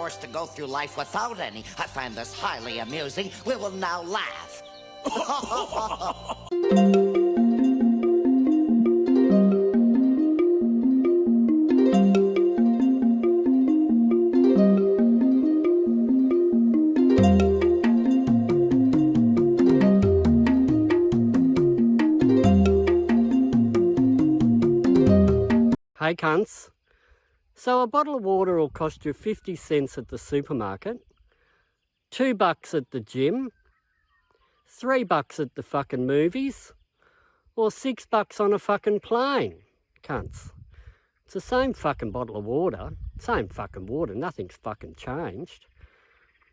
forced to go through life without any. I find this highly amusing. We will now laugh. Hey cunts, so a bottle of water will cost you 50 cents at the supermarket, $2 at the gym, $3 at the fucking movies, or $6 on a fucking plane, cunts. It's the same fucking bottle of water, nothing's fucking changed.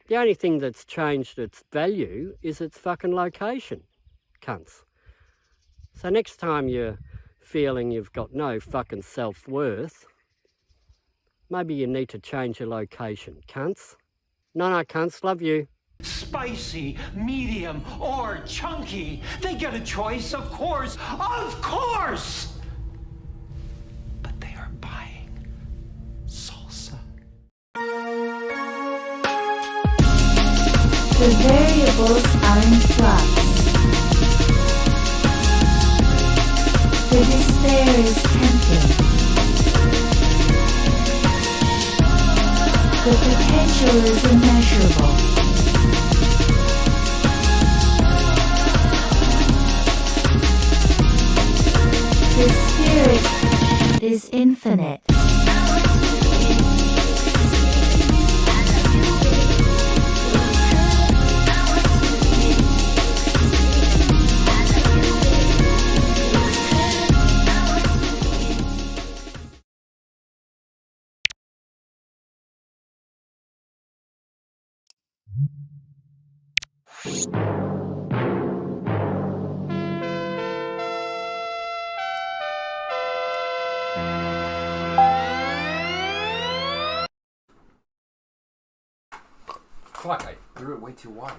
The only thing that's changed its value is its fucking location, cunts. So next time you're feeling you've got no fucking self-worth, maybe you need to change your location, cunts. No, cunts, love you. Spicy, medium, or chunky. They get a choice, of course. Of course! But they are buying salsa. The variables are in flux. The despair is tempting. The potential is immeasurable. The spirit is infinite. Fuck, I threw it way too wide.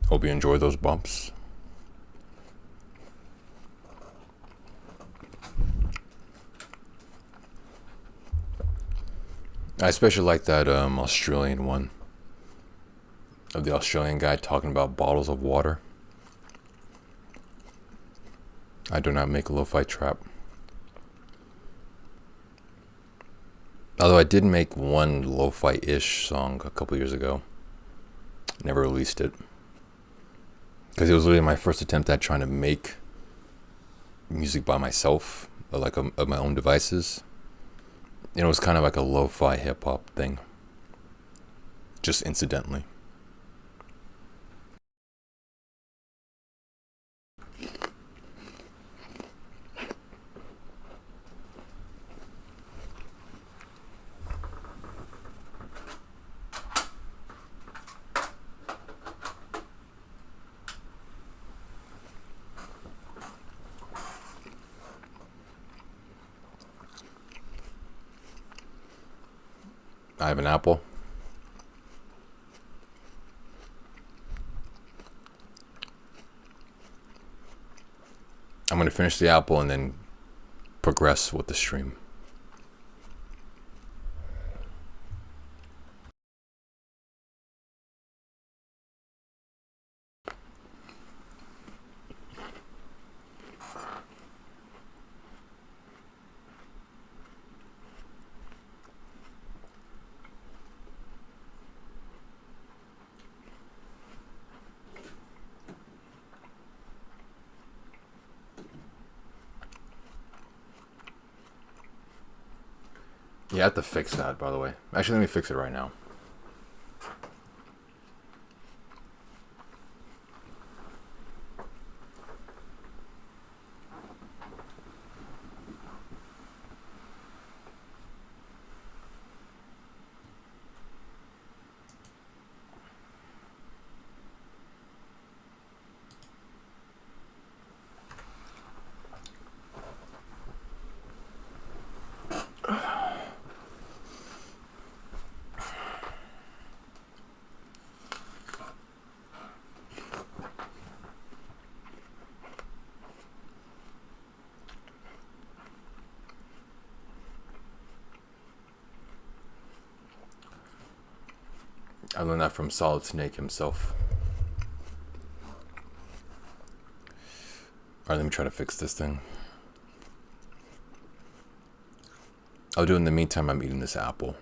Hope you enjoy those bumps. I especially like that Australian one of the Australian guy talking about bottles of water. I do not make a lo-fi trap. Although I did make one lo-fi-ish song a couple years ago. Never released it. Because it was literally my first attempt at trying to make music by myself, like of my own devices. And it was kind of like a lo-fi hip-hop thing. Just incidentally. I have an apple. I'm going to finish the apple and then progress with the stream. Yeah, I have to fix that, by the way. Actually, let me fix it right now. I learned that from Solid Snake himself. Alright, let me try to fix this thing. I'll do it in the meantime. I'm eating this apple.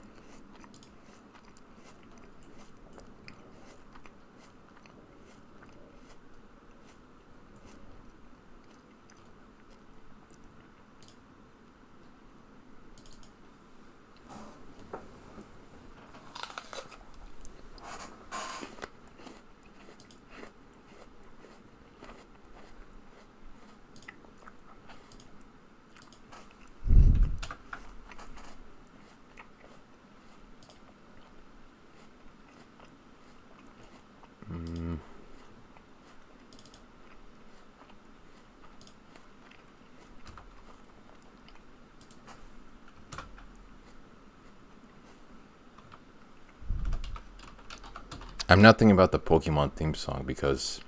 I'm not thinking about the Pokemon theme song because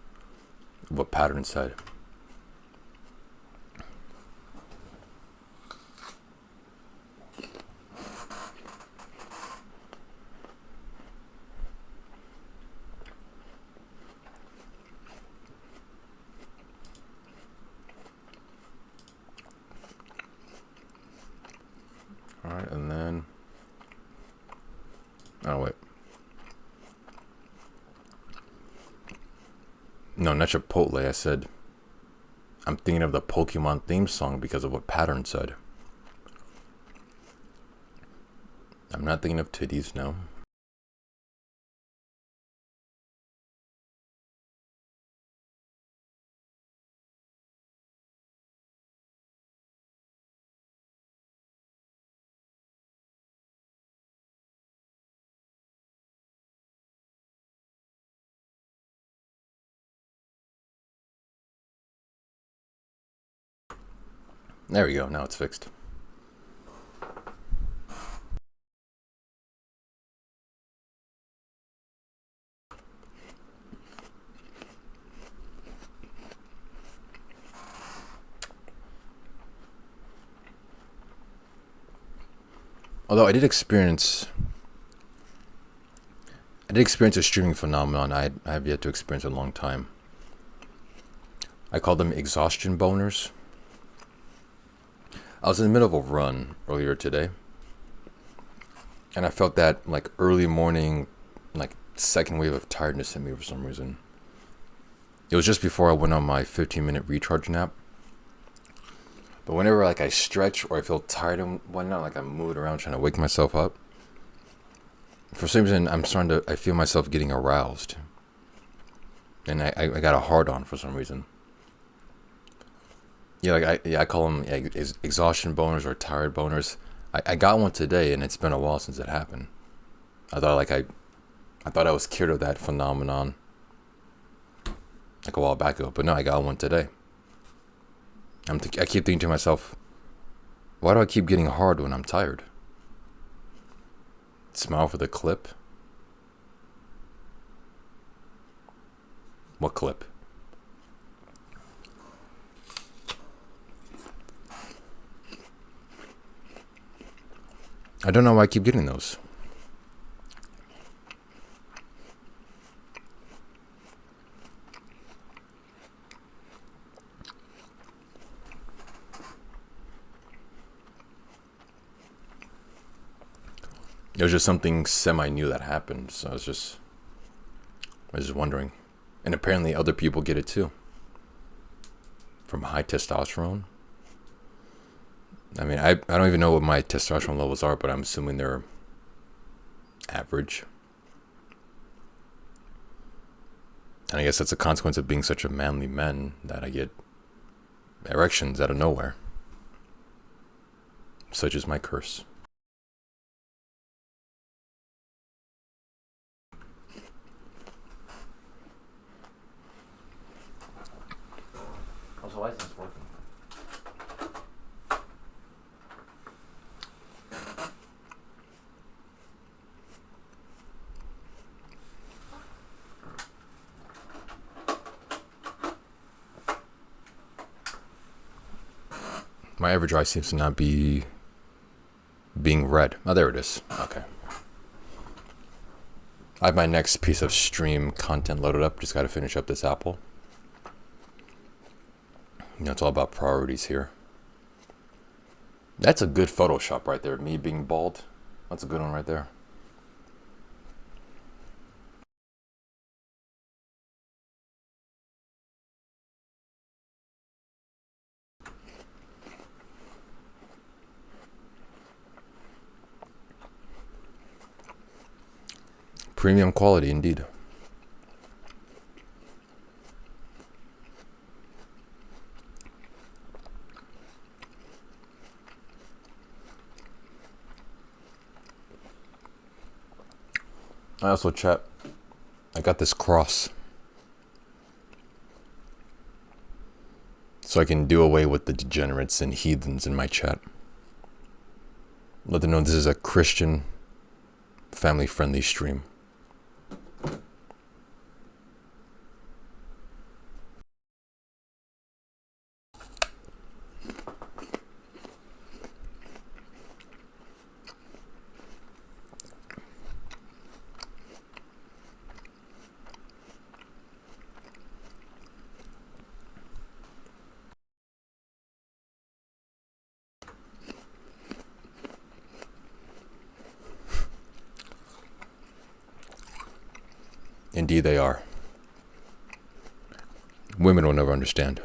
of what Pattern said. Alright, and then... Oh, wait. No, not Chipotle. I said, I'm thinking of the Pokemon theme song because of what Pattern said. I'm not thinking of titties, no. There we go. Now it's fixed. Although I did experience a streaming phenomenon I have yet to experience in a long time. I call them exhaustion boners. I was in the middle of a run earlier today, and I felt that like early morning, like second wave of tiredness hit me for some reason. It was just before I went on my 15-minute recharge nap. But whenever like I stretch or I feel tired and whatnot, like I'm moving around trying to wake myself up, for some reason I feel myself getting aroused, and I got a hard on for some reason. Yeah, like I call them exhaustion boners or tired boners. I got one today, and it's been a while since it happened. I thought I was cured of that phenomenon like a while back ago, but no, I got one today. I keep thinking to myself, why do I keep getting hard when I'm tired? Smile for the clip. What clip? I don't know why I keep getting those. It was just something semi-new that happened, so I was just wondering. And apparently other people get it too. From high testosterone. I mean, I don't even know what my testosterone levels are, but I'm assuming they're average. And I guess that's a consequence of being such a manly man that I get erections out of nowhere. Such is my curse. Also, why is this working? My average eye seems to not be being read. Oh, there it is. Okay. I have my next piece of stream content loaded up. Just got to finish up this apple. You know, it's all about priorities here. That's a good Photoshop right there. Me being bald. That's a good one right there. Premium quality indeed. I also, chat, I got this cross so I can do away with the degenerates and heathens in my chat. Let them know this is a Christian, family-friendly stream. Indeed they are. Women will never understand.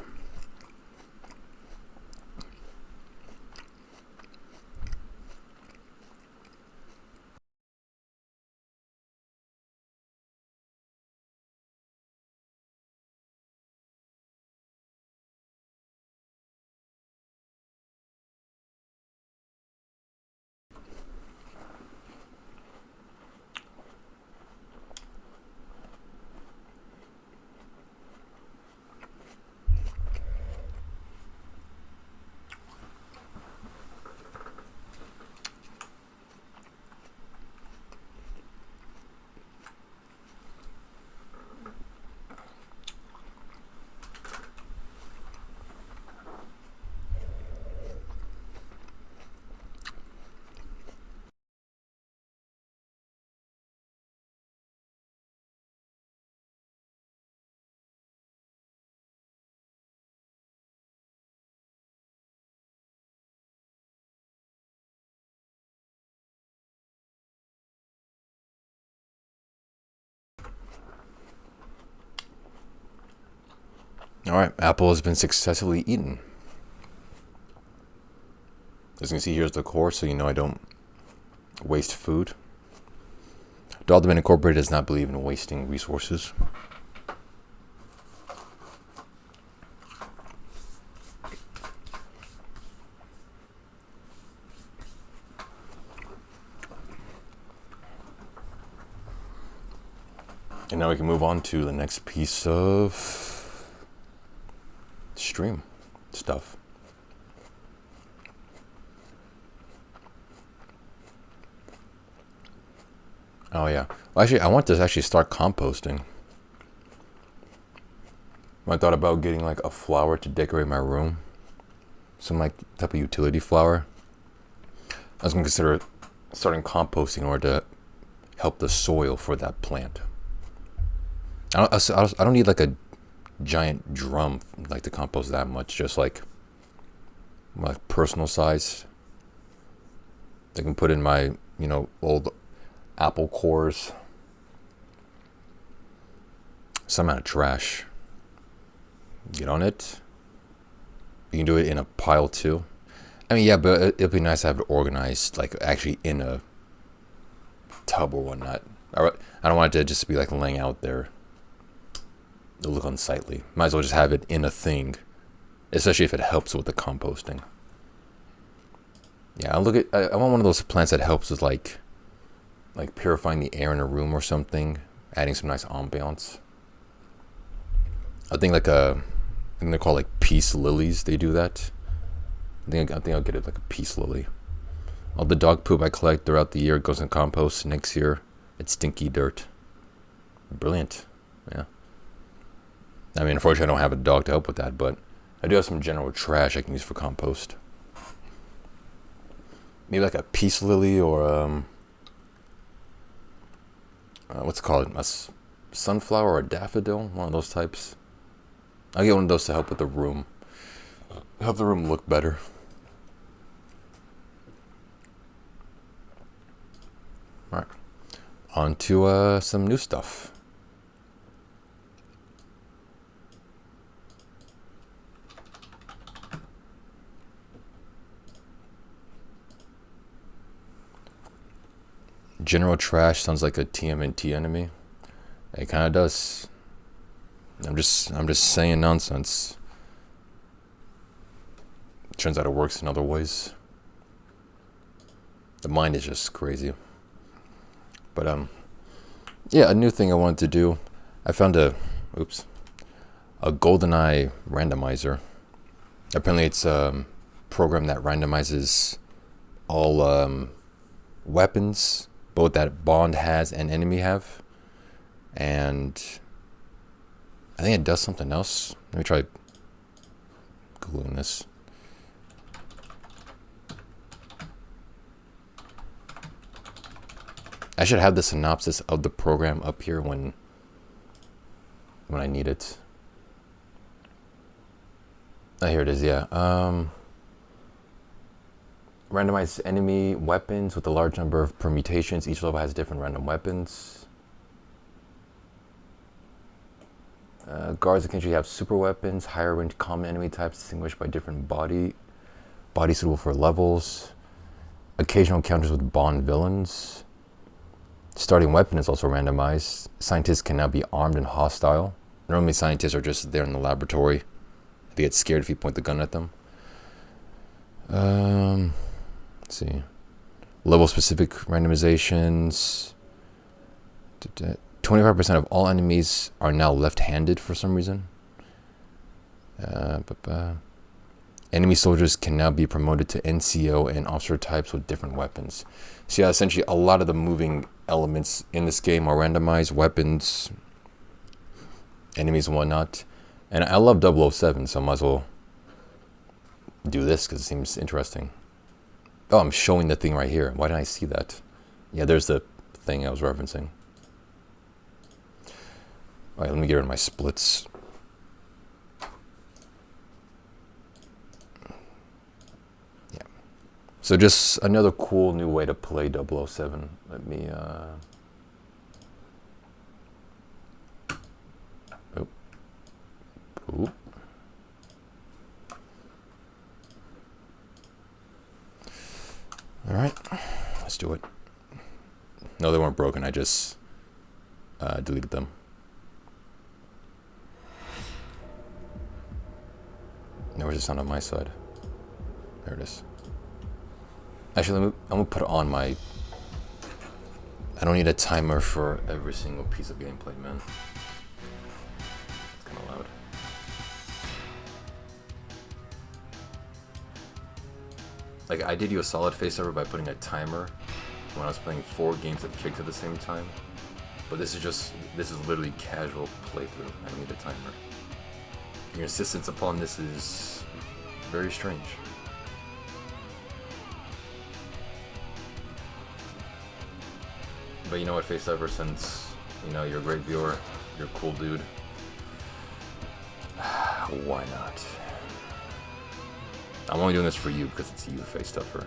Alright, apple has been successfully eaten. As you can see, here's the core, so you know I don't waste food. Dolderman Incorporated does not believe in wasting resources. And now we can move on to the next piece of stream stuff. Oh yeah. Well, actually, I want to actually start composting. I thought about getting like a flower to decorate my room. Some like type of utility flower. I was gonna consider starting composting in order to help the soil for that plant. I don't need like a giant drum like to compost that much. Just like my personal size. I can put in my, you know, old apple cores, some amount of trash. Get on it. You can do it in a pile too. I mean, yeah, but it'd be nice to have it organized, like actually in a tub or whatnot. I don't want it to just be like laying out there. It'll look unsightly. Might as well just have it in a thing, especially if it helps with the composting. Yeah, I want one of those plants that helps with like purifying the air in a room or something, adding some nice ambiance. I think they're called like peace lilies. They do that. I think I'll get it like a peace lily. All the dog poop I collect throughout the year goes in compost. Next year, it's stinky dirt. Brilliant. Yeah. I mean, unfortunately, I don't have a dog to help with that, but I do have some general trash I can use for compost. Maybe like a peace lily or what's it called? A sunflower or a daffodil? One of those types. I'll get one of those to help with the room. Help the room look better. Alright. On to some new stuff. General trash sounds like a TMNT enemy. It kind of does. I'm just saying nonsense. Turns out it works in other ways. The mind is just crazy. But yeah, a new thing I wanted to do. I found a GoldenEye randomizer. Apparently, it's a program that randomizes all weapons, both that Bond has and enemy have. And I think it does something else. Let me try Googling this. I should have the synopsis of the program up here when I need it. Oh, here it is, yeah. Randomize enemy weapons with a large number of permutations. Each level has different random weapons. Guards can usually have super weapons, higher range common enemy types distinguished by different body suitable for levels. Occasional encounters with Bond villains. Starting weapon is also randomized. Scientists can now be armed and hostile. Normally scientists are just there in the laboratory. They get scared if you point the gun at them. Let's see. Level specific randomizations. 25% of all enemies are now left-handed for some reason. Enemy soldiers can now be promoted to NCO and officer types with different weapons. So yeah, essentially a lot of the moving elements in this game are randomized. Weapons, enemies and whatnot. And I love 007, so I might as well do this because it seems interesting. Oh, I'm showing the thing right here. Why didn't I see that? Yeah, there's the thing I was referencing. Alright, let me get rid of my splits. Yeah. So just another cool new way to play 007. Let me Ooh. Alright, let's do it. No, they weren't broken. I just deleted them. Now where's the sound on my side? There it is. Actually, I'm gonna put it on my... I don't need a timer for every single piece of gameplay, man. It's kind of loud. Like, I did you a solid face over by putting a timer when I was playing 4 games of Kicked at the same time. But this is literally casual playthrough. I don't need a timer. Your insistence upon this is very strange. But you know what, Faceover, since you're a great viewer, you're a cool dude, why not? I'm only doing this for you because it's you, Faceover.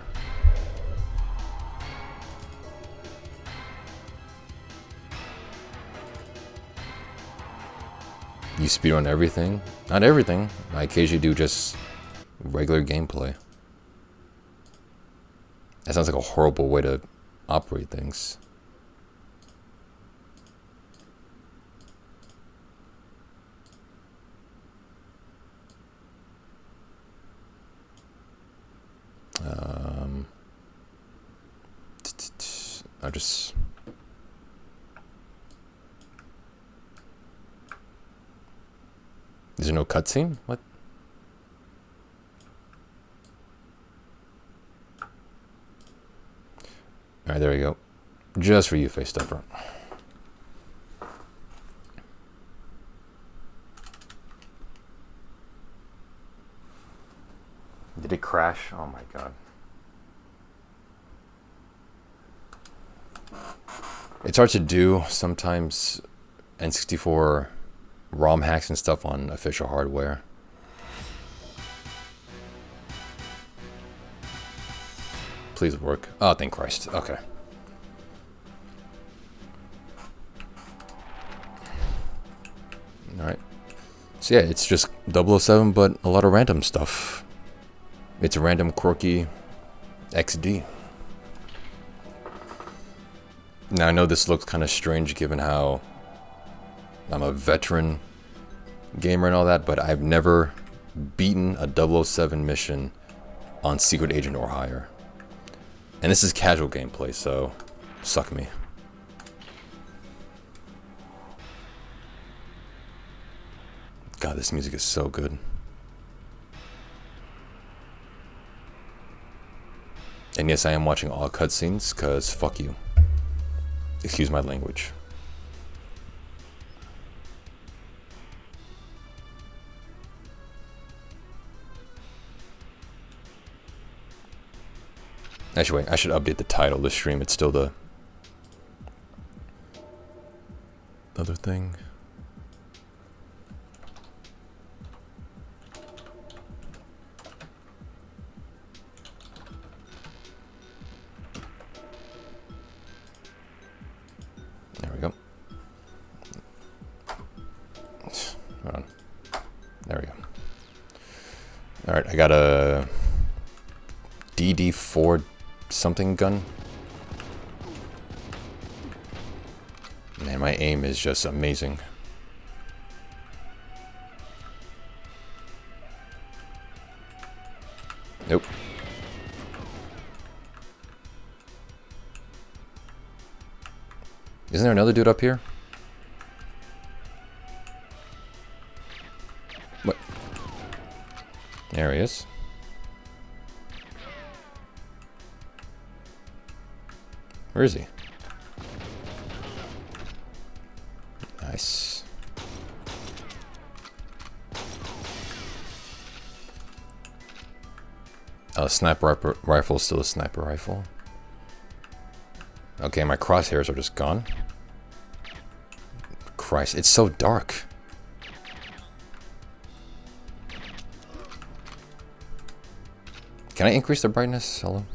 You speedrun everything? Not everything. I occasionally do just regular gameplay. That sounds like a horrible way to operate things. I just... Is there no cutscene? What? Alright, there we go. Just for you, Face Stuffer. Did it crash? Oh my god. It's hard to do sometimes. N64 ROM hacks and stuff on official hardware. Please work. Oh, thank Christ. Okay. Alright. So yeah, it's just 007, but a lot of random stuff. It's a random quirky XD. Now I know this looks kind of strange given how I'm a veteran gamer and all that, but I've never beaten a 007 mission on Secret Agent or higher. And this is casual gameplay, so suck me. God, this music is so good. And yes, I am watching all cutscenes, because fuck you. Excuse my language. Actually, wait, I should update the title of the stream. It's still the other thing. There we go. Hold on. There we go. Alright, I got a DD4 something gun. Man, my aim is just amazing. Nope. Isn't there another dude up here? What? There he is. Where is he? Nice. Oh, sniper rifle is still a sniper rifle. Okay, my crosshairs are just gone. Christ, it's so dark. Can I increase the brightness? Hello?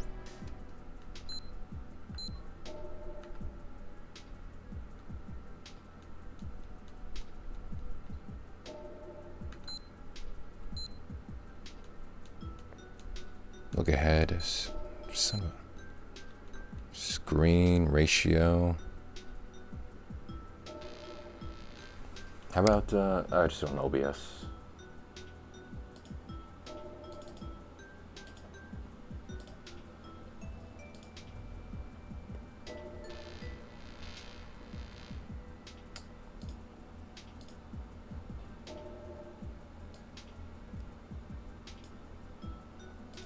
Look ahead. Some screen ratio. How about I just don't know OBS.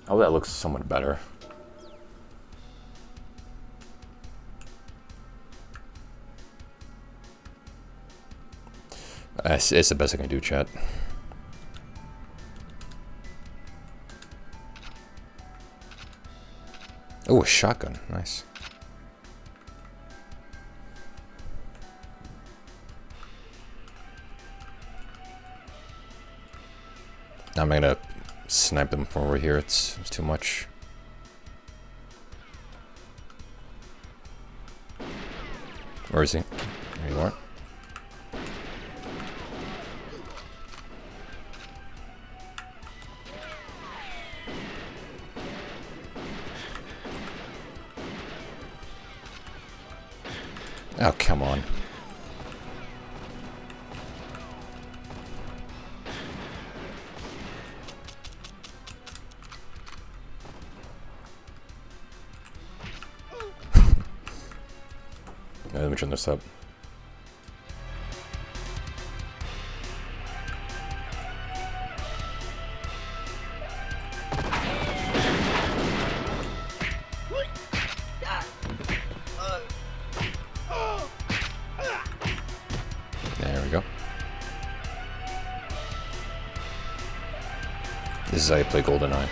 Oh, that looks somewhat better. It's the best I can do, chat. Oh, a shotgun. Nice. Now I'm gonna snipe them from over here. It's too much. Where is he? There you are. Oh, come on. Let me turn this up. There we go. This is how you play GoldenEye.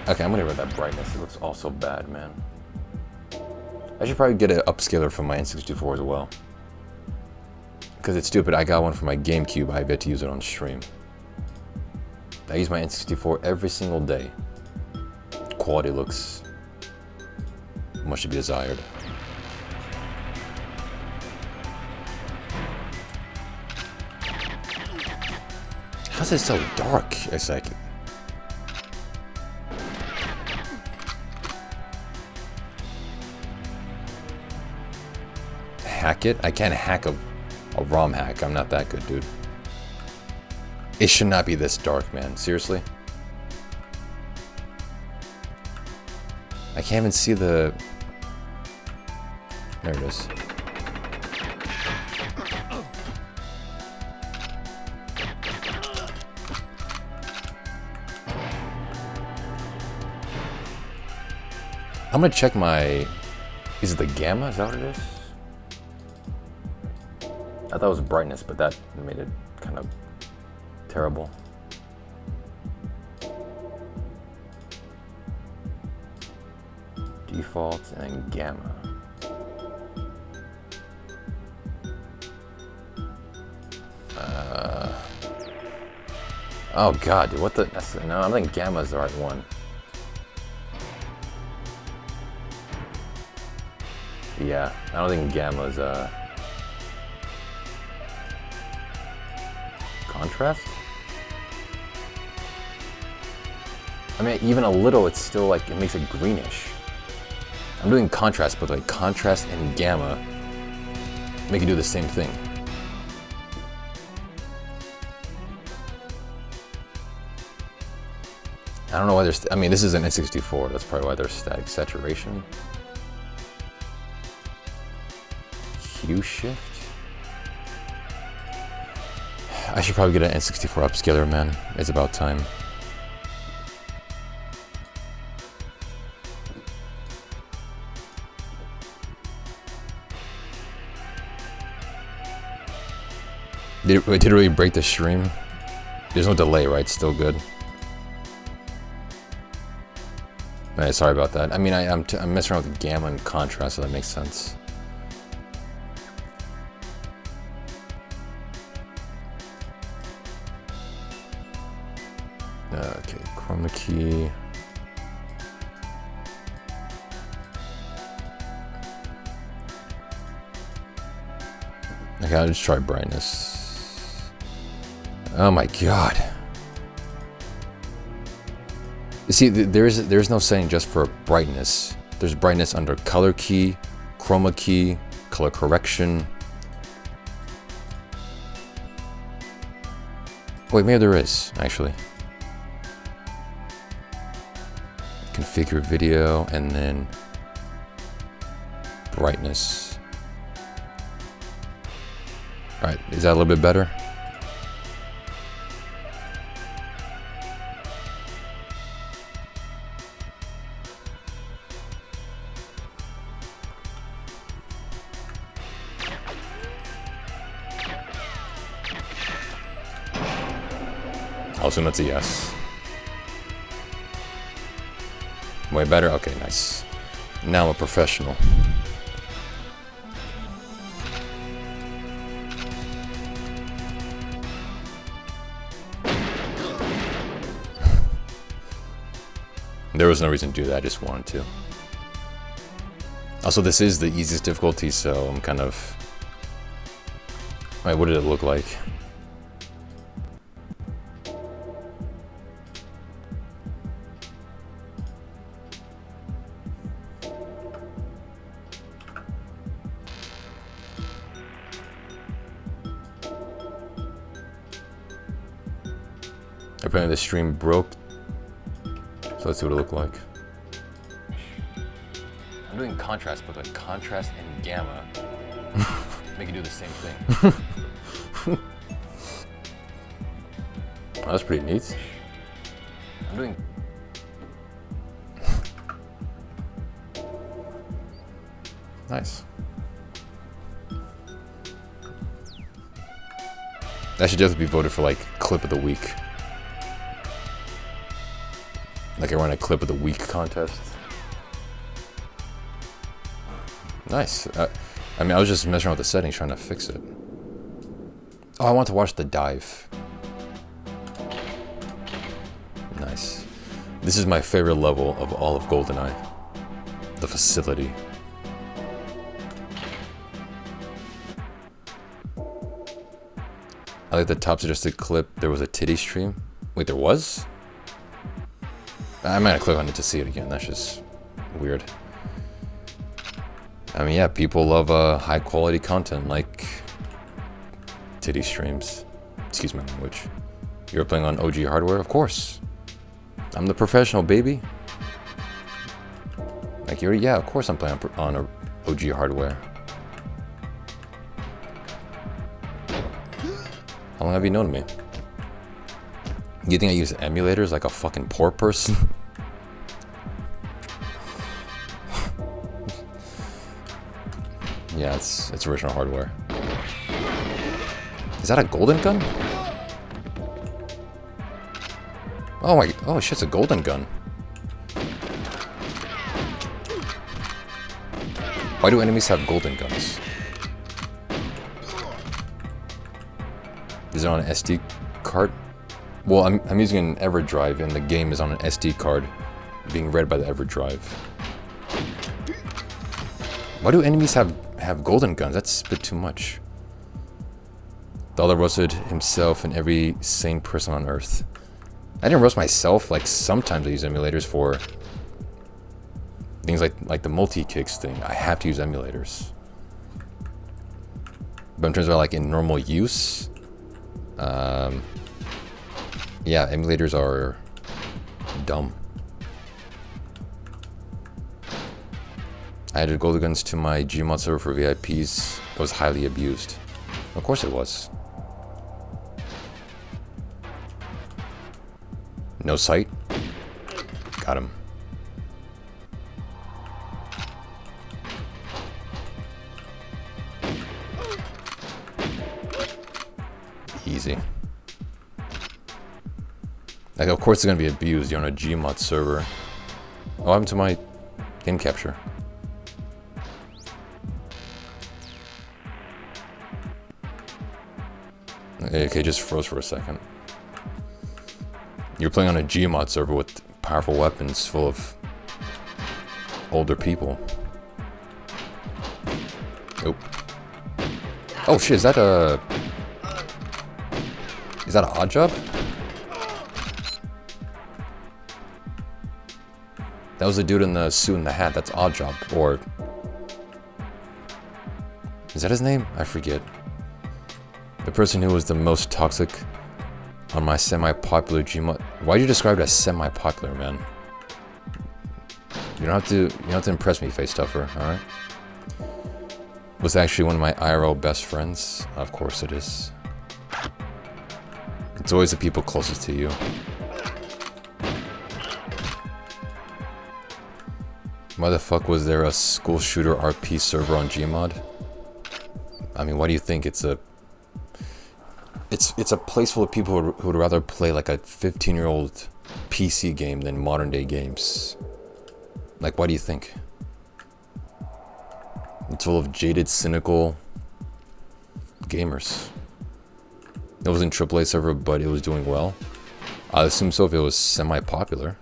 Okay, I'm gonna get rid of that brightness. It looks all so bad, man. I should probably get an upscaler for my N64 as well. Because it's stupid, I got one for my GameCube, I have yet to use it on stream. I use my N64 every single day. Quality looks much to be desired. How's it so dark? It's like... Hack it? I can't hack a ROM hack. I'm not that good, dude. It should not be this dark, man. Seriously? I can't even see the... There it is. I'm gonna check my... Is it the gamma? Is that what it is? I thought it was brightness, but that made it kind of terrible. Default and gamma. Oh god, dude, what the? No, I think gamma is the right one. Yeah, I don't think gamma is contrast? I mean, even a little, it's still like, it makes it greenish. I'm doing contrast, but like contrast and gamma make it do the same thing. I don't know why there's, I mean, this is an N64, that's probably why there's static saturation. Hue shift? I should probably get an N64 upscaler, man. It's about time. Did it really break the stream? There's no delay, right? Still good. Sorry about that. I mean, I'm messing around with the gamma and contrast, so that makes sense. Okay, chroma key. Okay, I'll just try brightness. Oh my god. You see, there's no setting just for brightness. There's brightness under color key, chroma key, color correction. Wait, maybe there is, actually. Configure video, and then brightness. Alright, is that a little bit better? I'll assume that's a yes. Way better? Okay, nice. Now I'm a professional. There was no reason to do that, I just wanted to. Also, this is the easiest difficulty, so I'm kind of... Wait, what did it look like? Apparently the stream broke. So let's see what it looked like. I'm doing contrast, but like contrast and gamma make it do the same thing. Oh, that's pretty neat. I'm doing. Nice. That should definitely be voted for like clip of the week. Like I run a clip of the week contest. Nice. I mean, I was just messing around with the settings trying to fix it. Oh, I want to watch the dive. Nice. This is my favorite level of all of GoldenEye. The facility. I like the top suggested clip. There was a titty stream. Wait, there was? I might have clicked on it to see it again. That's just weird. I mean, yeah, people love high quality content like titty streams. Excuse my language. You're playing on OG hardware? Of course. I'm the professional, baby. Like, yeah, of course I'm playing on OG hardware. How long have you known me? You think I use emulators like a fucking poor person? Yeah, it's original hardware. Is that a golden gun? Oh shit, it's a golden gun. Why do enemies have golden guns? Is it on an SD card? Well, I'm using an EverDrive and the game is on an SD card being read by the EverDrive. Why do enemies have golden guns? That's a bit too much. The other roasted himself and every sane person on earth. I didn't roast myself. Like, sometimes I use emulators for things like the multi-kicks thing. I have to use emulators. But in terms of like in normal use, yeah, emulators are dumb. I added golden guns to my Gmod server for VIPs. It was highly abused. Of course it was. No sight. Got him. Easy. Like, of course it's gonna be abused. You're on a Gmod server. Oh, what happened to my game capture? Okay, just froze for a second. You're playing on a Gmod server with powerful weapons full of older people. Oh. Oh shit, is that a odd job? That was the dude in the suit and the hat. That's odd job. Or is that his name? I forget. The person who was the most toxic on my semi-popular Gmod. Why'd you describe it as semi-popular, man? You don't have to impress me, face stuffer, alright? Was actually one of my IRL best friends. Of course it is. It's always the people closest to you. Why the fuck was there a school shooter RP server on Gmod? I mean, why do you think it's a place full of people who would rather play like a 15-year-old PC game than modern day games? Like, why do you think? It's full of jaded, cynical gamers. It wasn't AAA server, but it was doing well. I assume so if it was semi-popular.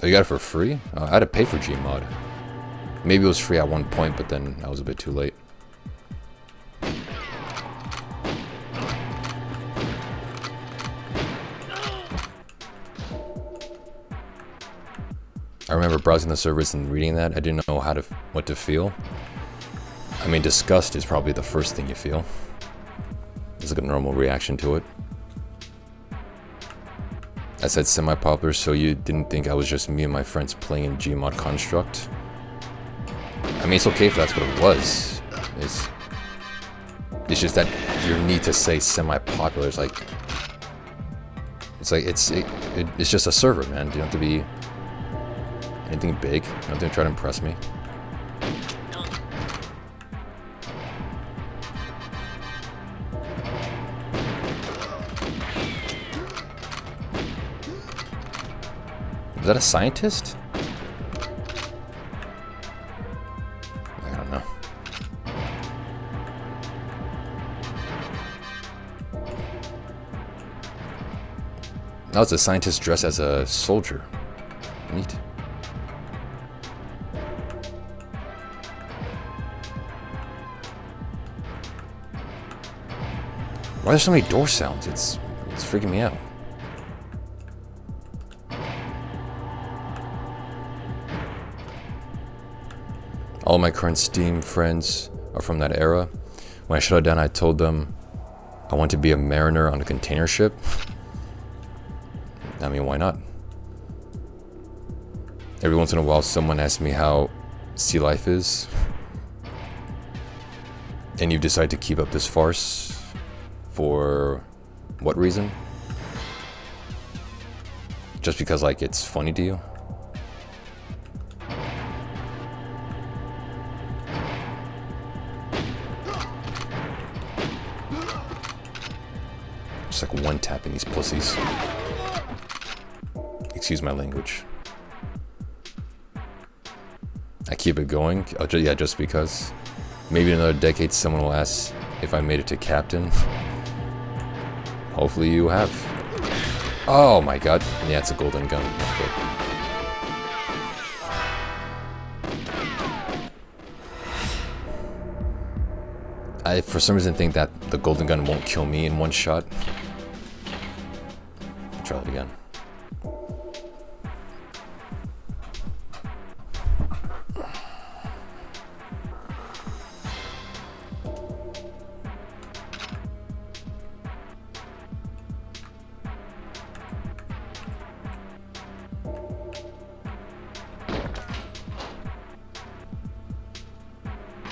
Oh, you got it for free? I had to pay for Gmod. Maybe it was free at one point, but then I was a bit too late. I remember browsing the servers and reading that. I didn't know what to feel. I mean, disgust is probably the first thing you feel. It's like a normal reaction to it. I said semi-popular, so you didn't think I was just me and my friends playing in Gmod Construct? I mean, it's okay if that's what it was. It's just that your need to say semi-popular is like... It's just a server, man. You don't have to be anything big. You don't have to try to impress me. Is that a scientist? I don't know. Now it's a scientist dressed as a soldier. Neat. Why are there so many door sounds? It's freaking me out. All my current Steam friends are from that era. When I shut it down, I told them I want to be a mariner on a container ship. I mean, why not? Every once in a while, someone asks me how sea life is. And you decide to keep up this farce for what reason? Just because, like, it's funny to you? Just like one tapping these pussies. Excuse my language. I keep it going. Yeah, just because. Maybe in another decade someone will ask if I made it to captain. Hopefully you have. Oh my god. Yeah, it's a golden gun. That's good. I, for some reason, think that the golden gun won't kill me in one shot. Try it again.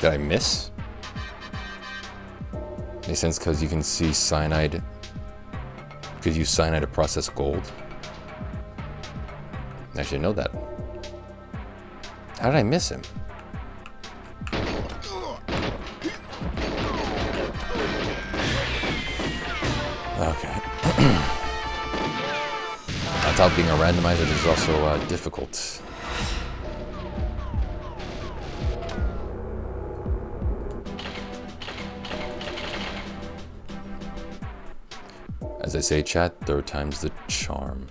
Did I miss? Makes sense because you can see cyanide. Because you use cyanide to process gold. I should know that. How did I miss him? Okay. On top of being a randomizer, this is also difficult. As I say, chat, third time's the charm.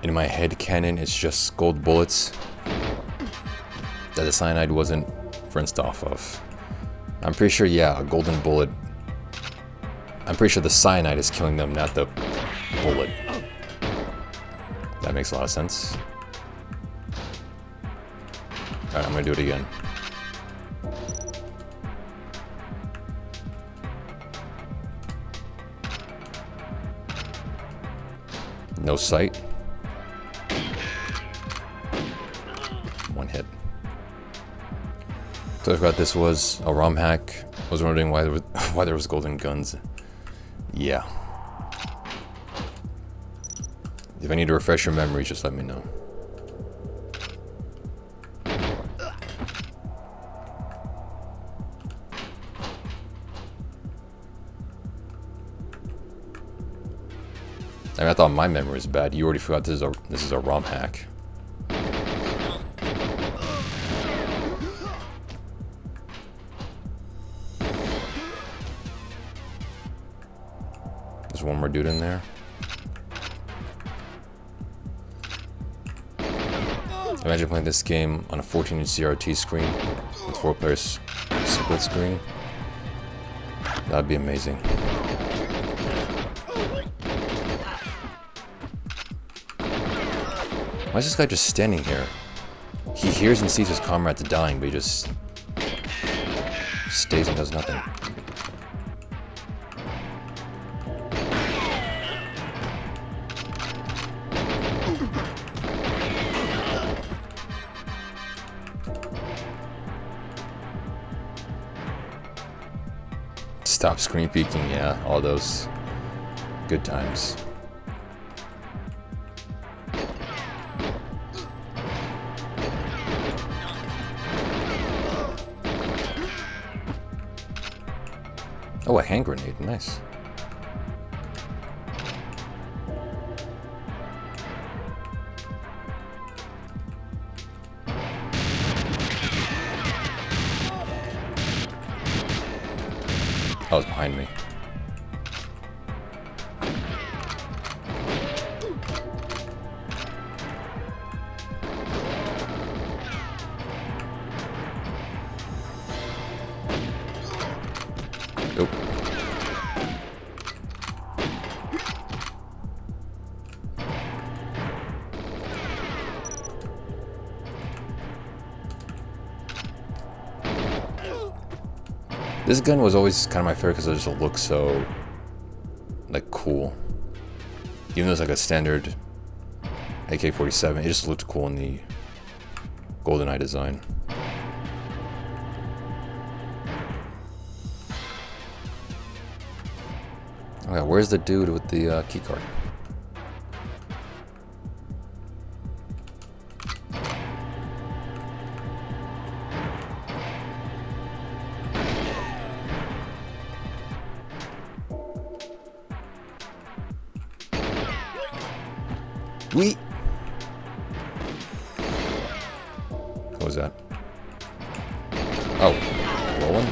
In my head canon, it's just gold bullets that the cyanide wasn't rinsed off of. I'm pretty sure, yeah, a golden bullet. I'm pretty sure the cyanide is killing them, not the bullet. That makes a lot of sense. Alright, I'm gonna do it again. No sight. One hit. So I forgot this was a ROM hack. I was wondering why there was golden guns. Yeah. If I need to refresh your memory, just let me know. I mean, I thought my memory was bad. You already forgot this is a ROM hack. There's one more dude in there. Imagine playing this game on a 14-inch CRT screen with 4 players split screen. That'd be amazing. Why is this guy just standing here? He hears and sees his comrades dying, but he just stays and does nothing. Stop screen peeking, yeah, all those good times. Oh, a hand grenade, nice. That was behind me. Nope. This gun was always kind of my favorite because it just looks so, like, cool. Even though it's like a standard AK-47, it just looked cool in the GoldenEye design. Okay, where's the dude with the keycard? Wheat. What was that? Oh, rolling.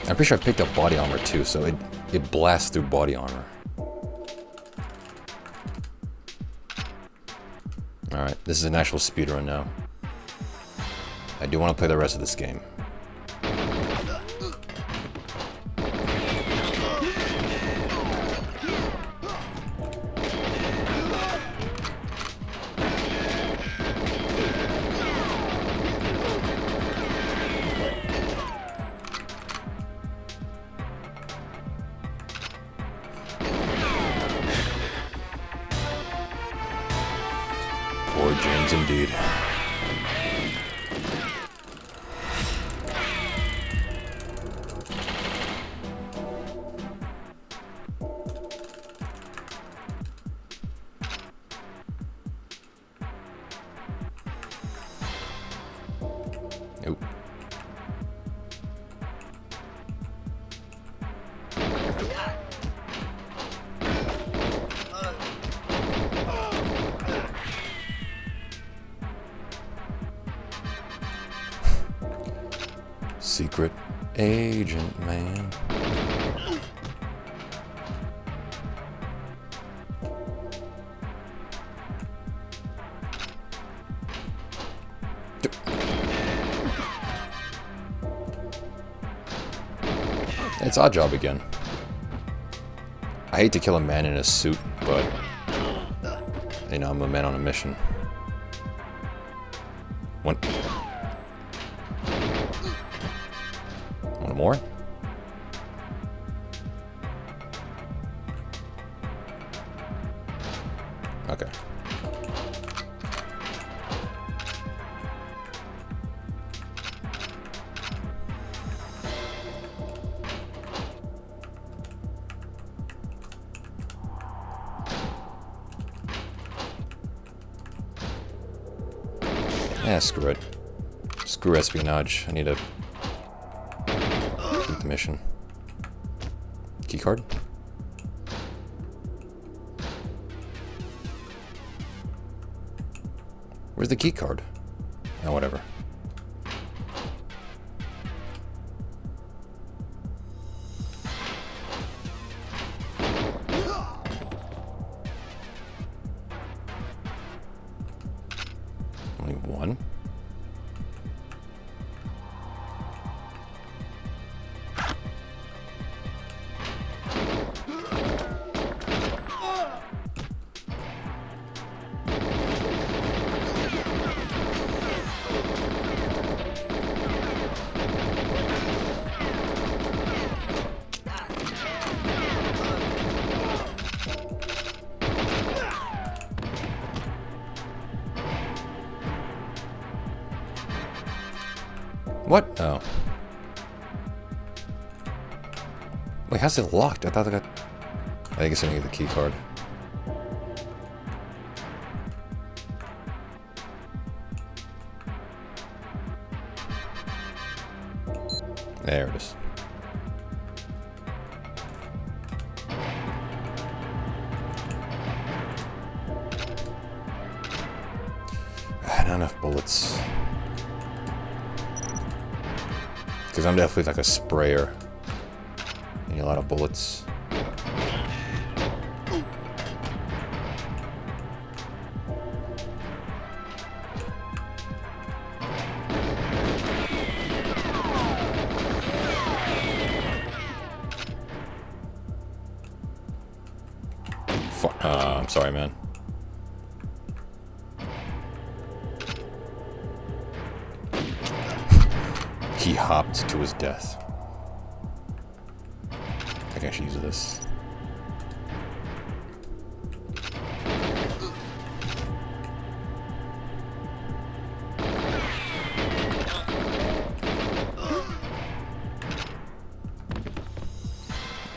I'm pretty sure I picked up body armor too, so it blasts through body armor. Alright, this is an actual speedrun now. I do want to play the rest of this game. Poor James indeed. Nope. Secret agent, man. It's Odd Job again. I hate to kill a man in a suit, but you know, I'm a man on a mission. One more? Okay. Yeah, screw it. Screw espionage. I need to complete the mission. Keycard? Where's the keycard? Oh, whatever. Only one? What? Oh. Wait, how's it locked? I thought I got... I guess I need the key card. There it is. Not enough bullets. Because I'm definitely like a sprayer. Need a lot of bullets. I'm sorry, man. He hopped to his death. I think I should use this.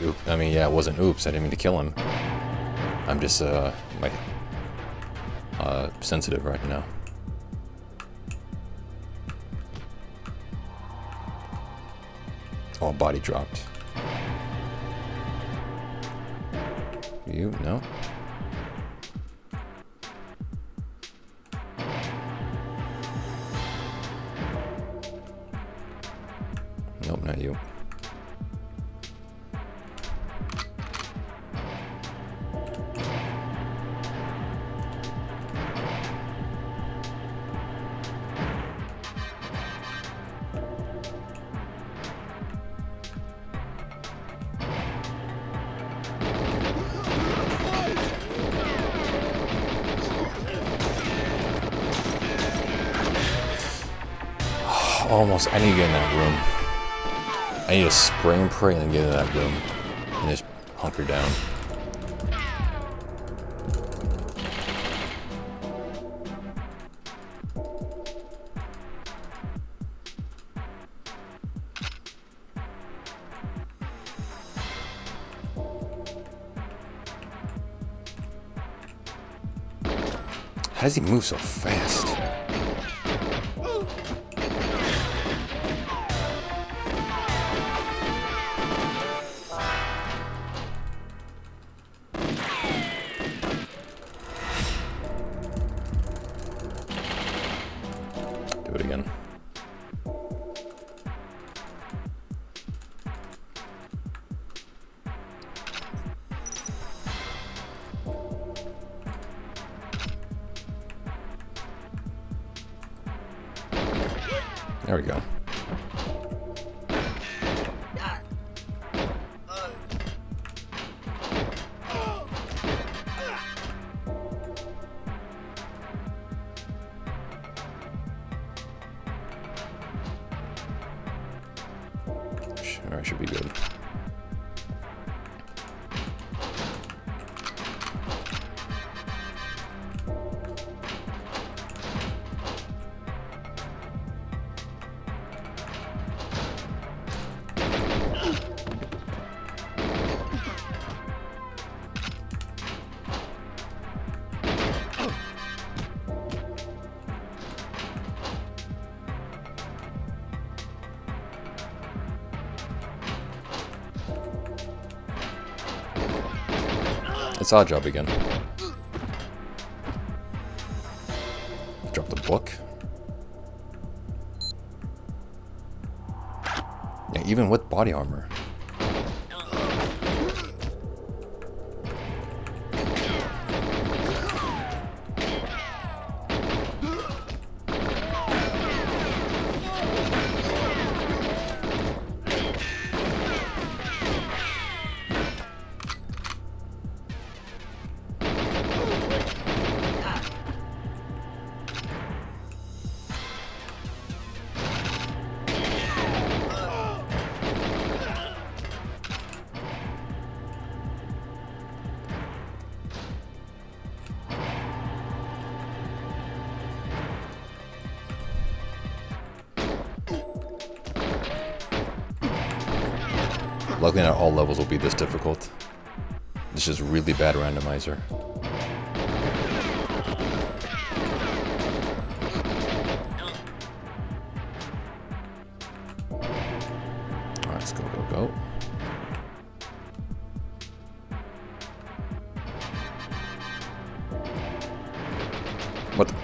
Oop. I mean, yeah, it wasn't oops. I didn't mean to kill him. I'm just, sensitive right now. Oh, body dropped. You? No? Nope, not you. Almost. I need to get in that room. I need to spray and pray and get in that room and just hunker down. How does he move so fast? Do it again. There we go. Sure, should be good. It's odd job again. Drop the book. Yeah, even with body armor. Luckily not all levels will be this difficult. It's just really bad randomizer. Alright, let's go, go, go. What the?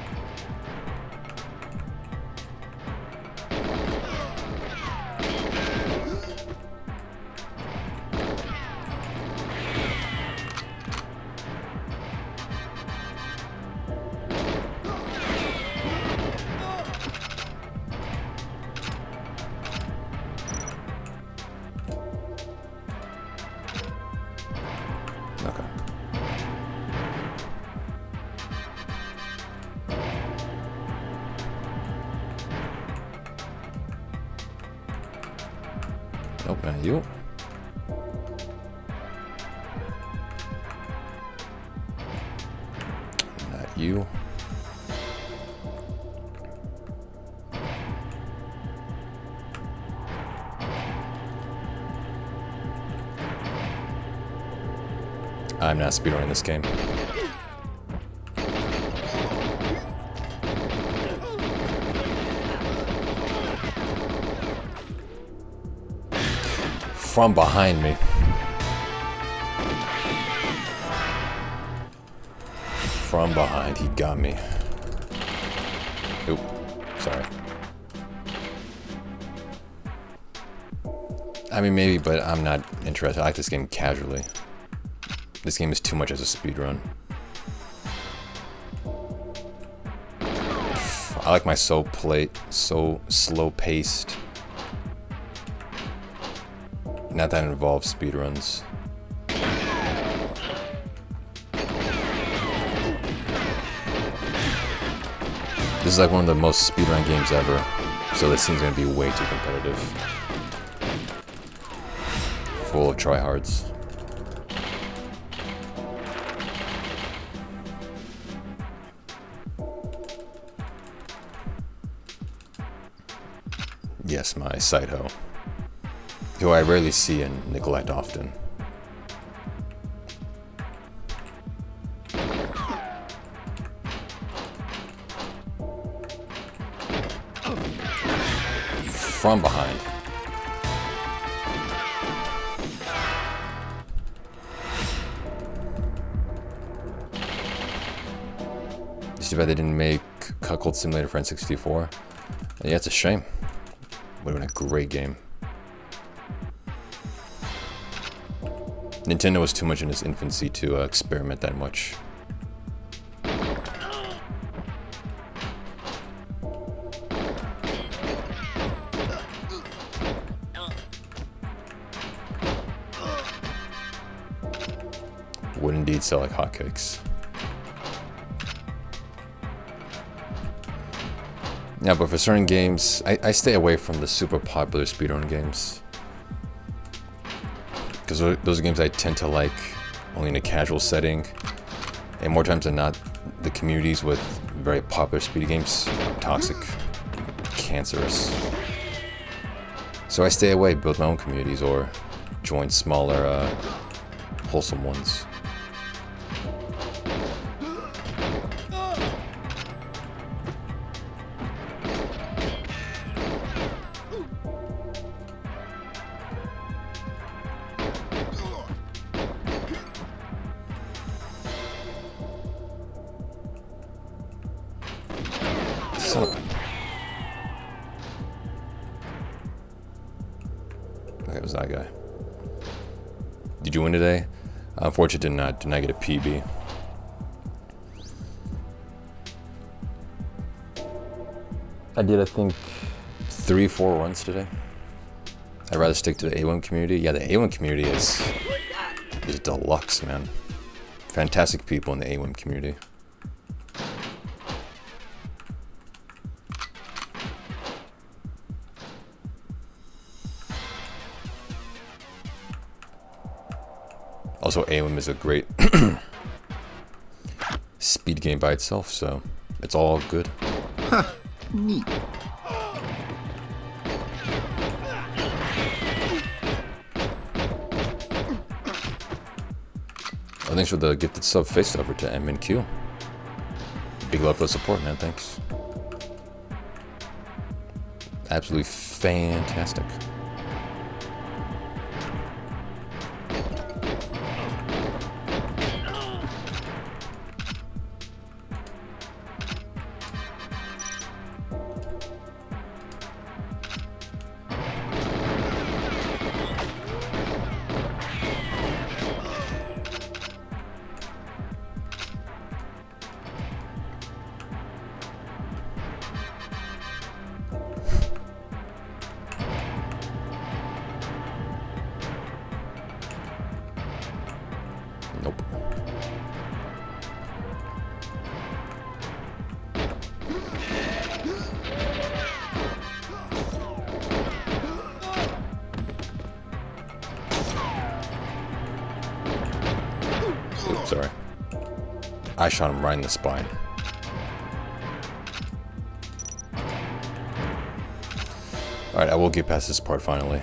Okay. Nope, not you. Not you. I'm not speedrunning this game. From behind me. From behind, he got me. Oop, sorry. I mean, maybe, but I'm not interested. I like this game casually. This game is too much as a speedrun. I like my so slow paced. Not that involves speedruns. This is like one of the most speedrun games ever, so this thing's gonna be way too competitive. Full of tryhards. Yes, my side hoe, who I rarely see and neglect often. From behind. It's too bad they didn't make Cuckold Simulator for N64. Yeah, it's a shame. Would have been a great game. Nintendo was too much in its infancy to experiment that much. Would indeed sell like hotcakes. Yeah, but for certain games, I stay away from the super popular speedrun games. Because those are games I tend to like only in a casual setting. And more times than not, the communities with very popular speed games are toxic, cancerous. So I stay away, build my own communities, or join smaller, wholesome ones. Son of a... Okay, it was that guy. Did you win today? Unfortunately, did not get a PB. I did, I think, 3-4 runs today. I'd rather stick to the A1 community. Yeah, the A1 community is deluxe, man. Fantastic people in the A1 community. Also, A1 is a great speed game by itself, so it's all good. Huh, neat. Oh, thanks for the gifted sub face over to MNQ. Big love for the support, man. Thanks. Absolutely fantastic. Nope. Oops, sorry. I shot him right in the spine. Alright, I will get past this part finally.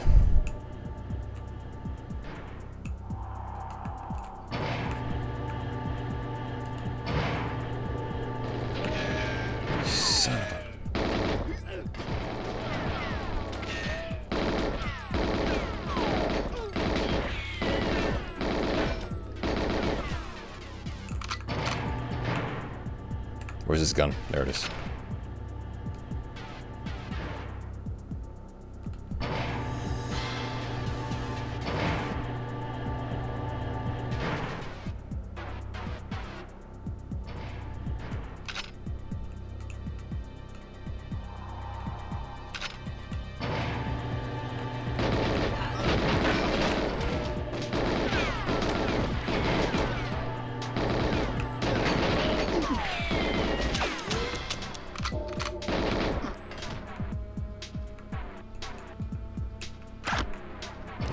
Son of a... Where's his gun? There it is.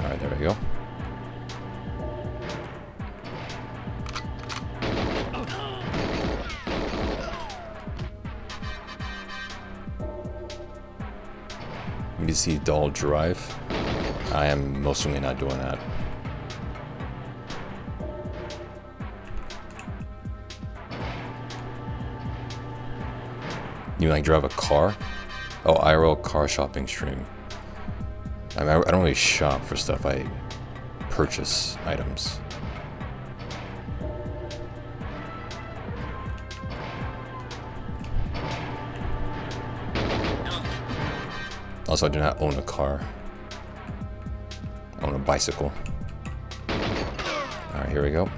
Alright, there we go. You see Doll Drive. I am most certainly not doing that. You like drive a car? Oh, IRL car shopping stream. I mean, I don't really shop for stuff, I purchase items. Also, I do not own a car. I own a bicycle. Alright, here we go.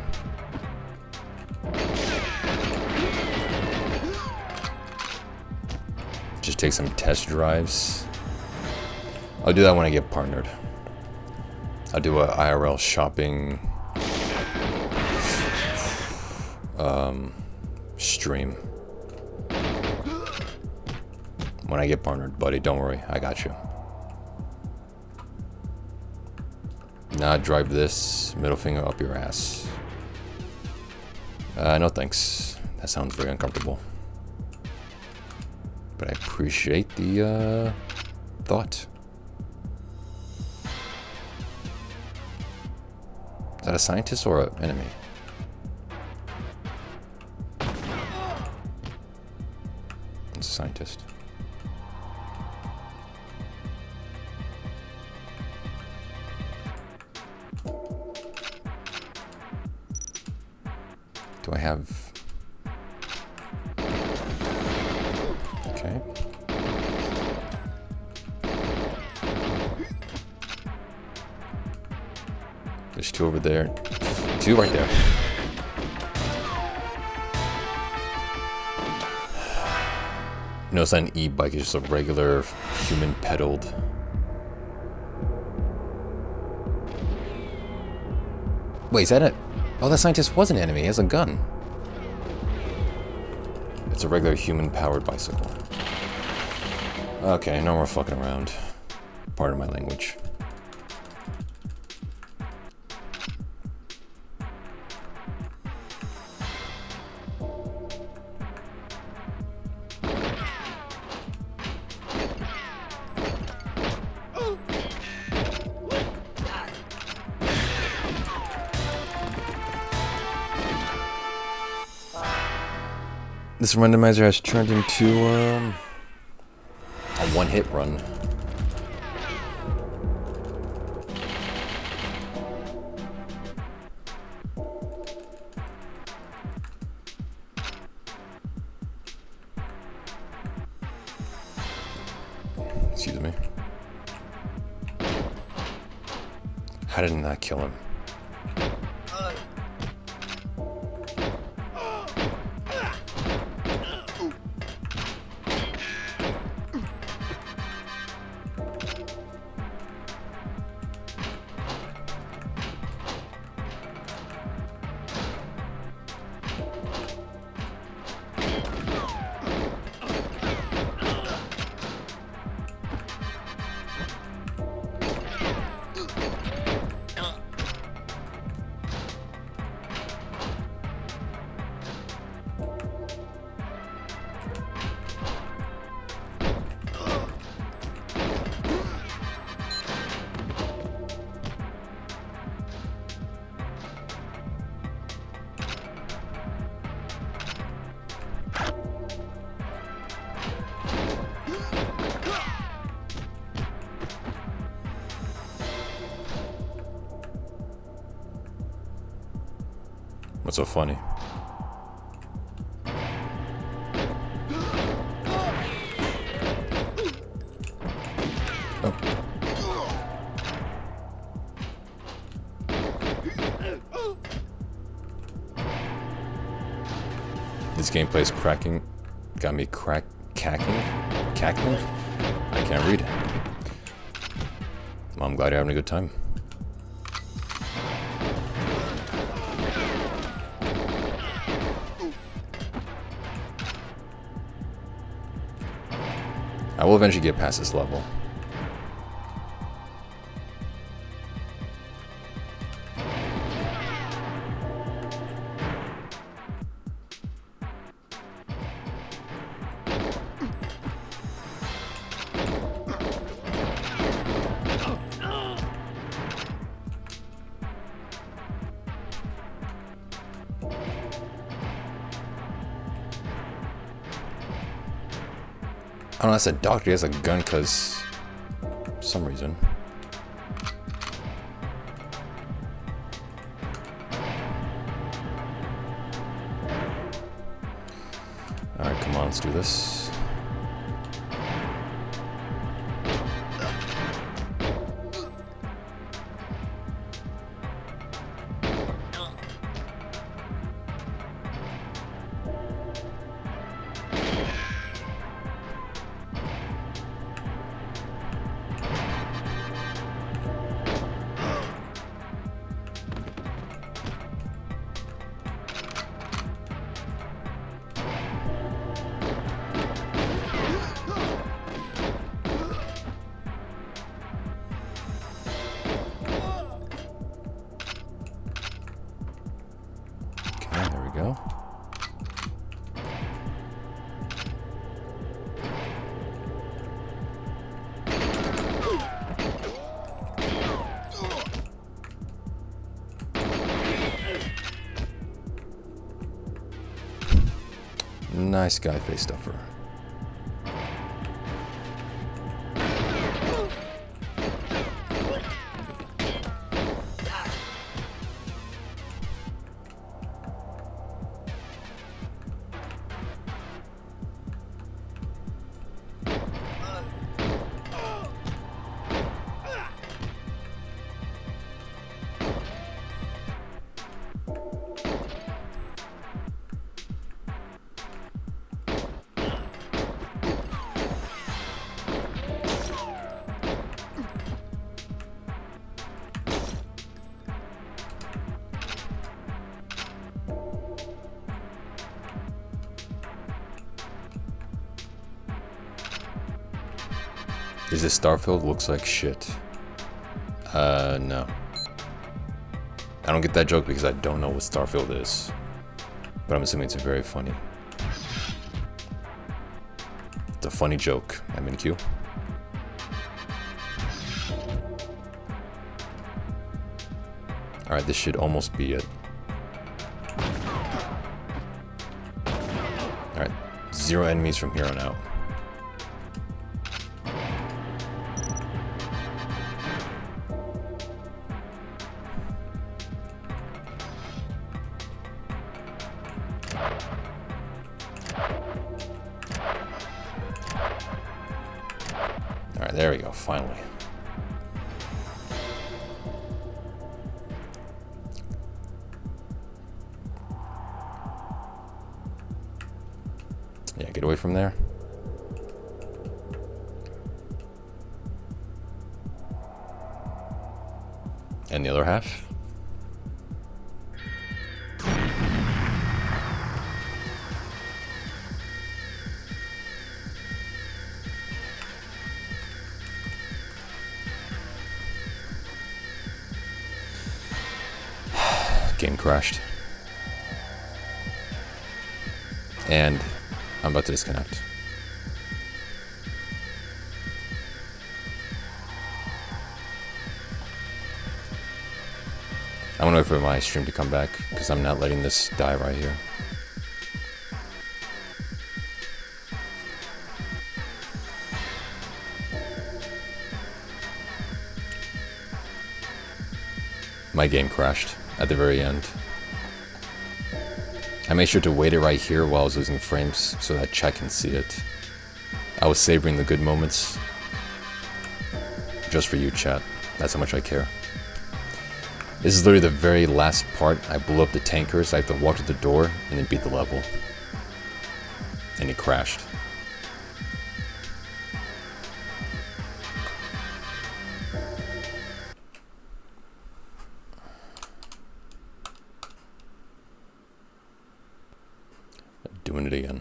Just take some test drives. I'll do that when I get partnered. I'll do a IRL shopping stream. When I get partnered, buddy, don't worry, I got you. Now drive this middle finger up your ass. No thanks. That sounds very uncomfortable. But I appreciate the thought. Is that a scientist or an enemy? It's a scientist. Do I have... Okay. 2 over there. 2 right there. Notice that an e-bike is just a regular human pedaled. Wait, is that it? Oh, that scientist was an enemy. He has a gun. It's a regular human-powered bicycle. Okay, no more fucking around. Pardon my language. This randomizer has turned into a one-hit run. Excuse me. How did that kill him? What's so funny? Oh. This gameplay is cracking. Got me cackling? I can't read. Well, I'm glad you're having a good time. I will eventually get past this level. I don't know, that's a doctor. He has a gun because for some reason. Alright, come on, let's do this. Go. Nice guy face stuffer. Is this Starfield? Looks like shit. No. I don't get that joke because I don't know what Starfield is. But I'm assuming it's very funny. It's a funny joke. I'm in queue. Alright, this should almost be it. Alright, 0 enemies from here on out. Alright, there we go, finally. Yeah, get away from there. And the other half? Game crashed. And I'm about to disconnect. I'm gonna wait for my stream to come back because I'm not letting this die right here. My game crashed at the very end. I made sure to wait it right here while I was losing frames so that chat can see it. I was savoring the good moments just for you, chat. That's how much I care. This is literally the very last part. I blew up the tankers. I have to walk to the door and then beat the level. And it crashed. Doing it again.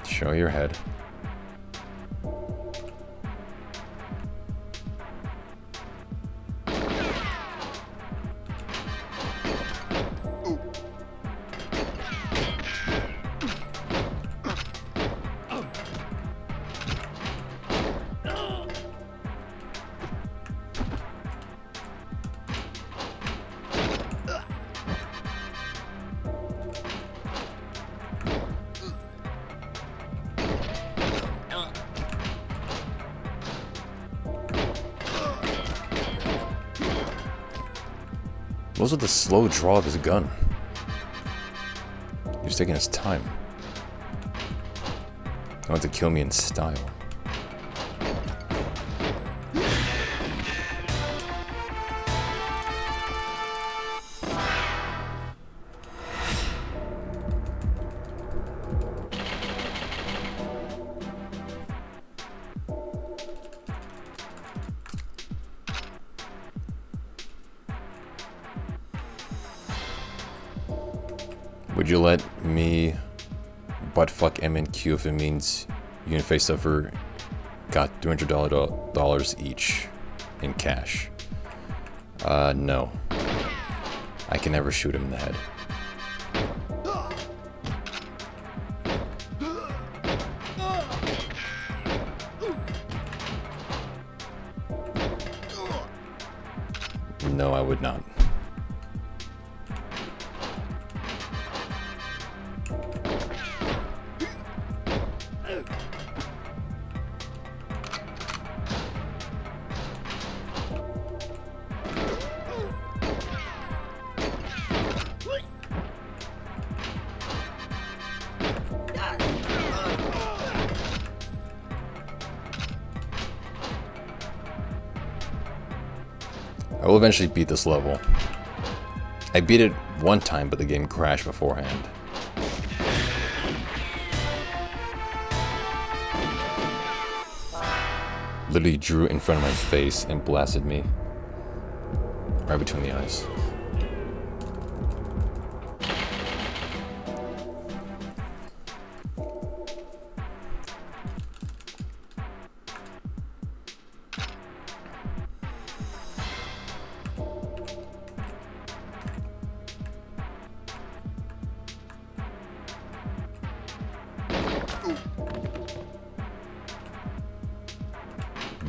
Show your head. What was with the slow draw of his gun? He was taking his time. He wanted to kill me in style. Would you let me buttfuck M and Q if it means you and Face Suffer got $200 each in cash? No. I can never shoot him in the head. No, I would not. I will eventually beat this level. I beat it one time, but the game crashed beforehand. Literally drew in front of my face and blasted me right between the eyes.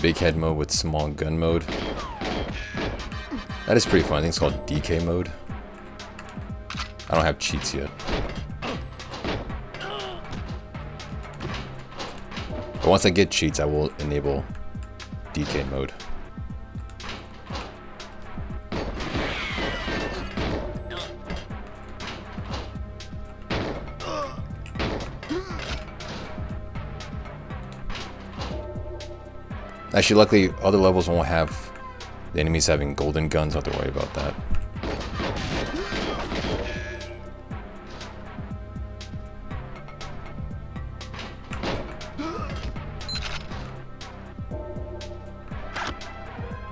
Big head mode with small gun mode. That is pretty fun. I think it's called DK mode. I don't have cheats yet. But once I get cheats, I will enable DK mode. Actually, luckily, other levels won't have the enemies having golden guns. Don't have to worry about that.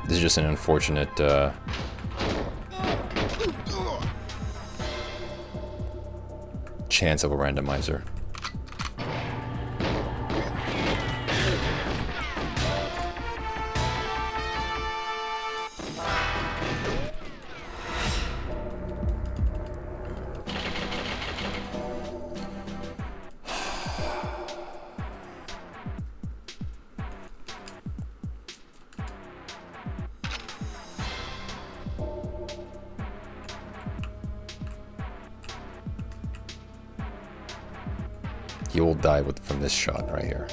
This is just an unfortunate chance of a randomizer. He will die from this shot right here.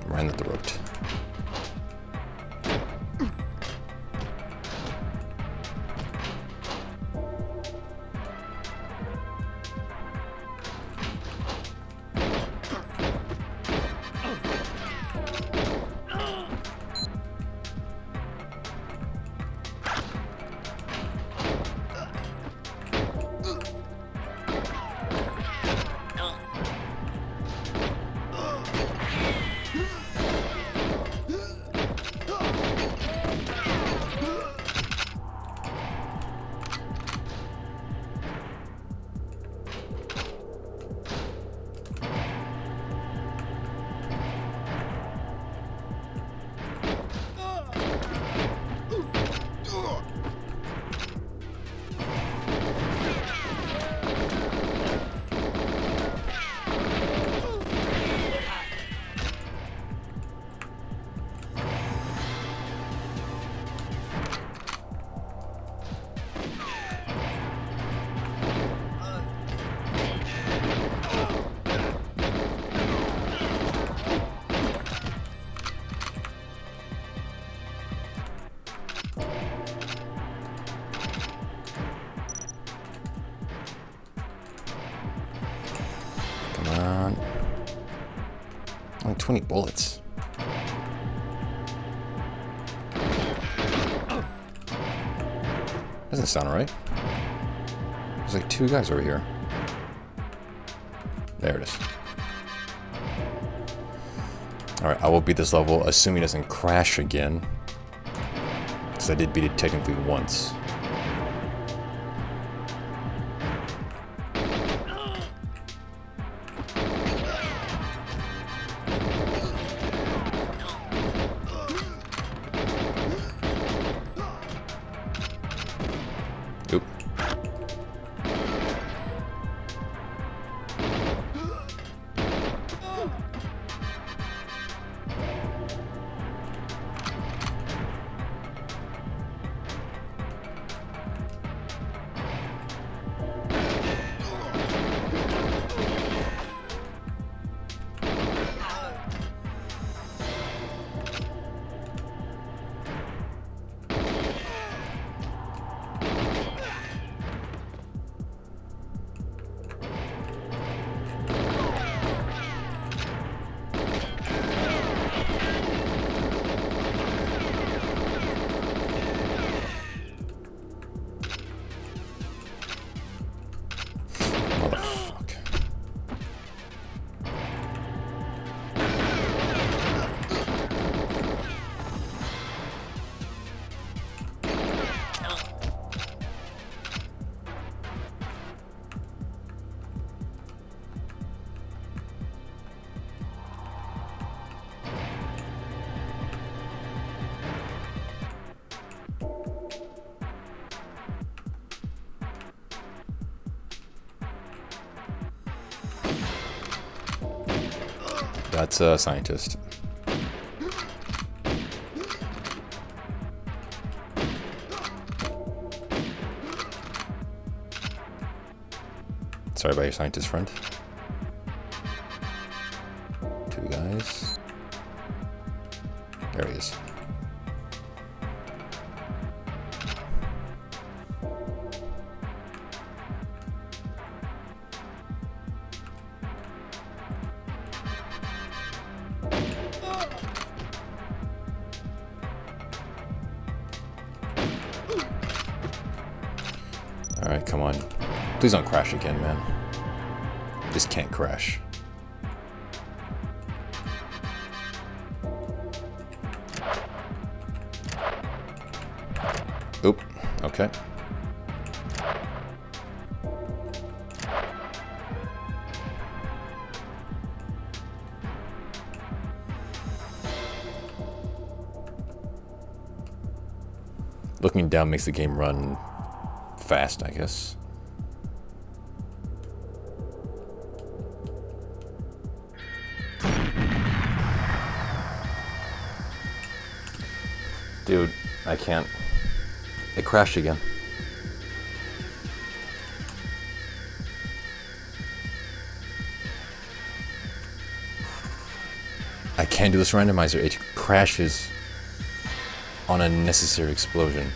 Right in the throat. Only 20 bullets. Doesn't sound right. There's like 2 guys over here. There it is. Alright, I will beat this level, assuming it doesn't crash again. Because I did beat it technically once. Oop. That's a scientist. Sorry about your scientist friend. Two guys. There he is. Alright, come on. Please don't crash again, man. This can't crash. Oop. Okay. Looking down makes the game run fast, I guess. Dude, I can't. It crashed again. I can't do this randomizer. It crashes on a necessary explosion.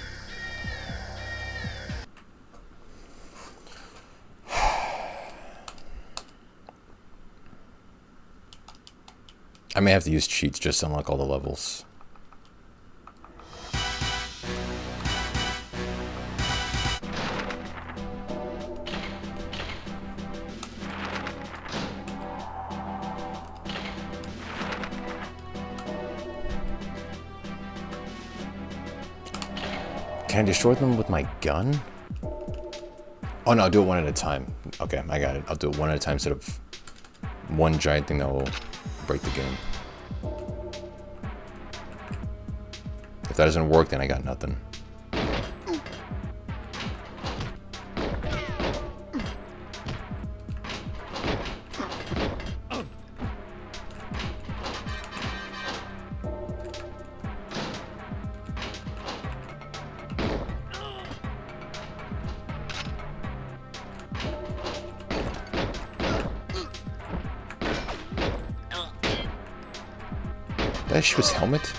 I may have to use cheats just to unlock all the levels. Can I destroy them with my gun? Oh no, I'll do it one at a time. Okay, I got it. I'll do it one at a time instead of one giant thing that will break the game. If that doesn't work, then I got nothing. Did I shoot his helmet?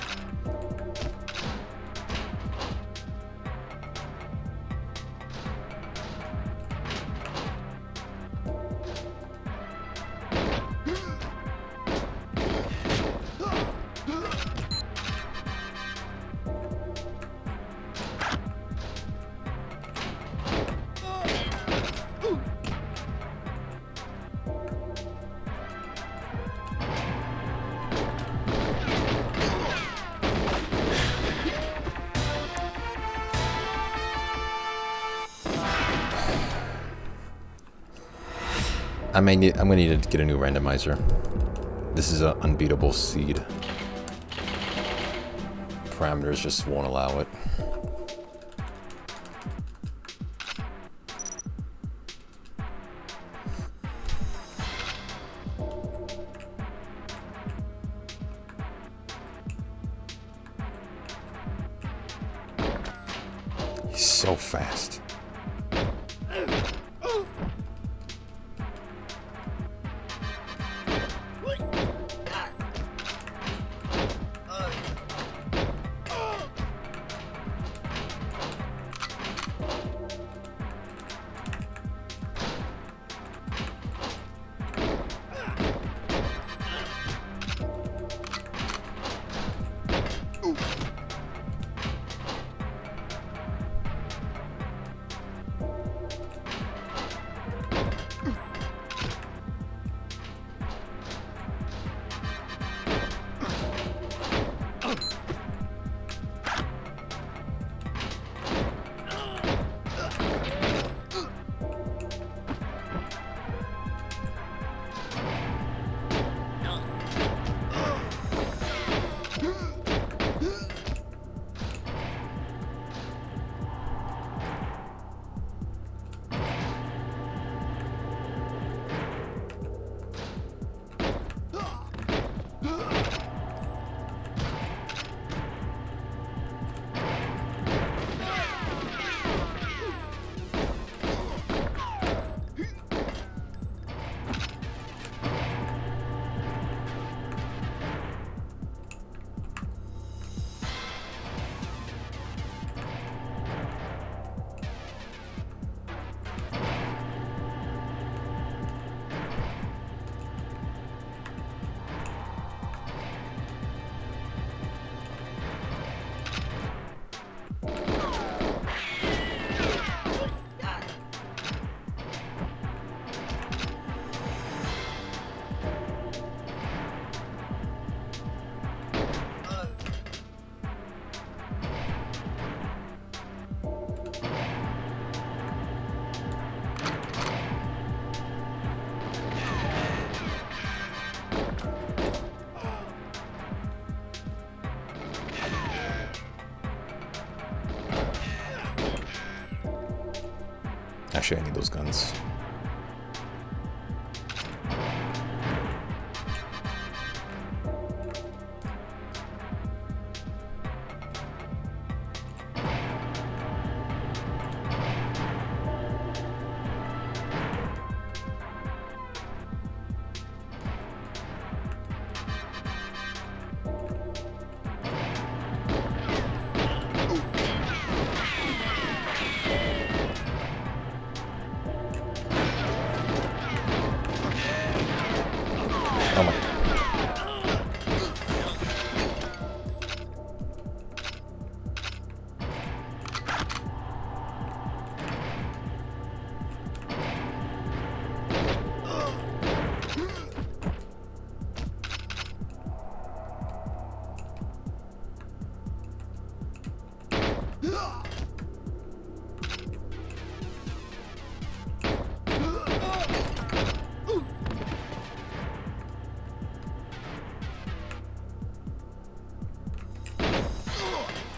I'm gonna need to get a new randomizer. This is an unbeatable seed. Parameters just won't allow it. He's so fast. shit, I need those guns. Oh my.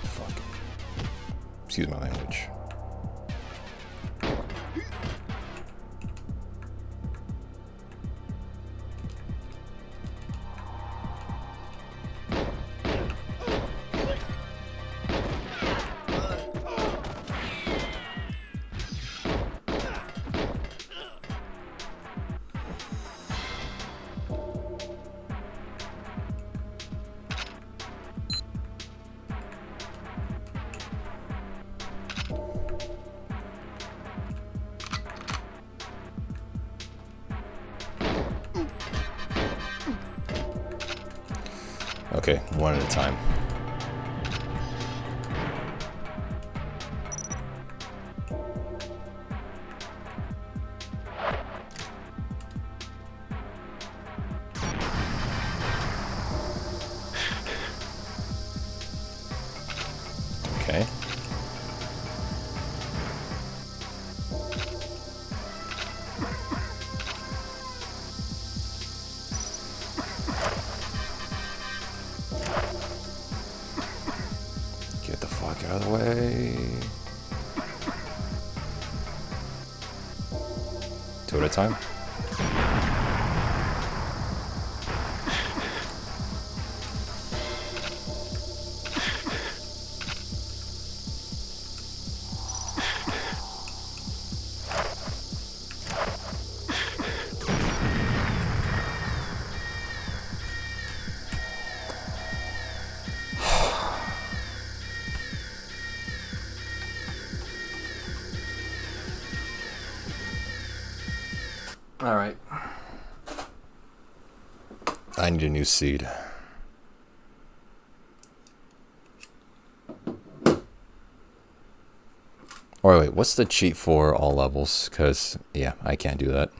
Fuck. Excuse my language. Okay, one at a time. Okay. Get the fuck out of the way. Two at a time. All right. I need a new seed. Or wait, what's the cheat for all levels? Because, yeah, I can't do that.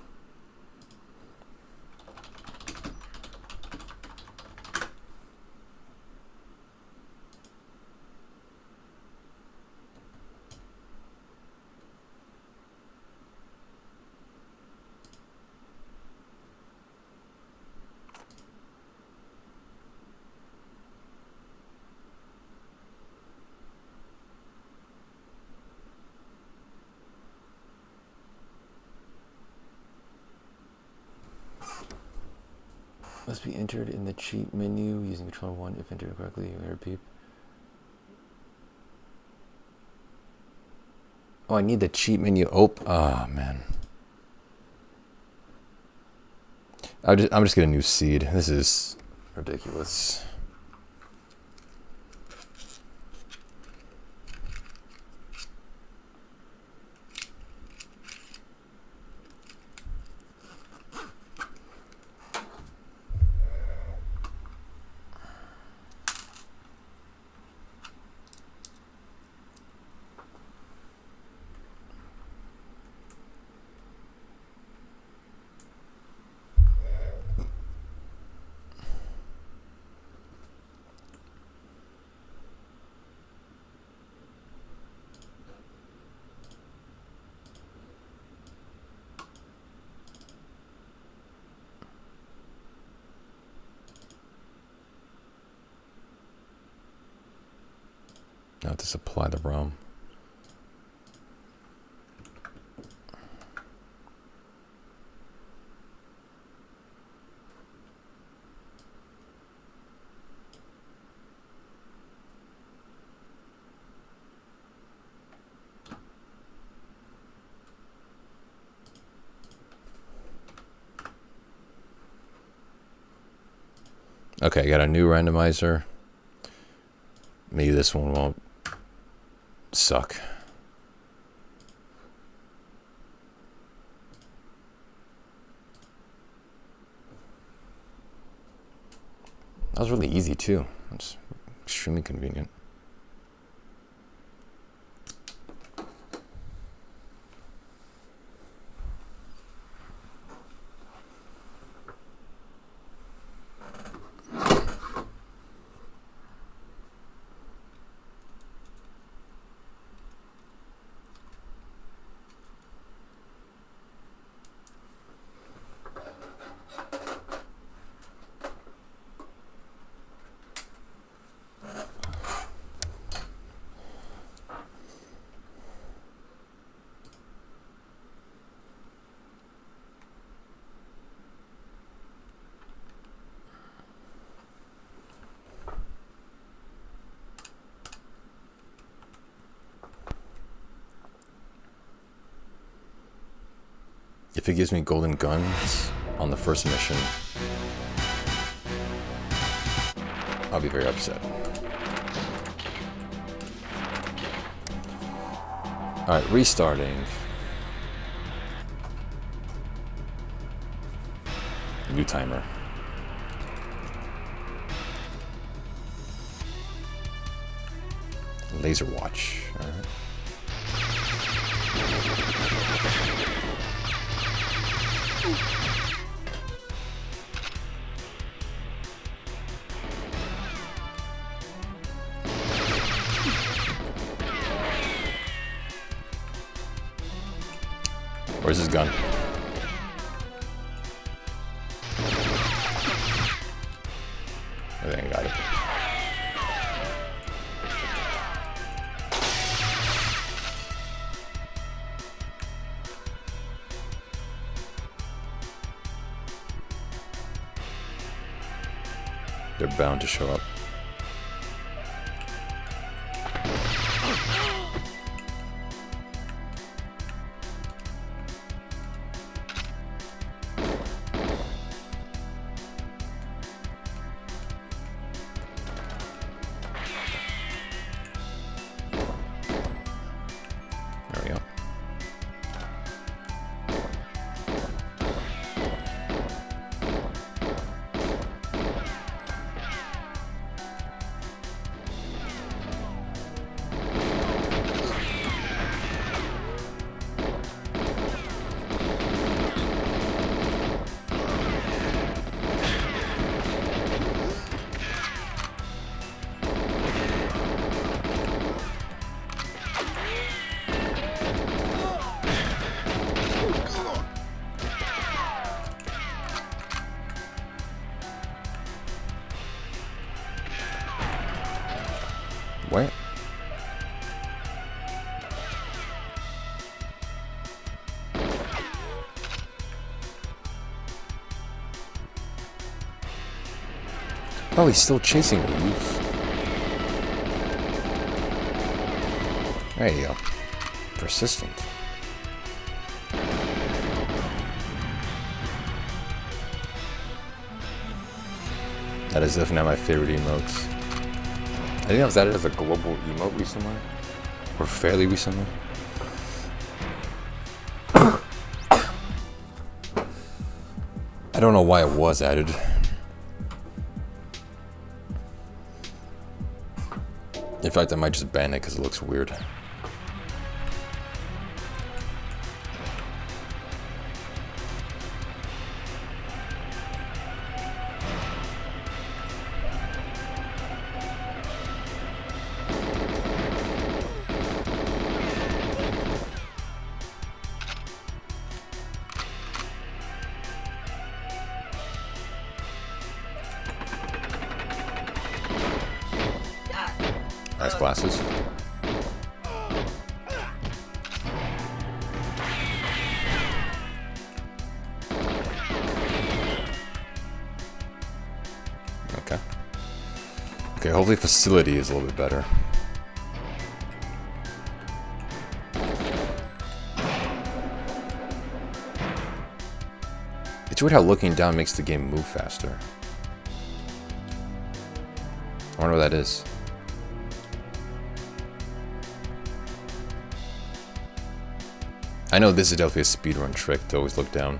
Must be entered in the cheat menu using controller 1. If entered correctly, you may repeat. Oh, I need the cheat menu. Oh man. I'm just getting a new seed. This is ridiculous. Now to supply the ROM. Okay, I got a new randomizer. Maybe this one won't suck. That was really easy too. It's extremely convenient. If it gives me golden guns on the first mission, I'll be very upset. Alright, restarting. New timer. Laser watch. Alright. Where's his gun? I think I got it. They're bound to show up. There we go. What? Oh, he's still chasing me. There you go. Persistent. That is definitely not my favorite emotes. I think that was added as a global emote recently. Or fairly recently. I don't know why it was added. In fact, I might just ban it because it looks weird. Nice glasses. Okay. Okay, hopefully facility is a little bit better. It's weird how looking down makes the game move faster. I wonder what that is. I know this is definitely a speedrun trick to always look down.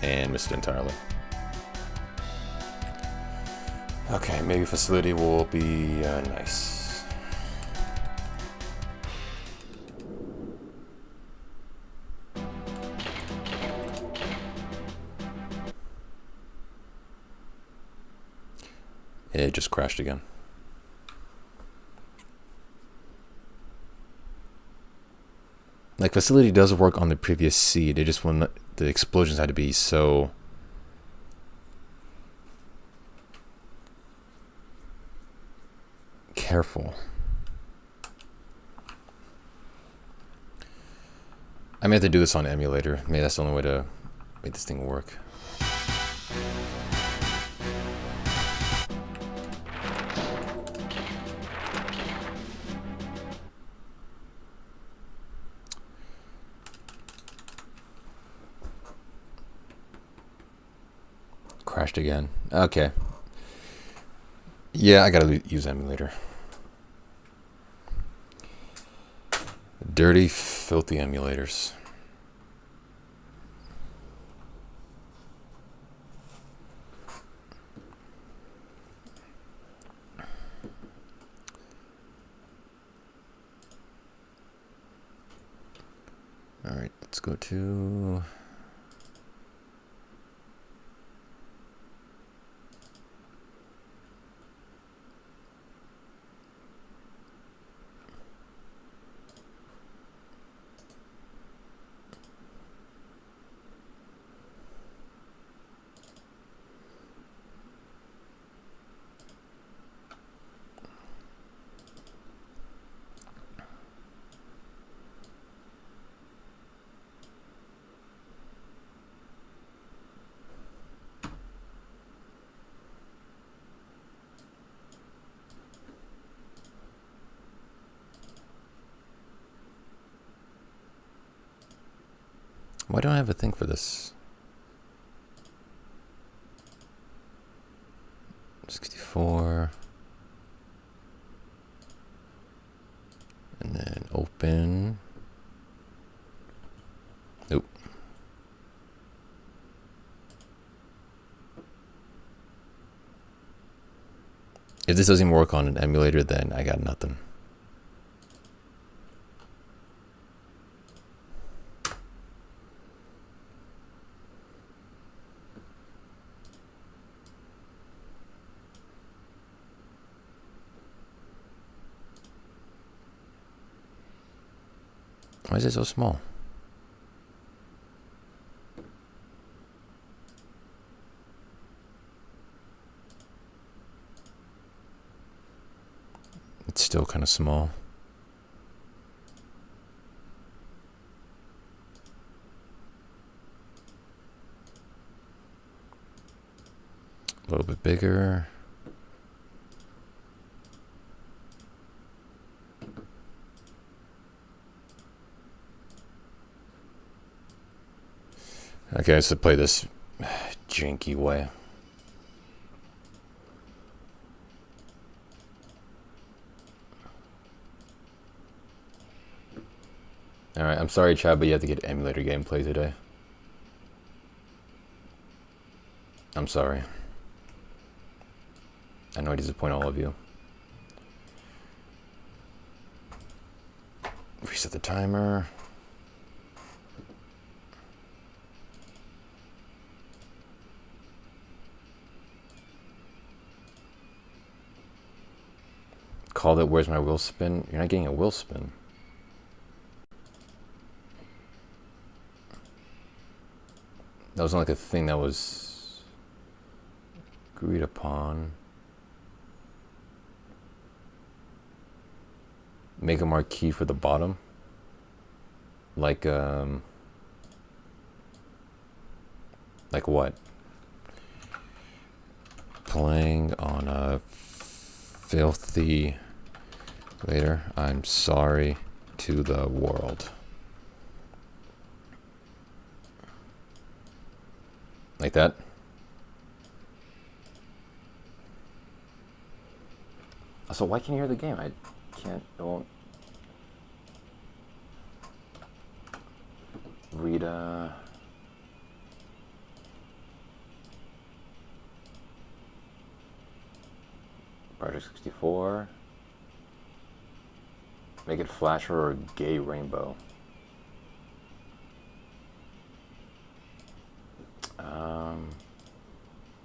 And missed it entirely. Okay, maybe facility will be nice. It just crashed again. Like, facility does work on the previous seed. It just when the explosions had to be so careful. I may have to do this on emulator. Maybe that's the only way to make this thing work. Crashed again. Okay. Yeah, I gotta use emulator. Dirty, filthy emulators. All right, let's go to... Why don't I have a thing for this? 64. And then open. Nope. If this doesn't work on an emulator, then I got nothing. Why is it so small? It's still kind of small. A little bit bigger. Okay, so play this janky way. Alright, I'm sorry, Chad, but you have to get emulator gameplay today. I'm sorry. I know I disappoint all of you. Reset the timer. Called it, where's my wheel spin? You're not getting a wheel spin. That wasn't like a thing that was agreed upon. Make a marquee for the bottom. Like what? Playing on a filthy later. I'm sorry to the world. Like that. So why can't you hear the game? I can't, it won't read, Project 64. Make it flasher or gay rainbow.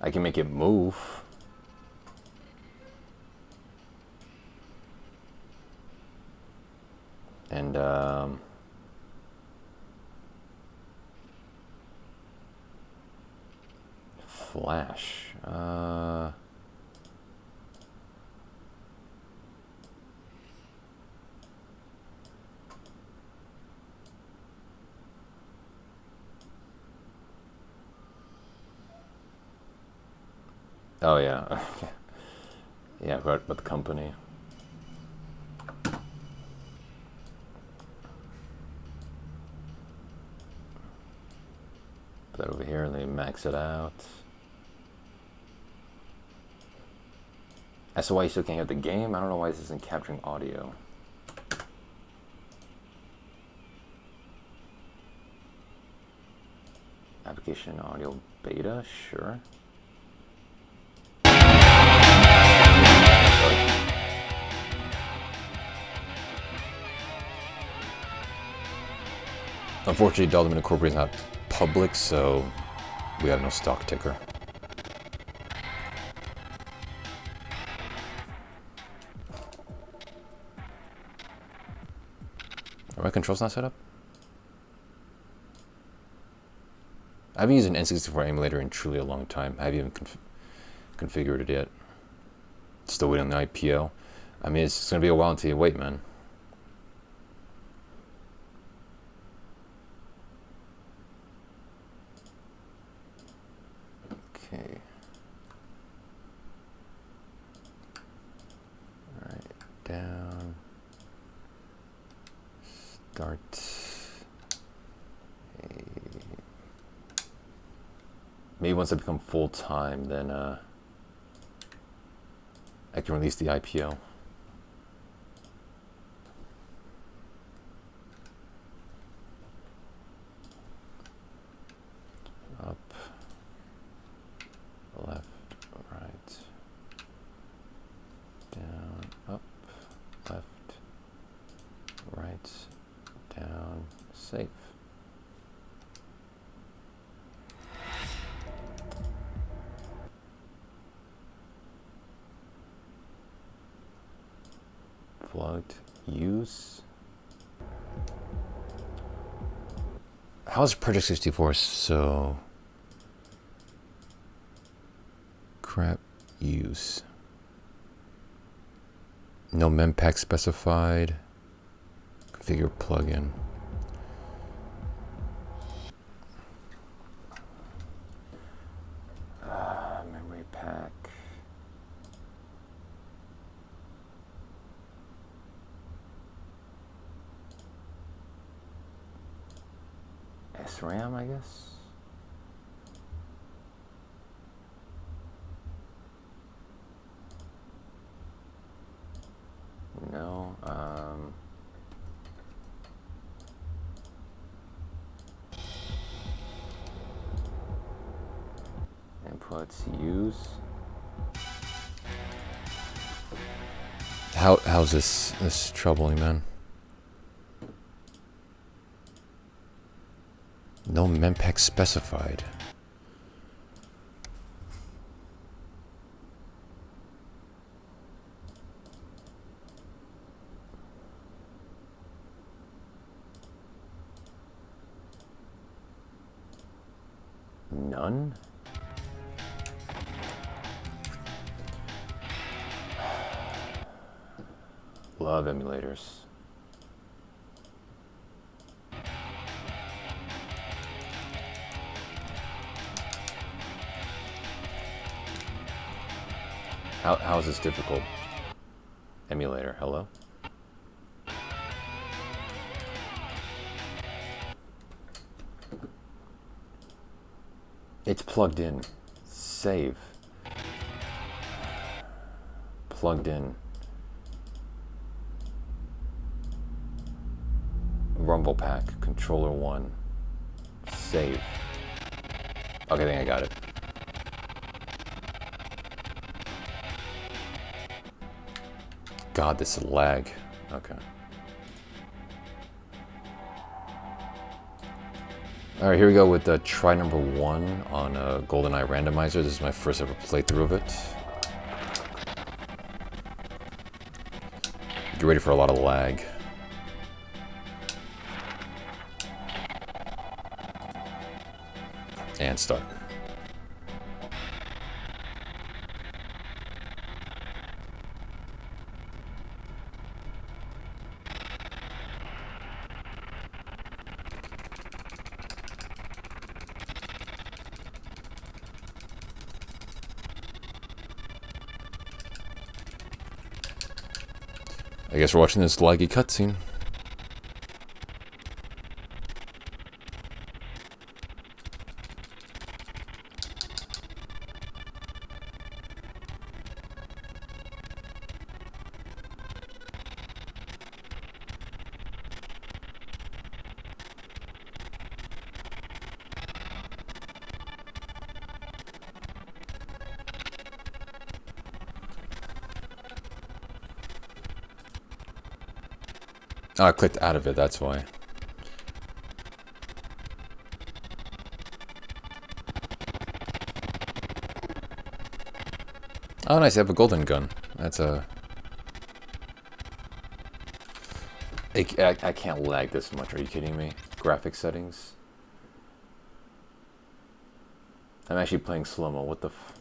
I can make it move. And flash. Oh yeah. Yeah, I forgot about the company. Put that over here and then max it out. That's why you still can't hear the game. I don't know why this isn't capturing audio. Application audio beta, sure. Unfortunately, Dollarman Incorporated is not public, so we have no stock ticker. Are my controls not set up? I haven't used an N64 emulator in truly a long time. I haven't even configured it yet. Still waiting on the IPO. I mean, it's going to be a while until you wait, man. Okay. All right, down. Start. Maybe once I become full-time, then I can release the IPO. Up, left, right, down, up, left, right, down, save. Plugged, use. How is Project 64 so crap use? No mempack specified. Configure plugin. Memory pack. SRAM, I guess. No. Inputs use. How's this troubling, man? No mempack specified. None? Love emulators. How is this difficult? Emulator, hello? It's plugged in. Save. Plugged in. Rumble pack. Controller 1. Save. Okay, I think I got it. God, this lag. Okay. Alright, here we go with try number 1 on GoldenEye Randomizer. This is my first ever playthrough of it. Get ready for a lot of lag. And start. I guess we're watching this laggy cutscene. Oh, I clicked out of it, that's why. Oh, nice, I have a golden gun. That's a... I can't lag this much, are you kidding me? Graphic settings. I'm actually playing slow-mo, what the f...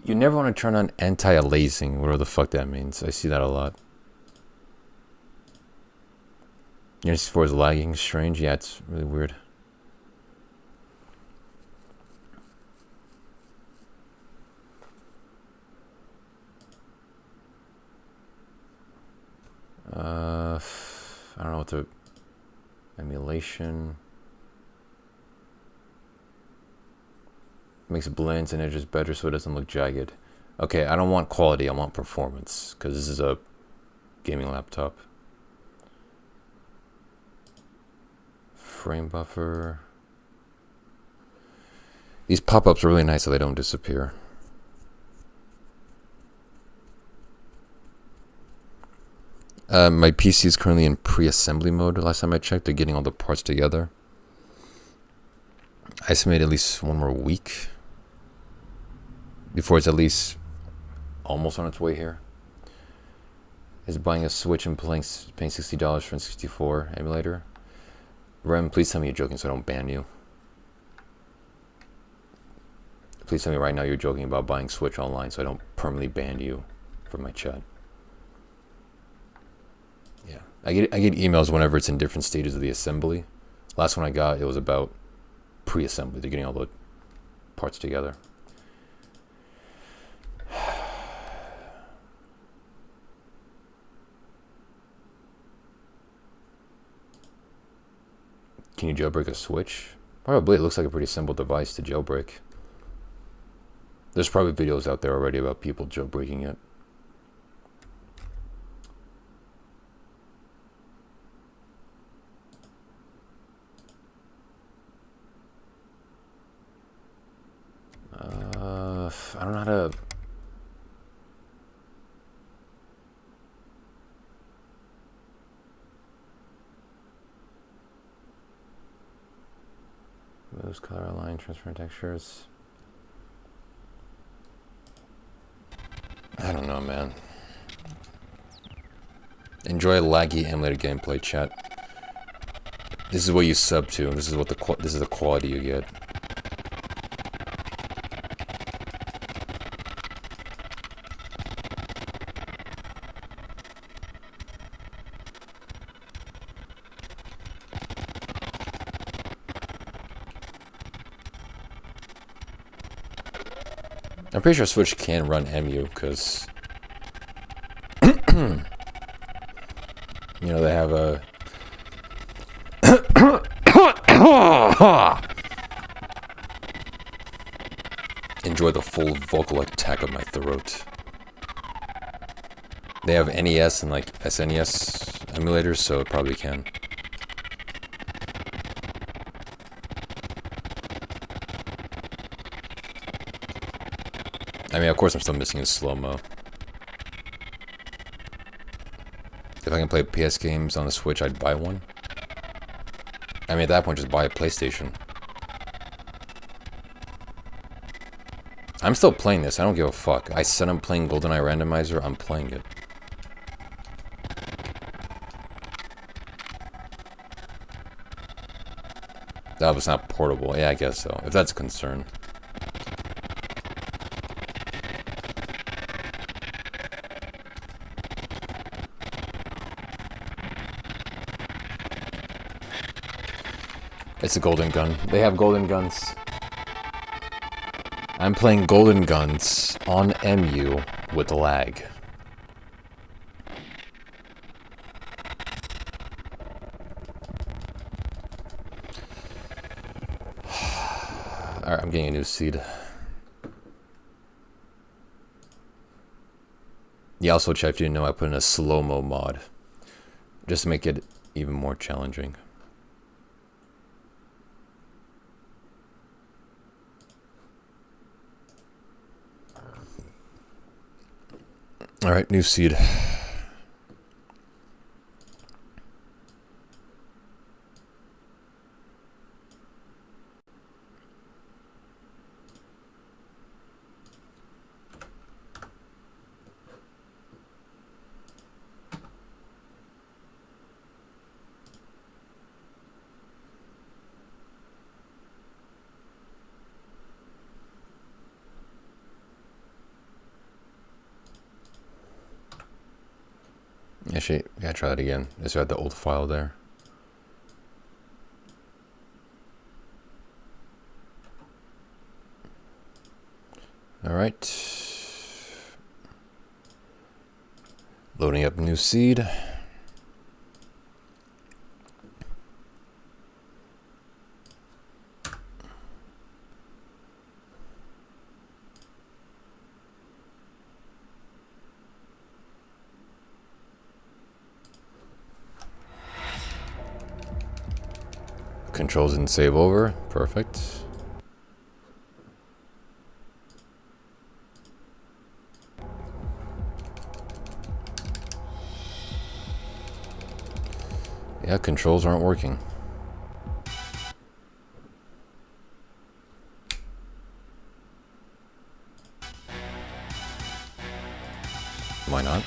You never want to turn on anti-aliasing, whatever the fuck that means. I see that a lot. Your 64 is lagging, strange. Yeah, it's really weird. I don't know what to... Emulation... Makes blends and edges better so it doesn't look jagged. Okay, I don't want quality, I want performance, because this is a gaming laptop. Frame buffer. These pop-ups are really nice so they don't disappear. My PC is currently in pre-assembly mode. Last time I checked, they're getting all the parts together. I estimate at least one more week before it's at least almost on its way here. Is buying a Switch and paying $60 for an 64 emulator. Rem, please tell me you're joking so I don't ban you. Please tell me right now you're joking about buying Switch online so I don't permanently ban you from my chat. Yeah, I get emails whenever it's in different stages of the assembly. Last one I got, it was about pre-assembly. They're getting all the parts together. Can you jailbreak a Switch? Probably. It looks like a pretty simple device to jailbreak. There's probably videos out there already about people jailbreaking it. I don't know how to... Moves, color, align, transparent textures. I don't know, man. Enjoy laggy emulated gameplay, chat. This is what you sub to. This is what this is the quality you get. I'm pretty sure Switch can run MU, because You know, they have a... Enjoy the full vocal attack of my throat. They have NES and like SNES emulators, so it probably can. I mean, of course I'm still missing his slow-mo. If I can play PS games on the Switch, I'd buy one. I mean, at that point, just buy a PlayStation. I'm still playing this. I don't give a fuck. I said I'm playing GoldenEye Randomizer. I'm playing it. That was not portable. Yeah, I guess so. If that's a concern. It's a golden gun. They have golden guns. I'm playing golden guns on MU with lag. Alright, I'm getting a new seed. Yeah, also, chat, if you didn't know, I put in a slow-mo mod. Just to make it even more challenging. Alright, new seed. Actually, gotta try that again. Just had the old file there. Alright. Loading up new seed. Controls didn't save over. Perfect. Yeah, controls aren't working. Why not?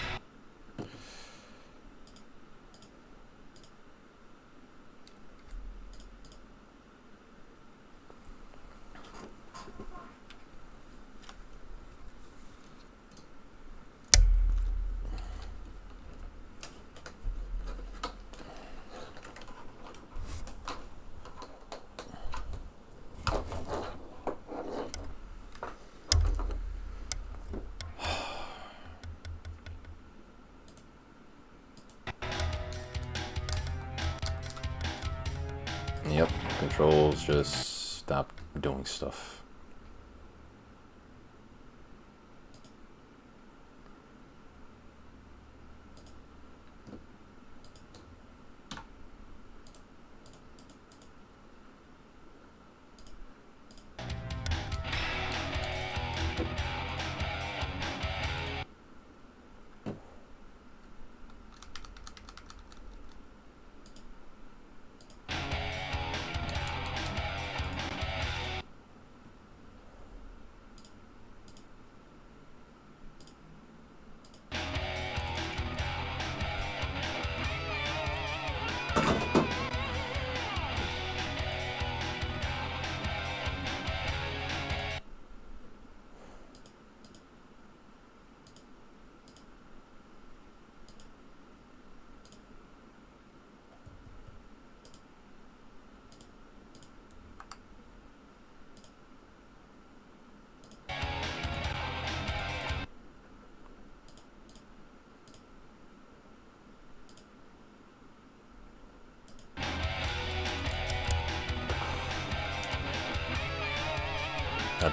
Yep, controls just stop doing stuff.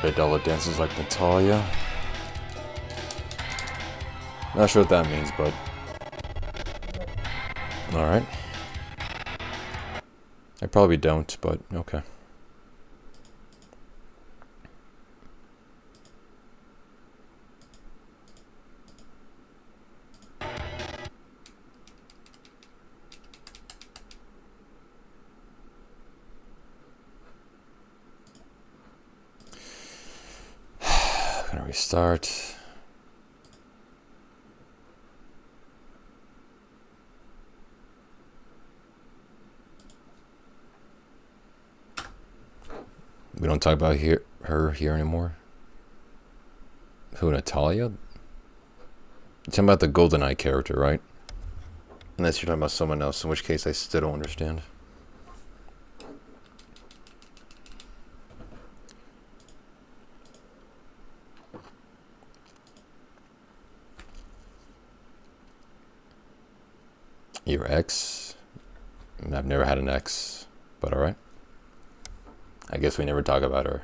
bet Ella dances like Natalia. Not sure what that means, but... Alright. I probably don't, but okay. Gonna restart. We don't talk about her here anymore. Who, Natalia? You're talking about the GoldenEye character, right? Unless you're talking about someone else, in which case I still don't understand. Your ex? I've never had an ex, but alright. I guess we never talk about her.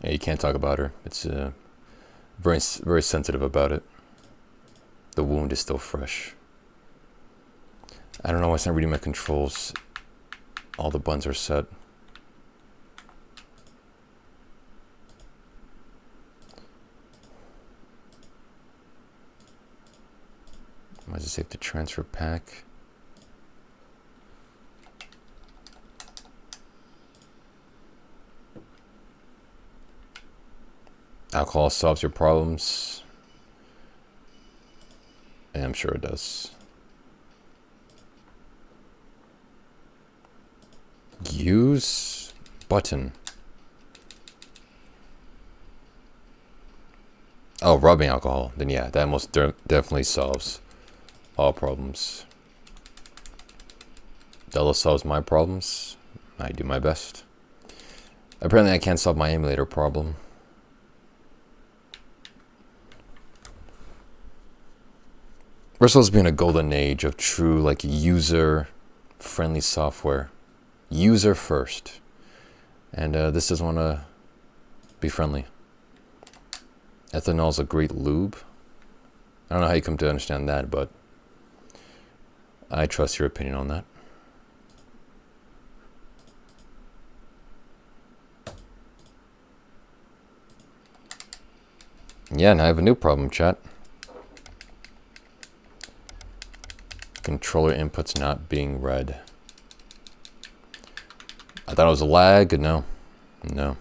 Yeah, you can't talk about her. It's very sensitive about it. The wound is still fresh. I don't know why it's not reading my controls. All the buttons are set. Why does it save to transfer pack? Alcohol solves your problems. Yeah, I'm sure it does. Use button. Oh, rubbing alcohol. Then yeah, that most definitely solves all problems. Della solves my problems. I do my best. Apparently I can't solve my emulator problem. We're supposed to be in a golden age of true, like, user-friendly software. User first. And this doesn't want to be friendly. Ethanol is a great lube. I don't know how you come to understand that, but I trust your opinion on that. Yeah, and I have a new problem, chat. Controller inputs not being read. I thought it was a lag. No. No.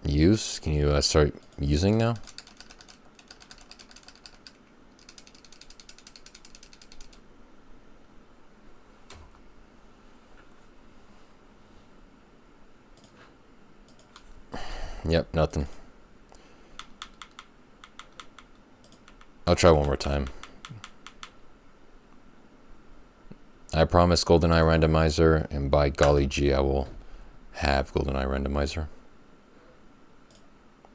Use? Can you start using now? Yep, nothing. I'll try one more time. I promise GoldenEye randomizer, and by golly gee, I will have GoldenEye randomizer.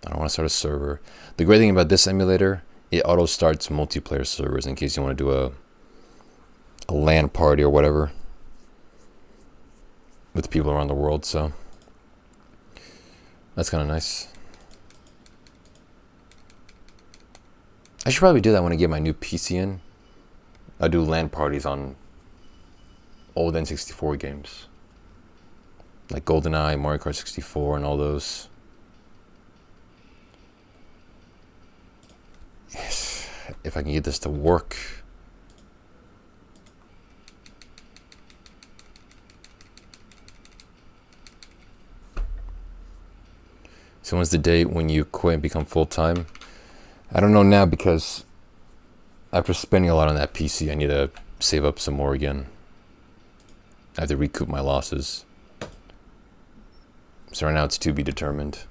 I don't want to start a server. The great thing about this emulator, it auto starts multiplayer servers in case you want to do a LAN party or whatever with people around the world, so that's kind of nice. I should probably do that when I get my new PC in. I'll do LAN parties on old N64 games. Like GoldenEye, Mario Kart 64, and all those. Yes, if I can get this to work. So when's the date when you quit and become full-time? I don't know now, because after spending a lot on that PC, I need to save up some more again. I have to recoup my losses. So right now it's to be determined.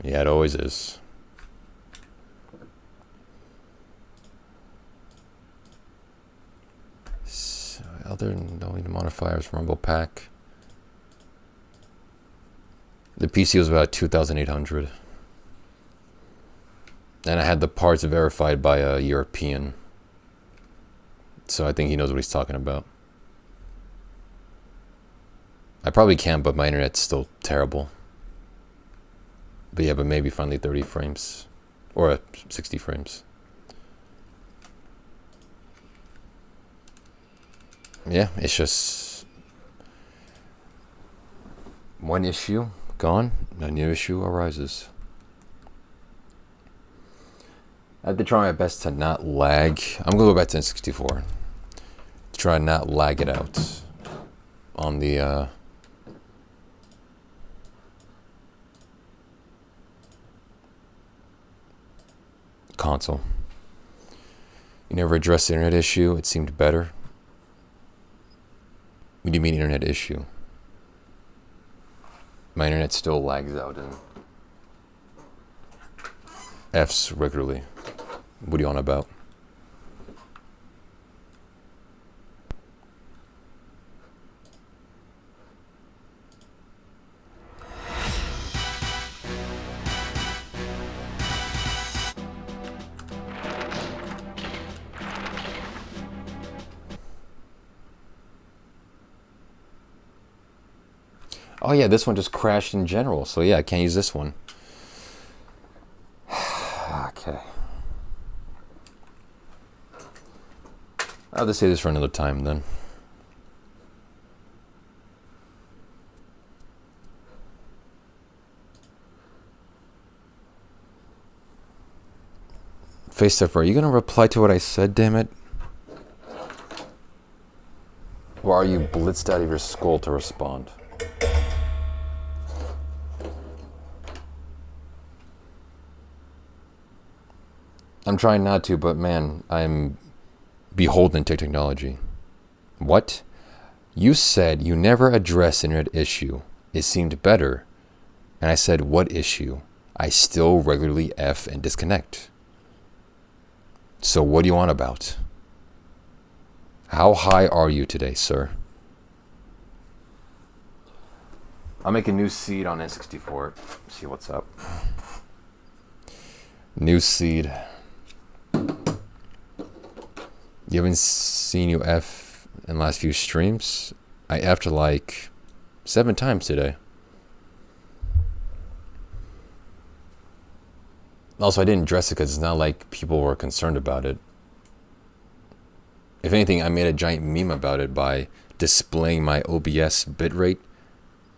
Yeah, it always is. So, other no modifiers, Rumble Pack. The PC was about 2,800. And I had the parts verified by a European. So I think he knows what he's talking about. I probably can, but my internet's still terrible. But yeah, but maybe finally 30 frames. Or 60 frames. Yeah, it's just one issue gone, a new issue arises. I have to try my best to not lag. I'm gonna go back to N64. Try and not lag it out on the console. You never addressed the internet issue. It seemed better. What do you mean internet issue? My internet still lags out and F's regularly. What are you on about? Oh yeah, this one just crashed in general. So yeah, I can't use this one. Okay. I'll just save this for another time then. FaceTime, are you gonna reply to what I said, damn it? Or are you blitzed out of your skull to respond? I'm trying not to, but man, I'm beholden to technology. What? You said you never addressed internet issue. It seemed better. And I said, what issue? I still regularly F and disconnect. So what do you want about? How high are you today, sir? I'll make a new seed on N64. See what's up. New seed. You haven't seen you F in the last few streams? I F'd like 7 times today. Also, I didn't address it because it's not like people were concerned about it. If anything, I made a giant meme about it by displaying my OBS bitrate,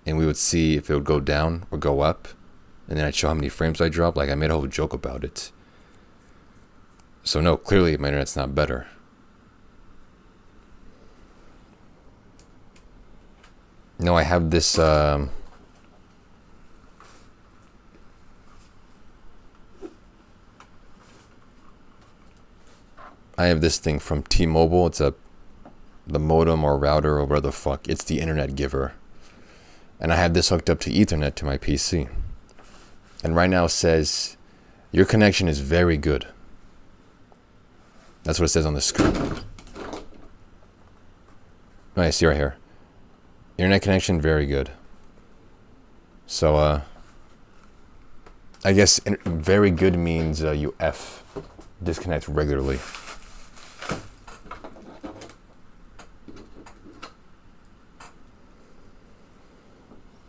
and we would see if it would go down or go up, and then I'd show how many frames I dropped. Like, I made a whole joke about it. So no, clearly my internet's not better. No, I have this I have this thing from T-Mobile. It's the modem or router or whatever the fuck. It's the internet giver. And I have this hooked up to Ethernet to my PC. And right now it says, your connection is very good. That's what it says on the screen. Oh, I see right here. Internet connection, very good. So, I guess very good means you F disconnect regularly.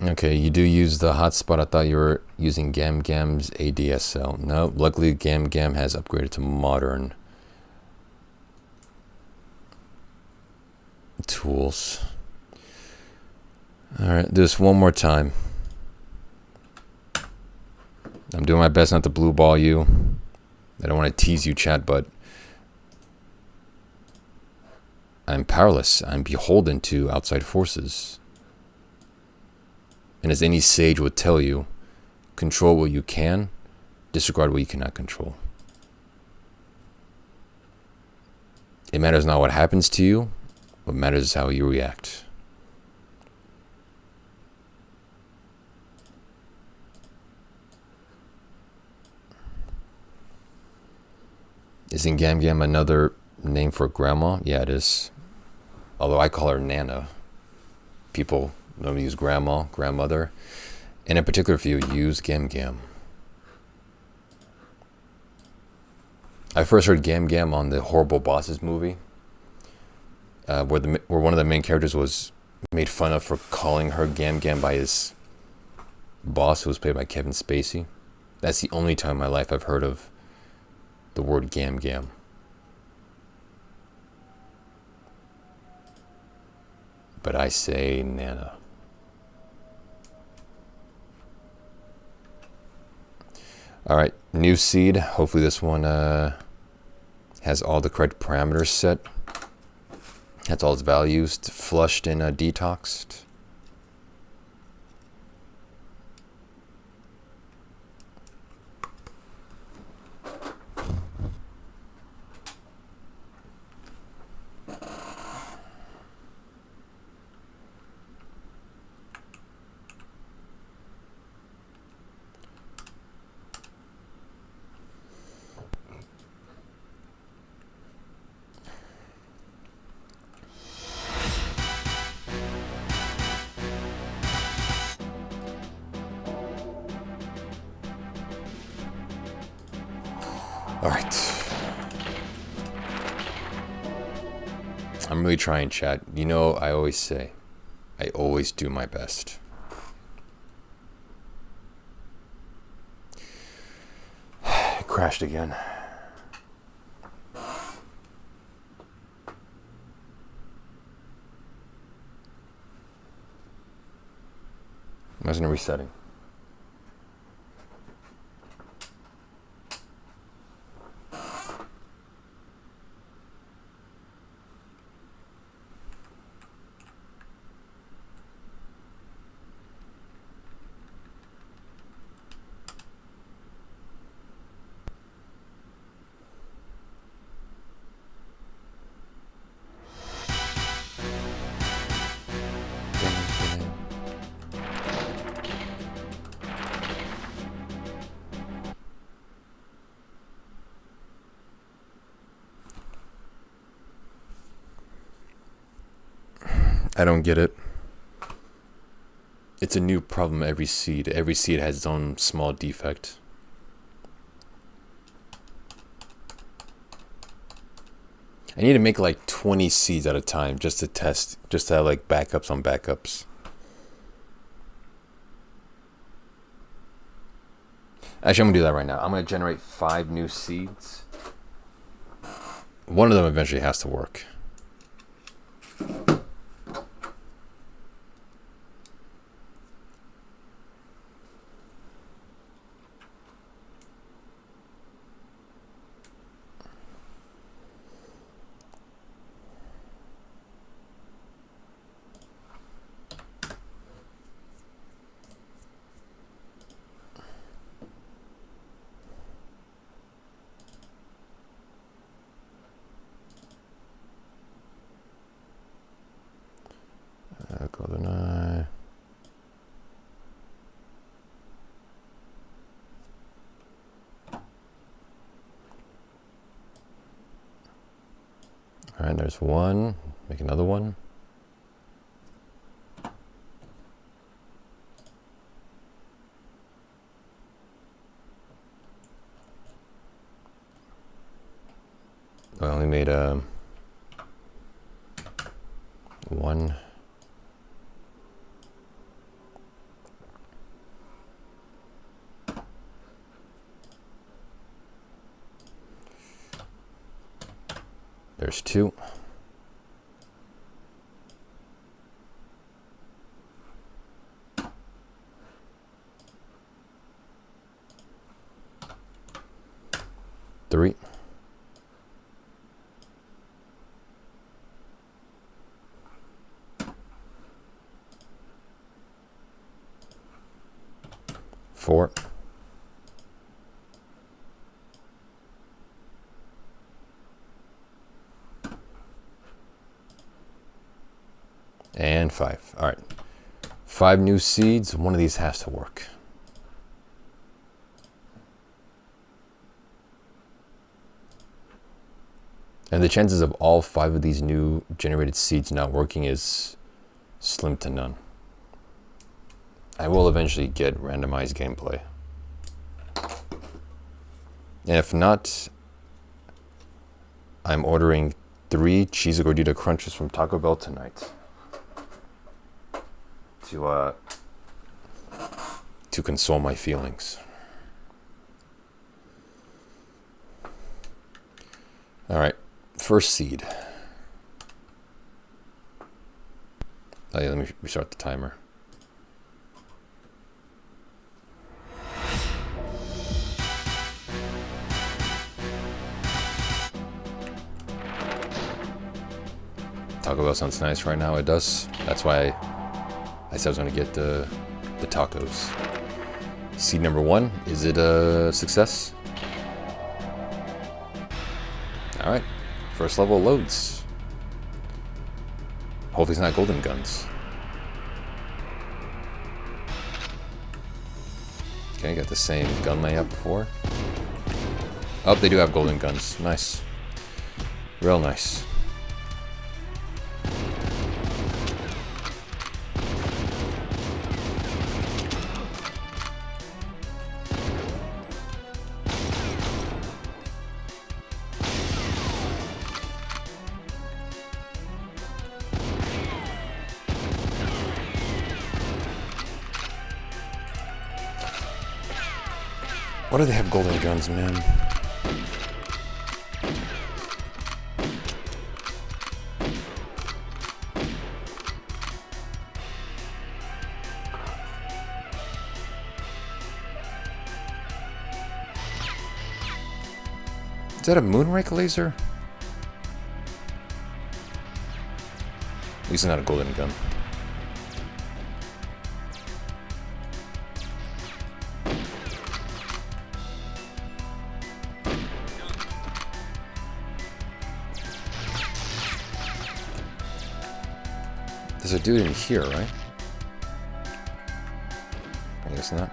Okay, you do use the hotspot. I thought you were using GamGam's ADSL. No, luckily GamGam has upgraded to modern tools. Alright, this one more time. I'm doing my best not to blue ball you. I don't want to tease you, chat, but I'm powerless. I'm beholden to outside forces. And as any sage would tell you, control what you can, disregard what you cannot control. It matters not what happens to you, what matters is how you react. Isn't Gam Gam another name for grandma? Yeah, it is. Although I call her Nana. People normally use grandma, grandmother. And in particular, if you use Gam Gam. I first heard Gam Gam on the Horrible Bosses movie, where one of the main characters was made fun of for calling her Gam Gam by his boss, who was played by Kevin Spacey. That's the only time in my life I've heard of the word Gam Gam. But I say Nana. All right, new seed. Hopefully this one has all the correct parameters set. Has all its values flushed and detoxed. All right. I'm really trying, chat. You know, I always say, I always do my best. It crashed again. Imagine resetting. I don't get it. It's a new problem every seed. Every seed has its own small defect. I need to make like 20 seeds at a time just to test, just to have like backups on backups. Actually, I'm gonna do that right now. I'm gonna generate 5 new seeds. One of them eventually has to work. Golden eye. All right, there's one. Make another one. I only made one. There's 2. Three. Four. And 5. All right. 5 new seeds. One of these has to work. And the chances of all 5 of these new generated seeds not working is slim to none. I will eventually get randomized gameplay. And if not, I'm ordering 3 cheese gordita crunches from Taco Bell tonight to console my feelings. All right, first seed. Oh yeah, let me restart the timer. Taco Bell sounds nice right now. It does. That's why I said I was going to get the tacos. Seed number 1. Is it a success? All right. First level loads. Hopefully it's not golden guns. Okay, got the same gun layout before. Oh, they do have golden guns. Nice. Real nice. Why do they have golden guns, man? Is that a moonrake laser? At least it's not a golden gun. There's a dude in here, right? I guess not.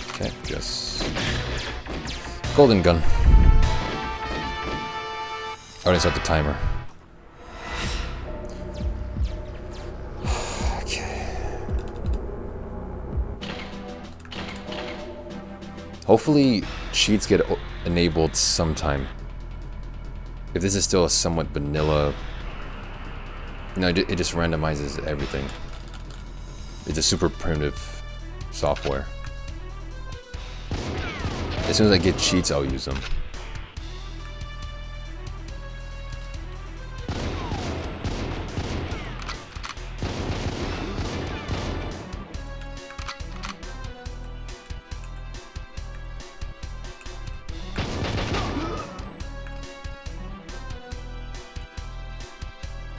Okay, just golden gun. I already start the timer. Okay. Hopefully, cheats get enabled sometime. If this is still a somewhat vanilla, no, it just randomizes everything. It's a super primitive software. As soon as I get cheats, I'll use them.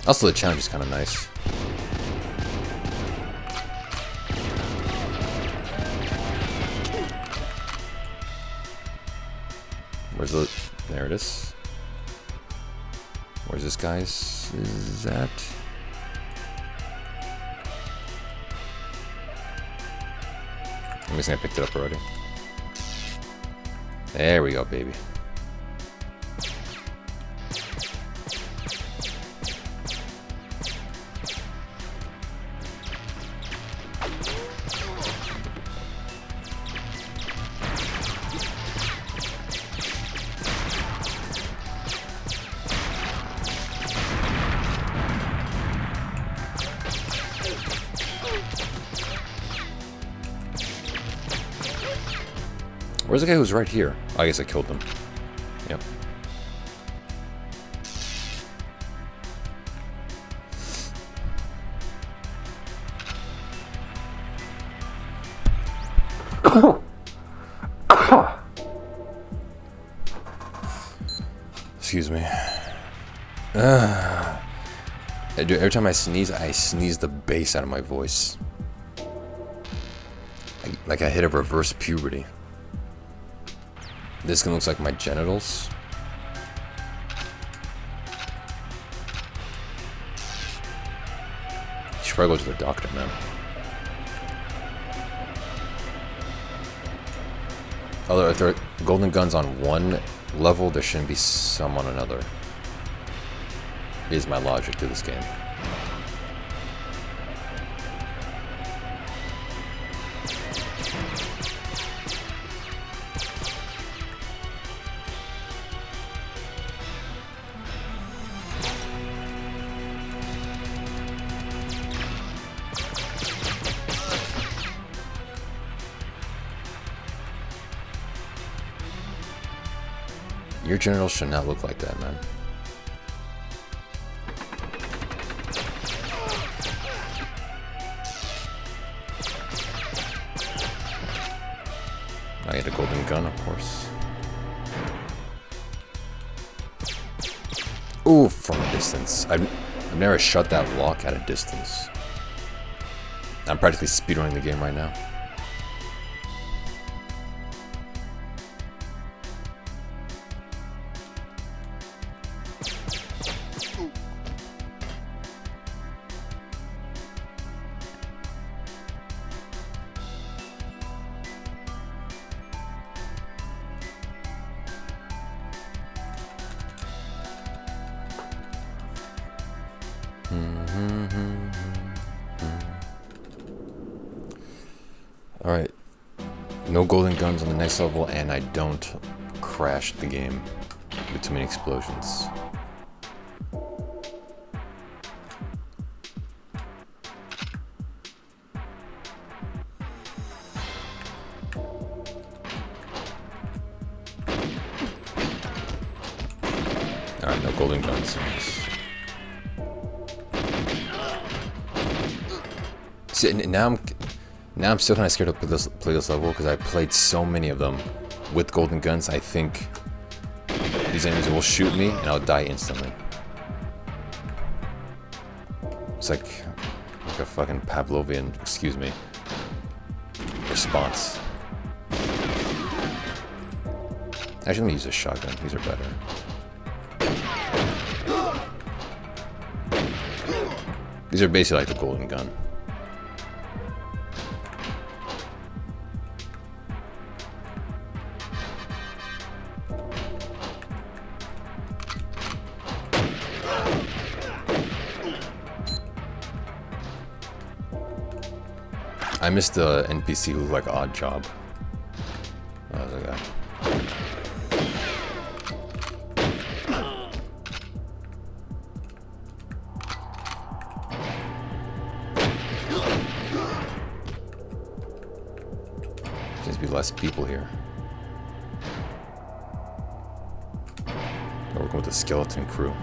Also, the challenge is kind of nice. Where's the... There it is. Where's this guy's... Is that... I'm guessing I picked it up already. There we go, baby. Where's the guy who's right here? Oh, I guess I killed him. Yep. Excuse me. Every time I sneeze the bass out of my voice. Like I hit a reverse puberty. This looks like my genitals. You should probably go to the doctor, man. Although if there are golden guns on one level, there shouldn't be some on another. Is my logic to this game. Your general should not look like that, man. I get a golden gun, of course. Ooh, from a distance. I've never shot that lock at a distance. I'm practically speedrunning the game right now. Alright, no golden guns on the next level, and I don't crash the game with too many explosions. Alright, no golden guns. See, now I'm still kind of scared to play this level because I played so many of them with golden guns. I think these enemies will shoot me and I'll die instantly. It's like a fucking Pavlovian, excuse me, response. Actually, let me use a shotgun. These are better. These are basically like the golden gun. I missed the NPC who looked like Odd Job. That was a guy. Seems to be less people here. We're working with the skeleton crew.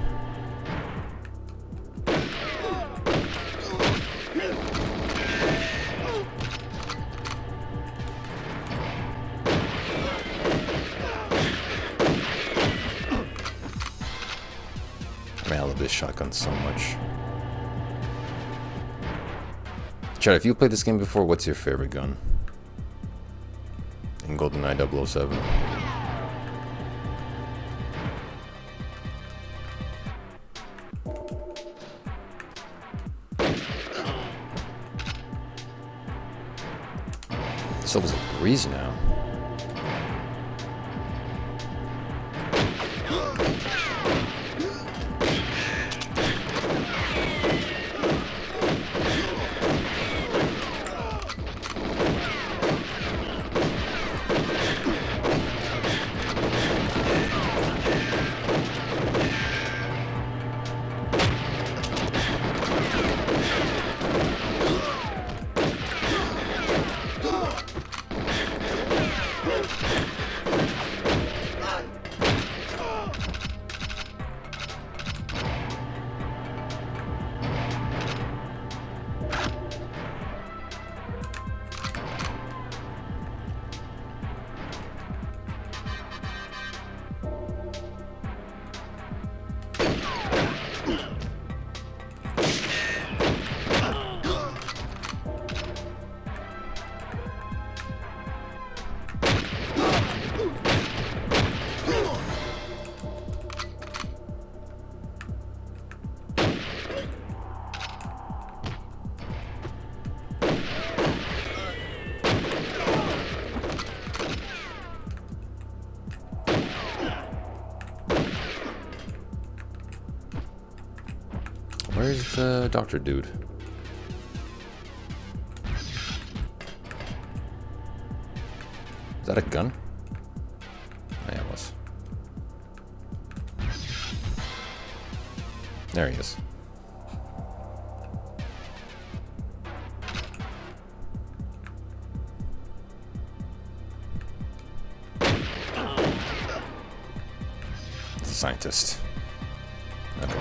Man, I love this shotgun so much. Chad, if you played this game before, what's your favorite gun? In GoldenEye 007. This level's a breeze now. the doctor dude? Is that a gun? Yeah, it was. There he is. It's a scientist. Okay.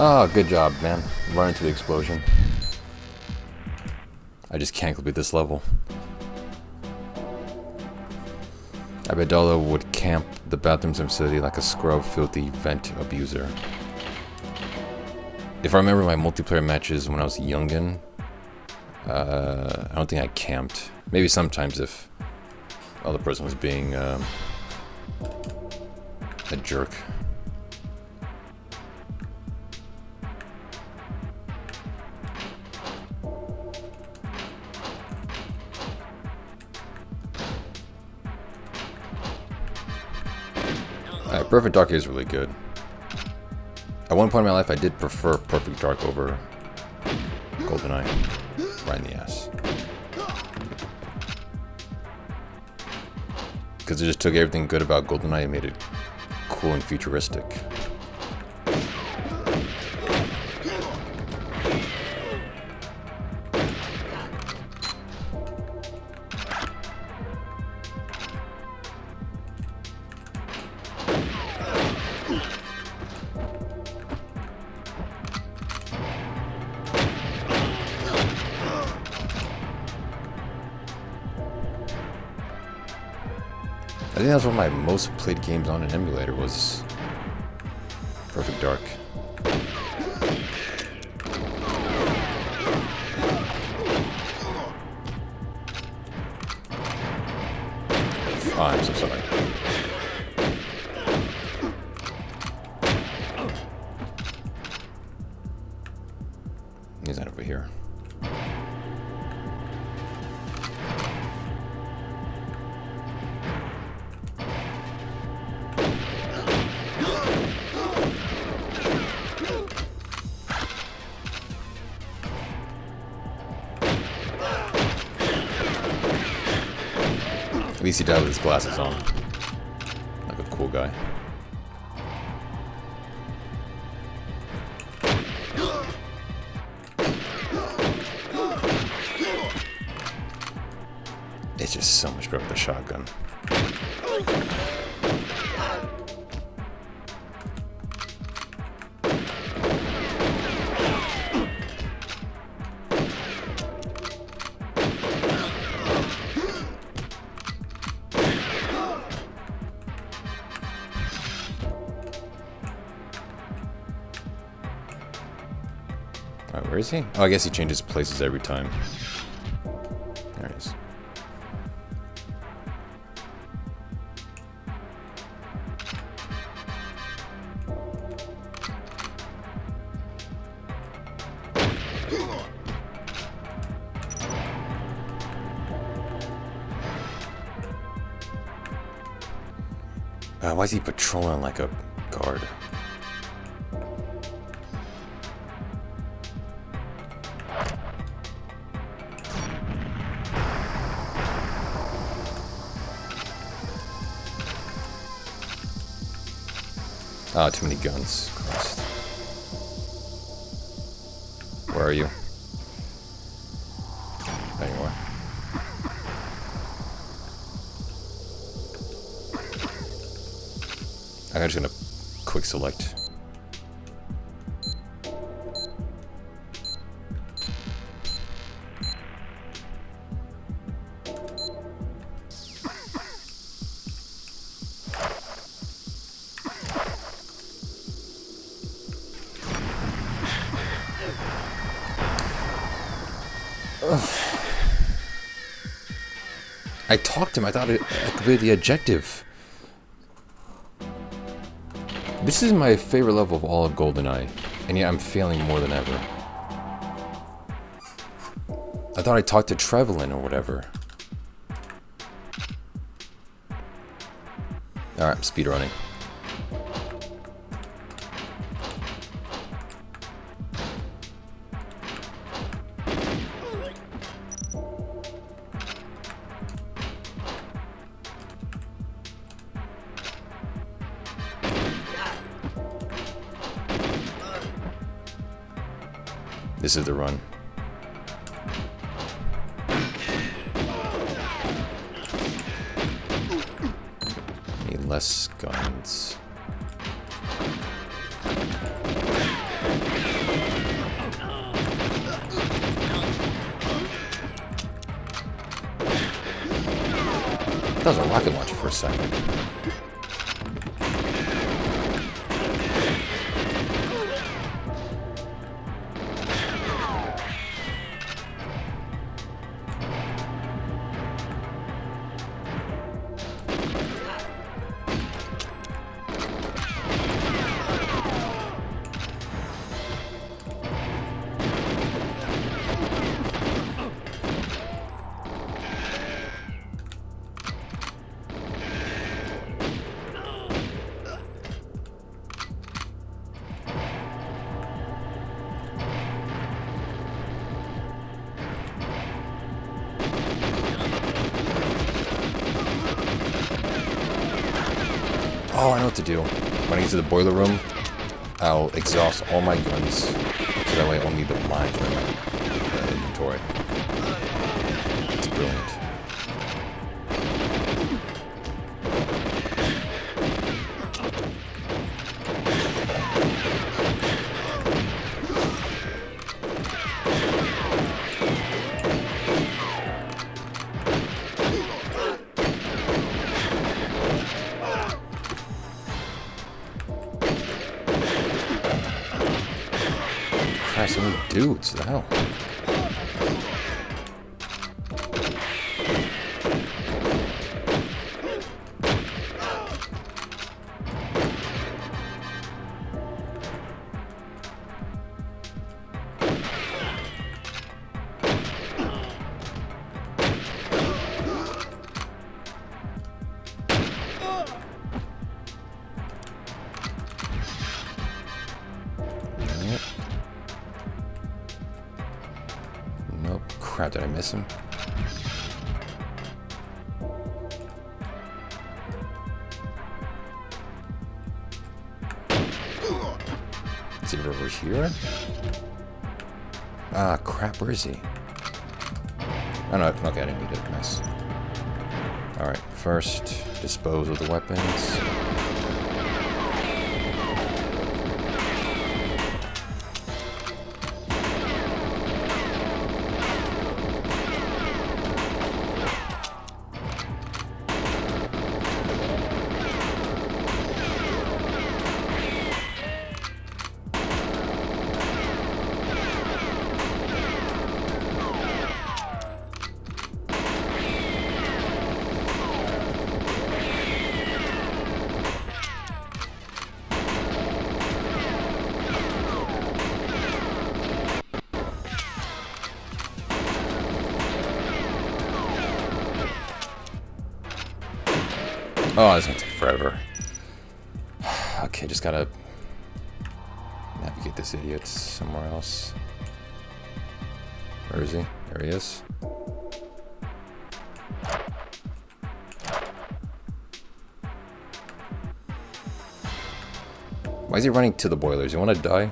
Oh, good job, man. Run into the explosion. I just can't complete this level. I bet Dolo would camp the bathrooms in the facility like a scrub, filthy vent abuser. If I remember my multiplayer matches when I was youngin', I don't think I camped. Maybe sometimes if the other person was being a jerk. Perfect Dark is really good. At one point in my life, I did prefer Perfect Dark over GoldenEye. Right in the ass. Because it just took everything good about GoldenEye and made it cool and futuristic. I think that's one of my most played games on an emulator was Perfect Dark. Oh, I'm so sorry. He's not over here. At least he died with his glasses on. Like a cool guy. It's just so much better with the shotgun. Alright, where is he? Oh, I guess he changes places every time. There he is. Why is he patrolling like a guard? Ah, too many guns. Christ. Where are you? There you are. I'm just gonna quick select. I talked to him. I thought I completed the objective. This is my favorite level of all of GoldenEye, and yet I'm failing more than ever. I thought I talked to Trevelyan or whatever. Alright, I'm speedrunning. This is the run. Need less guns. That was a rocket launcher for a second. Oh, I know what to do. When I get to the boiler room, I'll exhaust all my guns, so that way I only need the mines in my inventory. It's brilliant. Christ, so many dudes, what the hell? Nope. Crap, did I miss him? Is he over here? Ah, crap, where is he? Oh no, okay, I didn't need it. Nice. Alright, first, dispose of the weapons. Oh, it's gonna take forever. Okay, just gotta navigate this idiot somewhere else. Where is he? There he is. Why is he running to the boilers? You wanna die?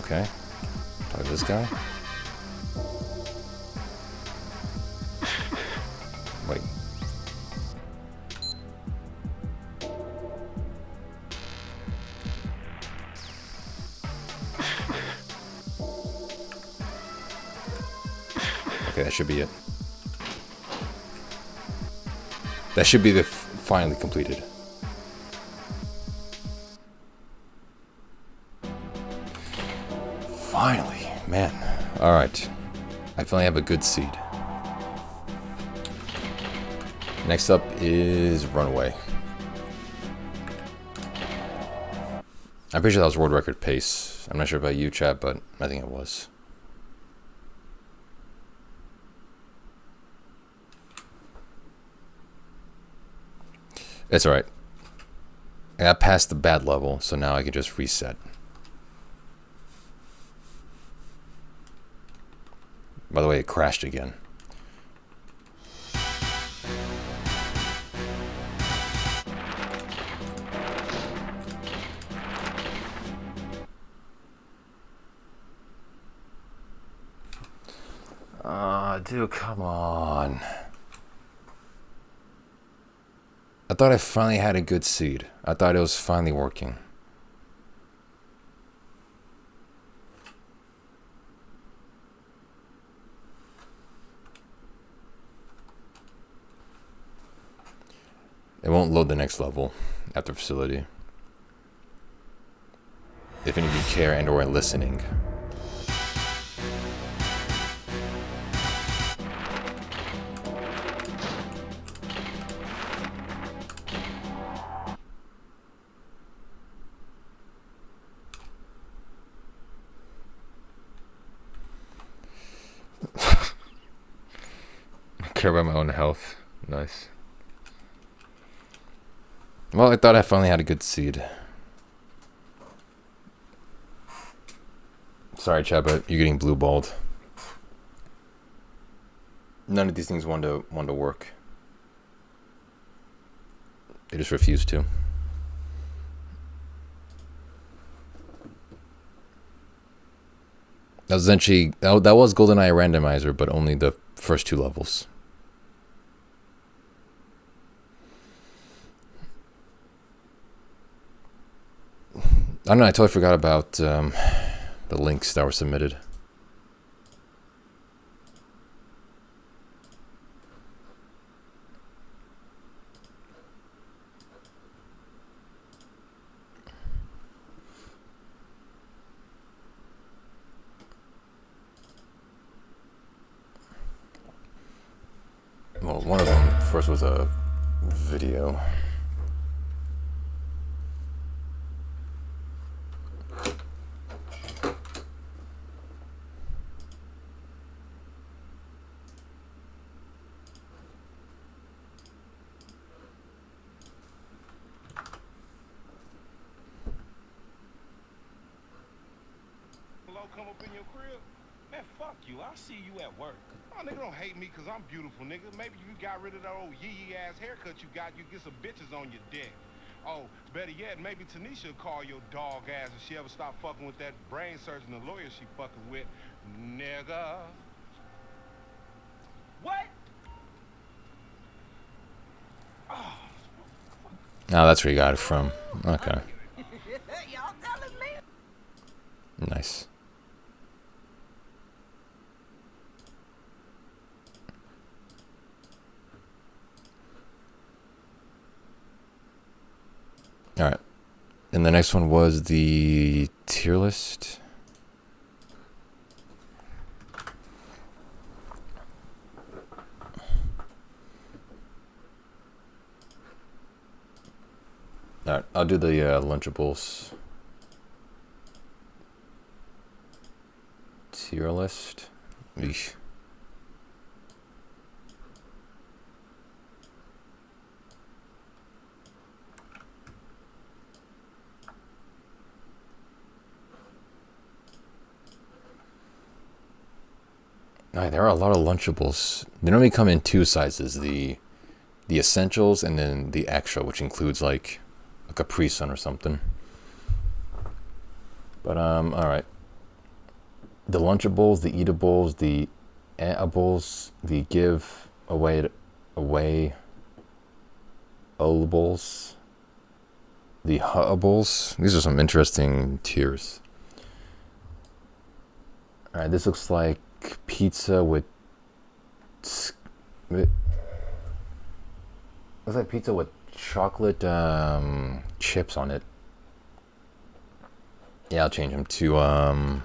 Okay. Talk to this guy. Wait. that should be it. That should be the finally completed. Finally, man. Alright. I finally have a good seed. Next up is Runaway. I'm pretty sure that was world record pace. I'm not sure about you, chat, but I think it was. It's alright. I got past the bad level, so now I can just reset. By the way, it crashed again. Dude, come on. I thought I finally had a good seed. I thought it was finally working. It won't load the next level at the facility. If any of you care and or are listening. Care about my own health. Nice. Well, I thought I finally had a good seed. Sorry, chat, but you're getting blue balled. None of these things want to work. They just refuse to. That was essentially that was GoldenEye randomizer, but only the first 2 levels. I don't know, I totally forgot about the links that were submitted. Well, one of them first was a video. Come up in your crib? Man, fuck you. I'll see you at work. Oh, nigga, don't hate me because I'm beautiful, nigga. Maybe you got rid of that old yee-yee ass haircut you got, you get some bitches on your dick. Oh, better yet, maybe Tanisha will call your dog ass if she ever stop fucking with that brain surgeon, the lawyer she fucking with. Nigga. What? Oh. Oh, that's where you got it from. Okay. Y'all telling me? Nice. Alright. And the next one was the tier list. Alright, I'll do the Lunchables tier list. Eesh. Alright, there are a lot of Lunchables. They normally come in 2 sizes, the essentials and then the extra, which includes like a Capri Sun or something. But alright. The Lunchables, the eatables, the eatables, the give away olables, the huttables. These are some interesting tiers. Alright, this looks like pizza with It looks like pizza with chocolate chips on it. Yeah, I'll change them to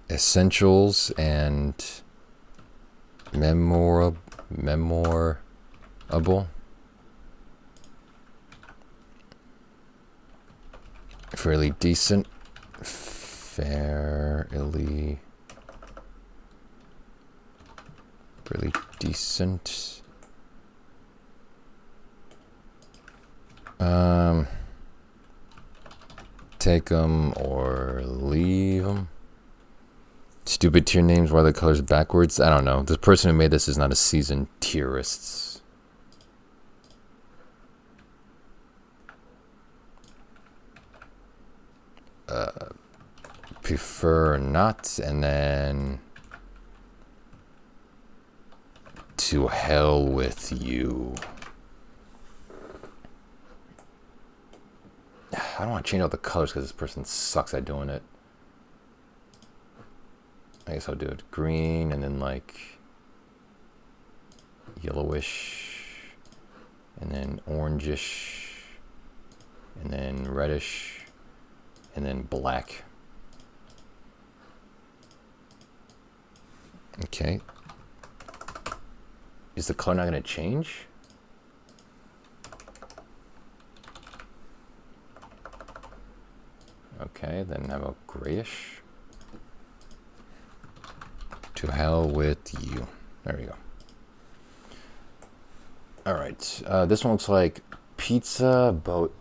essentials and memorable. Fairly decent. Fairly decent. Take them or leave them. Stupid tier names. Why are the colors backwards? I don't know. The person who made this is not a seasoned tierist. Prefer not, and then to hell with you. I don't want to change all the colors because this person sucks at doing it. I guess I'll do it green and then like yellowish and then orangish and then reddish and then black. Okay. Is the color not going to change? Okay, then have a grayish. To hell with you. There we go. Alright, this one looks like pizza, but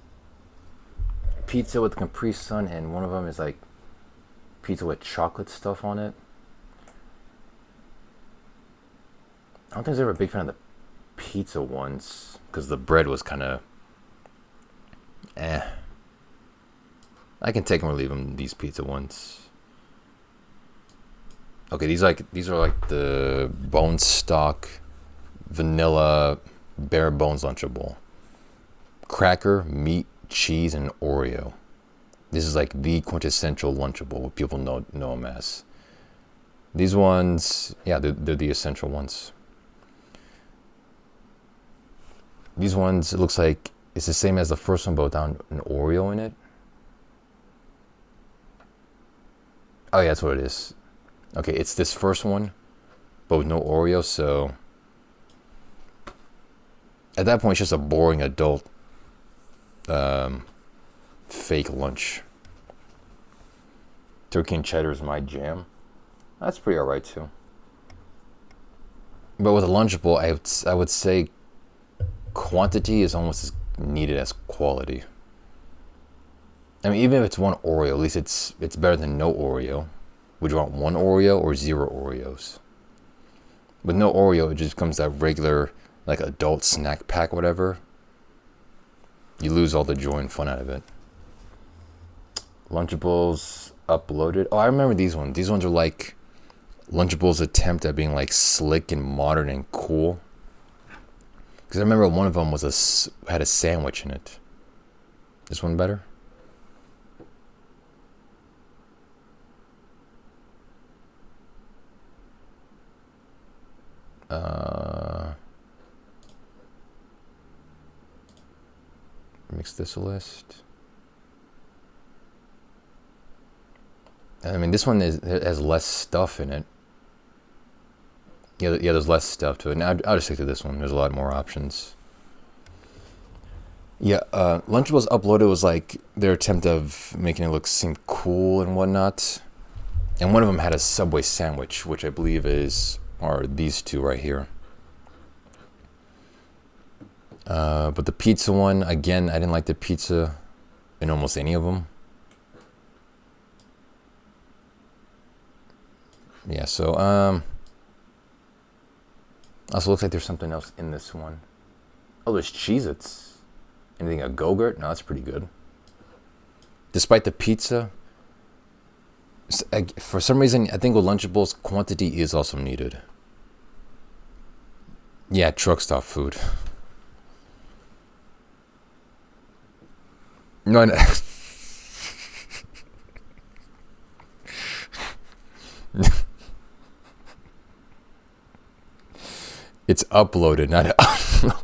pizza with Capri Sun, and one of them is like pizza with chocolate stuff on it. I don't think I was ever a big fan of the pizza ones because the bread was kind of I can take them or leave them, these pizza ones. Okay, these are like the bone stock vanilla bare bones Lunchable. Cracker, meat, cheese, and Oreo. This is like the quintessential Lunchable, what people know them as. These ones, yeah, they're the essential ones. These ones, it looks like it's the same as the first one, but without an Oreo in it. Oh yeah, that's what it is. Okay, it's this first one, but with no Oreo, so at that point it's just a boring adult fake lunch. Turkey and cheddar is my jam. That's pretty alright too. But with a Lunchable, I would say quantity is almost as needed as quality. I mean, even if it's one Oreo, at least it's better than no Oreo. Would you want one Oreo or 0 Oreos? With no Oreo, it just becomes that regular, like, adult snack pack, whatever. You lose all the joy and fun out of it. Lunchables uploaded. Oh, I remember these ones. These ones are like Lunchables' attempt at being like slick and modern and cool. Because I remember one of them had a sandwich in it. This one better? Makes this a list. I mean, this one has less stuff in it. Yeah, there's less stuff to it. Now I'll just stick to this one. There's a lot more options. Yeah, Lunchables uploaded was like their attempt of making it seem cool and whatnot. And one of them had a Subway sandwich, which I believe are these two right here. But the pizza one, again, I didn't like the pizza in almost any of them. Yeah, so, also looks like there's something else in this one. Oh, there's Cheez-Its. Anything, a Go-Gurt? No, that's pretty good. Despite the pizza, for some reason, I think with Lunchables, quantity is also needed. Yeah, truck stop food. No. It's uploaded, not uploaded.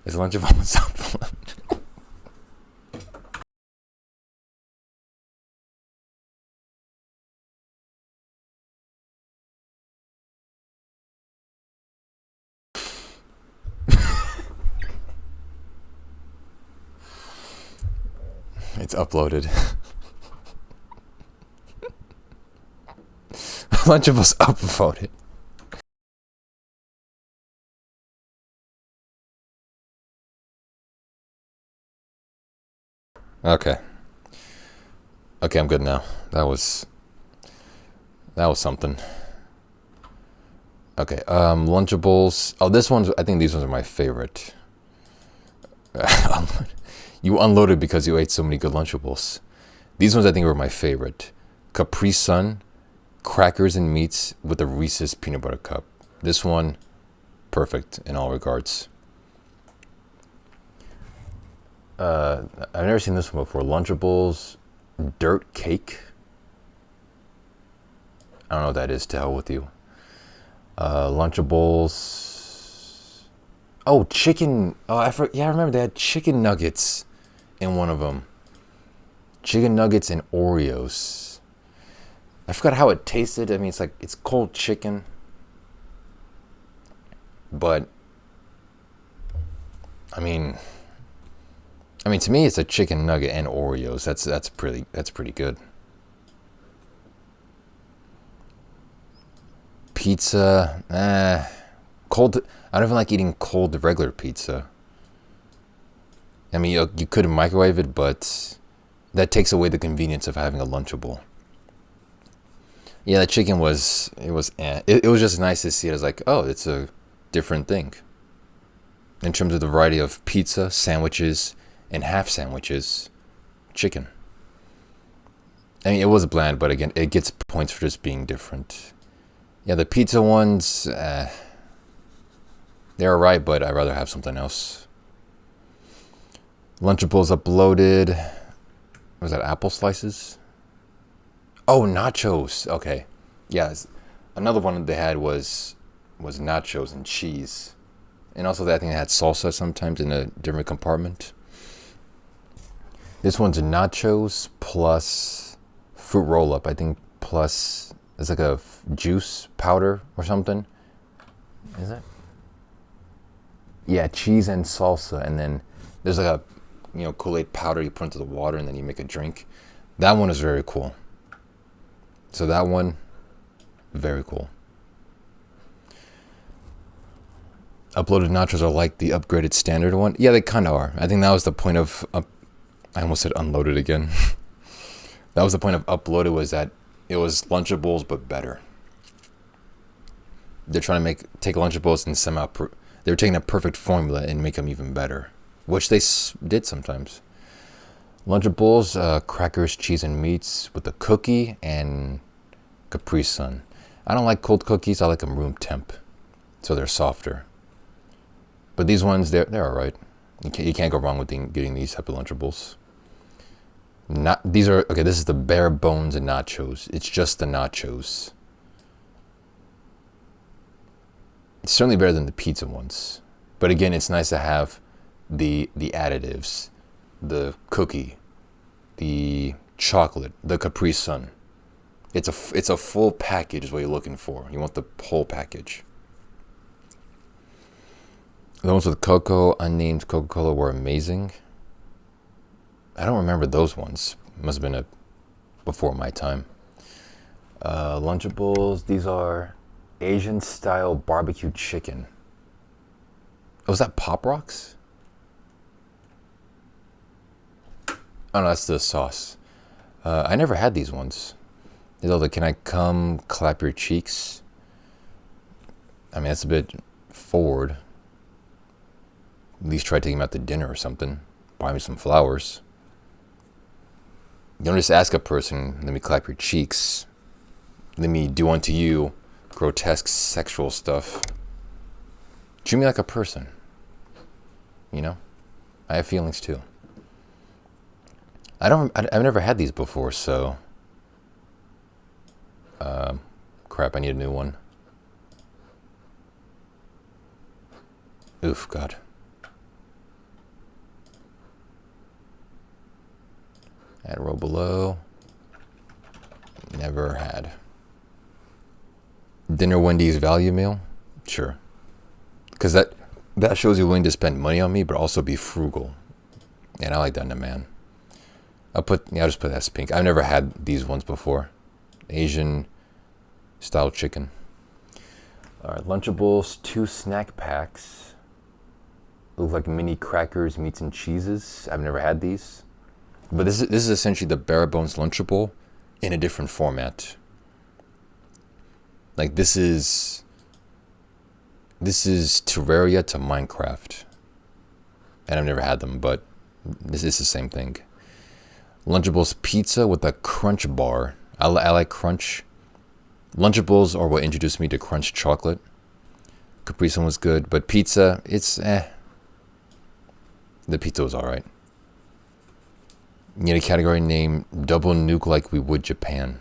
It's Lunchables uploaded. It's uploaded. Lunchables upvoted. Okay. Okay, I'm good now. That was something. Okay, Lunchables. Oh, this one's, I think these ones are my favorite. You unloaded because you ate so many good Lunchables. These ones I think were my favorite. Capri Sun, crackers and meats with a Reese's peanut butter cup. This one, perfect in all regards. I've never seen this one before. Lunchables, dirt cake. I don't know what that is. To hell with you. Lunchables. Oh, chicken. Oh, yeah, I remember they had chicken nuggets in one of them. Chicken nuggets and Oreos. I forgot how it tasted. I mean, it's cold chicken, but I mean, to me, it's a chicken nugget and Oreos. That's pretty good. Pizza, cold. I don't even like eating cold regular pizza. I mean, you could microwave it, but that takes away the convenience of having a Lunchable. Yeah, the chicken was just nice to see it as like, oh, it's a different thing. In terms of the variety of pizza, sandwiches, and half sandwiches, chicken. I mean, it was bland, but again, it gets points for just being different. Yeah, the pizza ones, they're alright, but I'd rather have something else. Lunchables uploaded. Was that apple slices? Oh, nachos. Okay. Yes. Another one they had was nachos and cheese. And also I think they had salsa sometimes in a different compartment. This one's nachos plus fruit roll up. I think plus it's like a juice powder or something. Is it? Yeah, cheese and salsa, and then there's like a Kool-Aid powder you put into the water and then you make a drink. That one is very cool. So that one, very cool. Uploaded nachos are like the upgraded standard one. Yeah, they kind of are. I think that was the point of I almost said unloaded again. That was the point of uploaded, was that it was Lunchables but better. They're trying to take Lunchables and somehow they're taking a perfect formula and make them even better, which they did sometimes. Lunchables, crackers, cheese, and meats with a cookie and Capri Sun. I don't like cold cookies. I like them room temp, so they're softer. But these ones, they're all right. You can't go wrong with getting these type of Lunchables. These are okay. This is the bare bones of nachos. It's just the nachos. It's certainly better than the pizza ones. But again, it's nice to have the additives, the cookie, the chocolate, the Capri Sun. It's a full package is what you're looking for. You want the whole package. The ones with cocoa, unnamed Coca-Cola, were amazing. I don't remember those ones. Must have been before my time. Lunchables. These are Asian style barbecue chicken. Oh, was that Pop Rocks? Oh no, that's the sauce. I never had these ones. These are the "Can I come clap your cheeks?" I mean, that's a bit forward. At least try taking them out to dinner or something. Buy me some flowers. You don't just ask a person, "Let me clap your cheeks. Let me do unto you grotesque sexual stuff." Treat me like a person. I have feelings too. I've never had these before, so crap, I need a new one. Oof, God. Add a row below. Never had. Dinner Wendy's value meal? Sure. Because that shows you're willing to spend money on me, but also be frugal. And I like that in a man. I'll just put that as pink. I've never had these ones before. Asian style chicken. Alright, Lunchables, 2 snack packs. Look like mini crackers, meats, and cheeses. I've never had these. But this is essentially the bare bones Lunchable in a different format. Like this is Terraria to Minecraft. And I've never had them, but this is the same thing. Lunchables pizza with a crunch bar. I like crunch. Lunchables are what introduced me to crunch chocolate. Capri Sun was good, but pizza, it's The pizza was alright. You need a category name, double nuke like we would Japan.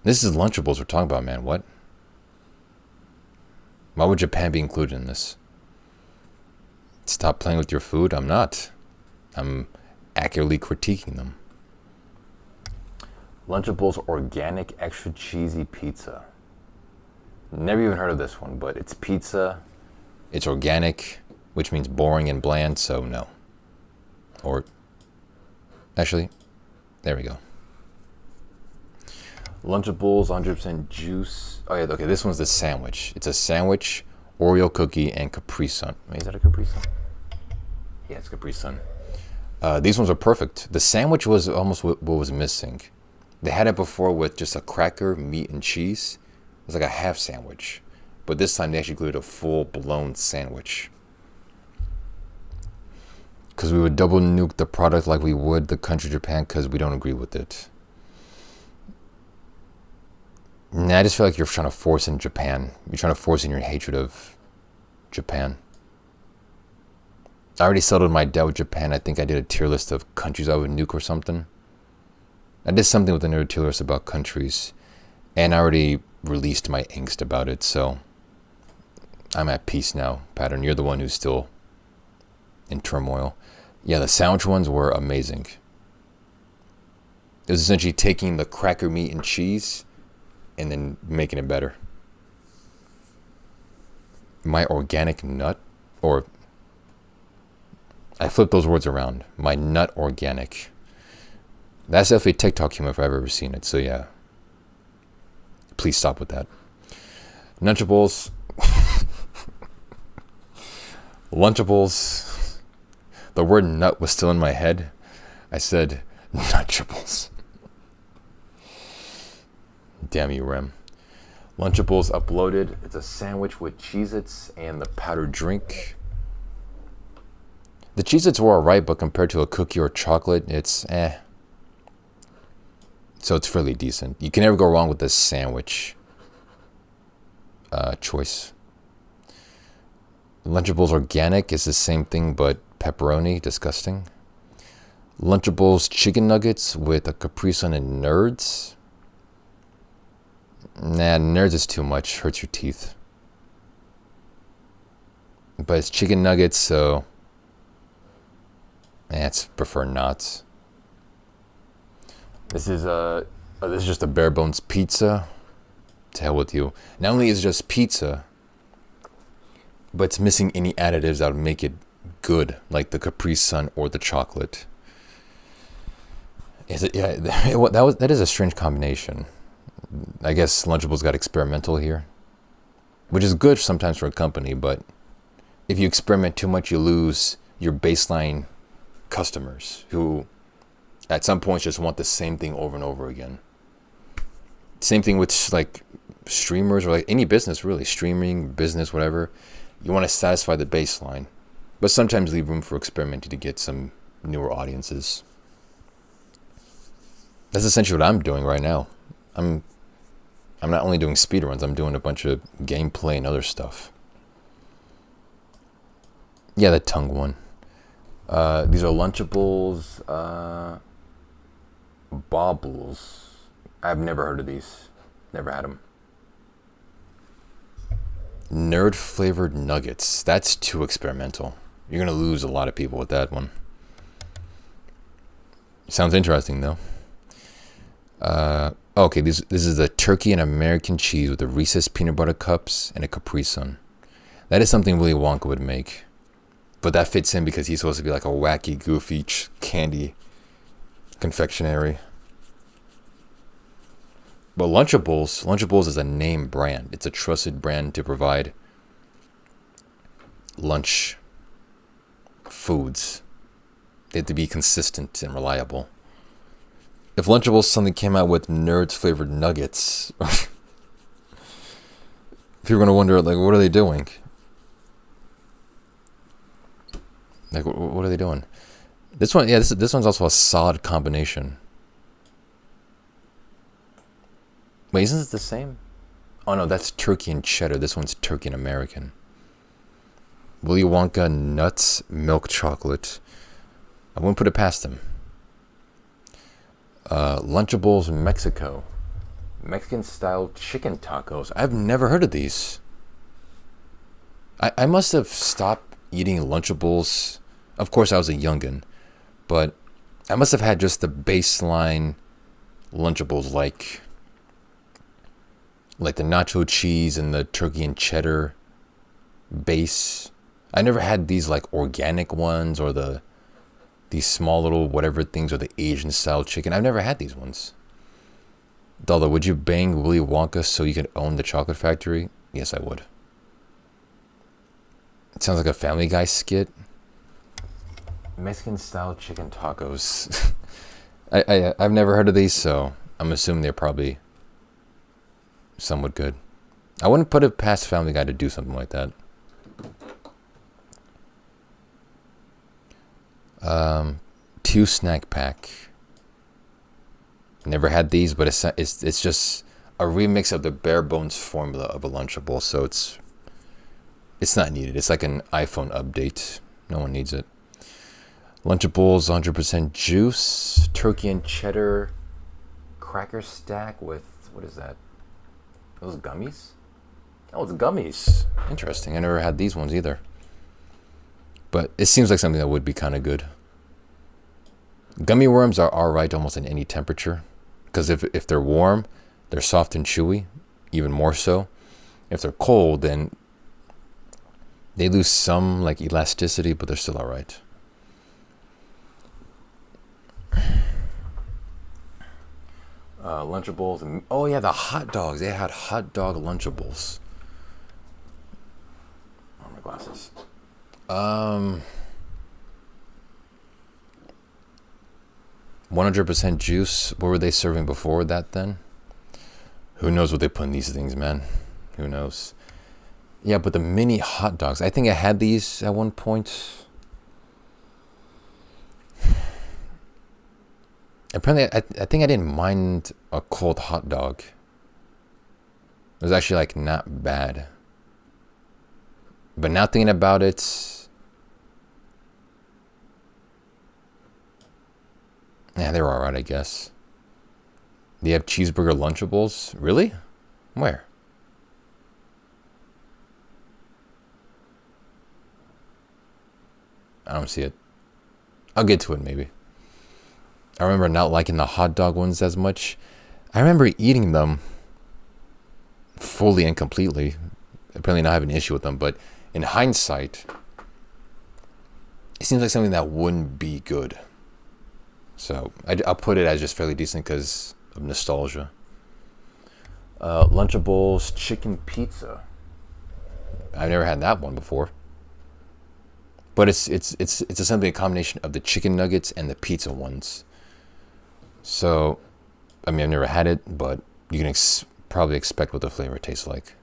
This is Lunchables we're talking about, man. What? Why would Japan be included in this? Stop playing with your food? I'm not. I'm accurately critiquing them. Lunchables organic extra cheesy pizza. Never even heard of this one, but it's pizza. It's organic, which means boring and bland, so no. Or, actually, there we go. Lunchables, 100% juice. Oh yeah, okay, this one's the sandwich. It's a sandwich, Oreo cookie, and Capri Sun. Wait, is that a Capri Sun? Yeah, it's Capri Sun. These ones are perfect. The sandwich was almost what was missing. They had it before with just a cracker, meat, and cheese. It was like a half sandwich. But this time they actually glued a full-blown sandwich. Because we would double nuke the product like we would the country Japan because we don't agree with it. Nah, I just feel like you're trying to force in Japan. You're trying to force in your hatred of Japan. I already settled my debt with Japan. I think I did a tier list of countries I would nuke or something. I did something with another tier list about countries. And I already released my angst about it, so I'm at peace now. Pattern, you're the one who's still in turmoil. Yeah, the sandwich ones were amazing. It was essentially taking the cracker meat and cheese and then making it better. My organic nut, or I flipped those words around. My nut organic. That's definitely TikTok humor if I've ever seen it. So yeah, please stop with that. Lunchables. Lunchables. The word nut was still in my head. I said Lunchables. Damn you, Rem. Lunchables uploaded. It's a sandwich with Cheez-Its and the powdered drink. The Cheez-Its were alright, but compared to a cookie or chocolate, it's eh. So it's fairly decent. You can never go wrong with this sandwich choice. Lunchables organic is the same thing, but pepperoni, disgusting. Lunchables chicken nuggets with a Capri Sun and Nerds. Nah, Nerds is too much. Hurts your teeth. But it's chicken nuggets, so it's prefer not. This is just a bare bones pizza. To hell with you. Not only is it just pizza, but it's missing any additives that would make it good, like the Capri Sun or the chocolate. Is it? Yeah, that is a strange combination. I guess Lunchables got experimental here, which is good sometimes for a company, but if you experiment too much, you lose your baseline customers who at some point just want the same thing over and over again. Same thing with like streamers or like any business really, streaming, business, whatever. You want to satisfy the baseline, but sometimes leave room for experimenting to get some newer audiences. That's essentially what I'm doing right now. I'm not only doing speedruns, I'm doing a bunch of gameplay and other stuff. Yeah, the tongue one. These are Lunchables, Baubles. I've never heard of these. Never had them. Nerd flavored nuggets. That's too experimental. You're gonna lose a lot of people with that one. Sounds interesting though. Okay, this is the turkey and American cheese with the Reese's peanut butter cups and a Capri Sun. That is something Willy Wonka would make. But that fits in because he's supposed to be like a wacky, goofy candy confectionery. But Lunchables is a name brand. It's a trusted brand to provide lunch foods. They have to be consistent and reliable. If Lunchables suddenly came out with nerds flavored nuggets, if you're gonna wonder, like, what are they doing? Like, what are they doing? This one, yeah, this one's also a solid combination. Wait, isn't it the same? Oh no, that's turkey and cheddar. This one's turkey and American. Willy Wonka nuts milk chocolate. I wouldn't put it past them. Lunchables Mexico. Mexican style chicken tacos. I've never heard of these. I must have stopped eating Lunchables. Of course, I was a youngin', but I must have had just the baseline Lunchables, like the nacho cheese and the turkey and cheddar base. I never had these like organic ones or these small little whatever things or the Asian style chicken. I've never had these ones. Dalla, would you bang Willy Wonka so you could own the chocolate factory? Yes, I would. It sounds like a Family Guy skit. Mexican style chicken tacos. I've never heard of these, so I'm assuming they're probably somewhat good. I wouldn't put it past Family Guy to do something like that. Two snack pack. Never had these, but it's just a remix of the bare bones formula of a Lunchable, so it's not needed. It's like an iPhone update. No one needs it. Lunchables 100% juice, turkey and cheddar cracker stack with, what is that? Those gummies? Oh, it's gummies. Interesting. I never had these ones either. But it seems like something that would be kind of good. Gummy worms are alright almost in any temperature. Because if they're warm, they're soft and chewy. Even more so. If they're cold, then they lose some like elasticity, but they're still alright. Lunchables. Oh yeah, the hot dogs. They had hot dog Lunchables. Oh, my glasses. 100% juice. What were they serving before that then? Who knows what they put in these things, man? Who knows? Yeah, but the mini hot dogs. I think I had these at one point. Apparently, I think I didn't mind a cold hot dog. It was actually like not bad. But now thinking about it, yeah, they were alright, I guess. They have cheeseburger Lunchables? Really? Where? I don't see it. I'll get to it maybe. I remember not liking the hot dog ones as much. I remember eating them fully and completely. Apparently not having an issue with them, but in hindsight, it seems like something that wouldn't be good. So I'll put it as just fairly decent because of nostalgia. Lunchables chicken pizza. I've never had that one before. But it's essentially a combination of the chicken nuggets and the pizza ones. So, I mean, I've never had it, but you can probably expect what the flavor tastes like.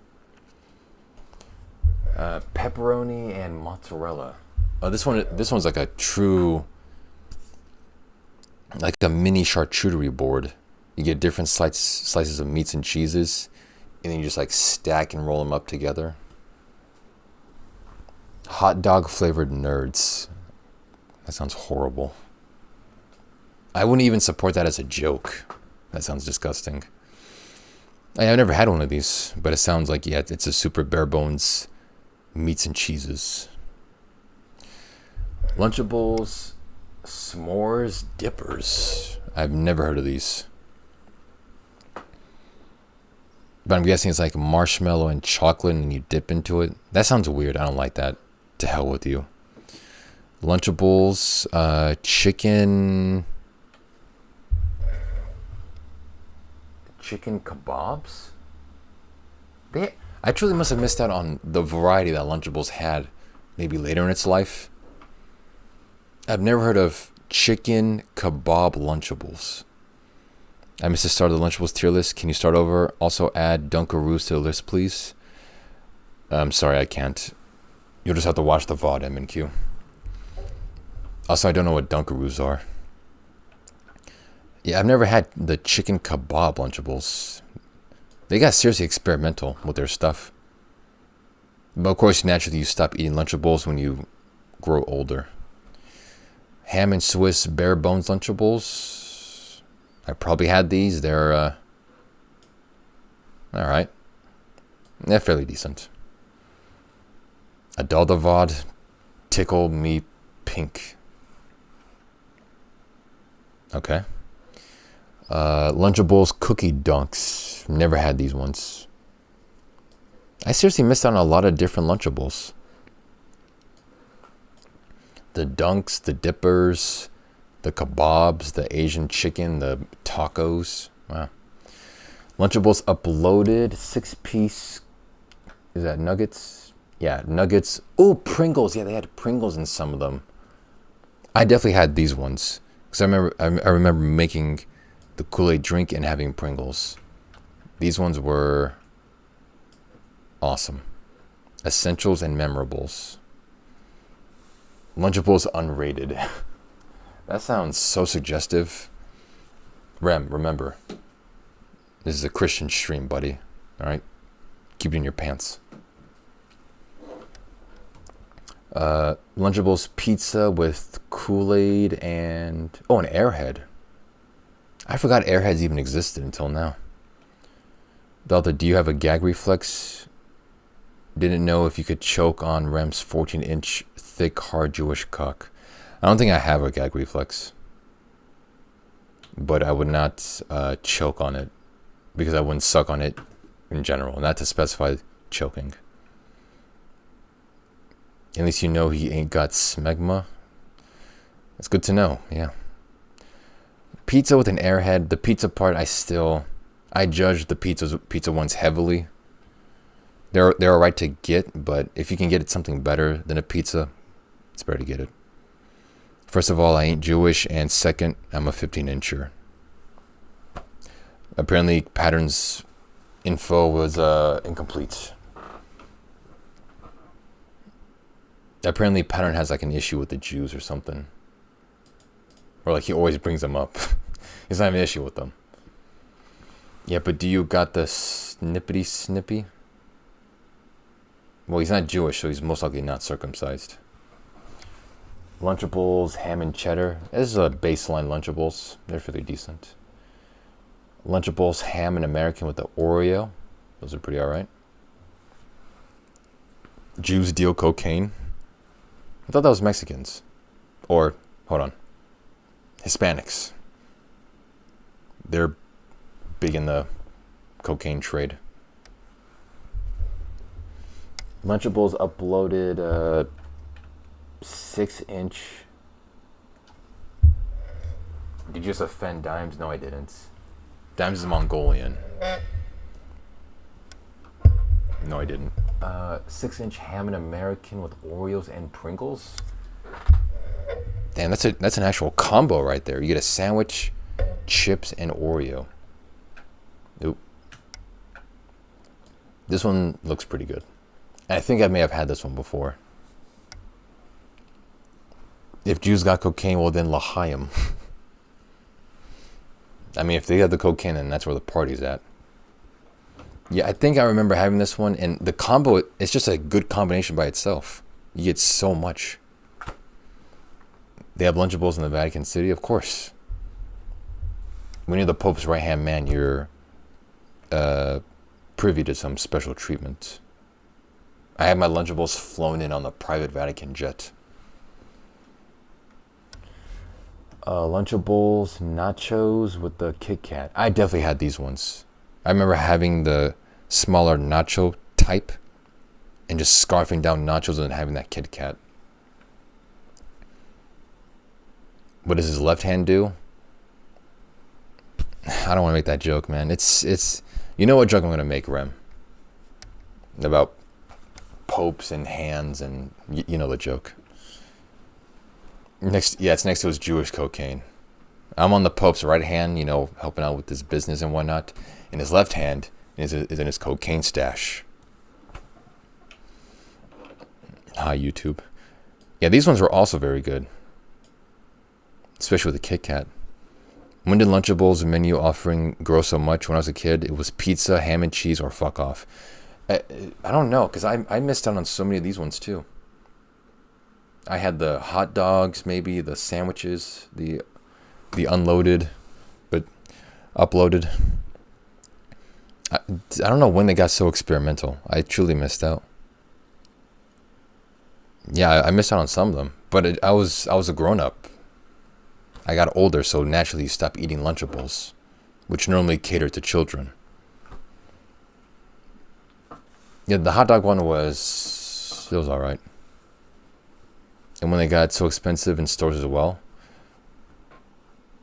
Pepperoni and mozzarella. Oh, this one's like a true, like a mini charcuterie board. You get different slices of meats and cheeses, and then you just like stack and roll them up together. Hot dog flavored nerds. That sounds horrible. I wouldn't even support that as a joke. That sounds disgusting. I've never had one of these, but it sounds like, yeah, it's a super bare bones meats and cheeses. Lunchables, s'mores, dippers. I've never heard of these. But I'm guessing it's like marshmallow and chocolate and you dip into it. That sounds weird. I don't like that. To hell with you. Lunchables, chicken kebabs? I truly must have missed out on the variety that Lunchables had maybe later in its life. I've never heard of chicken kebab Lunchables. I missed the start of the Lunchables tier list. Can you start over? Also add Dunkaroos to the list, please. I'm sorry, I can't. You'll just have to watch the VOD, M&Q. Also, I don't know what Dunkaroos are. Yeah, I've never had the chicken kebab Lunchables. They got seriously experimental with their stuff. But of course, naturally, you stop eating Lunchables when you grow older. Ham and Swiss bare bones Lunchables. I probably had these. They're, alright. They're fairly decent. Adulta VOD. Tickle me pink. Okay. Lunchables cookie dunks. Never had these ones. I seriously missed out on a lot of different Lunchables. The dunks, the dippers, the kebabs, the Asian chicken, the tacos. Wow. Lunchables uploaded. 6-piece. Is that nuggets? Yeah, nuggets. Oh, Pringles. Yeah, they had Pringles in some of them. I definitely had these ones. Because I remember making the Kool-Aid drink and having Pringles. These ones were awesome. Essentials and memorables. Lunchables unrated. That sounds so suggestive. Remember. This is a Christian stream, buddy. Alright? Keep it in your pants. Lunchables pizza with Kool-Aid and... Oh, an Airhead. I forgot Airheads even existed until now. Delta, do you have a gag reflex? Didn't know if you could choke on Rem's 14-inch thick, hard Jewish cock. I don't think I have a gag reflex. But I would not choke on it. Because I wouldn't suck on it in general. Not to specify choking. At least you know he ain't got smegma. That's good to know, yeah. Pizza with an Airhead. The pizza part, I judge the pizza ones heavily. They're alright to get, but if you can get it something better than a pizza, it's better to get it. First of all, I ain't Jewish, and second, I'm a 15-incher. Apparently, Pattern's info was incomplete. Apparently, Pattern has like an issue with the Jews or something. Or like he always brings them up. He's not having an issue with them. Yeah, but do you got the snippety snippy? Well, he's not Jewish, so he's most likely not circumcised. Lunchables, ham and cheddar. This is a baseline Lunchables. They're fairly decent. Lunchables, ham and American with the Oreo. Those are pretty alright. Jews deal cocaine. I thought that was Mexicans. Or, hold on. Hispanics. They're big in the cocaine trade. Lunchables uploaded 6-inch. Did you just offend Dimes? No, I didn't. Dimes is Mongolian. No, I didn't. 6-inch ham and American with Oreos and Pringles. Damn, that's an actual combo right there. You get a sandwich, chips, and Oreo. Oop. This one looks pretty good. And I think I may have had this one before. If Jews got cocaine, well then L'chaim. I mean, if they got the cocaine, then that's where the party's at. Yeah, I think I remember having this one, and the combo, it's just a good combination by itself. You get so much. They have Lunchables in the Vatican City, of course. When you're the Pope's right-hand man, you're privy to some special treatment. I had my Lunchables flown in on the private Vatican jet. Lunchables, nachos with the Kit Kat. I definitely had these ones. I remember having the smaller nacho type and just scarfing down nachos and having that Kit Kat. What does his left hand do? I don't want to make that joke, man. It's you know what joke I'm gonna make, Rem? About popes and hands, and you know the joke. It's next to his Jewish cocaine. I'm on the Pope's right hand, you know, helping out with his business and whatnot. And his left hand is in his cocaine stash. Hi, YouTube. Yeah, these ones were also very good. Especially with the Kit Kat. When did Lunchables menu offering grow so much? When I was a kid, it was pizza, ham and cheese, or fuck off. I don't know, because I missed out on so many of these ones too. I had the hot dogs, maybe the sandwiches, the unloaded, but uploaded. I don't know when they got so experimental. I truly missed out. Yeah, I missed out on some of them, but I was a grown up. I got older, so naturally you stop eating Lunchables, which normally cater to children. Yeah, the hot dog one was alright. And when they got so expensive in stores as well,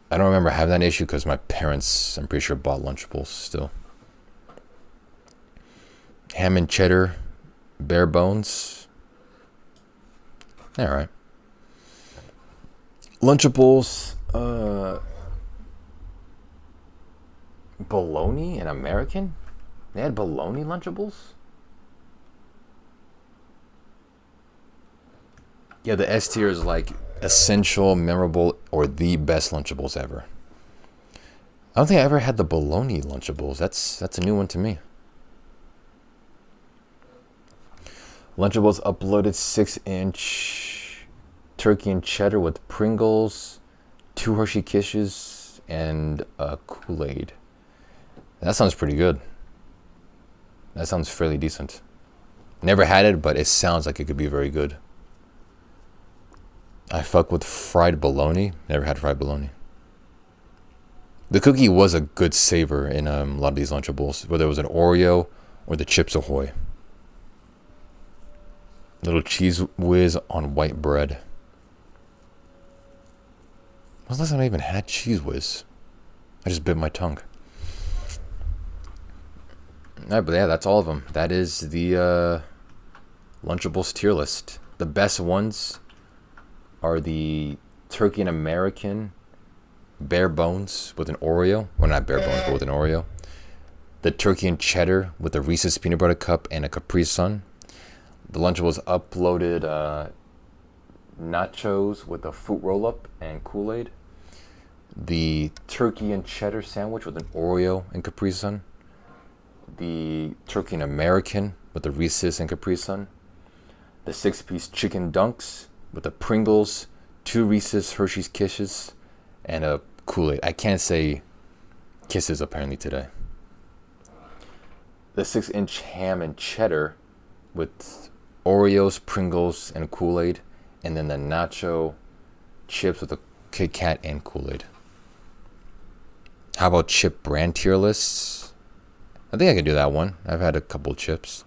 I don't remember having that issue because my parents, I'm pretty sure, bought Lunchables still. Ham and cheddar, bare bones. Alright. Lunchables, bologna and American? They had bologna Lunchables? Yeah, the S tier is like essential, memorable, or the best Lunchables ever. I don't think I ever had the bologna Lunchables. That's a new one to me. Lunchables uploaded 6-inch turkey and cheddar with Pringles, 2 Hershey Kisses, and a Kool-Aid. That sounds pretty good. That sounds fairly decent. Never had it, but it sounds like it could be very good. I fuck with fried bologna. Never had fried bologna. The cookie was a good savor in a lot of these Lunchables, whether it was an Oreo or the Chips Ahoy. Little cheese whiz on white bread. When was the last time I even had cheese whiz? I just bit my tongue. Alright, but yeah, that's all of them. That is the Lunchables tier list. The best ones are the turkey and American bare bones with an Oreo. Well, not bare bones, but with an Oreo. The turkey and cheddar with a Reese's peanut butter cup and a Capri Sun. The Lunchables uploaded nachos with a fruit roll-up and Kool-Aid. The turkey and cheddar sandwich with an Oreo and Capri Sun. The turkey and American with a Reese's and Capri Sun. The 6-piece chicken dunks with the Pringles, 2 Reese's Hershey's Kisses, and a Kool-Aid. I can't say kisses apparently today. The 6-inch ham and cheddar with Oreos, Pringles, and Kool-Aid. And then the nacho chips with a Kit Kat and Kool-Aid. How about chip brand tier lists? I think I can do that one. I've had a couple chips.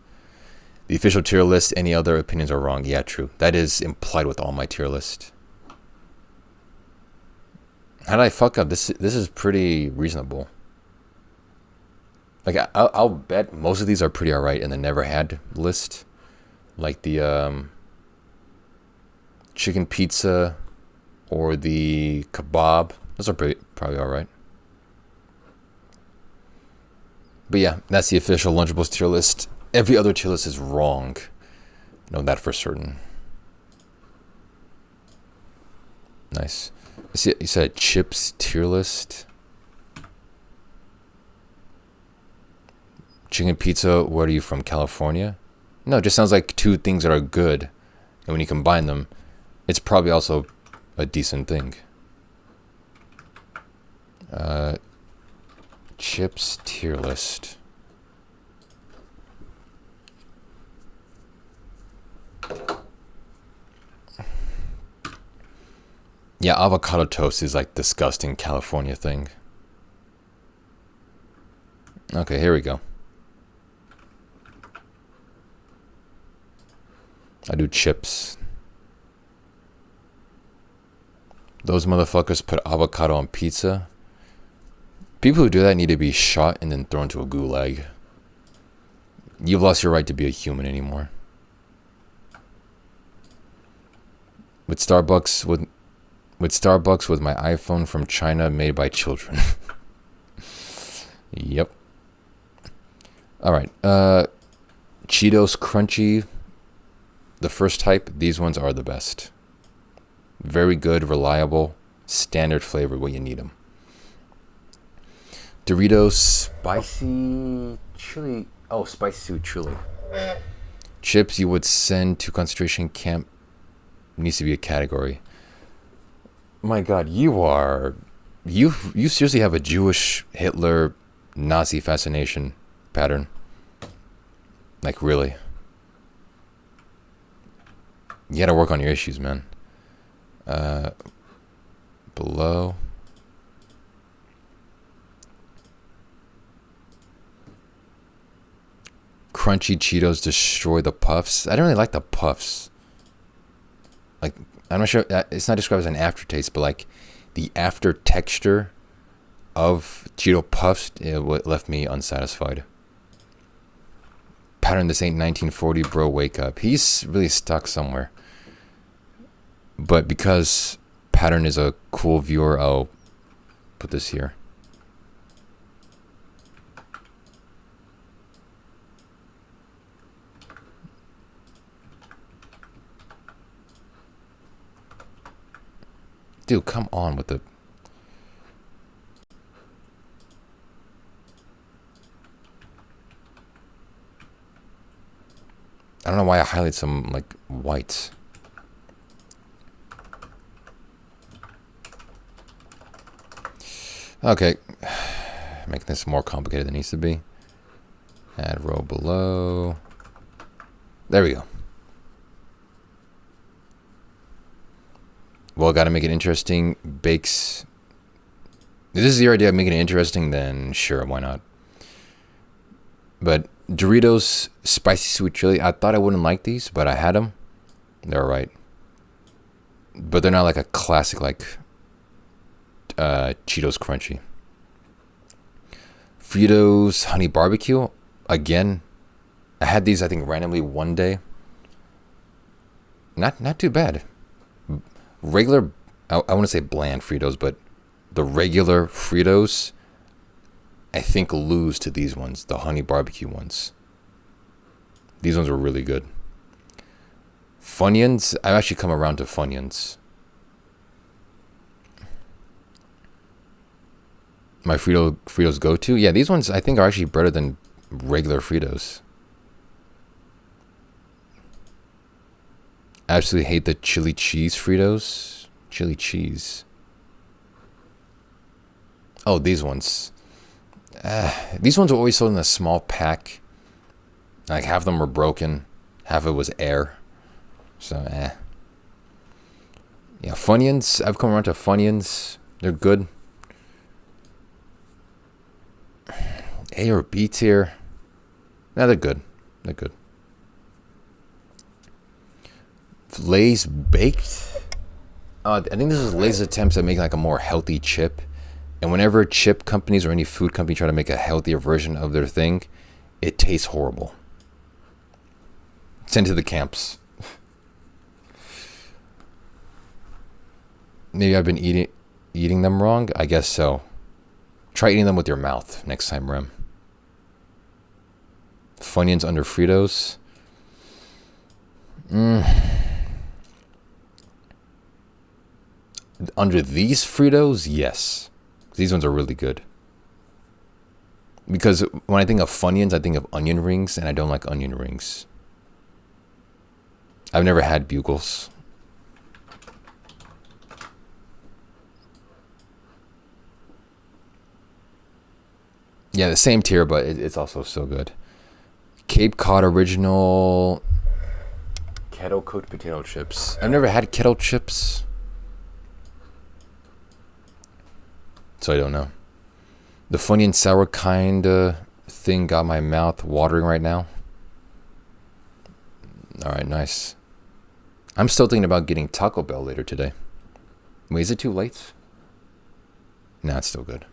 The official tier list, any other opinions are wrong. Yeah, true. That is implied with all my tier list. How did I fuck up? This is pretty reasonable. Like, I'll bet most of these are pretty alright in the never had list. Like the chicken pizza or the kebab. Those are probably alright. But yeah, that's the official Lunchables tier list. Every other tier list is wrong. Know that for certain. Nice. You said chips tier list. Chicken pizza, what are you from, California? No, it just sounds like two things that are good. And when you combine them, it's probably also a decent thing. Chips tier list. Yeah, avocado toast is like disgusting California thing. Okay, here we go. I do chips. Those motherfuckers put avocado on pizza. People who do that need to be shot and then thrown to a gulag. You've lost your right to be a human anymore. With Starbucks with my iPhone from China made by children. Yep. Alright. Cheetos Crunchy. The first type. These ones are the best. Very good, reliable, standard flavor when you need them. Doritos Spicy Chili. Oh, Spicy Sweet Chili. Chips you would send to concentration camp. Needs to be a category. My God, you seriously have a Jewish Hitler Nazi fascination pattern. Like, really. You gotta work on your issues, man. Below. Crunchy Cheetos destroy the puffs. I don't really like the puffs. Like, I'm not sure, it's not described as an aftertaste, but like the after texture of Cheeto puffs, it left me unsatisfied. Pattern, this ain't 1940, bro, wake up. He's really stuck somewhere. But because Pattern is a cool viewer, I'll put this here. Dude, come on with the... I don't know why I highlight some, like, whites. Okay. Making this more complicated than it needs to be. Add row below. There we go. Well, gotta make it interesting. Bakes. If this is your idea of making it interesting, then sure, why not? But Doritos Spicy Sweet Chili, I thought I wouldn't like these, but I had them. They're alright. But they're not like a classic, like Cheetos Crunchy. Fritos Honey Barbecue. Again, I had these, I think, randomly one day. Not too bad. Regular, I want to say bland Fritos, but the regular Fritos, I think, lose to these ones, the honey barbecue ones. These ones were really good. Funyuns, I've actually come around to Funyuns. My Fritos go-to, yeah, these ones I think are actually better than regular Fritos. Absolutely hate the chili cheese Fritos. Chili cheese. Oh, these ones. These ones were always sold in a small pack. Like, half of them were broken. Half of it was air. So, Yeah, Funyuns. I've come around to Funyuns. They're good. A or B tier. No, they're good. They're good. Lay's baked. I think this is Lay's attempts at making like a more healthy chip. And whenever chip companies or any food company try to make a healthier version of their thing, it tastes horrible. Send to the camps. Maybe I've been eating them wrong. I guess so. Try eating them with your mouth next time, Rem. Funyuns under Fritos. Under these Fritos, yes. These ones are really good. Because when I think of Funyuns, I think of onion rings, and I don't like onion rings. I've never had Bugles. Yeah, the same tier, but it's also so good. Cape Cod original kettle cooked potato chips. I've never had kettle chips, so I don't know. The funny and sour kind of thing got my mouth watering right now. All right, nice. I'm still thinking about getting Taco Bell later today. Wait, is it too late? Nah, it's still good.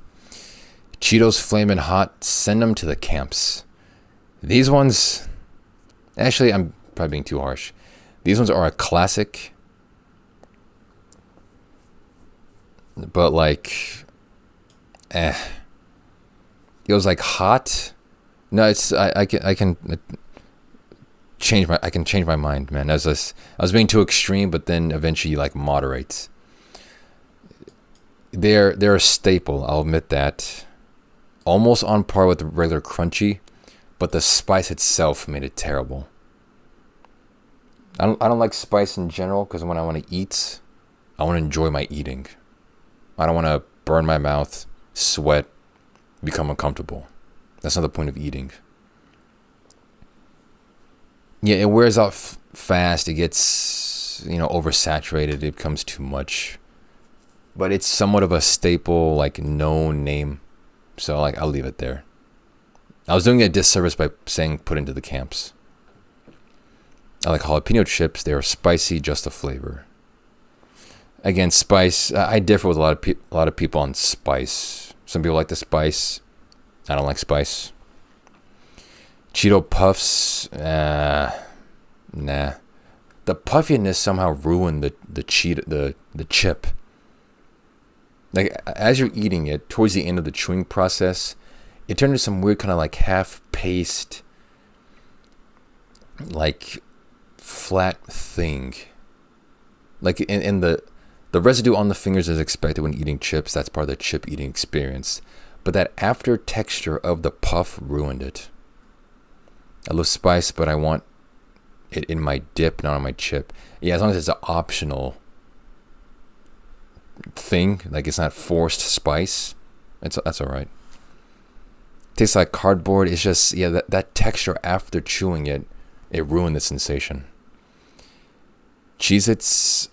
Cheetos Flamin' Hot, send them to the camps. These ones, actually, I'm probably being too harsh. These ones are a classic. But like, It was like hot. No, it's I can change my mind, man. I was being too extreme, but then eventually like moderate. They're a staple, I'll admit that. Almost on par with the regular crunchy, but the spice itself made it terrible. I don't like spice in general, because when I want to eat, I want to enjoy my eating. I don't want to burn my mouth, sweat, become uncomfortable. That's not the point of eating. Yeah, it wears out fast. It gets, oversaturated. It becomes too much. But it's somewhat of a staple, like, known name. So, like, I'll leave it there. I was doing a disservice by saying put into the camps. I like jalapeno chips. They are spicy, just a flavor. Again, spice. I differ with a lot of people on spice. Some people like the spice. I don't like spice. Cheeto Puffs. Nah. The puffiness somehow ruined the chip. Like, as you're eating it, towards the end of the chewing process, it turned into some weird kind of like half paste, like flat thing. Like in the residue on the fingers is expected when eating chips. That's part of the chip eating experience. But that after texture of the puff ruined it. I love spice, but I want it in my dip, not on my chip. Yeah, as long as it's an optional thing, like it's not forced spice, that's all right. Tastes like cardboard. It's just, yeah, that texture after chewing it ruined the sensation. Cheez-Its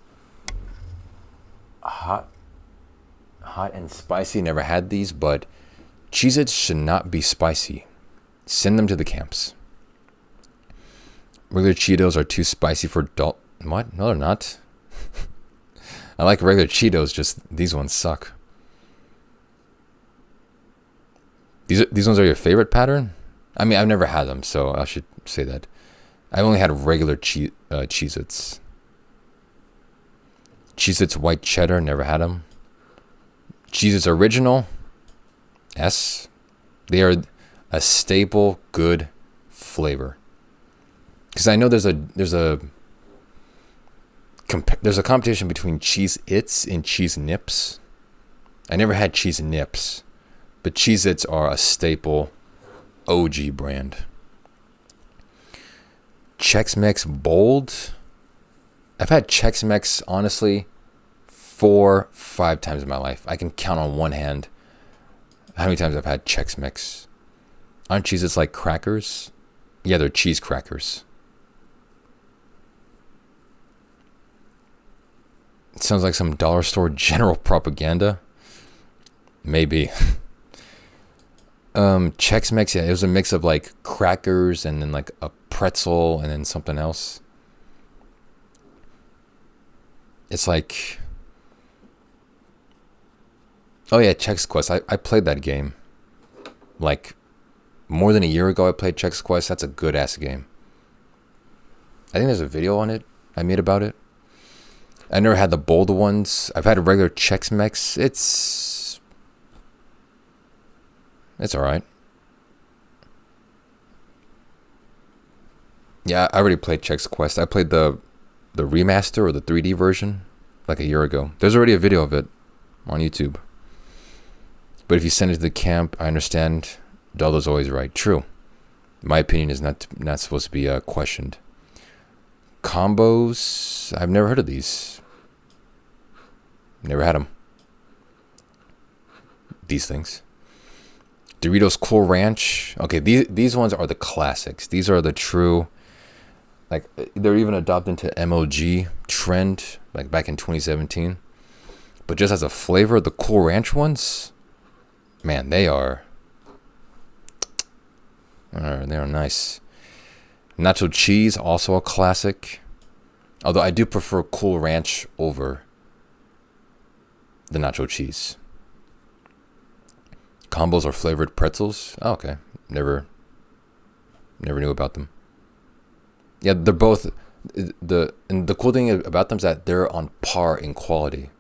hot and spicy. Never had these, but Cheez-Its should not be spicy. Send them to the camps. Regular Cheetos are too spicy for adult. What? No, they're not. I like regular Cheetos, just these ones suck. These ones are your favorite pattern? I mean, I've never had them, so I should say that. I've only had regular Cheez-Its. Cheez-Its white cheddar, never had them. Cheez-Its original, yes. They are a staple, good flavor. Because I know there's a competition between Cheez-Its and Cheez Nips. I never had Cheez Nips, but Cheez-Its are a staple, OG brand. Chex Mix Bold. I've had Chex Mix, honestly, 4-5 times in my life. I can count on one hand how many times I've had Chex Mix. Aren't Cheez-Its like crackers? Yeah, they're cheese crackers. It sounds like some dollar store general propaganda. Maybe. Chex Mix, yeah, it was a mix of like crackers and then like a pretzel and then something else. It's like, oh yeah, Chex Quest. I played that game. Like more than a year ago I played Chex Quest. That's a good ass game. I think there's a video on it I made about it. I never had the bold ones. I've had a regular Chex Mix. It's alright. Yeah, I already played Chex Quest. I played the remaster or the 3D version like a year ago. There's already a video of it on YouTube. But if you send it to the camp, I understand. Duldo's always right. True. My opinion is not supposed to be questioned. Combos. I've never heard of these. Never had them. These things. Doritos Cool Ranch. Okay, these ones are the classics. These are the true, like, they're even adopted into MLG trend, like back in 2017. But just as a flavor, the Cool Ranch ones, man, they are nice. Nacho cheese, also a classic. Although I do prefer Cool Ranch over the nacho cheese. Combos are flavored pretzels. Oh, okay. Never knew about them. Yeah, they're both and the cool thing about them is that they're on par in quality.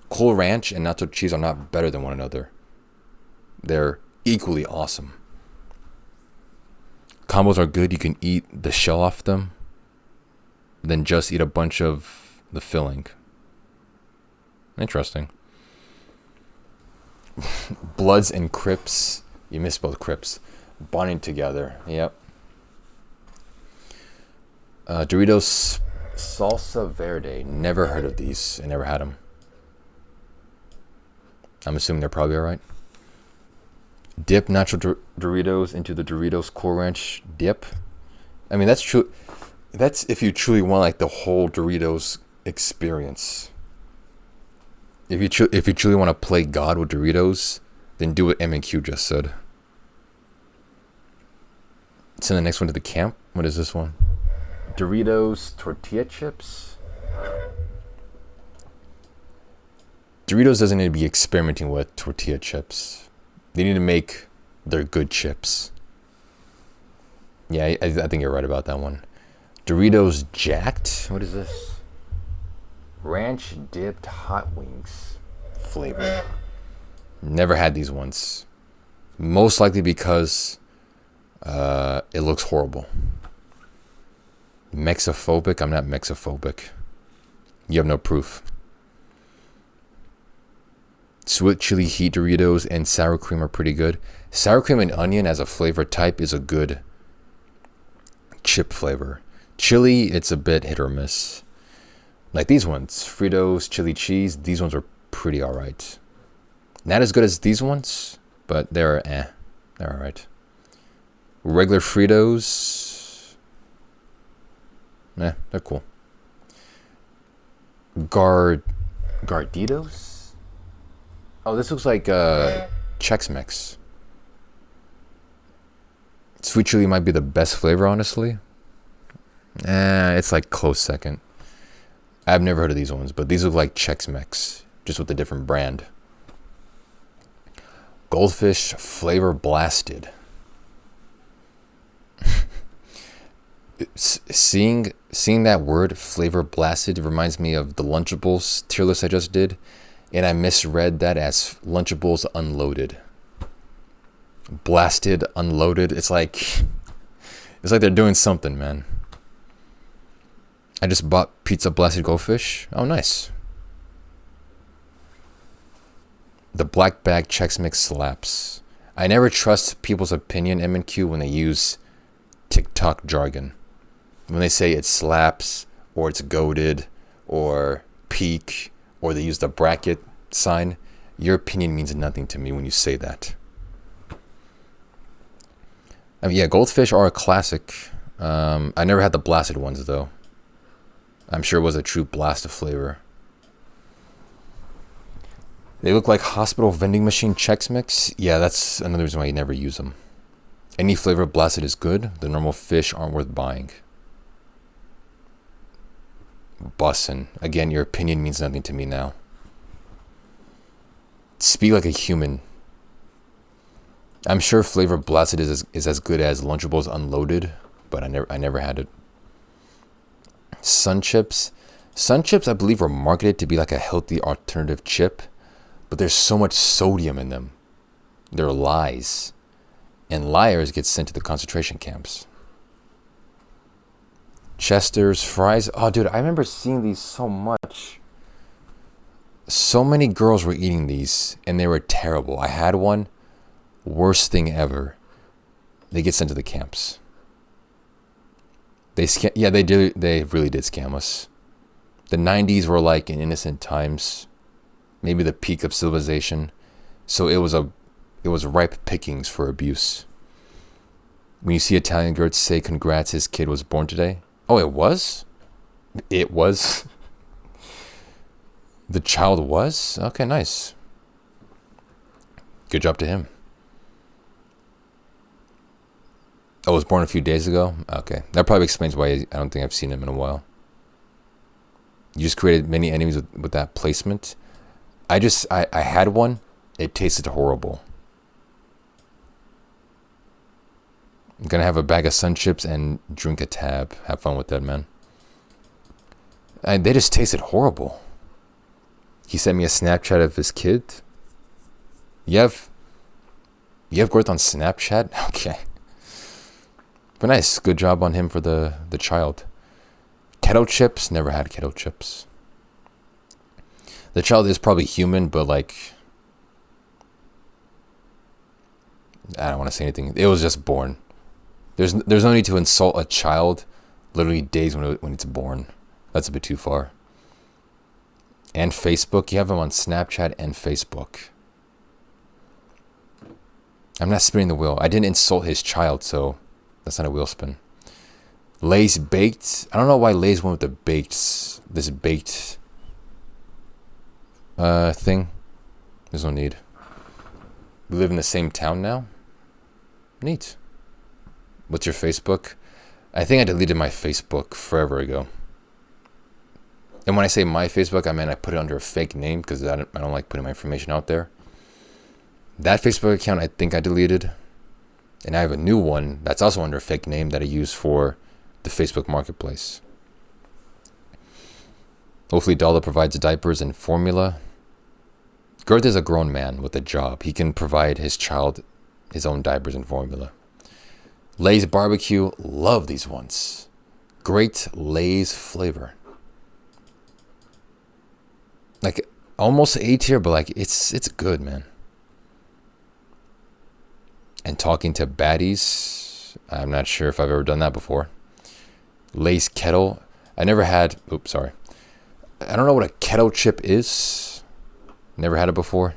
Cool Ranch and nacho cheese are not better than one another. They're equally awesome. Combos are good. You can eat the shell off them, then just eat a bunch of the filling. Interesting. Bloods and Crips. You missed both Crips. Bonding together. Yep. Doritos Salsa Verde. Never heard of these. I never had them. I'm assuming they're probably alright. Dip natural Doritos into the Doritos Cool Ranch dip. I mean, that's true. That's if you truly want like the whole Doritos experience. If you truly want to play God with Doritos, then do what M&Q just said. Send the next one to the camp. What is this one? Doritos tortilla chips. Doritos doesn't need to be experimenting with tortilla chips. They need to make their good chips. Yeah, I think you're right about that one. Doritos Jacked. What is this? Ranch dipped hot wings flavor. Never had these ones. Most likely because it looks horrible. Mexophobic? I'm not mexophobic. You have no proof. Sweet chili heat Doritos and sour cream are pretty good. Sour cream and onion as a flavor type is a good chip flavor. Chili, it's a bit hit or miss. Like these ones, Fritos, chili cheese, these ones are pretty alright. Not as good as these ones, but they're alright. Regular Fritos, they're cool. Garditos? Oh, this looks like Chex Mix. Sweet chili might be the best flavor, honestly. It's like close second. I've never heard of these ones, but these look like Chex Mix, just with a different brand. Goldfish Flavor Blasted. Seeing that word, Flavor Blasted, reminds me of the Lunchables tier list I just did, and I misread that as Lunchables Unloaded. Blasted, unloaded. It's like they're doing something, man. I just bought Pizza Blasted Goldfish. Oh, nice. The Black Bag Chex Mix slaps. I never trust people's opinion, M&Q, when they use TikTok jargon. When they say it slaps, or it's goated, or peak, or they use the bracket sign, your opinion means nothing to me when you say that. I mean, yeah, Goldfish are a classic. I never had the blasted ones, though. I'm sure it was a true blast of flavor. They look like hospital vending machine Chex Mix. Yeah, that's another reason why you never use them. Any flavor blasted is good. The normal fish aren't worth buying. Bussin'. Again, your opinion means nothing to me now. Speak like a human. I'm sure flavor blasted is as good as Lunchables Unloaded, but I never had it. Sun Chips. Sun Chips, I believe, were marketed to be like a healthy alternative chip, but there's so much sodium in them. They're lies. And liars get sent to the concentration camps. Chester's fries. Oh, dude, I remember seeing these so much. So many girls were eating these, and they were terrible. I had one. Worst thing ever. They get sent to the camps. They really did scam us. The 90s were like in innocent times, maybe the peak of civilization. So it was it was ripe pickings for abuse. When you see Italian girls say congrats, his kid was born today. Oh, it was? It was? The child was? Okay, nice. Good job to him. Oh, it was born a few days ago? Okay. That probably explains why I don't think I've seen him in a while. You just created many enemies with that placement. I had one. It tasted horrible. I'm gonna have a bag of Sun Chips and drink a tab. Have fun with that, man. And they just tasted horrible. He sent me a Snapchat of his kid. You have growth on Snapchat? Okay. But nice. Good job on him for the child. Kettle chips? Never had kettle chips. The child is probably human, but like, I don't want to say anything. It was just born. There's no need to insult a child literally days when it's born. That's a bit too far. And Facebook. You have him on Snapchat and Facebook. I'm not spinning the wheel. I didn't insult his child, so that's not a wheel spin. Lay's baked. I don't know why Lay's went with the baked. This baked thing. There's no need. We live in the same town now. Neat. What's your Facebook? I think I deleted my Facebook forever ago. And when I say my Facebook, I mean I put it under a fake name because I don't like putting my information out there. That Facebook account I think I deleted. And I have a new one that's also under a fake name that I use for the Facebook Marketplace. Hopefully Dollar provides diapers and formula. Girth is a grown man with a job. He can provide his child his own diapers and formula. Lay's barbecue. Love these ones. Great Lay's flavor. Like almost A tier, but like it's good, man. And talking to baddies. I'm not sure if I've ever done that before. Lay's kettle. I never had. Oops, sorry. I don't know what a kettle chip is. Never had it before.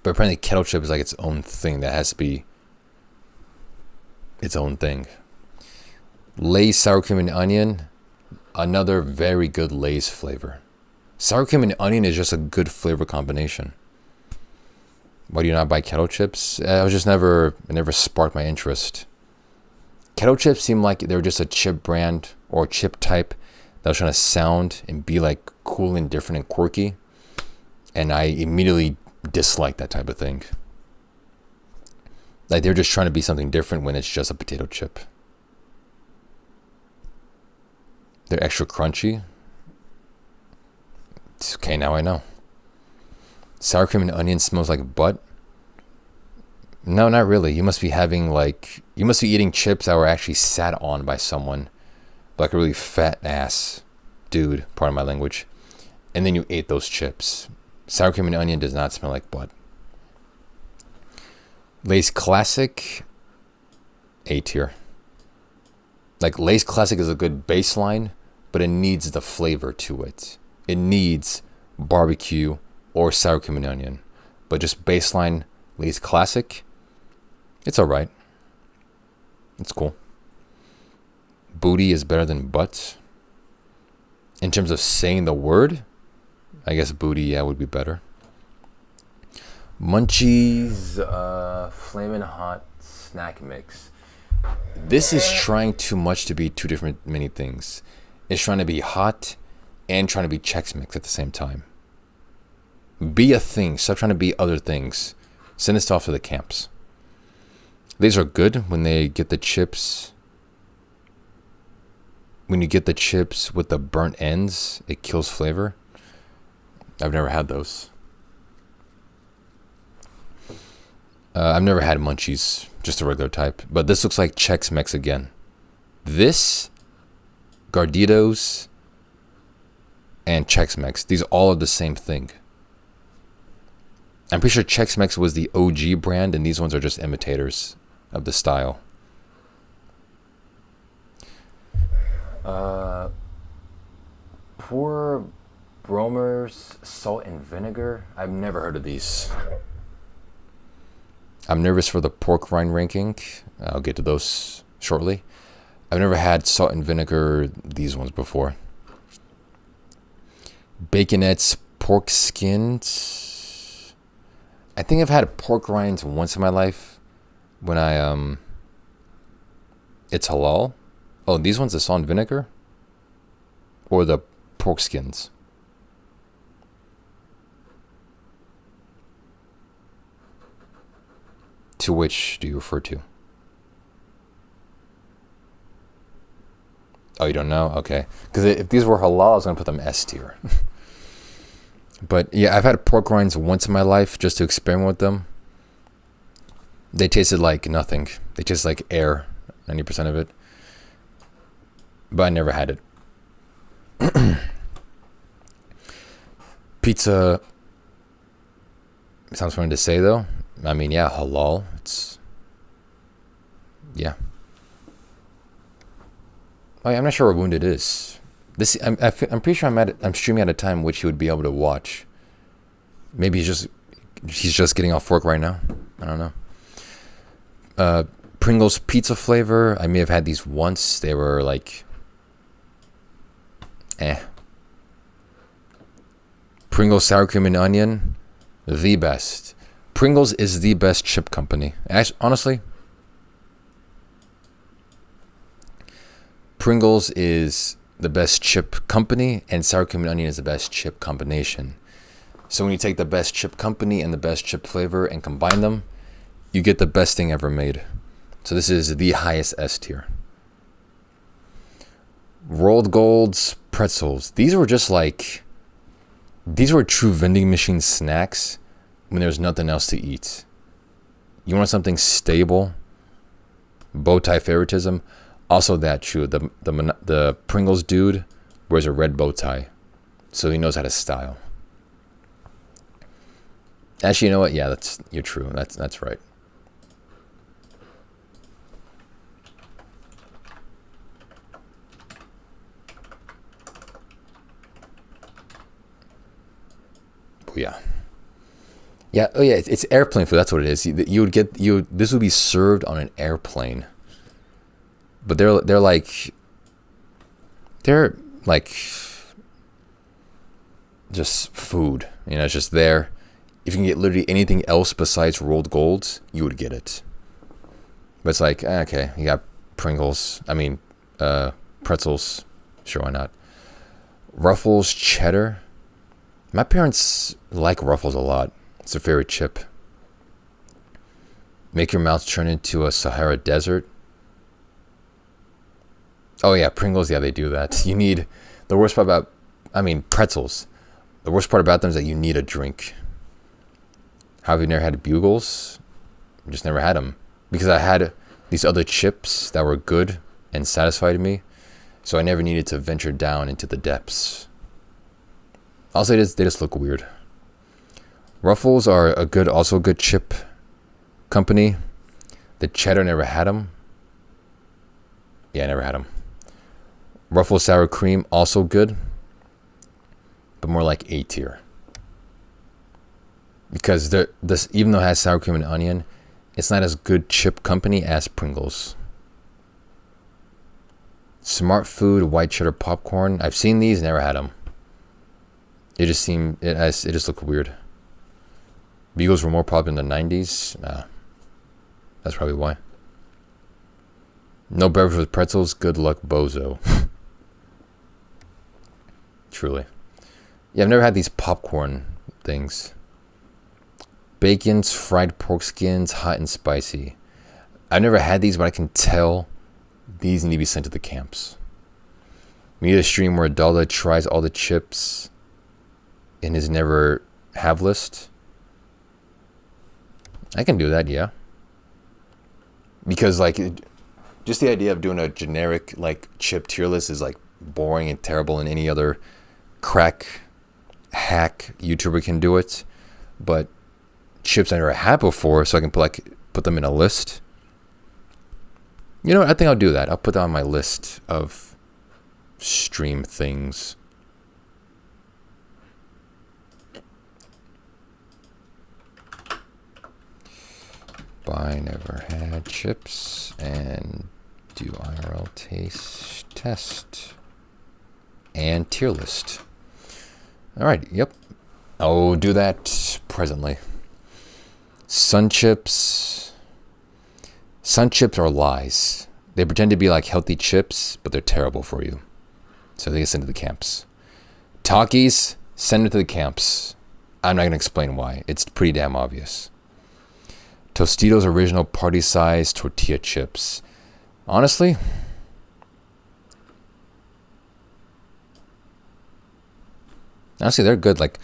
But apparently kettle chip is like its own thing. That has to be its own thing. Lay's sour cream and onion. Another very good Lay's flavor. Sour cream and onion is just a good flavor combination. Why do you not buy kettle chips? It never sparked my interest. Kettle chips seem like they were just a chip brand or chip type that was trying to sound and be like cool and different and quirky. And I immediately disliked that type of thing. Like they're just trying to be something different when it's just a potato chip. They're extra crunchy. It's okay, now I know. Sour cream and onion smells like butt. No, not really. You must be eating chips that were actually sat on by someone. Like a really fat ass dude, pardon my language. And then you ate those chips. Sour cream and onion does not smell like butt. Lay's Classic, A tier. Like Lay's Classic is a good baseline, but it needs the flavor to it. It needs barbecue or sour cream and onion. But just baseline Lay's Classic, it's alright. It's cool. Booty is better than butt. In terms of saying the word, I guess booty, would be better. Munchies, Flamin' Hot Snack Mix. This is trying too much to be two different many things. It's trying to be hot and trying to be Chex Mix at the same time. Be a thing. Stop trying to be other things. Send this off to the camps. These are good when they get the chips. When you get the chips with the burnt ends, it kills flavor. I've never had those. I've never had Munchies, just a regular type. But this looks like Chex Mix again. This, Garditos, and Chex Mix. These all are the same thing. I'm pretty sure Chex Mix was the OG brand, and these ones are just imitators of the style. Poor Bromer's Salt and Vinegar. I've never heard of these. I'm nervous for the pork rind ranking. I'll get to those shortly. I've never had salt and vinegar, these ones before. Baconettes, pork skins. I think I've had pork rinds once in my life when it's halal. Oh, these ones, the salt and vinegar? Or the pork skins? To which do you refer to? Oh, you don't know? Okay. Because if these were halal, I was going to put them S tier. But yeah, I've had pork rinds once in my life just to experiment with them. They tasted like nothing. They tasted like air, 90% of it. But I never had it. Pizza sounds funny to say though. I mean, yeah, halal. It's yeah. Oh, yeah, I'm not sure what wound it is. This I'm pretty sure I'm streaming at a time which he would be able to watch. Maybe he's just getting off work right now. I don't know. Pringles pizza flavor. I may have had these once. They were like, Pringles sour cream and onion, the best. Pringles is the best chip company. Actually, honestly, Pringles is the best chip company, and sour cream and onion is the best chip combination. So when you take the best chip company and the best chip flavor and combine them, you get the best thing ever made. So this is the highest S tier. Rolled Golds pretzels. These were true vending machine snacks when there's nothing else to eat. You want something stable? Bow tie favoritism. Also that true. The Pringles dude wears a red bow tie, so he knows how to style. Actually, you know what? Yeah, you're true. That's right. Oh, yeah. Yeah. Oh yeah. It's airplane food. That's what it is. This would be served on an airplane. But they're like just food. You know, it's just there. If you can get literally anything else besides rolled golds, you would get it. But it's like, okay, you got Pringles. I mean, pretzels. Sure, why not? Ruffles cheddar. My parents like Ruffles a lot. It's their favorite chip. Make your mouth turn into a Sahara desert. Oh yeah, Pringles, yeah, they do that. You need, the worst part about, pretzels. The worst part about them is that you need a drink. Have you never had Bugles? I just never had them. Because I had these other chips that were good and satisfied me. So I never needed to venture down into the depths. Also, they just look weird. Ruffles are also a good chip company. The cheddar, never had them. Yeah, I never had them. Ruffles sour cream, also good. But more like A tier. Because this, even though it has sour cream and onion, it's not as good chip company as Pringles. Smart Food white cheddar popcorn. I've seen these, never had them. It just looked weird. Bugles were more popular in the 90s. That's probably why. No beverage with pretzels. Good luck, bozo. Truly. Yeah, I've never had these popcorn things. Bacon's fried pork skins, hot and spicy. I've never had these, but I can tell these need to be sent to the camps. We need a stream where Adalda tries all the chips in his never have list. I can do that, yeah. Because just the idea of doing a generic chip tier list is boring and terrible, and any other crack hack YouTuber can do it. But chips I never had before, so I can put them in a list. You know what? I think I'll do that. I'll put that on my list of stream things. by never had chips and do IRL taste test and tier list. All right, yep. I'll do that presently. Sun chips. Sun chips are lies. They pretend to be like healthy chips, but they're terrible for you. So they get sent to the camps. Takis, send it to the camps. I'm not going to explain why. It's pretty damn obvious. Tostitos original party size tortilla chips. Honestly, they're good. Like,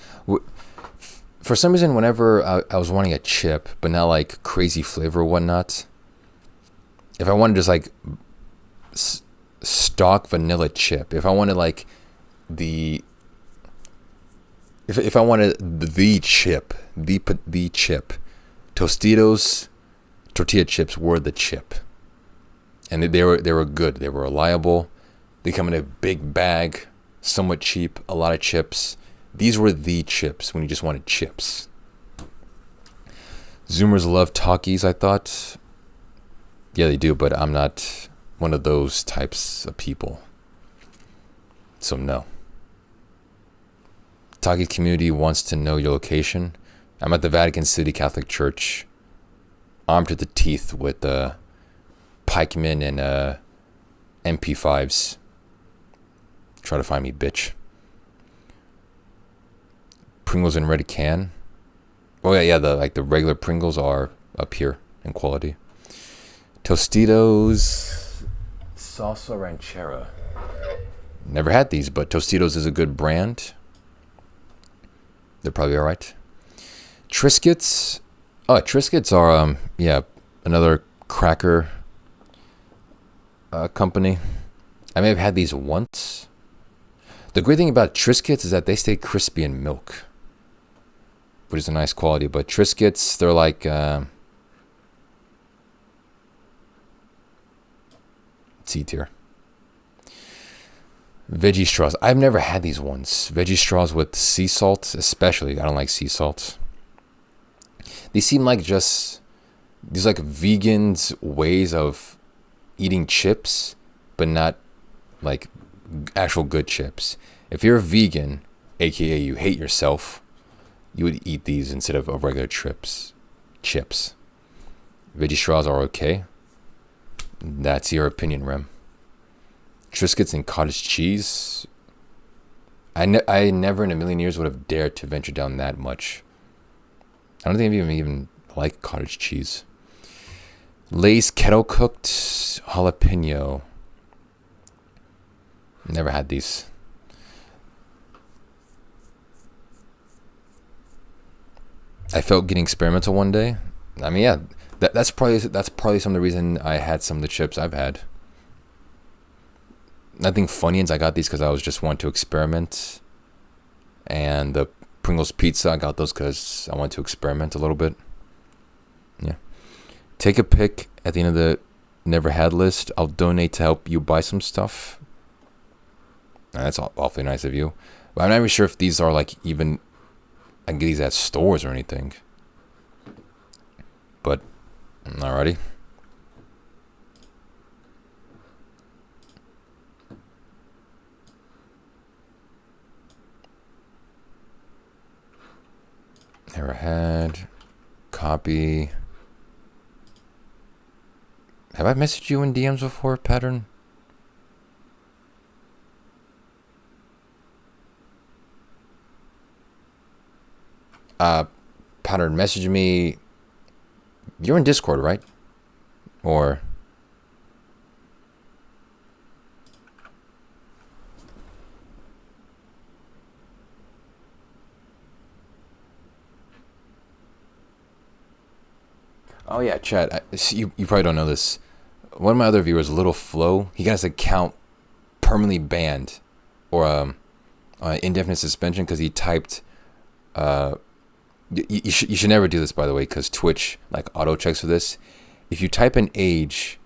for some reason, whenever I was wanting a chip, but not like crazy flavor or whatnot, if I wanted just like stock vanilla chip, if I wanted like if I wanted the chip, Tostitos tortilla chips were the chip, and they were good. They were reliable. They come in a big bag, somewhat cheap, a lot of chips. These were the chips when you just wanted chips. Zoomers love Takis, I thought. Yeah, they do, but I'm not one of those types of people. So no. Takis community wants to know your location. I'm at the Vatican City Catholic Church, armed to the teeth with pikemen and MP5s. Try to find me, bitch. Pringles in red can. Oh yeah, the regular Pringles are up here in quality. Tostitos salsa ranchera. Never had these, but Tostitos is a good brand. They're probably all right. Triscuits. Oh, Triscuits are another cracker company. I may have had these once. The great thing about Triscuits is that they stay crispy in milk, which is a nice quality. But Triscuits, they're like C tier. Veggie straws. I've never had these ones. Veggie straws with sea salt, especially. I don't like sea salt. They seem like just these like vegans' ways of eating chips, but not like actual good chips. If you're a vegan, aka you hate yourself, you would eat these instead of regular chips. Veggie straws are okay. That's your opinion, Rem. Triscuits and cottage cheese. I never in a million years would have dared to venture down that much. I don't think I even like cottage cheese. Lay's kettle cooked jalapeno. Never had these. I felt getting experimental one day. I mean, yeah, that's probably some of the reason I had some of the chips I've had. Nothing Funyuns, I got these because I was just wanting to experiment. And the Pringles pizza, I got those because I wanted to experiment a little bit. Yeah. Take a pic at the end of the never had list. I'll donate to help you buy some stuff. That's awfully nice of you. But I'm not even sure if these are like even, I can get these at stores or anything. But, alrighty. Never had. Copy. Have I messaged you in DMs before, Pattern? Pattern, message me. You're in Discord, right? Or... Oh yeah, Chad. You probably don't know this. One of my other viewers, Little Flo, he got his account permanently banned, or indefinite suspension because he typed. You should never do this, by the way, because Twitch like auto checks for this. If you type an age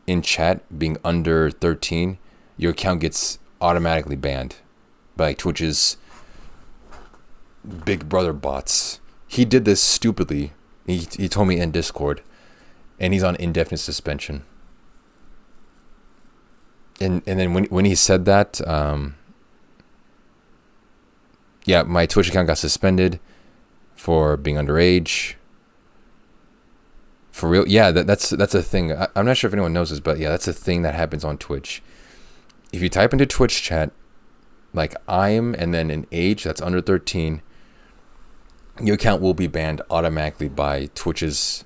in chat being under 13, your account gets automatically banned by like Twitch's Big Brother bots. He did this stupidly. He told me in Discord. and he's on indefinite suspension. And then when he said that, yeah, my Twitch account got suspended for being underage. For real, yeah, that's a thing. I'm not sure if anyone knows this, but yeah, that's a thing that happens on Twitch. If you type into Twitch chat, like I'm and then an age that's under 13, your account will be banned automatically by Twitch's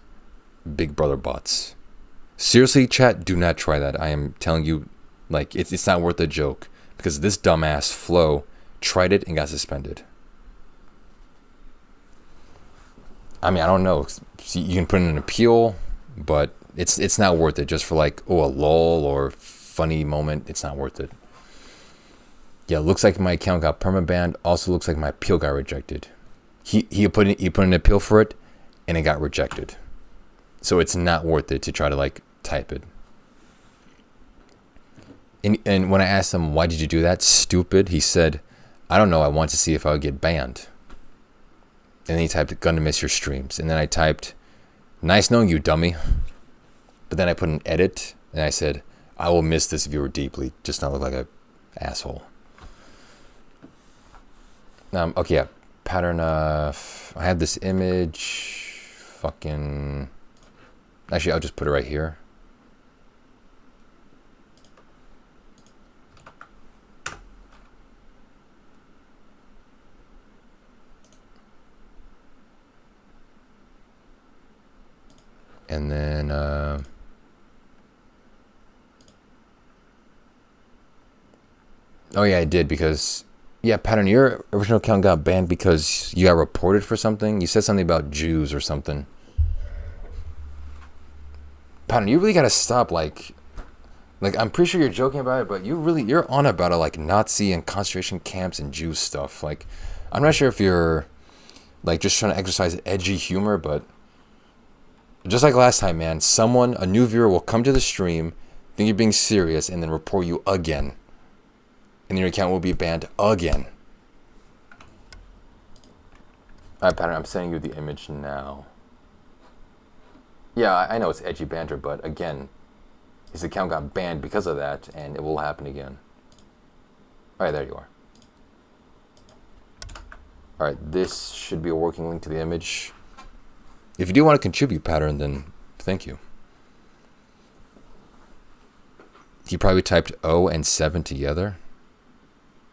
Big Brother bots. Seriously, chat, do not try that. I am telling you, like, it's not worth a joke, because this dumbass Flo tried it and got suspended. I mean, I don't know. You can put in an appeal, but it's not worth it just for like, oh, a lol or funny moment. It's not worth it. Yeah, looks like my account got permabanned. Also looks like my appeal got rejected. He put in an appeal for it, and it got rejected. So it's not worth it to try to like type it. And when I asked him, why did you do that? Stupid. He said, I don't know. I want to see if I would get banned. And then he typed, gonna miss your streams. And then I typed, nice knowing you, dummy. But then I put an edit, and I said, I will miss this viewer deeply. Just not look like a asshole. Okay, yeah. Pattern, I have this image. Fucking... Actually, I'll just put it right here. And then, oh yeah, I did, because, yeah, Pattern, your original account got banned because you got reported for something. You said something about Jews or something. Pattern, you really gotta stop, like, I'm pretty sure you're joking about it, but you're on about it, like, Nazi and concentration camps and Jew stuff. Like, I'm not sure if you're, like, just trying to exercise edgy humor, but just like last time, man, a new viewer will come to the stream, think you're being serious, and then report you again. And your account will be banned again. Alright, Pattern, I'm sending you the image now. Yeah, I know it's edgy banter, but again, his account got banned because of that, and it will happen again. Alright, there you are. Alright, this should be a working link to the image. If you do want to contribute, Pattern, then thank you. He probably typed O and 7 together.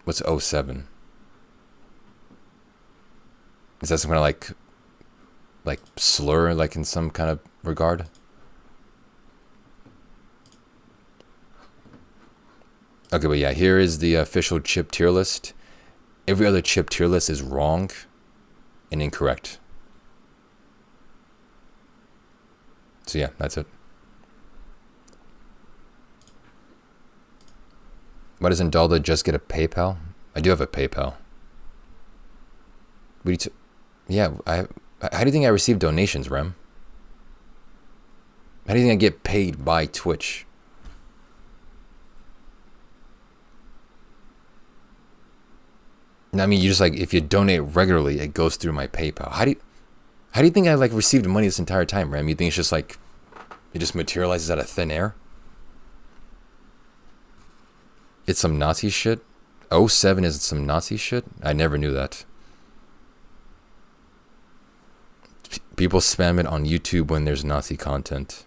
What's 07? Is that some kind of like slur, like in some kind of regard? Okay, but yeah, here is the official chip tier list. Every other chip tier list is wrong and incorrect. So yeah, that's it. Why doesn't Dalda just get a PayPal? I do have a PayPal. Yeah, how do you think I receive donations, Rem? How do you think I get paid by Twitch? I mean, you just like, if you donate regularly, it goes through my PayPal. How do you think I like received money this entire time, Ram? You think it's just like, it just materializes out of thin air? It's some Nazi shit? 07 is some Nazi shit? I never knew that. People spam it on YouTube when there's Nazi content.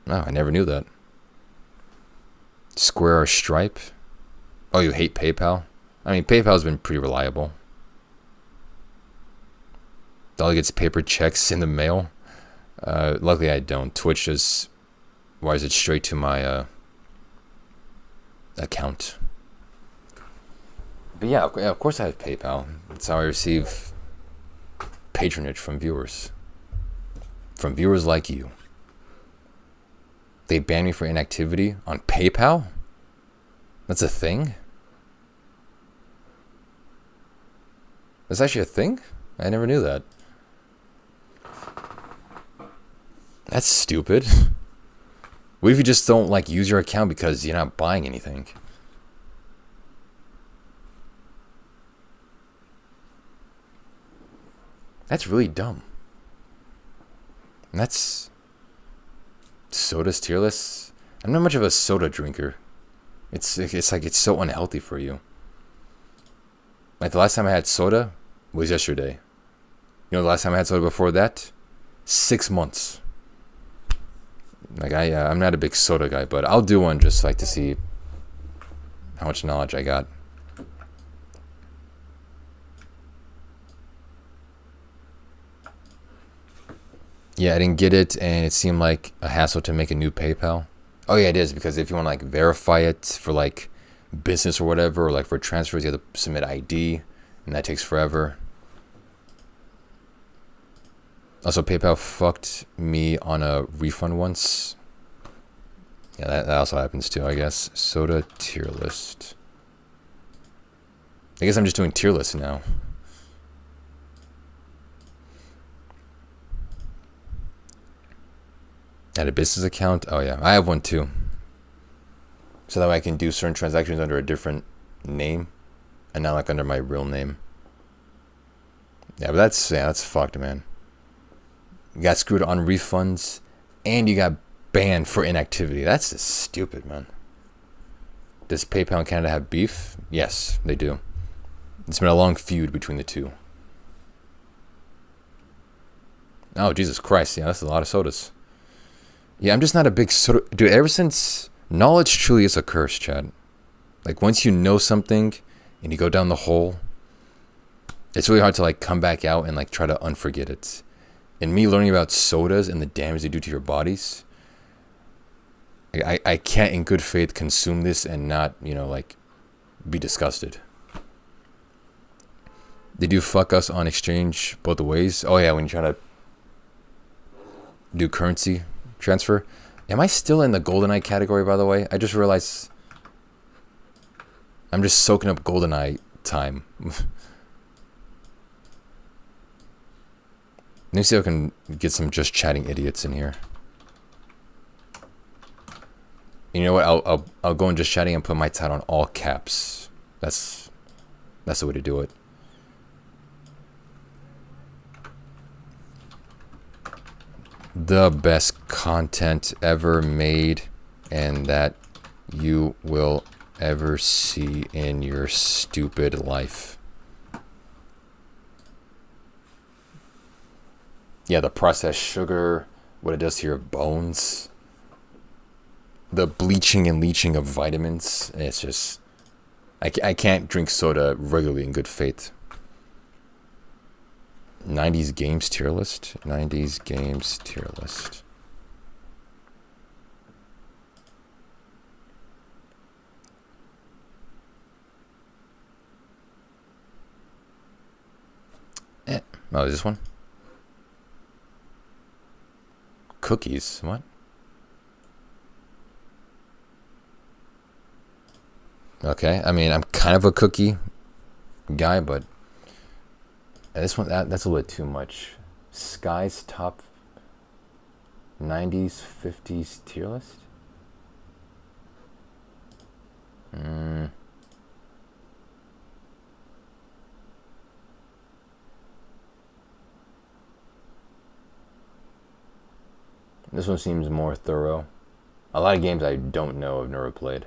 No, I never knew that. Square or Stripe? Oh, you hate PayPal? I mean, PayPal's been pretty reliable. Dolly gets paper checks in the mail. Luckily, I don't. Twitch just wires it straight to my account. But yeah, of course I have PayPal. That's how I receive patronage from viewers. From viewers like you. They ban me for inactivity on PayPal? That's a thing? That's actually a thing? I never knew that. That's stupid. What if you just don't like use your account because you're not buying anything? That's really dumb. And that's soda's tier list. I'm not much of a soda drinker. It's like it's so unhealthy for you. Like the last time I had soda was yesterday. You know, the last time I had soda before that, 6 months. Like I'm not a big soda guy, but I'll do one just like to see how much knowledge I got. Yeah, I didn't get it, and it seemed like a hassle to make a new PayPal. Oh yeah, it is, because if you want to like verify it for like business or whatever, or like for transfers, you have to submit ID, and that takes forever. Also, PayPal fucked me on a refund once. Yeah, that also happens too, I guess. Soda tier list. I guess I'm just doing tier lists now. At a business account? Oh yeah, I have one too. So that way I can do certain transactions under a different name and not like under my real name. Yeah, but that's fucked, man. You got screwed on refunds and you got banned for inactivity. That's just stupid, man. Does PayPal and Canada have beef? Yes, they do. It's been a long feud between the two. Oh, Jesus Christ. Yeah, that's a lot of sodas. Yeah, I'm just not a big soda... Dude, ever since... Knowledge truly is a curse, Chad. Like, once you know something and you go down the hole, it's really hard to, like, come back out and, like, try to unforget it. And me learning about sodas and the damage they do to your bodies, I can't in good faith consume this and not, you know, like, be disgusted. They do fuck us on exchange both ways. Oh, yeah, when you try to do currency transfer. Am I still in the GoldenEye category, by the way? I just realized I'm just soaking up GoldenEye time. Let me see if I can get some just chatting idiots in here. You know what? I'll go in just chatting and put my title on all caps. That's the way to do it. The best content ever made and that you will ever see in your stupid life. Yeah, the processed sugar, what it does to your bones, the bleaching and leaching of vitamins. It's just, I can't drink soda regularly in good faith. 90s games tier list. 90s games tier list. Oh, is this one? Cookies? What? Okay, I mean, I'm kind of a cookie guy, but this one, that's a little bit too much. Sky's top 90s, 50s tier list? This one seems more thorough. A lot of games I don't know, I've never played.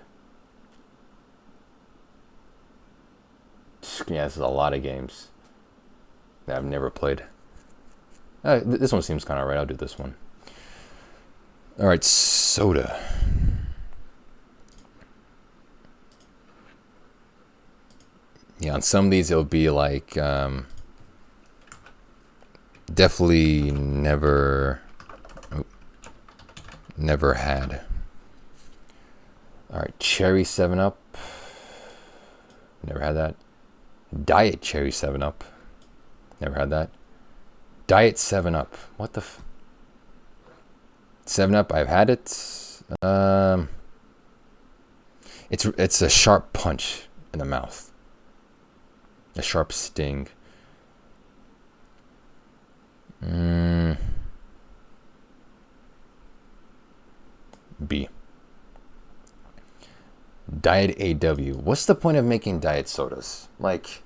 Yeah, this is a lot of games that I've never played. This one seems kind of right. I'll do this one. All right, soda. Yeah, on some of these it'll be like definitely never had. All right, cherry 7-Up. Never had that. Diet cherry 7-Up. Never had that. Diet 7-Up. What the 7-Up, I've had it. It's a sharp punch in the mouth. A sharp sting. B. Diet AW. What's the point of making diet sodas? Like,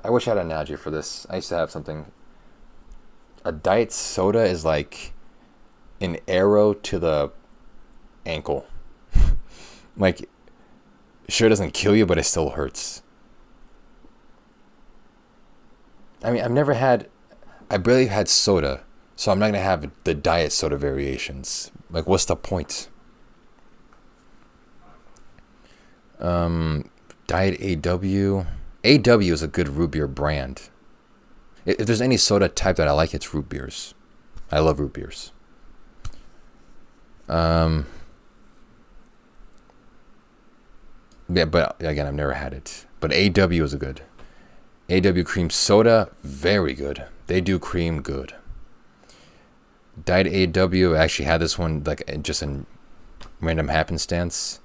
I wish I had an analogy for this. I used to have something. A diet soda is like an arrow to the ankle. Like, sure, it doesn't kill you, but it still hurts. I mean, I barely had soda, so I'm not going to have the diet soda variations. Like, what's the point? Diet AW. AW is a good root beer brand. If there's any soda type that I like, it's root beers. I love root beers. Yeah, but again, I've never had it. But AW is a good. AW cream soda, very good. They do cream good. Diet AW, I actually had this one like just in random happenstance.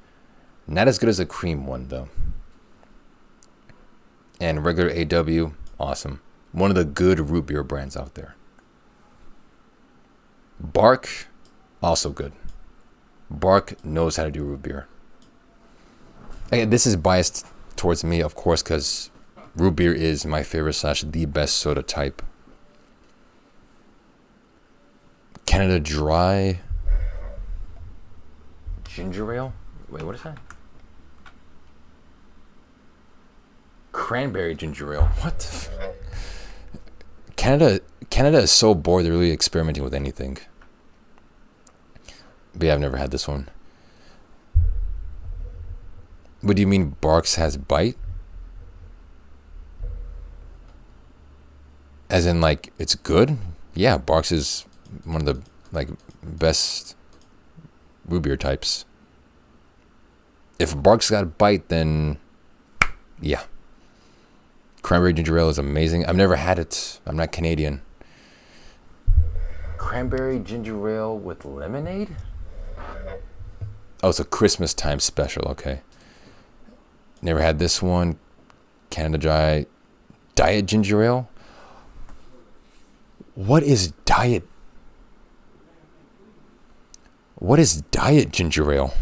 Not as good as a cream one though. And regular AW, awesome. One of the good root beer brands out there. Bark, also good. Bark knows how to do root beer. Again, this is biased towards me, of course, because root beer is my favorite / the best soda type. Canada Dry ginger ale. Wait, what is that? Cranberry ginger ale. What the Canada is so bored they're really experimenting with anything. But yeah, I've never had this one. What do you mean Barks has bite? As in like it's good? Yeah, Barks is one of the like best root beer types. If Barks got a bite, then yeah. Cranberry ginger ale is amazing. I've never had it. I'm not Canadian. Cranberry ginger ale with lemonade? Oh, it's a Christmas time special. Okay. Never had this one. Canada Dry Diet ginger ale. What is diet? What is diet ginger ale?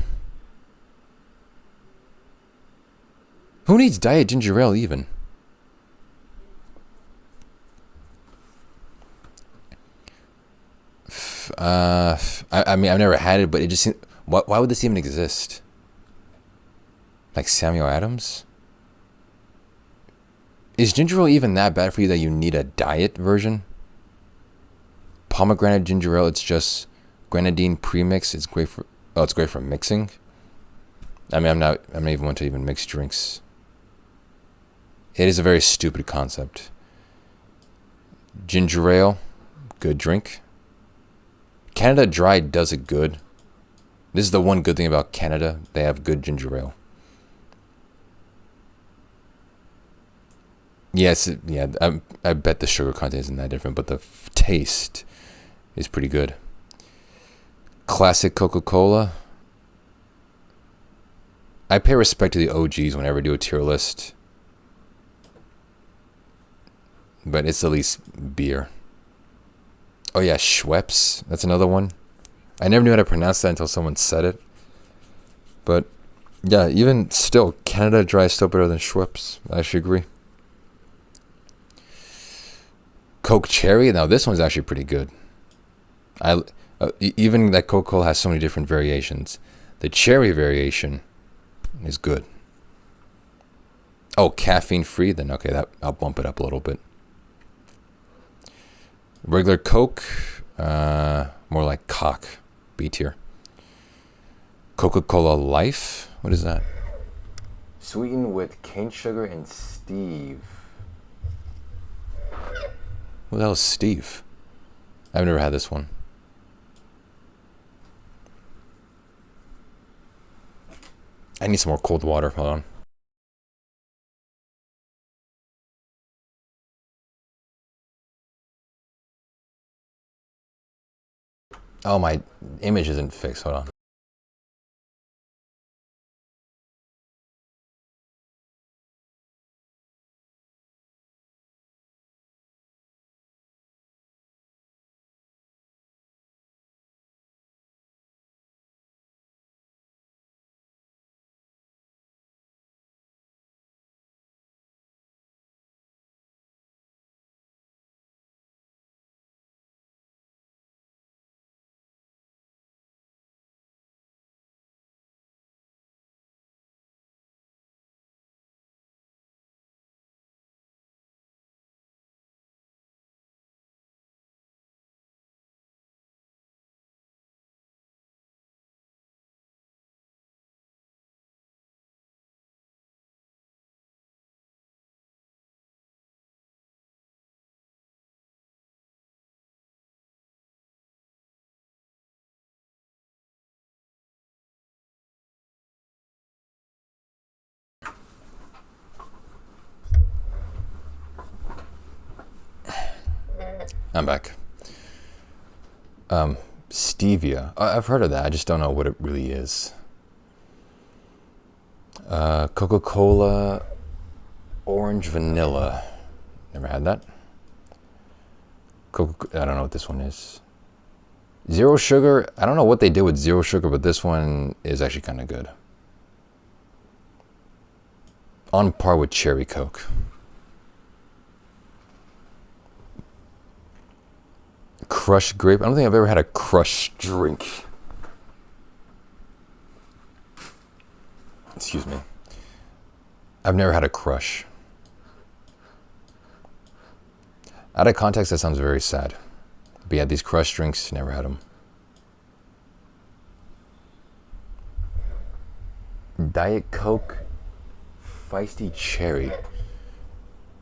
Who needs diet ginger ale even? I mean, I've never had it, but it just seems, why would this even exist? Like Samuel Adams? Is ginger ale even that bad for you that you need a diet version? Pomegranate ginger ale, it's just grenadine premix. It's great for mixing. I mean, I'm not even one to even mix drinks. It is a very stupid concept. Ginger ale, good drink. Canada Dry does it good. This is the one good thing about Canada. They have good ginger ale. Yes, yeah, I bet the sugar content isn't that different, but the taste is pretty good. Classic Coca-Cola. I pay respect to the OGs whenever I do a tier list. But it's at least beer. Oh yeah, Schweppes. That's another one. I never knew how to pronounce that until someone said it. But yeah, even still, Canada Dry is still better than Schweppes. I actually agree. Coke Cherry. Now this one's actually pretty good. Even that Coca-Cola has so many different variations. The cherry variation is good. Oh, caffeine free. Then okay, I'll bump it up a little bit. Regular Coke, more like cock, B tier. Coca-Cola Life, what is that? Sweetened with cane sugar and Steve. What the hell is Steve? I've never had this one. I need some more cold water, hold on. Oh, my image isn't fixed, hold on. I'm back. Stevia. I've heard of that. I just don't know what it really is. Coca-Cola Orange Vanilla. Never had that. I don't know what this one is. Zero sugar. I don't know what they did with zero sugar, but this one is actually kind of good. On par with cherry Coke. Crushed grape. I don't think I've ever had a crushed drink. Excuse me. I've never had a crush. Out of context, that sounds very sad. But yeah, these crushed drinks, never had them. Diet Coke Feisty Cherry.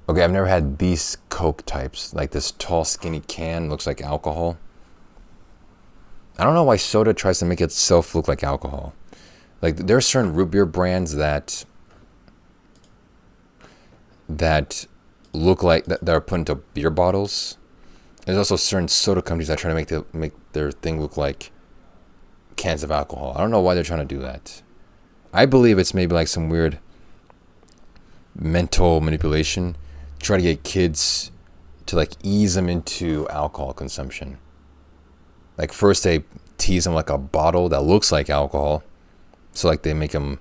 Okay, I've never had these Coke types. Like this tall, skinny can looks like alcohol. I don't know why soda tries to make itself look like alcohol. Like there are certain root beer brands that look like that are put into beer bottles. There's also certain soda companies that try to make their thing look like cans of alcohol. I don't know why they're trying to do that. I believe it's maybe like some weird mental manipulation. Try to get kids to like ease them into alcohol consumption. Like first they tease them like a bottle that looks like alcohol. So like they make them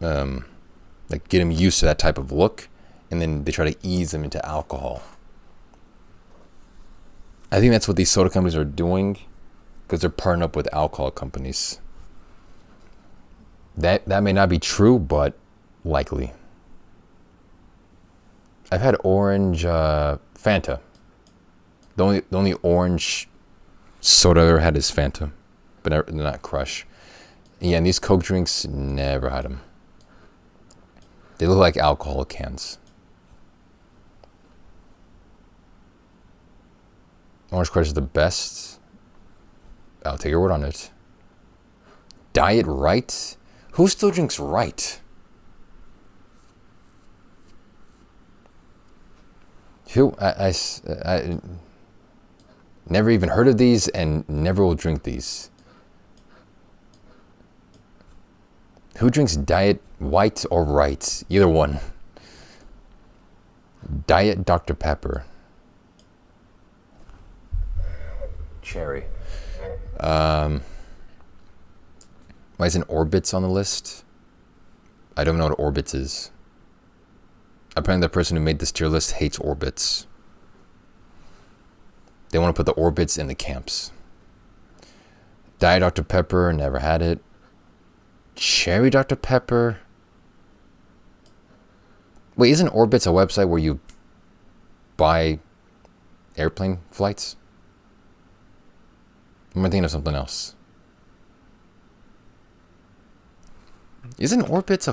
like get them used to that type of look, and then they try to ease them into alcohol. I think that's what these soda companies are doing because they're partnering up with alcohol companies. That may not be true, but likely. I've had orange Fanta. The only orange soda I've ever had is Fanta, but not Crush. Yeah, and these Coke drinks, never had them. They look like alcohol cans. Orange Crush is the best. I'll take your word on it. Diet Right? Who still drinks Right? Who? I never even heard of these and never will drink these. Who drinks Diet White or Right? Either one. Diet Dr. Pepper. Cherry. Why isn't Orbitz on the list? I don't know what Orbitz is. Apparently the person who made this tier list hates Orbitz. They want to put the Orbitz in the camps. Diet Dr. Pepper, never had it. Cherry Dr. Pepper. Wait, isn't Orbitz a website where you buy airplane flights? Am I thinking of something else? Isn't Orbitz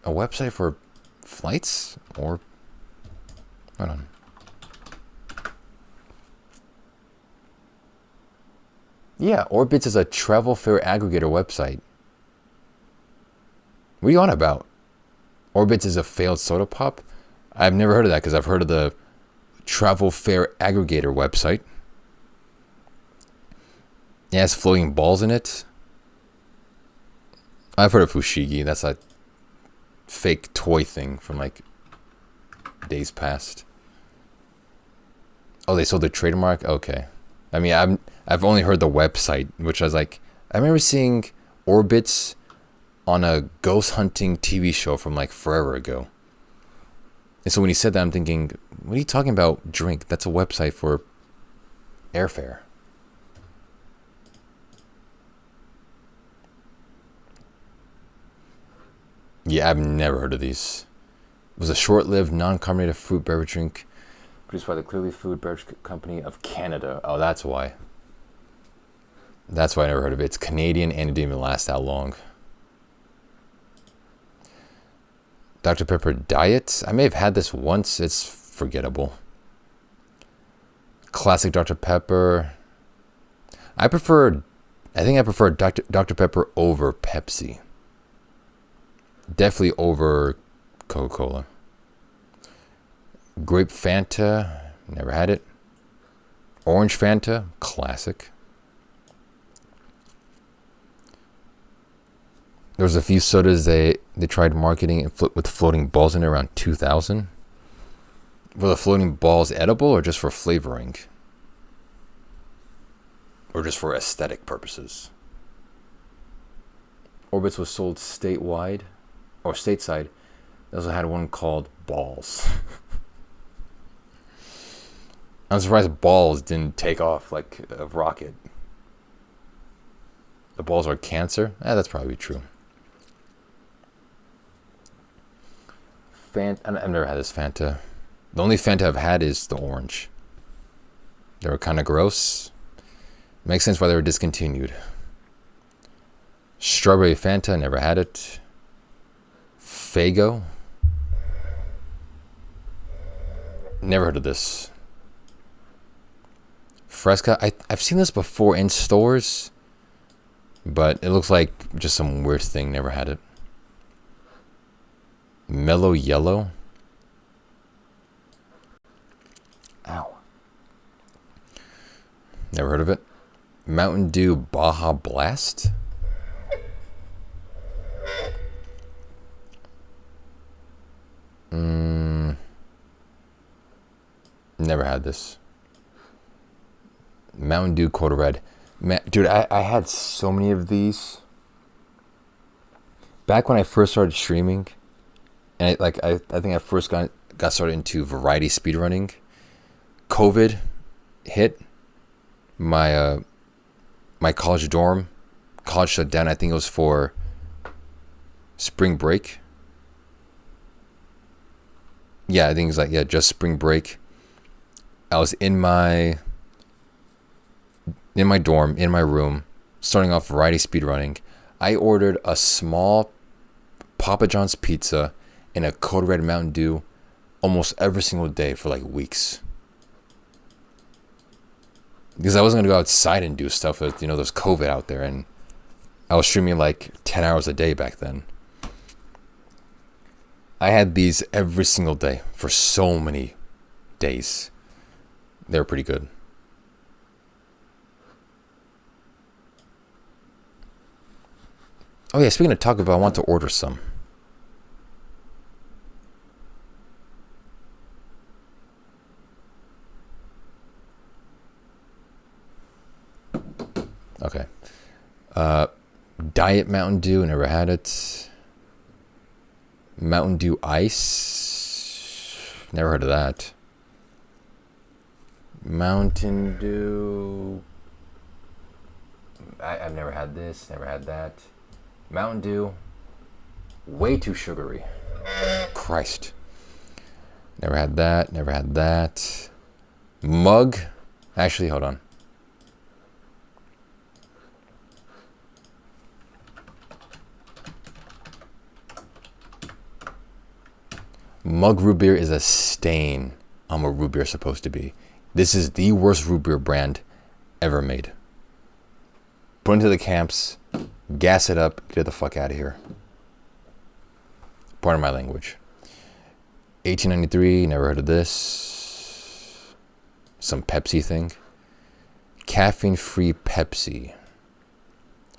a website for flights? Or hold on. Yeah, Orbitz is a travel fair aggregator website. What are you on about? Orbitz is a failed soda pop? I've never heard of that because I've heard of the travel fair aggregator website. It has floating balls in it. I've heard of Fushigi. That's a fake toy thing from like days past. Oh, they sold the trademark? Okay. I mean, I've only heard the website, which I was like, I remember seeing Orbitz on a ghost hunting TV show from like forever ago. And so when he said that, I'm thinking, what are you talking about? Drink? That's a website for airfare. Yeah, I've never heard of these. It was a short-lived, non-carbonated fruit beverage drink produced by the Clearly Food Beverage Company of Canada. Oh, that's why. That's why I never heard of it. It's Canadian and it didn't even last that long. Dr. Pepper Diet. I may have had this once. It's forgettable. Classic Dr. Pepper. I think I prefer Dr. Pepper over Pepsi. Definitely over Coca-Cola. Grape Fanta, never had it. Orange Fanta, classic. There was a few sodas they tried marketing with floating balls in it around 2000. Were the floating balls edible or just for flavoring? Or just for aesthetic purposes? Orbitz was sold statewide or stateside. They also had one called Balls. I'm surprised Balls didn't take off like a rocket. The balls are cancer? That's probably true. I've never had this Fanta. The only Fanta I've had is the orange. They were kind of gross. Makes sense why they were discontinued. Strawberry Fanta, never had it. Faygo. Never heard of this. Fresca, I've seen this before in stores, but it looks like just some weird thing. Never had it. Mellow Yellow. Ow. Never heard of it. Mountain Dew Baja Blast. Never had this. Mountain Dew Code Red. Man, dude, I had so many of these. Back when I first started streaming, and I think I first got started into variety speedrunning. COVID hit. My college dorm. College shut down. I think it was for spring break. Yeah, I think it's just spring break. I was in my dorm, in my room, starting off variety speedrunning. I ordered a small Papa John's pizza and a Code Red Mountain Dew almost every single day for like weeks. Because I wasn't going to go outside and do stuff with, there's COVID out there. And I was streaming like 10 hours a day back then. I had these every single day for so many days. They were pretty good. Oh yeah, speaking of Taco Bell, I want to order some. Okay. Diet Mountain Dew, never had it. Mountain Dew Ice, never heard of that. Mountain Dew, I've never had this, never had that. Mountain Dew, way too sugary. Christ. Never had that, never had that. Mug, actually, hold on. Mug root beer is a stain on what root beer is supposed to be. This is the worst root beer brand ever made. Put into the camps, gas it up, get the fuck out of here. Pardon my language. 1893, never heard of this. Some Pepsi thing. Caffeine-free Pepsi.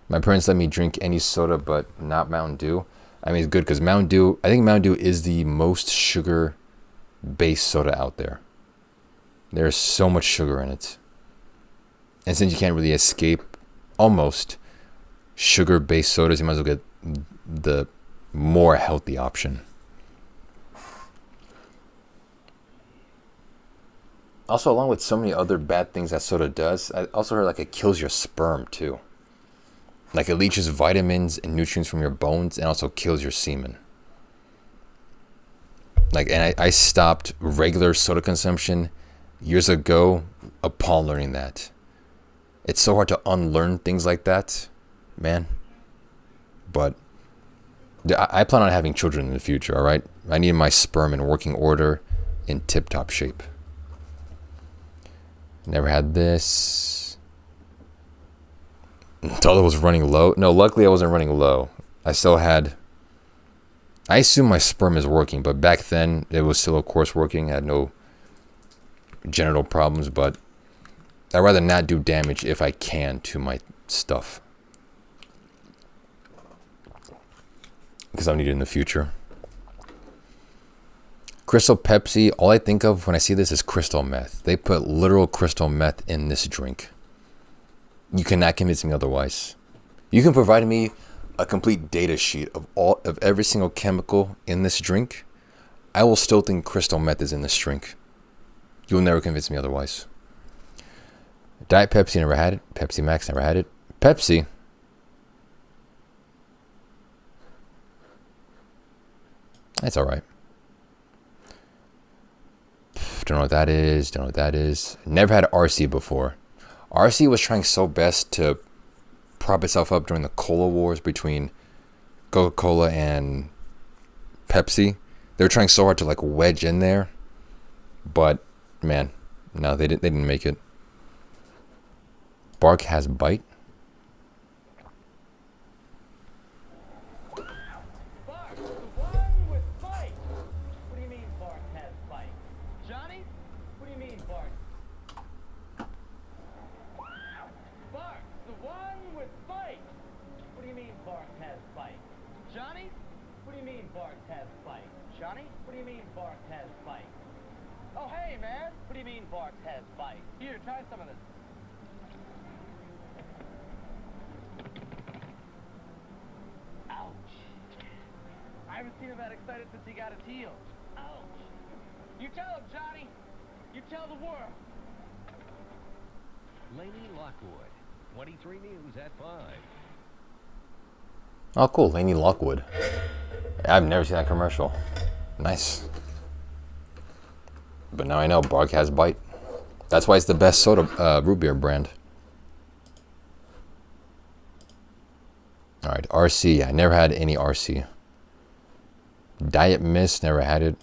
My parents let me drink any soda but not Mountain Dew. I mean, it's good because Mountain Dew, I think Mountain Dew is the most sugar-based soda out there. There's so much sugar in it. And since you can't really escape almost sugar-based sodas, you might as well get the more healthy option. Also, along with so many other bad things that soda does, I also heard like it kills your sperm too. Like it leaches vitamins and nutrients from your bones and also kills your semen. Like, and I stopped regular soda consumption years ago upon learning that. It's so hard to unlearn things like that, man. But I plan on having children in the future, all right? I need my sperm in working order, in tip-top shape. Never had this. Until it was running low. No, luckily I wasn't running low. I still had I assume my sperm is working, but back then it was still, of course, working. I had no genital problems, but I'd rather not do damage if I can to my stuff, because I'll need it in the future. Crystal Pepsi, all I think of when I see this is crystal meth. They put literal crystal meth in this drink. You cannot convince me otherwise. You can provide me a complete data sheet of every single chemical in this drink. I will still think crystal meth is in this drink. You'll never convince me otherwise. Diet Pepsi, never had it. Pepsi Max, never had it. Pepsi. That's alright. Don't know what that is. Don't know what that is. Never had RC before. RC was trying so best to prop itself up during the cola wars between Coca-Cola and Pepsi. They were trying so hard to like wedge in there, but man, no, they didn't make it. Bark has bite. I haven't seen him that excited since he got his heels. Ouch! You tell him, Johnny. You tell the world. Laney Lockwood, 23 News at 5. Oh, cool. Laney Lockwood. I've never seen that commercial. Nice. But now I know Bark has bite. That's why it's the best soda root beer brand. Alright, RC. I never had any RC. Diet Mist, never had it.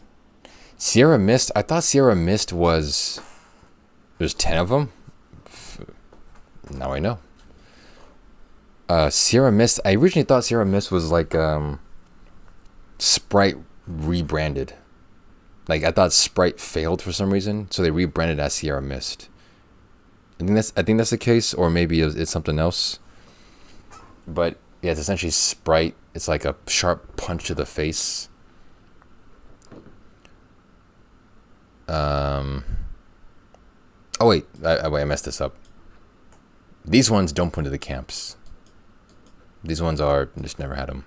Sierra Mist, I thought Sierra Mist was... There's 10 of them? Now I know. Sierra Mist, I originally thought Sierra Mist was like Sprite rebranded. Like I thought Sprite failed for some reason, so they rebranded as Sierra Mist. I think that's the case, or maybe it's something else. But yeah, it's essentially Sprite. It's like a sharp punch to the face. Oh wait, I messed this up. These ones don't put into the camps. These ones are, just never had them.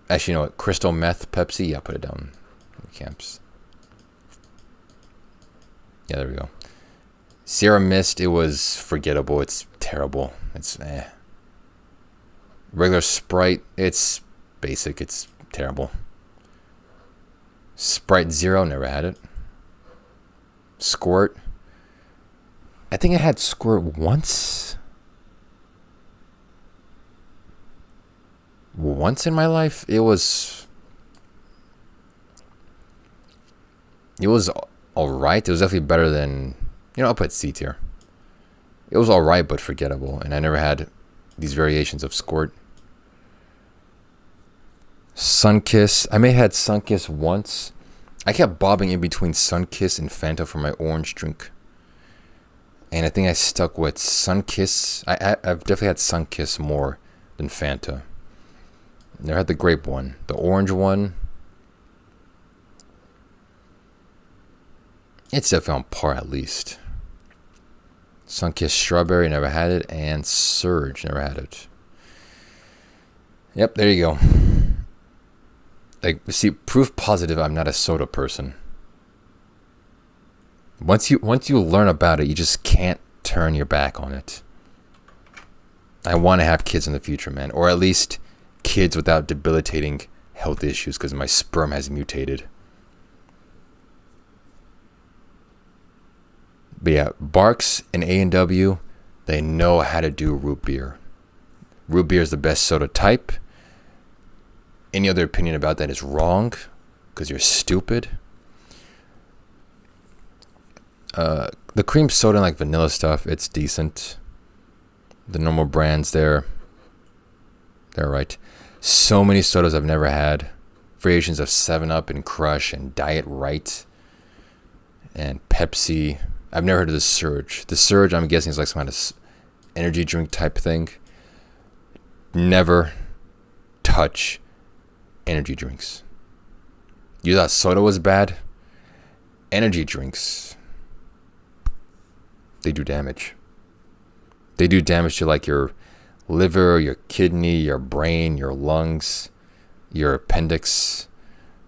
Actually, you know what? Crystal Meth Pepsi, yeah, put it down in the camps. Yeah, there we go. Sierra Mist, it was forgettable. It's terrible. It's Regular Sprite, it's basic. It's terrible. Sprite Zero, never had it. Squirt. I think I had Squirt once. Once in my life. It was alright. It was definitely better than, I'll put C tier. It was alright, but forgettable. And I never had these variations of Squirt. Sunkiss. I may have had Sunkiss once. I kept bobbing in between Sunkiss and Fanta for my orange drink. And I think I stuck with Sunkiss. I've definitely had Sunkiss more than Fanta. Never had the grape one. The orange one, it's definitely on par at least. Sunkiss Strawberry, never had it. And Surge, never had it. Yep, there you go. Like, see, proof positive I'm not a soda person. Once you learn about it, you just can't turn your back on it. I want to have kids in the future, man. Or at least kids without debilitating health issues because my sperm has mutated. But yeah, Barks and A&W, they know how to do root beer. Root beer is the best soda type. Any other opinion about that is wrong because you're stupid. The cream soda and like vanilla stuff, it's decent. The normal brands, they're right. So many sodas I've never had. Variations of 7-Up and Crush and Diet Right and Pepsi. I've never heard of the Surge. The Surge, I'm guessing, is like some kind of energy drink type thing. Never touch energy drinks. You thought soda was bad? Energy drinks, they do damage. They do damage to like your liver, your kidney, your brain, your lungs, your appendix,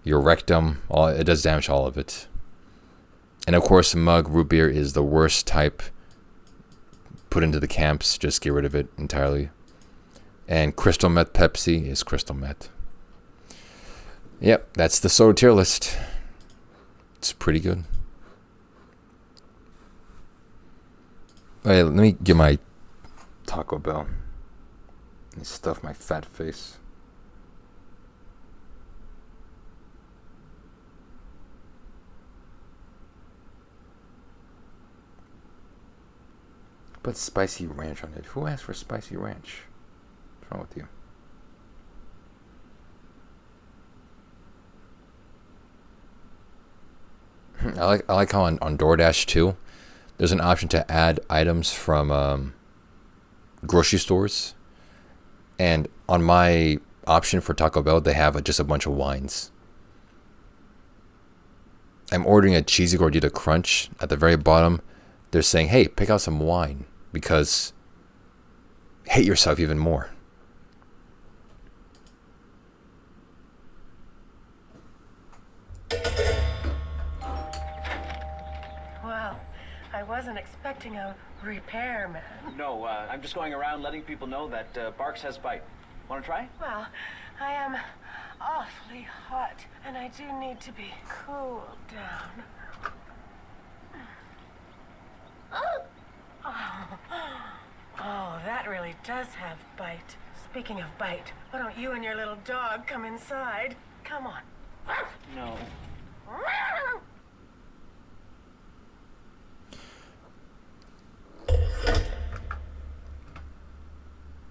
your rectum. It does damage to all of it. And of course, mug root beer is the worst type. Put into the camps, just get rid of it entirely. And crystal meth Pepsi is crystal meth. Yep, that's the soda tier list. It's pretty good. Wait, let me get my Taco Bell and stuff my fat face. Put spicy ranch on it. Who asked for spicy ranch? What's wrong with you? I like how on DoorDash too, there's an option to add items from grocery stores, and on my option for Taco Bell they have just a bunch of wines. I'm ordering a cheesy gordita crunch. At the very bottom they're saying, hey, pick out some wine because hate yourself even more. I wasn't expecting a repairman. No, I'm just going around letting people know that Barks has bite. Want to try? Well, I am awfully hot, and I do need to be cooled down. Oh, that really does have bite. Speaking of bite, why don't you and your little dog come inside? Come on. No.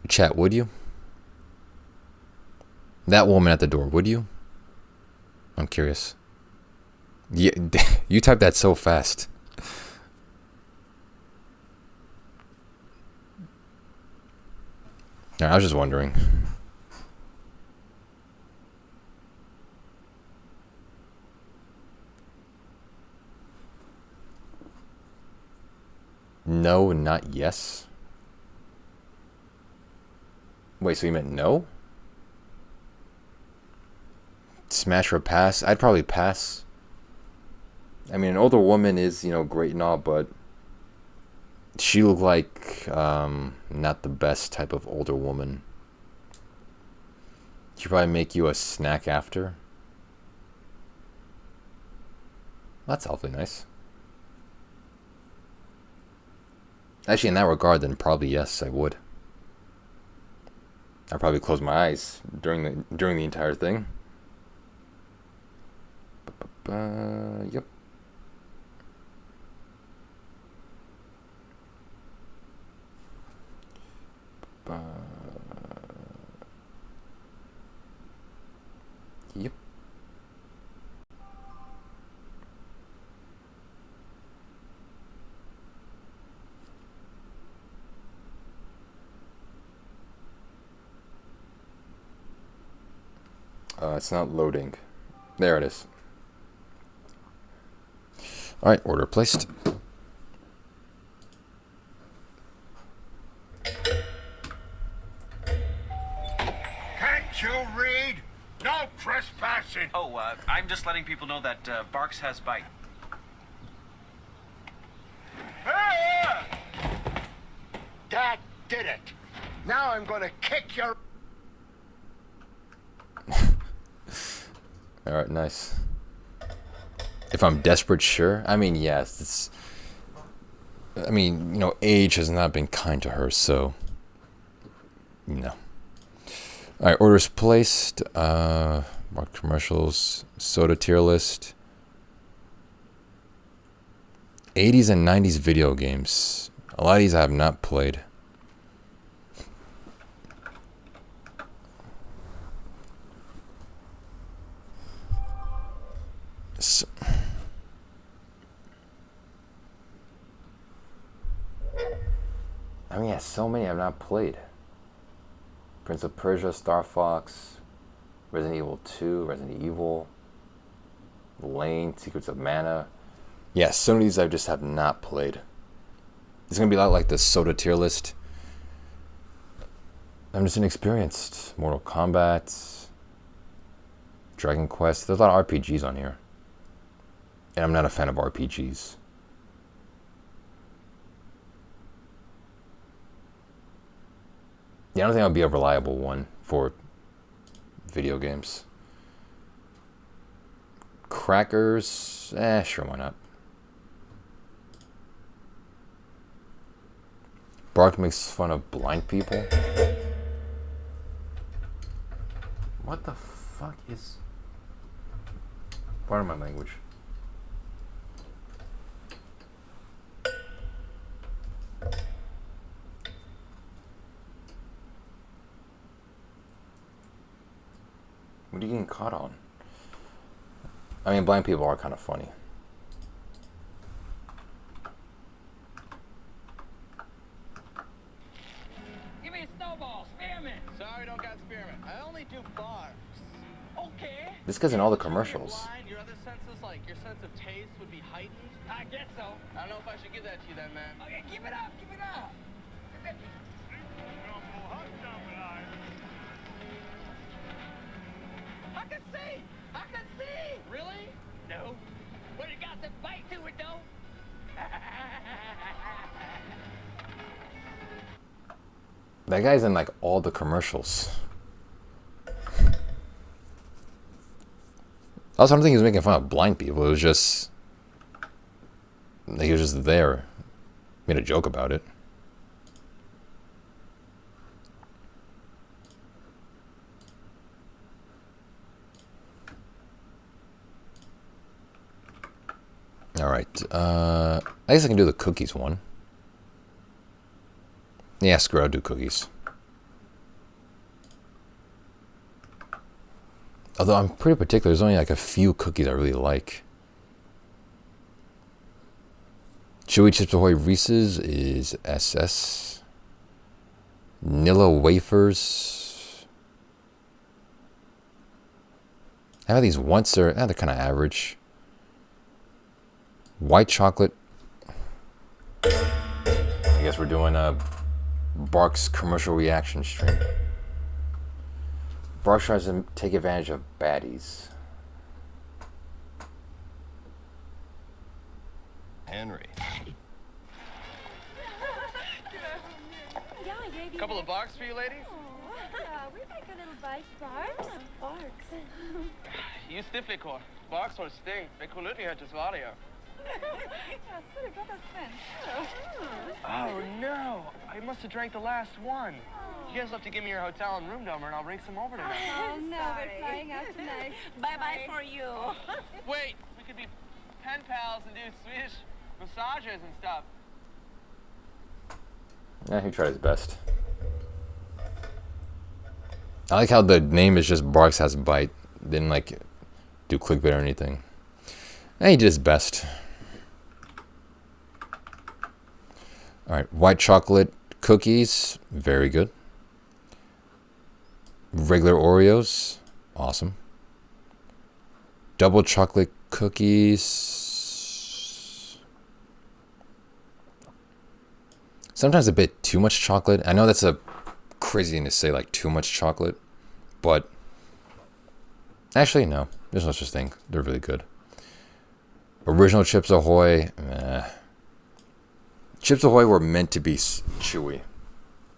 Chat, would you? That woman at the door, would you? I'm curious. Yeah, you typed that so fast. I was just wondering. No, not yes. Wait, so you meant no? Smash or pass? I'd probably pass. I mean, an older woman is, great and all, but she looked like not the best type of older woman. She'd probably make you a snack after. That's awfully nice. Actually, in that regard, then probably yes, I would. I'd probably close my eyes during the entire thing. Yep. Yep. It's not loading. There it is. All right, order placed. Can't you read? No trespassing. Oh, I'm just letting people know that Barks has bite. That did it. Now I'm gonna kick your... All right, nice. If I'm desperate, sure. I mean, yes, age has not been kind to her, so, no. All right, orders placed. Marked commercials. Soda tier list. 80s and 90s video games. A lot of these I have not played. So, I mean, yeah, so many I've not played. Prince of Persia, Star Fox, Resident Evil 2, Resident Evil, Lane, Secrets of Mana. Yeah, some of these I just have not played. It's going to be a lot like the Soda tier list. I'm just inexperienced. Mortal Kombat, Dragon Quest. There's a lot of RPGs on here. And I'm not a fan of RPGs. Yeah, I don't think I'll be a reliable one for video games. Crackers, sure, why not? Bark makes fun of blind people. What the fuck is... Pardon my language. What are you getting caught on? I mean, blind people are kind of funny. Give me a snowball, spearmint. Sorry, don't got spearmint. I only do bars. Okay. This guy's in all the commercials. Blind, your other senses, like your sense of taste, would be heightened. I guess so. I don't know if I should give that to you then, man. Okay, give it up, give it up. I can see! I can see! Really? No. Well, it got some bite to it, though. That guy's in like all the commercials. Also, I don't think he was making fun of blind people. It was just... he was just there. Made a joke about it. Alright, I guess I can do the cookies one. Yeah, screw it, I'll do cookies. Although I'm pretty particular, there's only like a few cookies I really like. Chewy Chips Ahoy Reese's is SS. Nilla Wafers. I have these once, they're kind of average. White chocolate. I guess we're doing a Bark's commercial reaction stream. Bark tries to take advantage of baddies. Henry. Couple of barks for you ladies? We like a little bite. Barks? Barks. You stifflikor. Barks har sting. Det kunde inte hört Sverige. Oh no! I must have drank the last one. You guys have to give me your hotel and room number and I'll bring some over tonight. Oh no, we're flying out tonight. Bye-bye for you. Wait, we could be pen pals and do Swedish massages and stuff. Yeah, he tried his best. I like how the name is just Barks Has Bite. Didn't like do clickbait or anything. And he did his best. Alright, white chocolate cookies, very good. Regular Oreos, awesome. Double chocolate cookies. Sometimes a bit too much chocolate. I know that's a crazy thing to say, like too much chocolate, but actually no, there's no such thing. They're really good. Original Chips Ahoy, Chips Ahoy were meant to be chewy,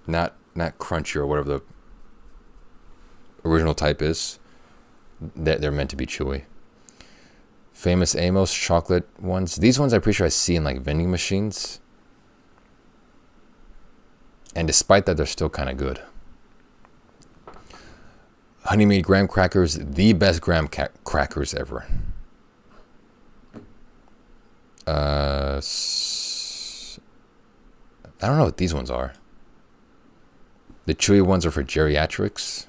not crunchy or whatever the original type is. That they're meant to be chewy. Famous Amos chocolate ones. These ones I'm pretty sure I see in like vending machines. And despite that, they're still kind of good. Honey Made Graham Crackers, the best graham crackers ever. I don't know what these ones are. The chewy ones are for geriatrics.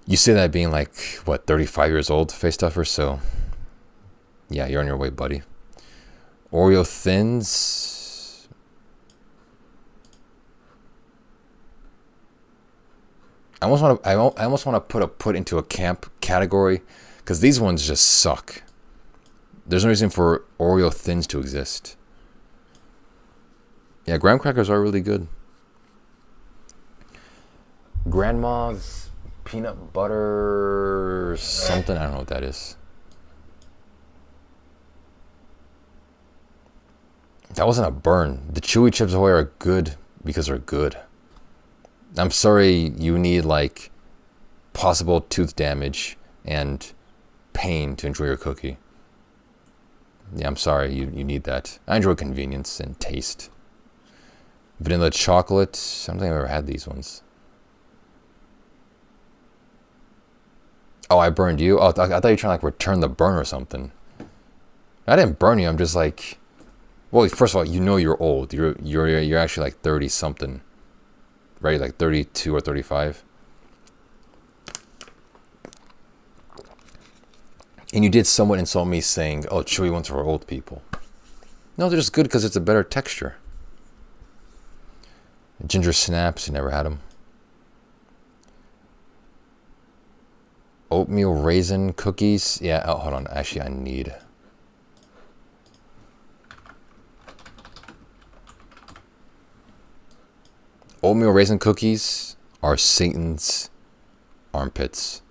You say that being like, what, 35 years old, face stuffer, so Yeah, you're on your way, buddy. Oreo Thins. I almost want to put into a camp category because these ones just suck. There's no reason for Oreo Thins to exist. Yeah, graham crackers are really good. Grandma's peanut butter something. I don't know what that is. That wasn't a burn. The chewy Chips Ahoy are good because they're good. I'm sorry you need like possible tooth damage and pain to enjoy your cookie. Yeah, I'm sorry you need that. I enjoy convenience and taste. Vanilla chocolate. I don't think I've ever had these ones. Oh, I burned you? Oh, I thought you were trying to like return the burn or something. I didn't burn you. I'm just like, well, first of all, you know you're old. You're actually like 30 something, right? Like 32 or 35. And you did somewhat insult me saying, "Oh, chewy ones for old people." No, they're just good because it's a better texture. Ginger snaps, you never had them. Oatmeal raisin cookies. Yeah, oh, hold on. Actually, I need. Oatmeal raisin cookies are Satan's armpits.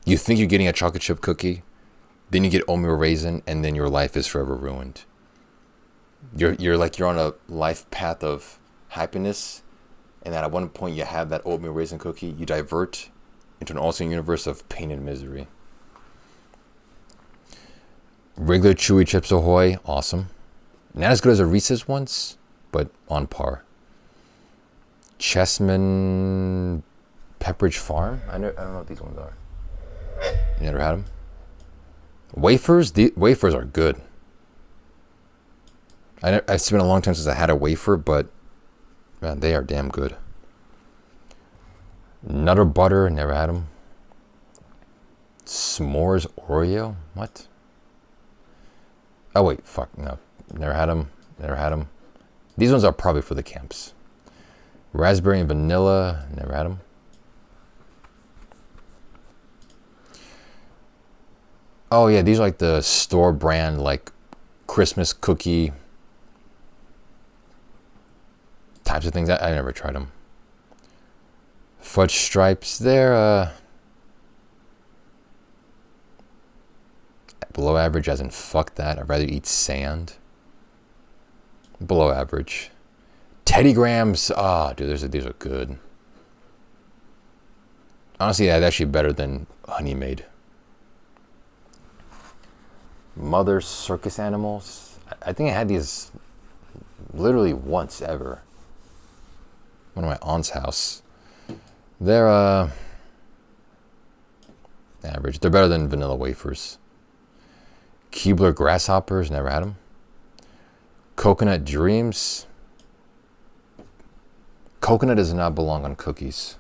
You think you're getting a chocolate chip cookie, then you get oatmeal raisin, and then your life is forever ruined. You're on a life path of happiness, and at one point you have that oatmeal raisin cookie, you divert into an alternate universe of pain and misery. Regular chewy Chips Ahoy, awesome. Not as good as the Reese's ones, but on par. Chessman Pepperidge Farm. I don't know what these ones are. You never had them? Wafers? The wafers are good. It's been a long time since I had a wafer, but man, they are damn good. Nutter Butter, never had them. S'mores Oreo? What? Oh wait, fuck, no. Never had them. Never had them. These ones are probably for the camps. Raspberry and vanilla, never had them. Oh yeah, these are like the store brand, like Christmas cookie types of things. I never tried them. Fudge Stripes, they're below average, as in fuck that. I'd rather eat sand. Below average. Teddy Grahams, dude, these are good. Honestly, that's actually better than Honey Maid. Mother Circus Animals. I think I had these literally once ever. One of my aunt's house. They're average. They're better than vanilla wafers. Keebler Grasshoppers, never had them. Coconut Dreams. Coconut does not belong on cookies.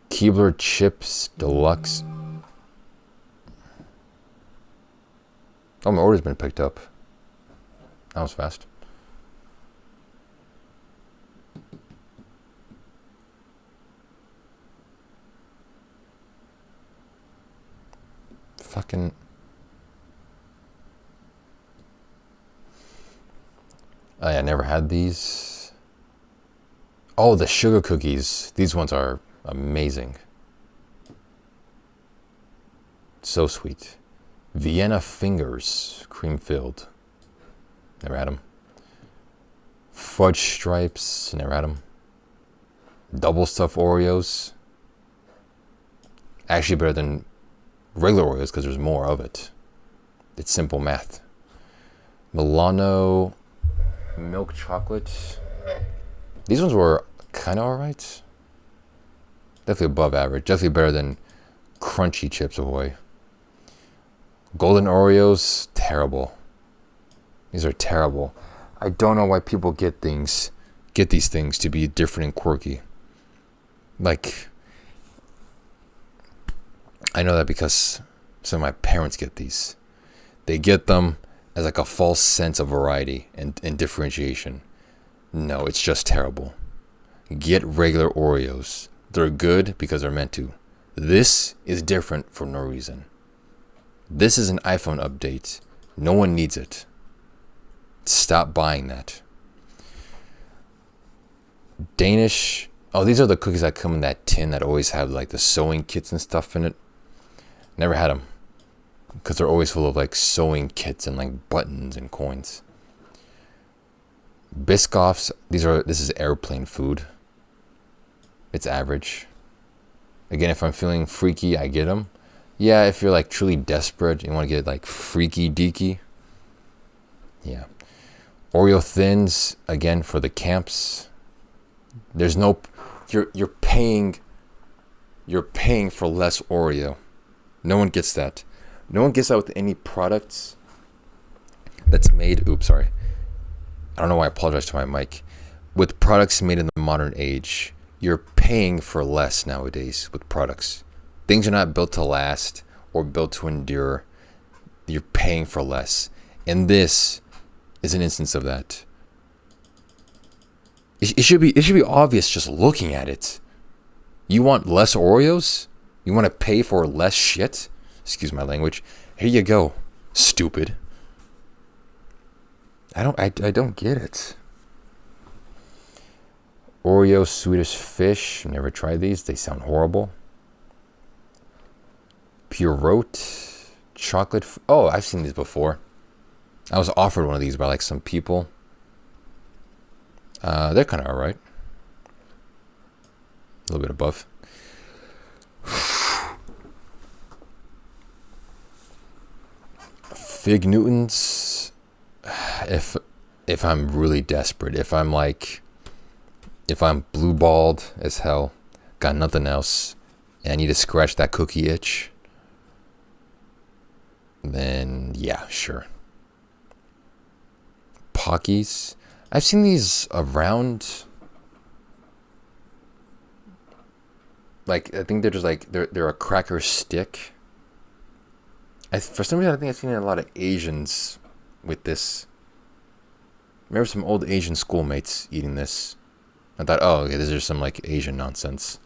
Keebler Chips Deluxe. Oh, my order's been picked up. That was fast. Fucking. I never had these. Oh, the sugar cookies. These ones are amazing. So sweet. Vienna Fingers, cream filled. Never had them. Fudge Stripes, never had them. Double stuffed Oreos. Actually better than regular Oreos because there's more of it. It's simple math. Milano milk chocolate. These ones were kind of alright. Definitely above average. Definitely better than crunchy Chips Ahoy. Golden Oreos, terrible. These are terrible. I don't know why people get these things to be different and quirky. Like, I know that because some of my parents get these. They get them as like a false sense of variety and differentiation. No, it's just terrible. Get regular Oreos. They're good because they're meant to. This is different for no reason. This is an iPhone update. No one needs it. Stop buying that. Danish. Oh, these are the cookies that come in that tin that always have like the sewing kits and stuff in it. Never had them because they're always full of like sewing kits and like buttons and coins. Biscoffs. This is airplane food. It's average. Again, if I'm feeling freaky, I get them. Yeah, if you're like truly desperate, you want to get like freaky deaky. Yeah. Oreo Thins, again, for the camps. There's no, you're paying for less Oreo. No one gets that. No one gets that with any products that's made, oops, sorry. I don't know why I apologize to my mic. With products made in the modern age, you're paying for less nowadays with products. Things are not built to last or built to endure. You're paying for less. And this is an instance of that. It should be obvious just looking at it. You want less Oreos? You want to pay for less shit? Excuse my language. Here you go, stupid. I don't get it. Oreo Swedish Fish. Never tried these. They sound horrible. Purote chocolate. Oh, I've seen these before. I was offered one of these by like some people. They're kind of alright. A little bit above. Fig Newtons. If I'm really desperate, if I'm blue balled as hell, got nothing else, and I need to scratch that cookie itch, then yeah, sure. Pockies. I've seen these around. Like, I think they're just like, they're a cracker stick. For some reason, I think I've seen a lot of Asians with this. I remember some old Asian schoolmates eating this. I thought, oh, okay, this is some like Asian nonsense.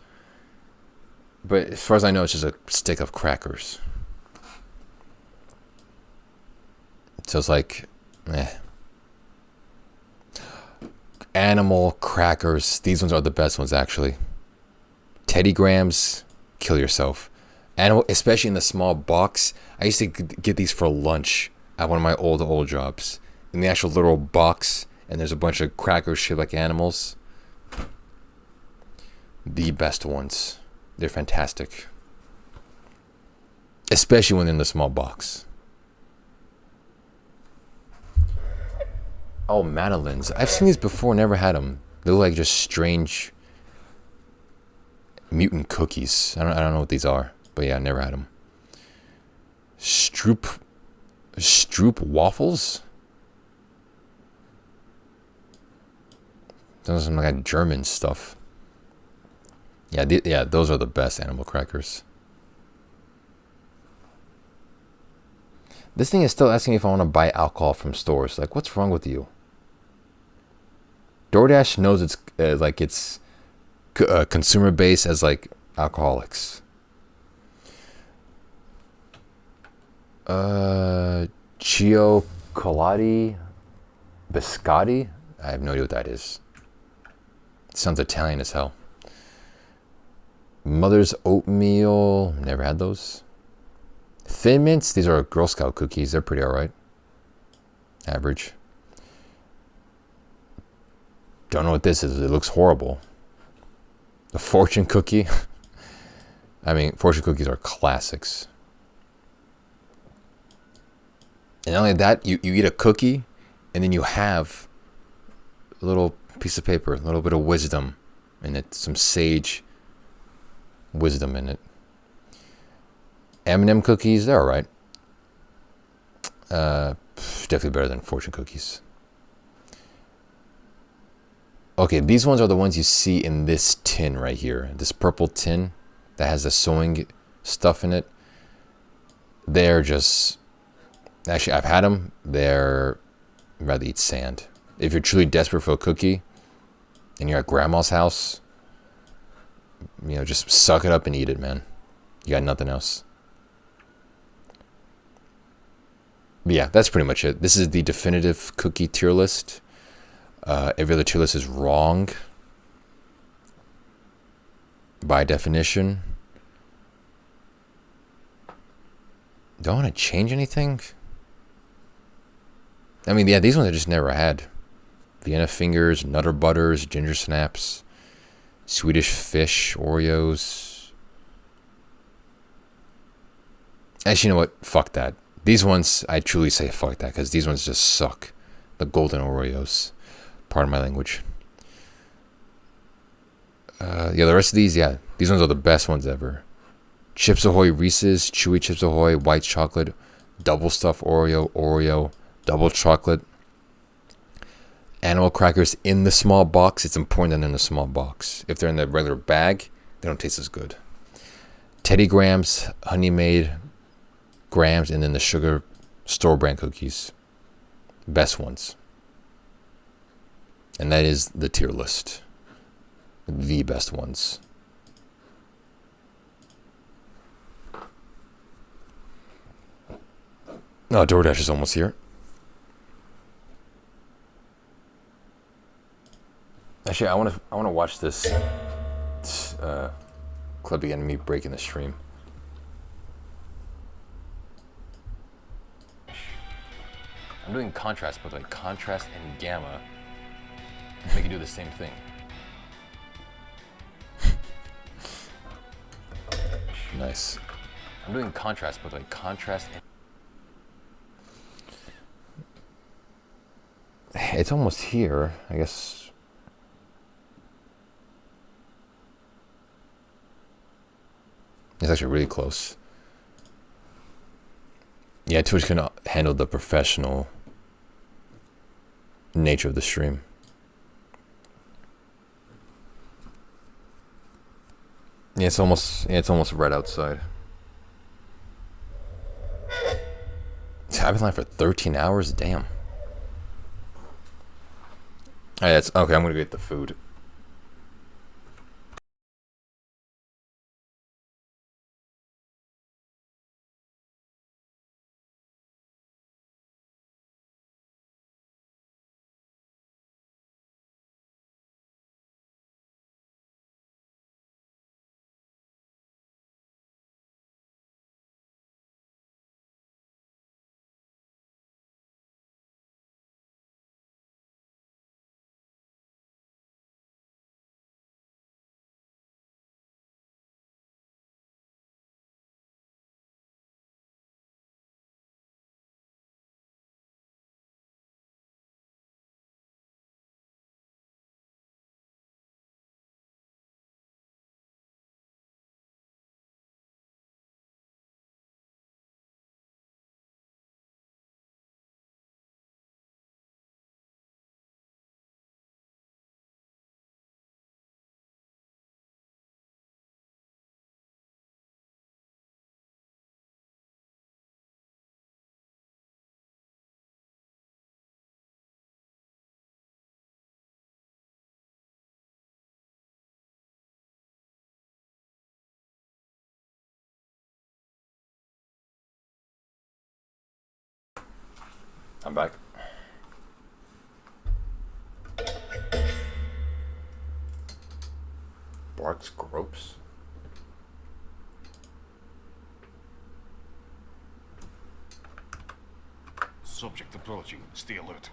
But as far as I know, it's just a stick of crackers. So it's like, Animal crackers. These ones are the best ones, actually. Teddy Grahams, kill yourself. Animal, especially in the small box. I used to get these for lunch at one of my old jobs. In the actual little box, and there's a bunch of crackers shaped like animals. The best ones. They're fantastic. Especially when they're in the small box. Oh, Madeleines. I've seen these before, never had them. They look like just strange mutant cookies. I don't know what these are, but yeah, I never had them. Stroop waffles? Those are some like German stuff. Yeah, those are the best animal crackers. This thing is still asking me if I want to buy alcohol from stores. Like, what's wrong with you? DoorDash knows it's like it's consumer base as like alcoholics. Cioccolati biscotti. I have no idea what that is. It sounds Italian as hell. Mother's oatmeal. Never had those. Thin Mints. These are Girl Scout cookies. They're pretty alright. Average. Don't know what this is. It looks horrible. The fortune cookie. I mean, fortune cookies are classics. And not only that, you eat a cookie, and then you have a little piece of paper, a little bit of wisdom in it, some sage wisdom in it. M&M cookies, they're alright. Definitely better than fortune cookies. Okay, these ones are the ones you see in this tin right here. This purple tin that has the sewing stuff in it. they're just... Actually, I've had them. I'd rather eat sand. If you're truly desperate for a cookie and you're at grandma's house, you know, just suck it up and eat it, man. You got nothing else. But yeah, that's pretty much it. This is the definitive cookie tier list. Every other tier list is wrong by definition. Do I want to change anything? I mean, yeah, these ones I just never had. Vienna Fingers, Nutter Butters, Ginger Snaps, Swedish Fish, Oreos. Actually, you know what? Fuck that. These ones, I truly say fuck that, because these ones just suck. The golden Oreos. Pardon my language. Yeah, the rest of these, yeah. These ones are the best ones ever. Chips Ahoy Reese's, Chewy Chips Ahoy, White Chocolate, Double Stuffed Oreo, Double Chocolate. Animal crackers in the small box. It's important that they're in the small box. If they're in the regular bag, they don't taste as good. Teddy Grahams, Honey Maid Grahams, and then the sugar store brand cookies. Best ones. And that is the tier list. The best ones. Oh, DoorDash is almost here. Actually, I want to watch this clip again. Me breaking the stream. I'm doing contrast, but like contrast and gamma make you do the same thing. Nice. I'm doing contrast, but like contrast and... It's almost here, I guess. It's actually really close. Yeah, Twitch can handle the professional nature of the stream. Yeah, it's almost red outside. I've been live for 13 hours. Damn. All right, that's okay. I'm gonna get the food. I'm back. Barks Gropes. Subject approaching. Stay alert.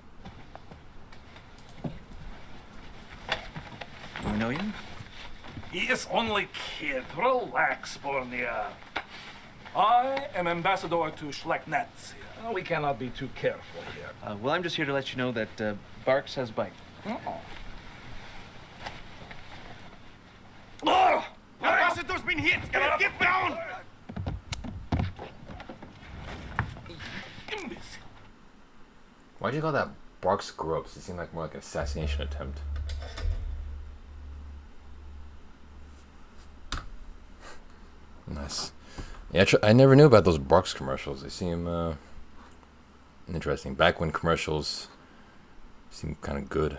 Do we know you? He is only kid. Relax, Bornea. I am ambassador to Schlecknetz. We cannot be too careful here. Well, I'm just here to let you know that Barks has bite. Oh! Ambassador's been hit! Get down! Why'd you call that Barks Gropes? It seemed like more like an assassination attempt. Nice. Yeah, I never knew about those Barks commercials. They seem interesting. Back when commercials seemed kind of good.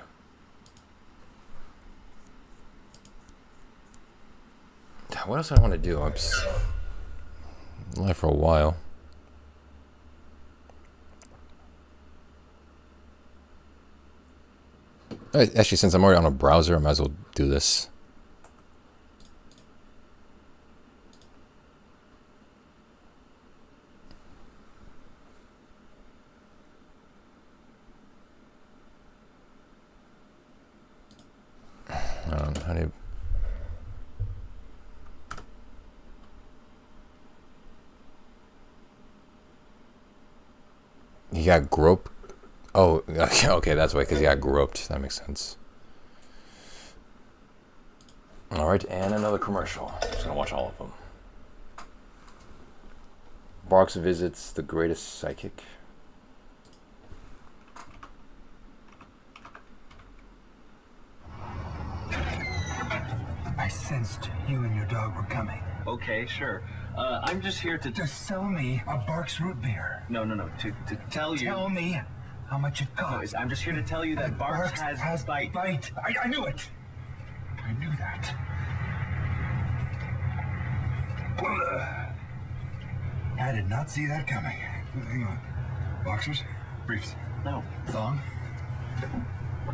What else do I want to do? I'm live for a while. Actually, since I'm already on a browser, I might as well do this. How do you... He got groped. Oh, okay, that's why, because he got groped. That makes sense. All right, and another commercial. I'm just gonna watch all of them. Barks visits the greatest psychic. I sensed you and your dog were coming. Okay, sure. I'm just here to sell me a Barks root beer. No. To tell you. Tell me how much it costs. No, I'm just here to tell you that Barks has bite. I knew it. I knew that. I did not see that coming. Hang on. Boxers? Briefs? No. Thong?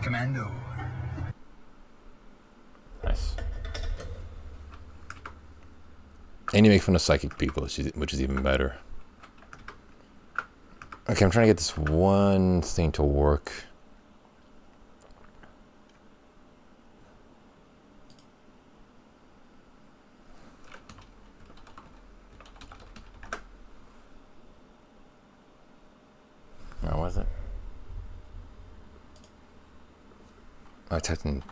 Commando. Nice. And you make fun of psychic people, which is even better. Okay, I'm trying to get this one thing to work. Where was it? I typed in...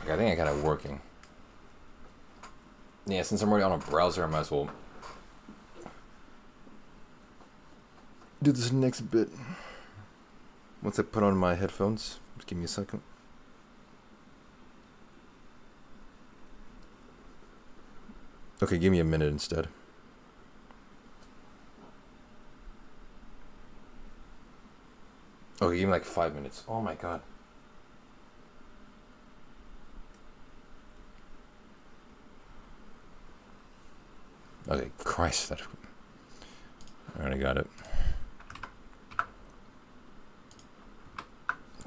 I think I got it working. Yeah, since I'm already on a browser, I might as well do this next bit. Once I put on my headphones, just give me a second. Okay, give me a minute instead. Okay, give me like 5 minutes. Oh my god. Okay, Christ, I already got it.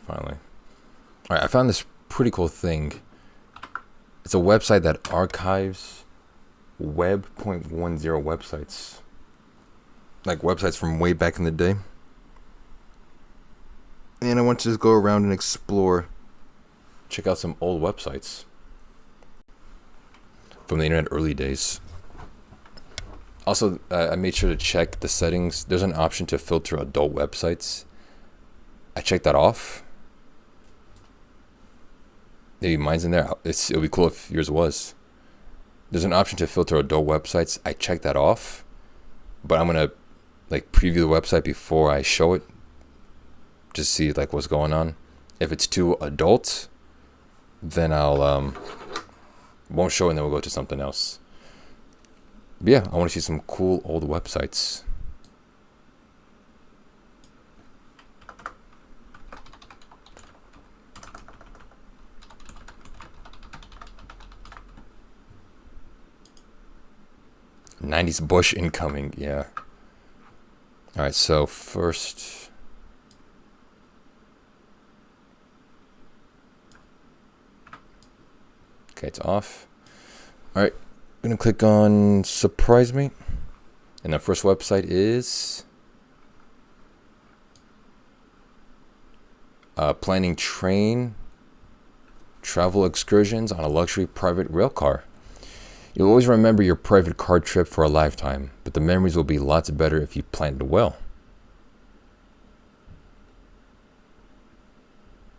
Finally. Alright, I found this pretty cool thing. It's a website that archives Web.10 websites. Like websites from way back in the day. And I want to just go around and explore. Check out some old websites. From the internet early days. Also, I made sure to check the settings. There's an option to filter adult websites. I checked that off. Maybe mine's in there. It would be cool if yours was. There's an option to filter adult websites. I checked that off. But I'm going to like preview the website before I show it. Just see like what's going on. If it's too adult, then I'll won't show it and then we'll go to something else. But yeah, I want to see some cool old websites. '90s Bush incoming, yeah. All right, so first, okay, it's off. All right. I'm going to click on Surprise Me. And the first website is planning train travel excursions on a luxury private rail car. You'll always remember your private car trip for a lifetime, but the memories will be lots better if you planned it well.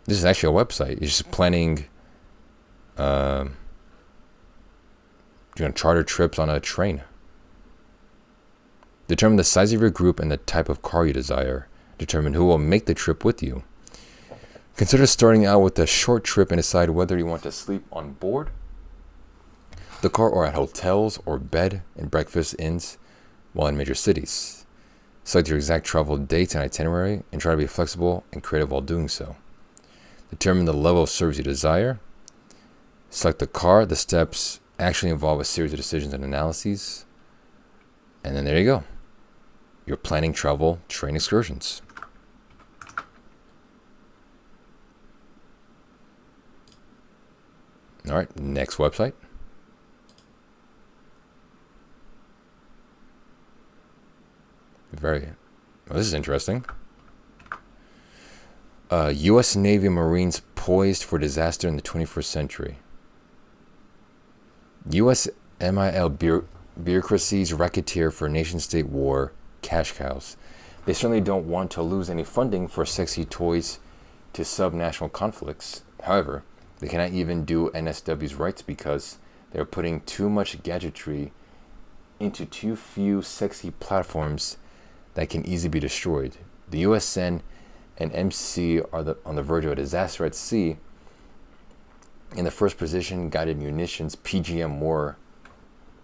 This is actually a website. You're just planning charter trips on a train. Determine the size of your group and the type of car you desire. Determine who will make the trip with you. Consider starting out with a short trip and decide whether you want to sleep on board the car or at hotels or bed and breakfast inns while in major cities. Select your exact travel dates and itinerary and try to be flexible and creative while doing so. Determine the level of service you desire. Select the car. The steps actually involve a series of decisions and analyses. And then there you go. You're planning travel train excursions. All right, next website. This is interesting. U.S. Navy Marines poised for disaster in the 21st century. U.S. MIL bureaucracies racketeer for nation-state war cash cows. They certainly don't want to lose any funding for sexy toys to sub-national conflicts. However, they cannot even do NSW's rights because they're putting too much gadgetry into too few sexy platforms that can easily be destroyed. The USN and MC are on the verge of a disaster at sea. In the first position, guided munitions PGM war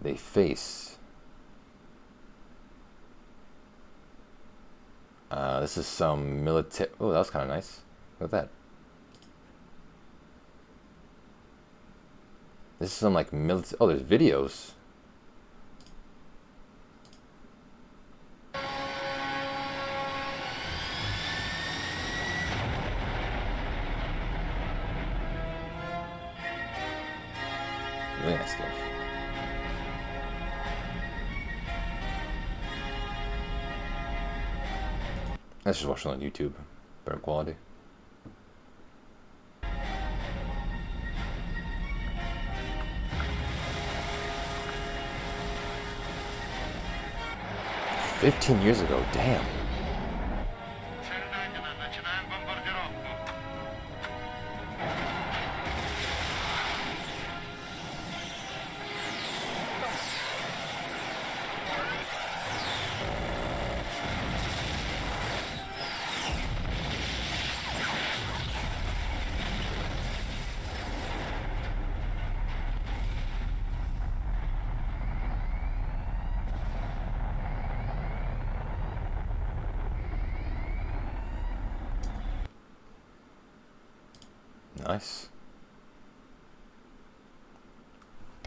they face. This is some military. Oh, that was kind of nice. Look at that. This is some like military. Oh, there's videos. Really nice stuff. Let's just watch it on YouTube. Better quality. $15 years ago, damn. Nice.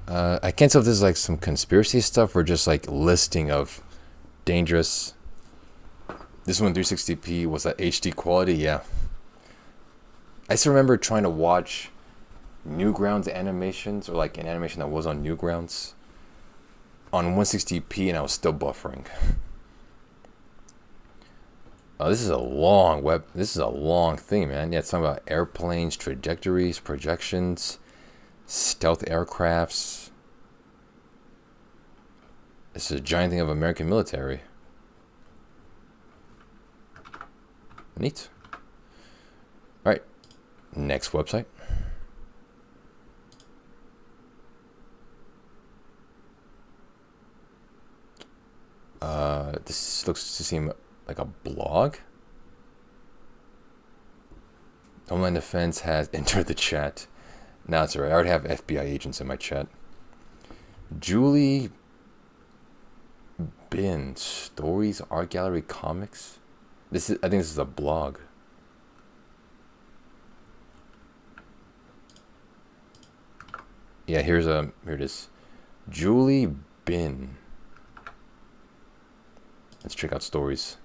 I can't tell if this is like some conspiracy stuff or just like listing of dangerous. This one 360p was that HD quality, yeah. I still remember trying to watch Newgrounds animations or like an animation that was on Newgrounds on 160p and I was still buffering. Oh, this is a long thing, man. Yeah, it's talking about airplanes, trajectories, projections, stealth aircrafts. This is a giant thing of American military. Neat. All right, next website. This looks to seem like a blog. Homeland Defense has entered the chat. Now it's alright. I already have FBI agents in my chat. Julie Bin Stories Art Gallery Comics. I think this is a blog. Yeah, here it is. Julie Bin. Let's check out stories.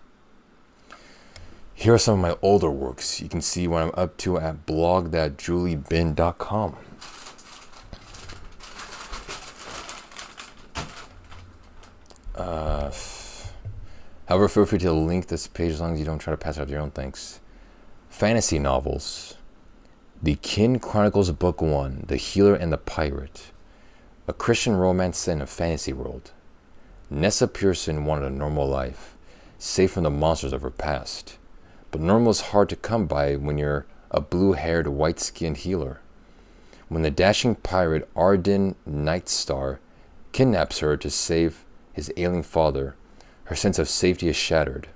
Here are some of my older works. You can see what I'm up to at blog.juliebin.com. However, feel free to link this page as long as you don't try to pass it off your own. Thanks. Fantasy novels. The Kin Chronicles Book 1, The Healer and the Pirate. A Christian romance set in a fantasy world. Nessa Pearson wanted a normal life, safe from the monsters of her past. But normal is hard to come by when you're a blue-haired, white-skinned healer. When the dashing pirate Arden Nightstar kidnaps her to save his ailing father, her sense of safety is shattered.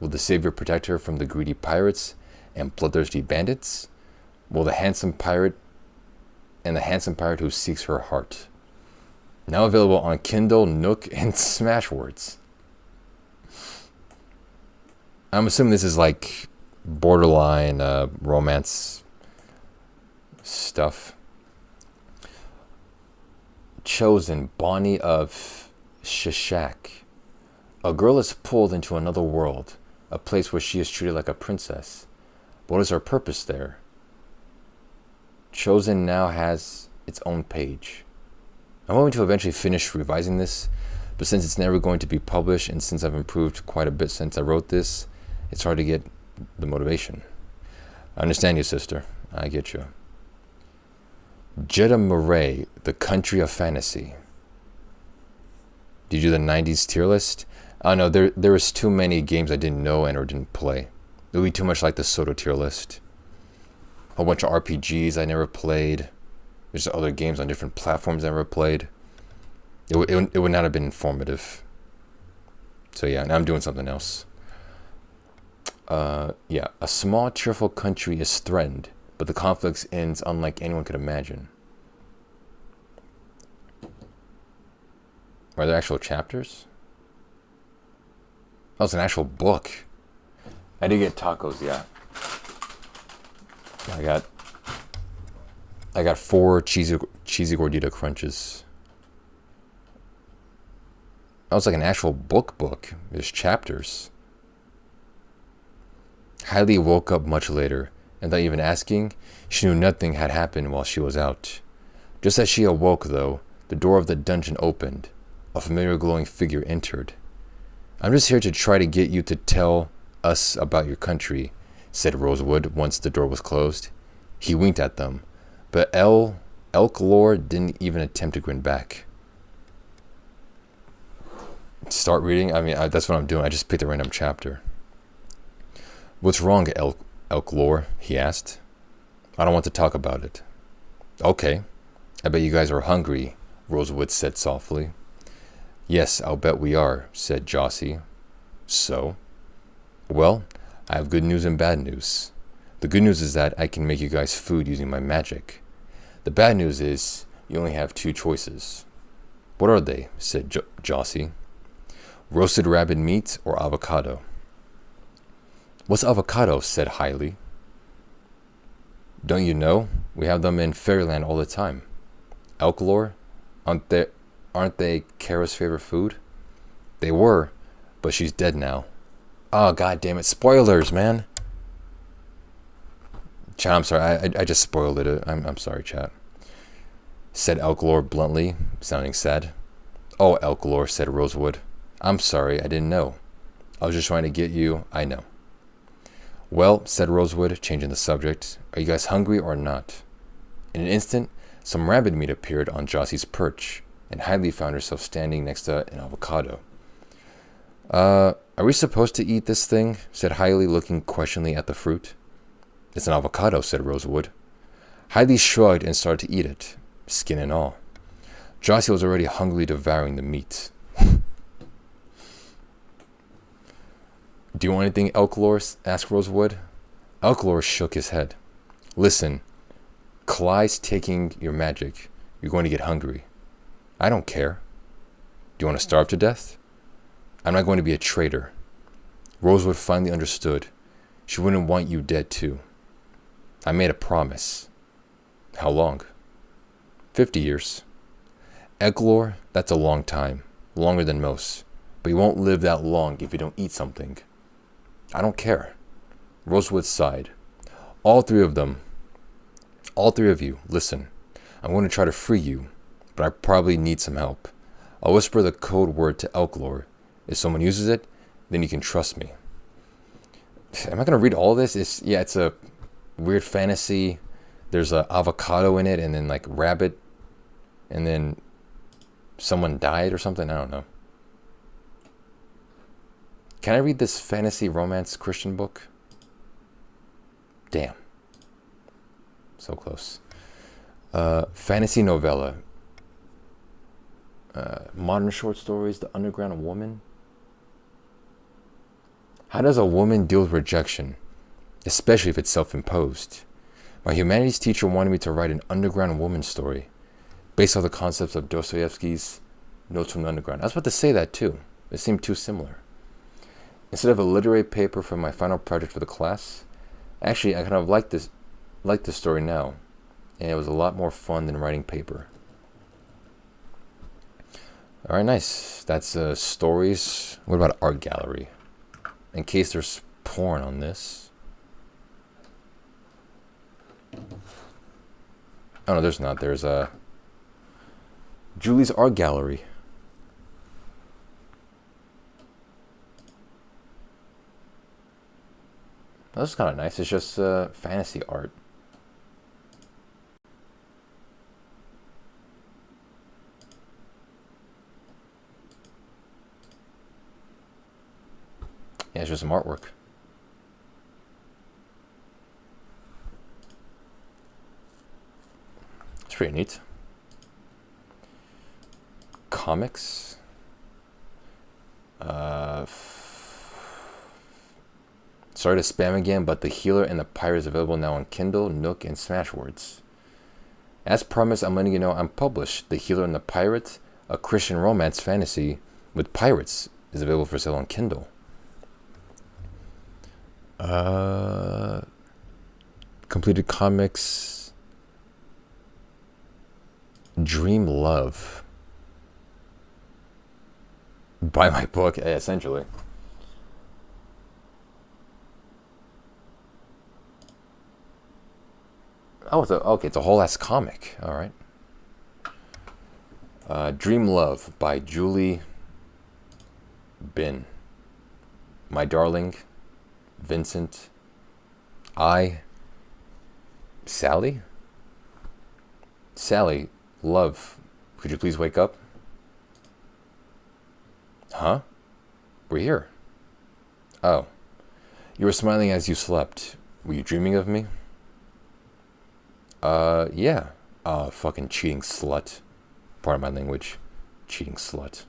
Will the savior protect her from the greedy pirates and bloodthirsty bandits? Will the handsome pirate who seeks her heart? Now available on Kindle, Nook, and Smashwords. I'm assuming this is like borderline romance stuff. Chosen, Bonnie of Shishak. A girl is pulled into another world, a place where she is treated like a princess. What is her purpose there? Chosen now has its own page. I'm hoping to eventually finish revising this, but since it's never going to be published and since I've improved quite a bit since I wrote this, it's hard to get the motivation. I understand you, sister. I get you. Jeddah Marais, the country of fantasy. Did you do the 90s tier list? Oh no, there was too many games I didn't know and or didn't play. It would be too much like the Soto tier list. A whole bunch of RPGs I never played. There's other games on different platforms I never played. It would not have been informative. So yeah, now I'm doing something else. Yeah, a small cheerful country is threatened, but the conflict ends unlike anyone could imagine. Are there actual chapters? Oh, it's an actual book. I did get tacos, yeah. I got 4 cheesy gordita crunches. That was like an actual book. There's chapters. Hailey woke up much later, and without even asking, she knew nothing had happened while she was out. Just as she awoke, though, the door of the dungeon opened. A familiar glowing figure entered. I'm just here to try to get you to tell us about your country, said Rosewood once the door was closed. He winked at them, but Elk Lore didn't even attempt to grin back. Start reading? I mean, that's what I'm doing. I just picked a random chapter. What's wrong, Elk Lore? He asked. I don't want to talk about it. Okay. I bet you guys are hungry, Rosewood said softly. Yes, I'll bet we are, said Jossie. So? Well, I have good news and bad news. The good news is that I can make you guys food using my magic. The bad news is you only have 2 choices. What are they? Said Jossie. Roasted rabbit meat or avocado? What's avocado? Said Hailey. Don't you know? We have them in Fairyland all the time. Elklore? Aren't they Kara's favorite food? They were, but she's dead now. Oh, god damn it. Spoilers, man. Chat, I'm sorry. I just spoiled it. I'm sorry, chat. Said Elklore bluntly, sounding sad. Oh, Elklore, said Rosewood. I'm sorry, I didn't know. I was just trying to get you. I know. Well, said Rosewood, changing the subject, are you guys hungry or not? In an instant, some rabbit meat appeared on Jossie's perch, and Hailey found herself standing next to an avocado. Are we supposed to eat this thing? Said Hailey, looking questioningly at the fruit. It's an avocado, said Rosewood. Hailey shrugged and started to eat it, skin and all. Jossie was already hungrily devouring the meat. Do you want anything, Elklore? Asked Rosewood. Elklore shook his head. Listen, Clyde's taking your magic. You're going to get hungry. I don't care. Do you want to starve to death? I'm not going to be a traitor. Rosewood finally understood. She wouldn't want you dead too. I made a promise. How long? 50 years. Elklore, that's a long time. Longer than most. But you won't live that long if you don't eat something. I don't care. Rosewood sighed. All three of you, listen. I'm going to try to free you, but I probably need some help. I'll whisper the code word to Elklore. If someone uses it, then you can trust me. Am I going to read all this? It's a weird fantasy. There's an avocado in it, and then like rabbit, and then someone died or something. I don't know. Can I read this fantasy romance Christian book? Damn. So close. Fantasy novella. Modern short stories. The Underground Woman. How does a woman deal with rejection, especially if it's self-imposed? My humanities teacher wanted me to write an underground woman story based on the concepts of Dostoevsky's Notes from the Underground. I was about to say that too. It seemed too similar. Instead of a literary paper for my final project for the class, actually I kind of like this story now, and it was a lot more fun than writing paper. All right, nice. That's stories. What about art gallery? In case there's porn on this. Oh no, there's not. There's Julie's art gallery. That's kind of nice. It's just fantasy art. Yeah, it's just some artwork. It's pretty neat. Comics. Sorry to spam again, but The Healer and the Pirate is available now on Kindle, Nook, and Smashwords. As promised, I'm letting you know I'm published. The Healer and the Pirate, a Christian romance fantasy with pirates, is available for sale on Kindle. Completed comics. Dream Love. Buy my book, essentially. Oh, it's a whole ass comic. All right. Dream Love by Julie Bin. My Darling, Vincent, Sally? Sally, love, could you please wake up? Huh? We're here. Oh. You were smiling as you slept. Were you dreaming of me? Yeah. Fucking cheating slut. Pardon my language. Cheating slut.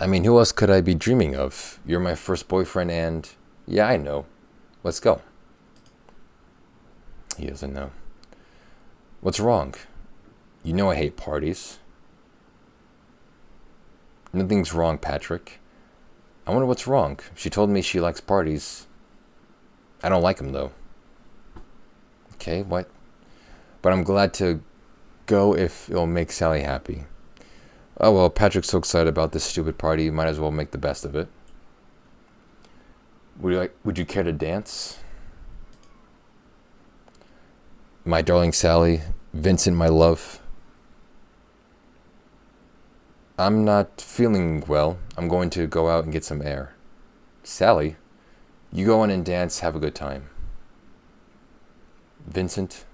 I mean, who else could I be dreaming of? You're my first boyfriend and... Yeah, I know. Let's go. He doesn't know. What's wrong? You know I hate parties. Nothing's wrong, Patrick. I wonder what's wrong. She told me she likes parties. I don't like them, though. Okay, what? But I'm glad to go if it'll make Sally happy. Oh, well, Patrick's so excited about this stupid party, you might as well make the best of it. Would you care to dance? My darling Sally, Vincent, my love. I'm not feeling well. I'm going to go out and get some air. Sally, you go on and dance, have a good time. Vincent.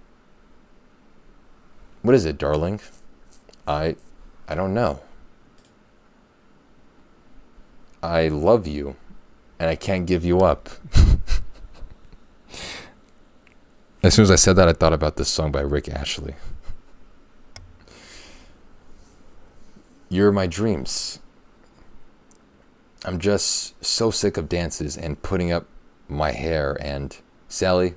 What is it, darling? I don't know. I love you, and I can't give you up. As soon as I said that, I thought about this song by Rick Ashley. You're my dreams. I'm just so sick of dances and putting up my hair, and Sally,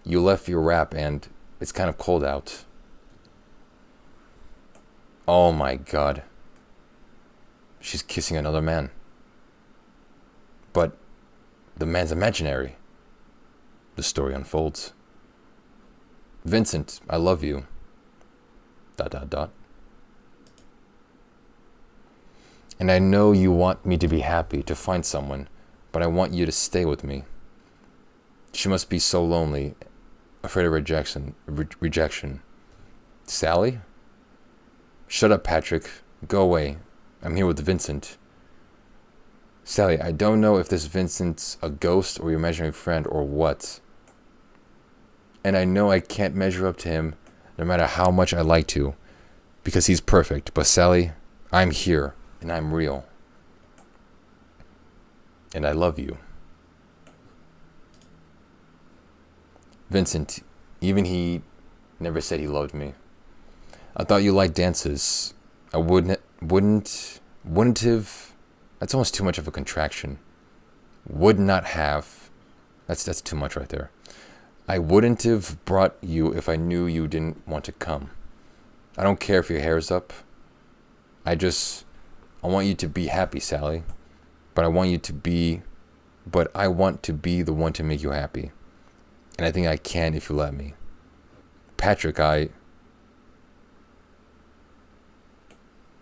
you left your wrap and it's kind of cold out. Oh my God. She's kissing another man. But the man's imaginary. The story unfolds. Vincent, I love you. ... And I know you want me to be happy, to find someone, but I want you to stay with me. She must be so lonely, afraid of rejection. Sally? Shut up, Patrick. Go away. I'm here with Vincent. Sally, I don't know if this Vincent's a ghost or your imaginary friend or what. And I know I can't measure up to him no matter how much I like to. because he's perfect. But Sally, I'm here and I'm real. And I love you. Vincent, even he never said he loved me. I thought you liked dances. I wouldn't have. That's almost too much of a contraction. Would not have. That's too much right there. I wouldn't have brought you if I knew you didn't want to come. I don't care if your hair's up. I want you to be happy, Sally. But I want to be the one to make you happy. And I think I can if you let me. Patrick, I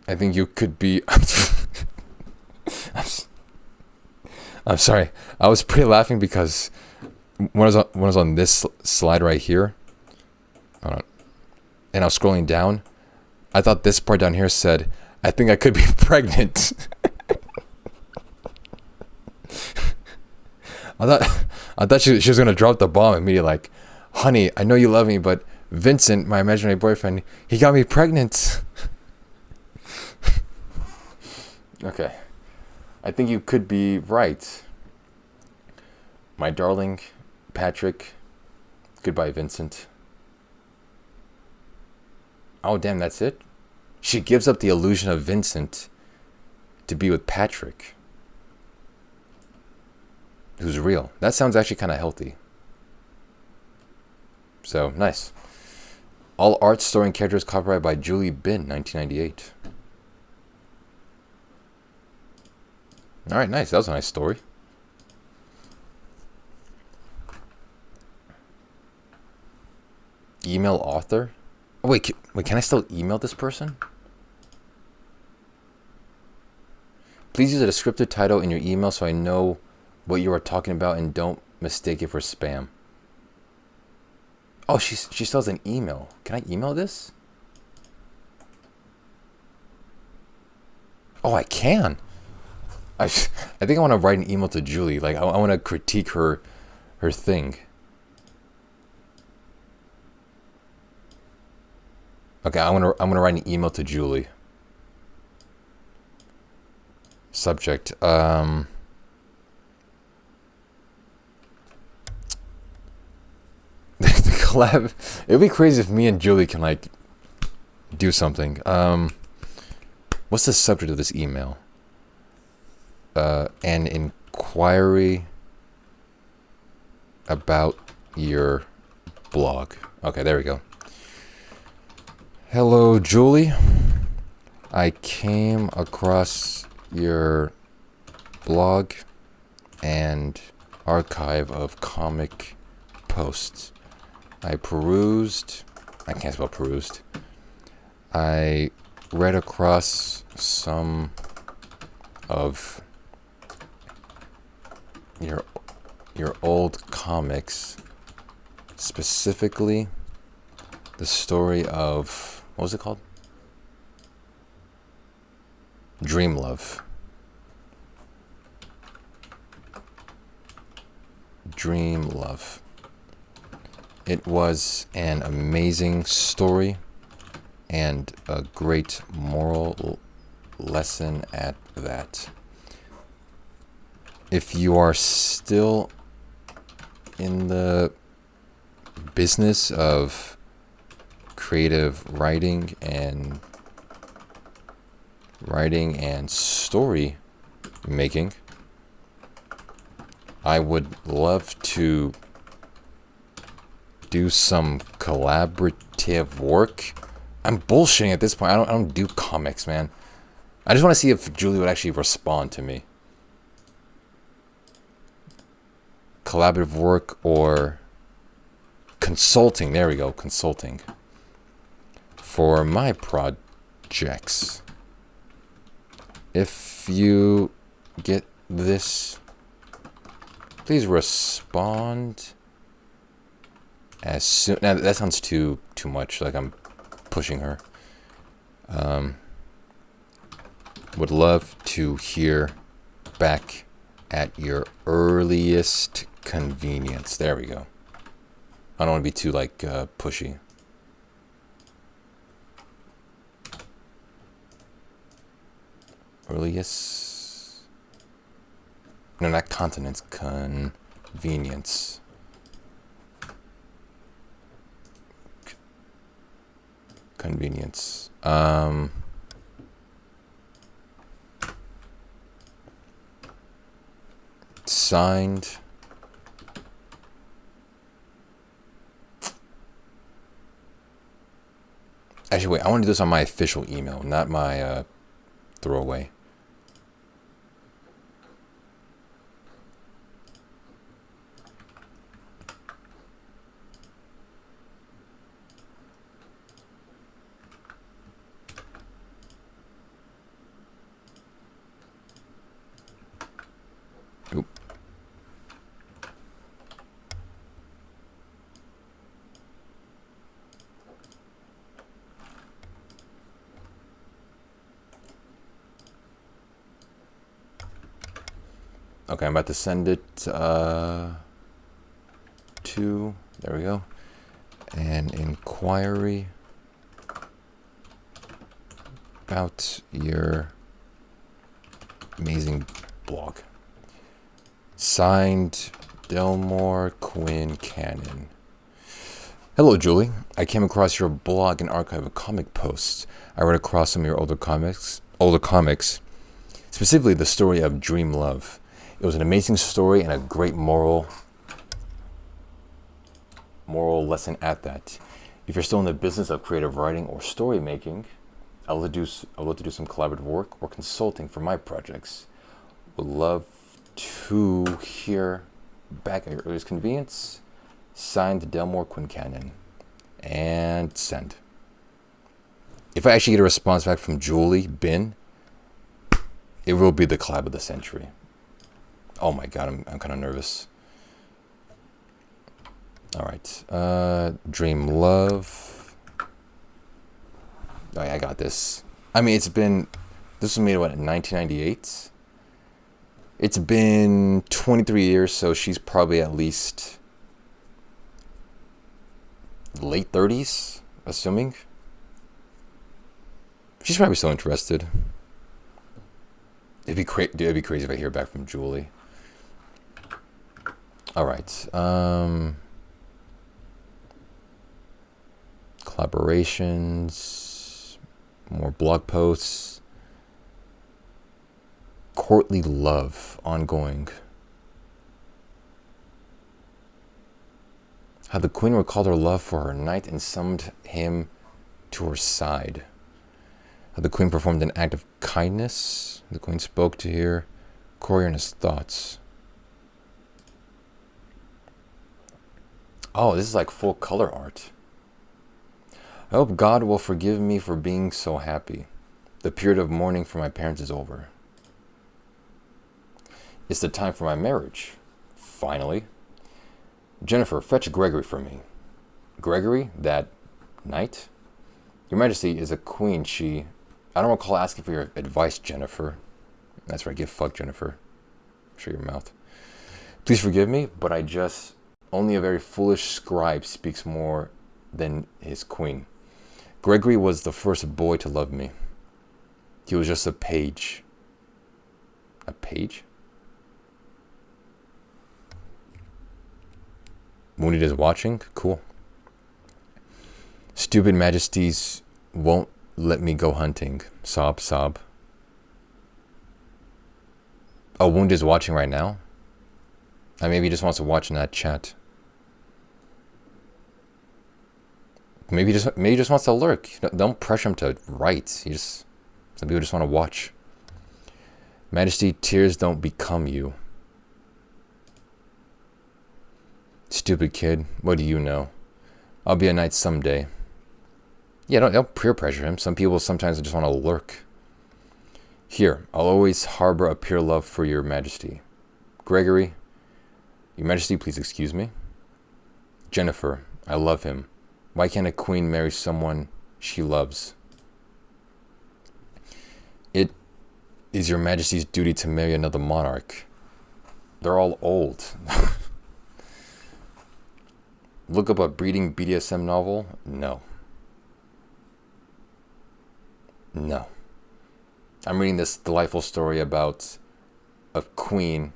think you could be. I'm sorry. I was pretty laughing because when I was on this slide right here, and I was scrolling down, I thought this part down here said, "I think I could be pregnant." I thought she was gonna drop the bomb immediately, like, "Honey, I know you love me, but Vincent, my imaginary boyfriend, he got me pregnant." Okay. I think you could be right. My darling Patrick. Goodbye, Vincent. Oh, damn, that's it? She gives up the illusion of Vincent to be with Patrick, who's real. That sounds actually kind of healthy. So, nice. All art, story, and characters copyrighted by Julie Bin, 1998. Alright, nice. That was a nice story. Email author? Oh, wait, can I still email this person? Please use a descriptive title in your email so I know what you are talking about and don't mistake it for spam. Oh, she still has an email. Can I email this? Oh, I can. I think I want to write an email to Julie. Like, I want to critique her thing. Okay, I'm gonna write an email to Julie. Subject. The collab. It'd be crazy if me and Julie can like do something. What's the subject of this email? An inquiry about your blog. Okay, there we go. Hello, Julie. I came across your blog and archive of comic posts. I can't spell perused. I read across some of your old comics, specifically the story of, what was it called? Dream Love. Dream Love. It was an amazing story and a great moral lesson at that. If you are still in the business of creative writing and story making, I would love to do some collaborative work. I'm bullshitting at this point. I don't do comics, man. I just want to see if Julie would actually respond to me. Collaborative work or consulting. There we go, consulting. For my projects. If you get this, please respond as soon. Now that sounds too much, like I'm pushing her. Would love to hear back at your earliest convenience. There we go. I don't want to be too like pushy. Earliest. No, not continence. Convenience. Convenience. Signed. Actually, wait. I want to do this on my official email, not my throwaway. Oop. Okay, I'm about to send it to, there we go, an inquiry about your amazing blog. Signed, Delmore Quinn Cannon. Hello, Julie. I came across your blog and archive of comic posts. I read across some of your older comics, specifically the story of Dream Love. It was an amazing story and a great moral lesson at that. If you're still in the business of creative writing or story making, I'd love to do some collaborative work or consulting for my projects. Would love to hear back at your earliest convenience. Signed, Delmore Quinn Cannon. And send. If I actually get a response back from Julie Bin, it will be the collab of the century. Oh my god, I'm kind of nervous. All right, Dream Love. Oh, yeah, I got this. I mean, this was made, what, in 1998? It's been 23 years, so she's probably at least late 30s, assuming. She's probably still interested. It'd be crazy if I hear back from Julie. All right. Collaborations, more blog posts. Courtly love, ongoing. How the queen recalled her love for her knight and summoned him to her side. How the queen performed an act of kindness. The queen spoke to hear Courier and his thoughts. Oh, this is like full color art. I hope God will forgive me for being so happy. The period of mourning for my parents is over. It's the time for my marriage. Finally. Jennifer, fetch Gregory for me. Gregory, that knight? Your Majesty is a queen. I don't recall asking for your advice, Jennifer. That's right, give fuck, Jennifer. Shut your mouth. Please forgive me, but only a very foolish scribe speaks more than his queen. Gregory was the first boy to love me. He was just a page. A page? Mooney is watching? Cool. Stupid majesties won't let me go hunting. Sob, sob. Oh, Wounded is watching right now? Maybe he just wants to watch in that chat. Maybe he just wants to lurk. Don't pressure him to write. Some people just want to watch. Majesty, tears don't become you. Stupid kid. What do you know? I'll be a knight someday. Yeah, don't peer pressure him. Some people sometimes just want to lurk. Here, I'll always harbor a pure love for your Majesty. Gregory, your Majesty, please excuse me. Jennifer, I love him. Why can't a queen marry someone she loves? It is your Majesty's duty to marry another monarch. They're all old. Look up a breeding BDSM novel? No. No. I'm reading this delightful story about a queen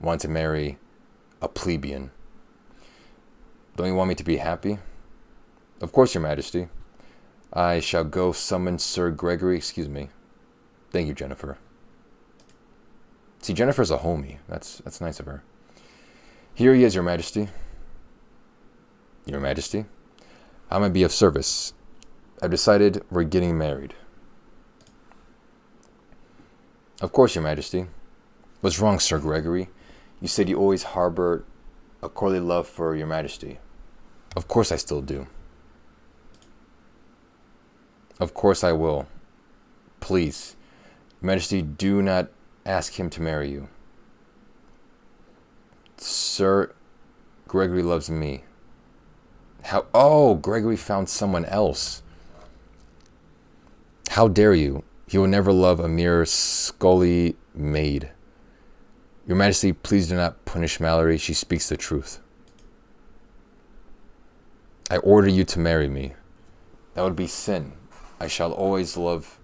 wanting to marry a plebeian. Don't you want me to be happy? Of course, Your Majesty. I shall go summon Sir Gregory. Excuse me. Thank you, Jennifer. See, Jennifer's a homie. That's nice of her. Here he is, Your Majesty. Your Majesty, how may I be of service? I've decided we're getting married. Of course, Your Majesty. What's wrong, Sir Gregory? You said you always harbored a courtly love for Your Majesty. Of course I still do. Of course I will. Please, Your Majesty, do not ask him to marry you. Sir Gregory loves me. How? Oh, Gregory found someone else. How dare you? He will never love a mere scully maid. Your Majesty, please do not punish Mallory. She speaks the truth. I order you to marry me. That would be sin. I shall always love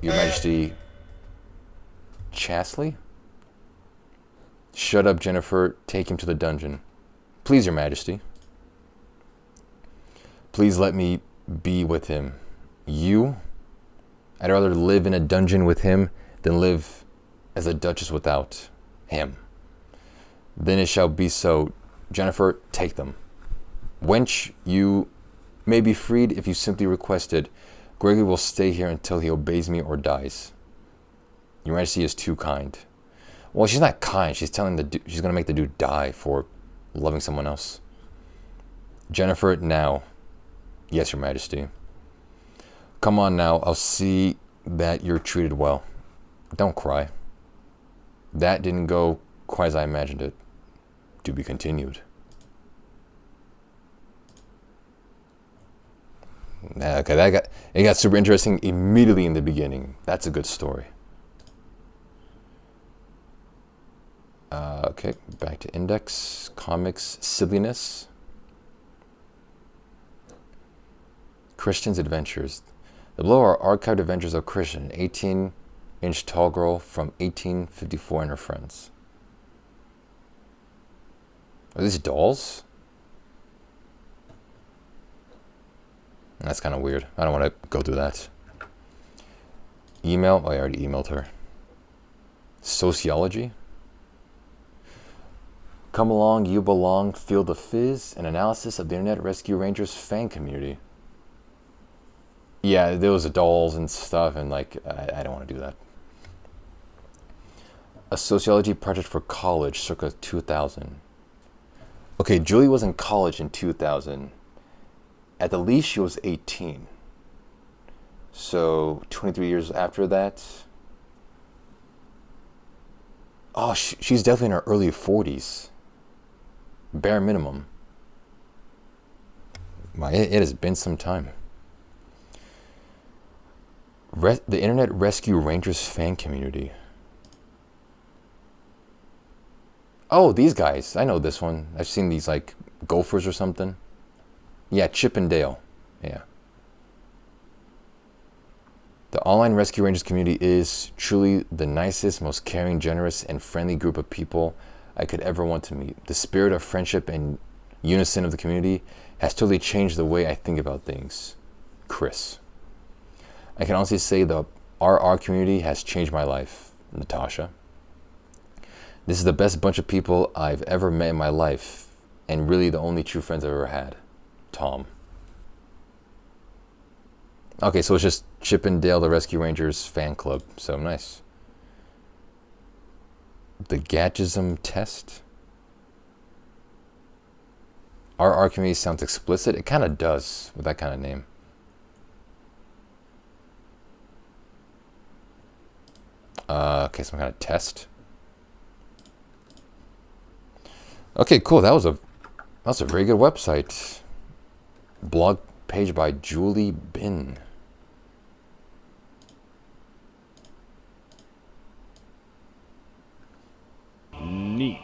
Your Majesty chastely. Shut up, Jennifer. Take him to the dungeon. Please, Your Majesty. Please let me be with him. You? I'd rather live in a dungeon with him than live as a duchess without him. Then it shall be so. Jennifer, take them. Wench, you may be freed if you simply request it. Gregory will stay here until he obeys me or dies. Your Majesty is too kind. Well, she's not kind. She's telling she's going to make the dude die for loving someone else. Jennifer, now. Yes, Your Majesty. Come on now. I'll see that you're treated well. Don't cry. That didn't go quite as I imagined it. To be continued. Okay, it got super interesting immediately in the beginning. That's a good story. Okay, back to index. Comics, silliness. Christian's adventures. The below are archived adventures of Christian, an 18-inch tall girl from 1854 and her friends. Are these dolls? That's kind of weird. I don't want to go through that. Email. Oh, I already emailed her. Sociology. Come along, you belong. Feel the fizz. An analysis of the Internet Rescue Rangers fan community. Yeah, there was dolls and stuff, and like, I don't want to do that. A sociology project for college, circa 2000. Okay, Julie was in college in 2000. At the least, she was 18. So, 23 years after that. Oh, she's definitely in her early 40s. Bare minimum. It has been some time. The Internet Rescue Rangers fan community. Oh, these guys. I know this one. I've seen these, like, gophers or something. Yeah, Chip and Dale. Yeah. The online Rescue Rangers community is truly the nicest, most caring, generous, and friendly group of people I could ever want to meet. The spirit of friendship and unison of the community has totally changed the way I think about things. Chris. I can honestly say the RR community has changed my life. Natasha. This is the best bunch of people I've ever met in my life, and really the only true friends I've ever had. Tom. Okay, so it's just Chip and Dale, the Rescue Rangers fan club. So nice. The Gadgism test. RR community sounds explicit. It kind of does with that kind of name. Okay, some kind of test. Okay, cool. That was a very good website. Blog page by Julie Bin. Neat.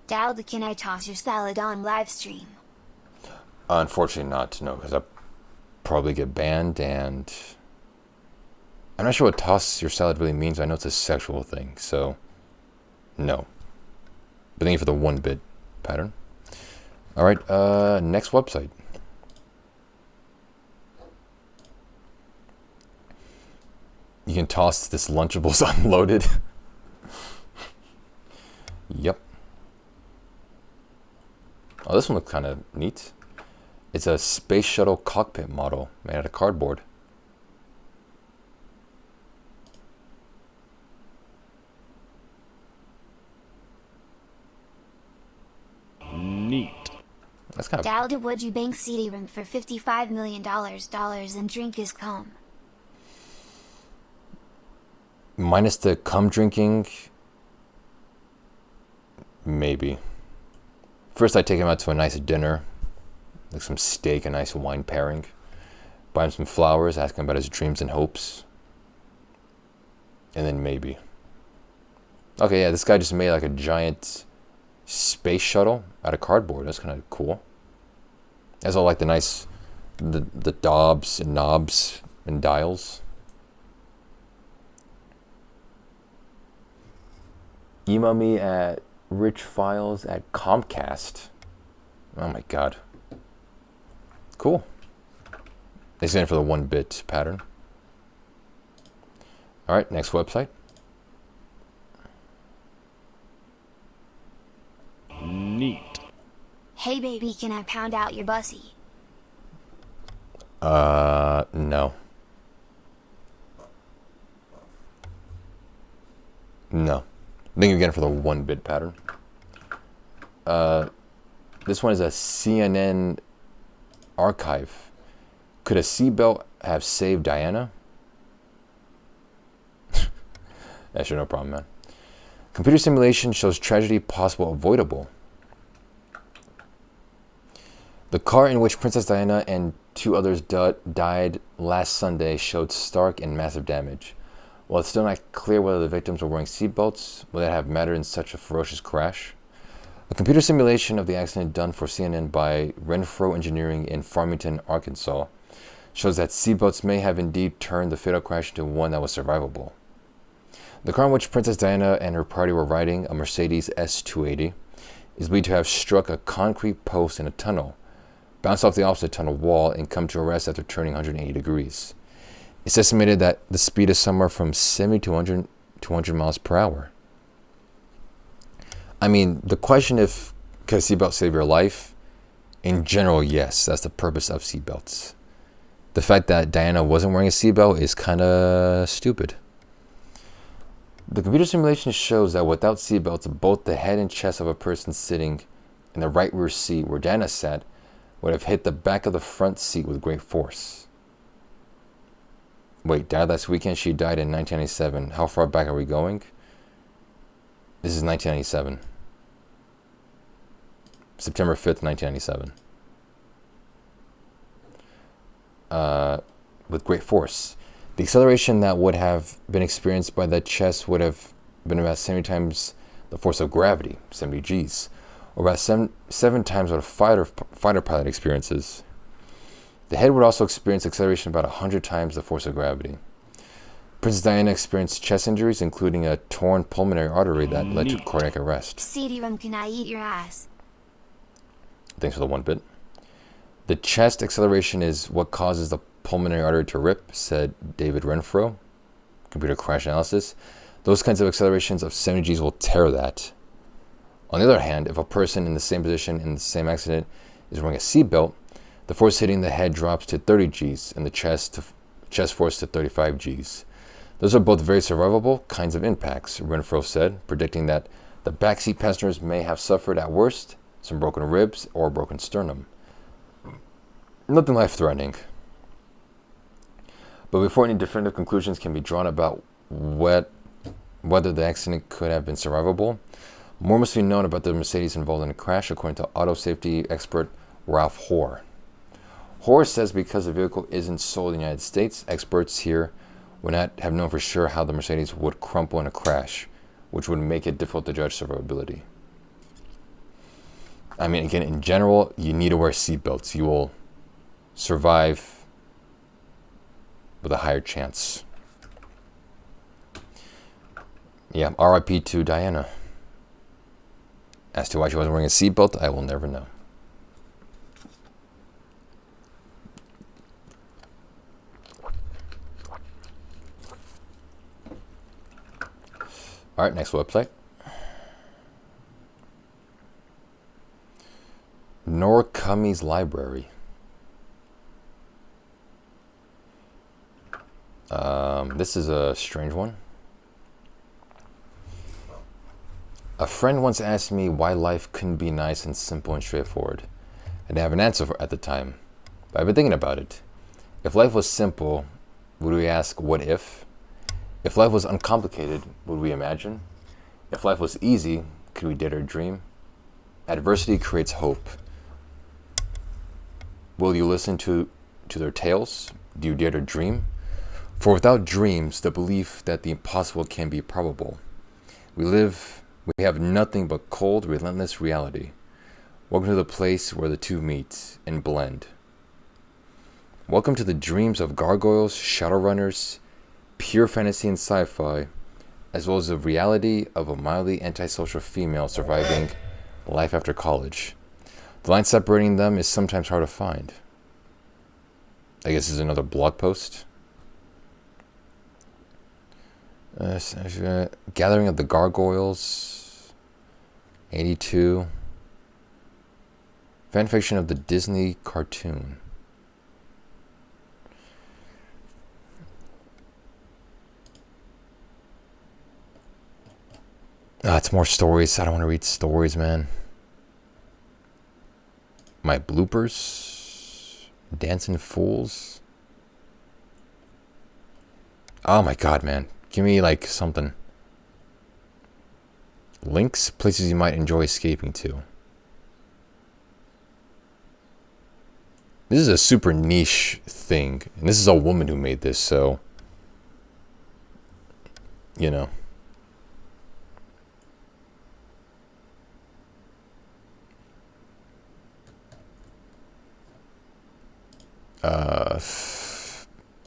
Dad, can I toss your salad on live stream? Unfortunately not, no, because I'll probably get banned, and I'm not sure what toss your salad really means. I know it's a sexual thing, so no. But thank you for the 1-bit pattern. All right, next website. You can toss this Lunchables unloaded. Yep. Oh, this one looks kind of neat. It's a space shuttle cockpit model made out of cardboard. Neat. That's kind of... Dalda, would you bank CD-ROM for $55 million and drink his cum? Minus the cum drinking, maybe. First, I take him out to a nice dinner, like some steak, a nice wine pairing. Buy him some flowers, ask him about his dreams and hopes. And then maybe. Okay, yeah, this guy just made like a giant space shuttle out of cardboard. That's kind of cool. Has all like the nice, the dobs and knobs and dials. Email me at richfiles@comcast. Oh my god. Cool. They stand for the 1-bit pattern. Alright, next website. Neat. Hey baby, can I pound out your bussy? No. No. Thank you again for the 1-bit pattern. This one is a CNN archive. Could a seatbelt have saved Diana? Yeah, sure, no problem, man. Computer simulation shows tragedy possible avoidable. The car in which Princess Diana and 2 others died last Sunday showed stark and massive damage. While it's still not clear whether the victims were wearing seatbelts, would that have mattered in such a ferocious crash? A computer simulation of the accident done for CNN by Renfro Engineering in Farmington, Arkansas, shows that seatbelts may have indeed turned the fatal crash into one that was survivable. The car in which Princess Diana and her party were riding, a Mercedes S280, is believed to have struck a concrete post in a tunnel, bounced off the opposite tunnel wall, and come to a rest after turning 180 degrees. It's estimated that the speed is somewhere from 70 to 100 miles per hour. I mean, the question if could a seatbelt save your life? In general, yes, that's the purpose of seatbelts. The fact that Diana wasn't wearing a seatbelt is kind of stupid. The computer simulation shows that without seatbelts, both the head and chest of a person sitting in the right rear seat where Diana sat would have hit the back of the front seat with great force. Wait, died last weekend? She died in 1997. How far back are we going? This is 1997. September 5th, 1997. With great force. The acceleration that would have been experienced by the chest would have been about 70 times the force of gravity, 70 Gs, or about seven times what a fighter pilot experiences. The head would also experience acceleration about 100 times the force of gravity. Princess Diana experienced chest injuries, including a torn pulmonary artery that led to cardiac arrest. CD-ROM, can I eat your ass? Thanks for the 1-bit. The chest acceleration is what causes the pulmonary artery to rip, said David Renfro, computer crash analysis. Those kinds of accelerations of 70 Gs will tear that. On the other hand, if a person in the same position in the same accident is wearing a seatbelt, the force hitting the head drops to 30 Gs and the chest force to 35 Gs. Those are both very survivable kinds of impacts, Renfro said, predicting that the backseat passengers may have suffered at worst some broken ribs or a broken sternum. Nothing life-threatening. But before any definitive conclusions can be drawn about whether the accident could have been survivable, more must be known about the Mercedes involved in the crash, according to auto safety expert Ralph Hoare. Hoare says because the vehicle isn't sold in the United States, experts here would not have known for sure how the Mercedes would crumple in a crash, which would make it difficult to judge survivability. I mean, again, in general, you need to wear seatbelts. You will survive with a higher chance. Yeah, RIP to Diana. As to why she wasn't wearing a seatbelt, I will never know. All right, next website. Norikami's Library. This is a strange one. A friend once asked me why life couldn't be nice and simple and straightforward. I didn't have an answer at the time, but I've been thinking about it. If life was simple, would we ask, what if? If life was uncomplicated, would we imagine? If life was easy, could we dare to dream? Adversity creates hope. Will you listen to their tales? Do you dare to dream? For without dreams, the belief that the impossible can be probable. We have nothing but cold, relentless reality. Welcome to the place where the two meet and blend. Welcome to the dreams of gargoyles, shadowrunners, pure fantasy and sci-fi, as well as the reality of a mildly antisocial female surviving life after college. The line separating them is sometimes hard to find. I guess this is another blog post. Gathering of the Gargoyles, 82. Fanfiction of the Disney cartoon. It's more stories. I don't want to read stories, man. My bloopers. Dancing Fools. Oh my god, man. Give me like something. Links, places you might enjoy escaping to. This is a super niche thing. And this is a woman who made this, so you know.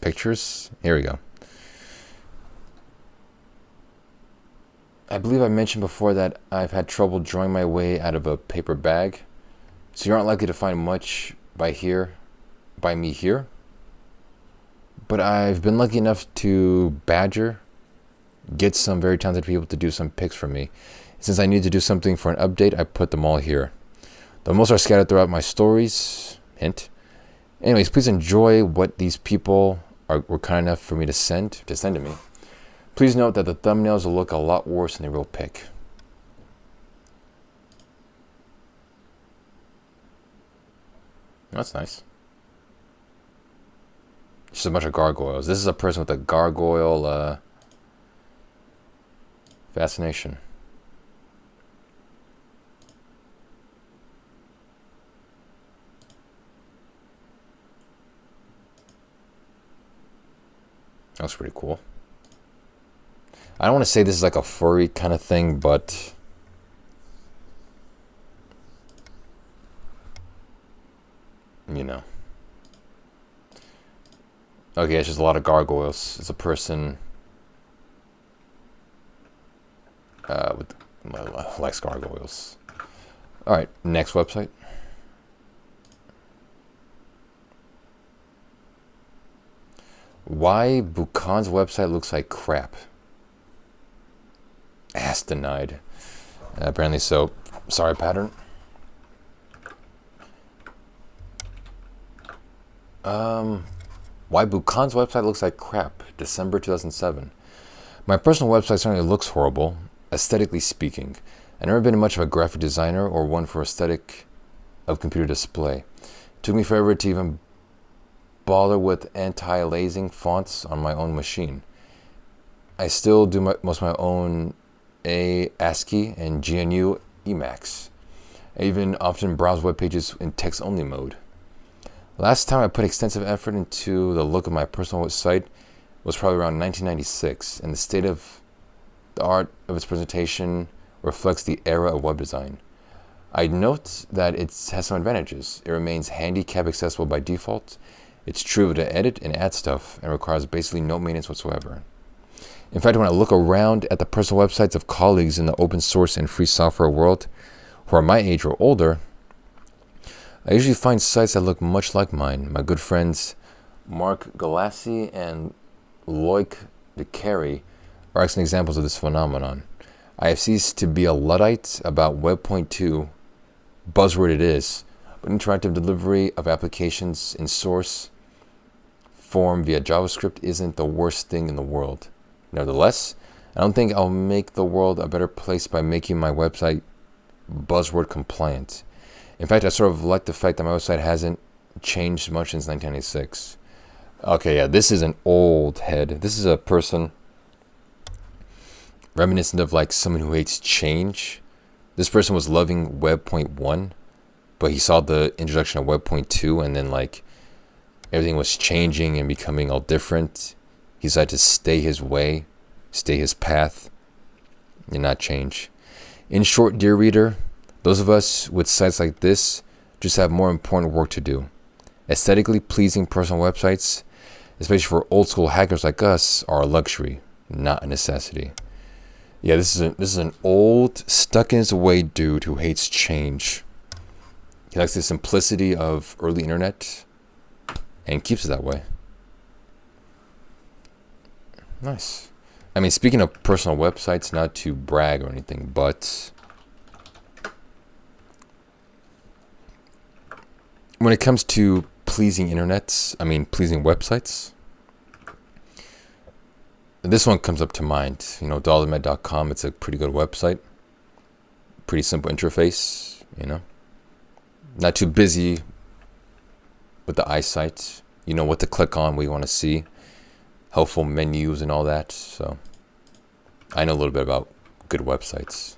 Pictures. Here we go. I believe I mentioned before that I've had trouble drawing my way out of a paper bag, so you aren't likely to find much by me here. But I've been lucky enough to get some very talented people to do some pics for me. Since I need to do something for an update, I put them all here. Though most are scattered throughout my stories. Hint. Anyways, please enjoy what these people were kind enough for me to send to me. Please note that the thumbnails will look a lot worse than the real pic. That's nice. Just a bunch of gargoyles. This is a person with a gargoyle fascination. That's pretty cool. I don't want to say this is like a furry kind of thing, but you know. Okay, it's just a lot of gargoyles. It's a person with likes gargoyles. All right, next website. Why Buchan's website looks like crap. Ass denied. Apparently so. Sorry, pattern. Why Buchan's website looks like crap. December 2007. My personal website certainly looks horrible, aesthetically speaking. I've never been much of a graphic designer or one for aesthetic of computer display. It took me forever to even bother with anti-aliasing fonts on my own machine. I still do most of my own ASCII and GNU Emacs. I even often browse web pages in text-only mode. Last time I put extensive effort into the look of my personal site was probably around 1996, and the state of the art of its presentation reflects the era of web design. I note that it has some advantages. It remains handicap accessible by default. It's trivial to edit and add stuff and requires basically no maintenance whatsoever. In fact, when I look around at the personal websites of colleagues in the open source and free software world who are my age or older, I usually find sites that look much like mine. My good friends Mark Galassi and Loic DeCarry are excellent examples of this phenomenon. I have ceased to be a Luddite about Web.2, buzzword it is, but interactive delivery of applications in source form via JavaScript isn't the worst thing in the world. Nevertheless, I don't think I'll make the world a better place by making my website buzzword compliant. In fact, I sort of like the fact that my website hasn't changed much since 1996. Okay, yeah, this is an old head. This is a person reminiscent of like someone who hates change. This person was loving Web.1, but he saw the introduction of Web.2 and then like everything was changing and becoming all different. He decided to stay his way, stay his path, and not change. In short, dear reader, those of us with sites like this just have more important work to do. Aesthetically pleasing personal websites, especially for old school hackers like us, are a luxury, not a necessity. Yeah, this is an old, stuck in his way dude who hates change. He likes the simplicity of early internet and keeps it that way. Nice. I mean, speaking of personal websites, not to brag or anything, but when it comes to pleasing pleasing websites, this one comes up to mind. You know, dollarmed.com, it's a pretty good website. Pretty simple interface, you know. Not too busy with the eyesight. You know what to click on, what you want to see. Helpful menus and all that. So I know a little bit about good websites.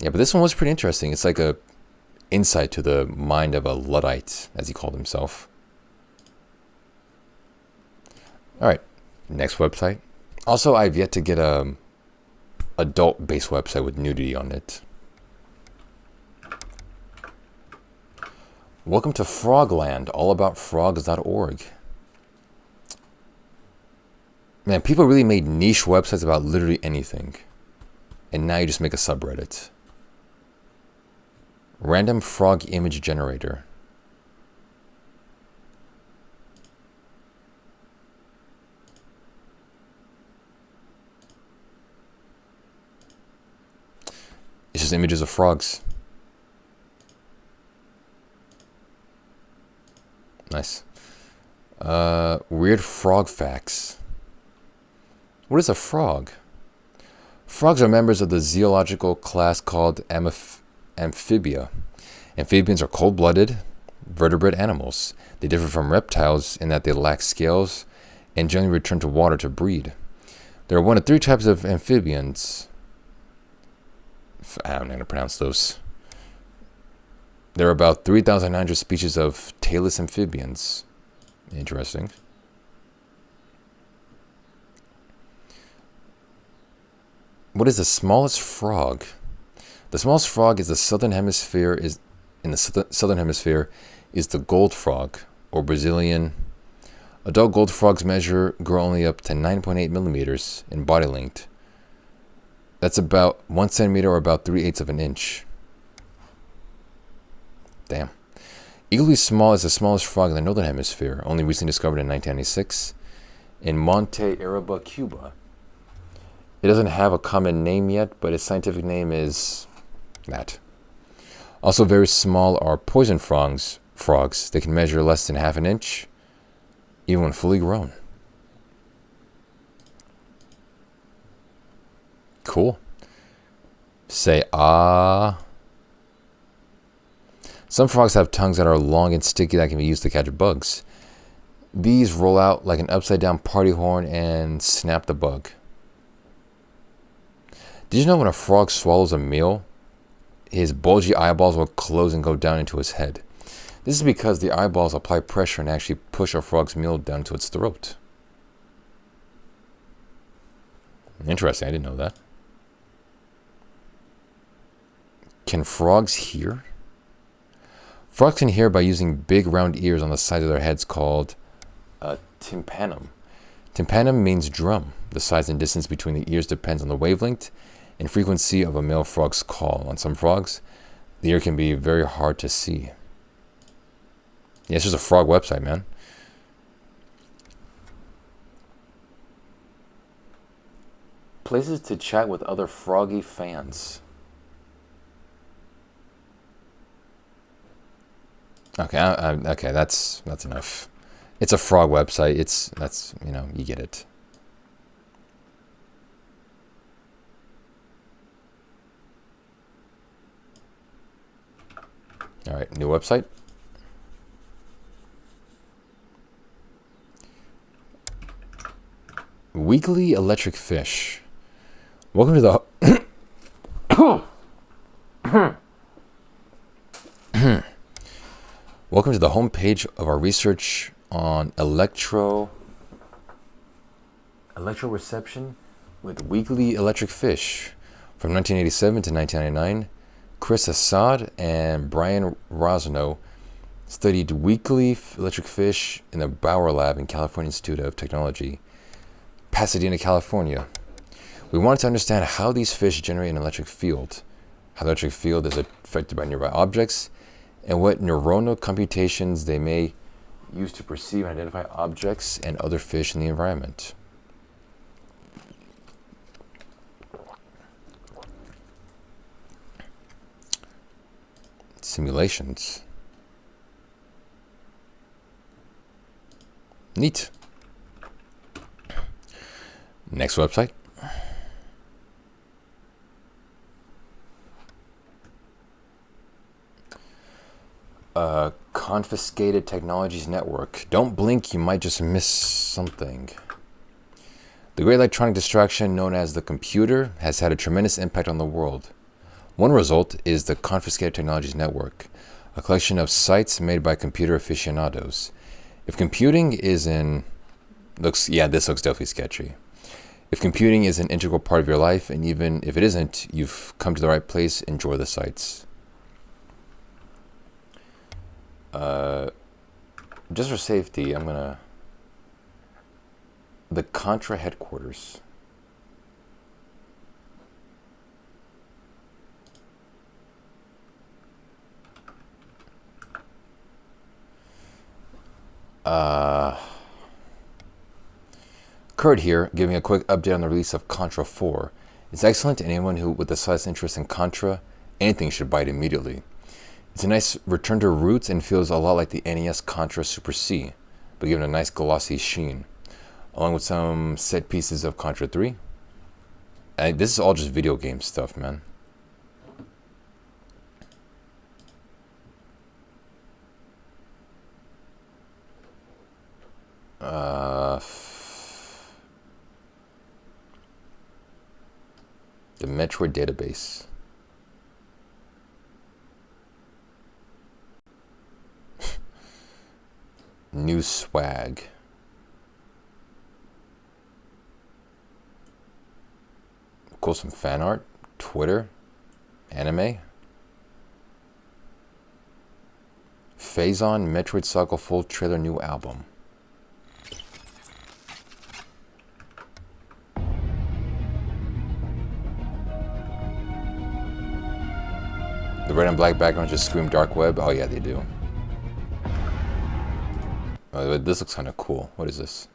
Yeah, but this one was pretty interesting. It's like a insight to the mind of a Luddite, as he called himself. All right, next website. Also, I've yet to get a adult-based website with nudity on it. Welcome to Frogland, allaboutfrogs.org. Man, people really made niche websites about literally anything. And now you just make a subreddit. Random frog image generator. It's just images of frogs. Nice. Weird frog facts. What is a frog? Frogs are members of the zoological class called amphibia. Amphibians are cold-blooded, vertebrate animals. They differ from reptiles in that they lack scales and generally return to water to breed. There are 1 of 3 types of amphibians. I'm not going to pronounce those. There are about 3,900 species of tailless amphibians. Interesting. What is the smallest frog? The smallest frog in the southern hemisphere is the gold frog, or Brazilian. Adult gold frogs grow only up to 9.8 millimeters in body length. That's about 1 centimeter or about 3/8 of an inch. Damn. Equally small is the smallest frog in the northern hemisphere, only recently discovered in 1996 in Monte Araba, Cuba. It doesn't have a common name yet, but its scientific name is that. Also very small are poison frogs. They can measure less than half an inch, even when fully grown. Cool. Say ah. Some frogs have tongues that are long and sticky that can be used to catch bugs. These roll out like an upside down party horn and snap the bug. Did you know when a frog swallows a meal, his bulgy eyeballs will close and go down into his head? This is because the eyeballs apply pressure and actually push a frog's meal down to its throat. Interesting, I didn't know that. Can frogs hear? Frogs can hear by using big round ears on the sides of their heads called a tympanum. Tympanum means drum. The size and distance between the ears depends on the wavelength and frequency of a male frog's call. On some frogs, the ear can be very hard to see. Yeah, it's just a frog website, man. Places to chat with other froggy fans. Okay, okay, that's enough. It's a frog website. That's you know, you get it. All right, new website. Weekly Electric Fish. Welcome to the welcome to the homepage of our research on electroreception with Weekly Electric Fish. From 1987 to 1999, Chris Assad and Brian Rosno studied weekly electric fish in the Bauer Lab in California Institute of Technology, Pasadena, California. We wanted to understand how these fish generate an electric field, how the electric field is affected by nearby objects, and what neuronal computations they may use to perceive and identify objects and other fish in the environment. Simulations. Neat. Next website. Confiscated Technologies Network. Don't blink, you might just miss something. The great electronic distraction known as the computer has had a tremendous impact on the world. One result is the Confiscated Technologies Network, a collection of sites made by computer aficionados. If computing is this looks definitely sketchy. If computing is an integral part of your life, and even if it isn't, you've come to the right place. Enjoy the sites. Just for safety, I'm gonna... The Contra headquarters. Kurt here, giving a quick update on the release of Contra 4. It's excellent, and anyone who with the slightest interest in Contra, anything should buy it immediately. It's a nice return to roots and feels a lot like the NES Contra Super C, but given a nice glossy sheen, along with some set pieces of Contra 3. And this is all just video game stuff, man. The Metroid database. New swag. Cool, some fan art. Twitter. Anime. Phazon Metroid Saga full trailer new album. The red and black background just scream dark web. Oh yeah, they do. Oh, this looks kind of cool. What is this?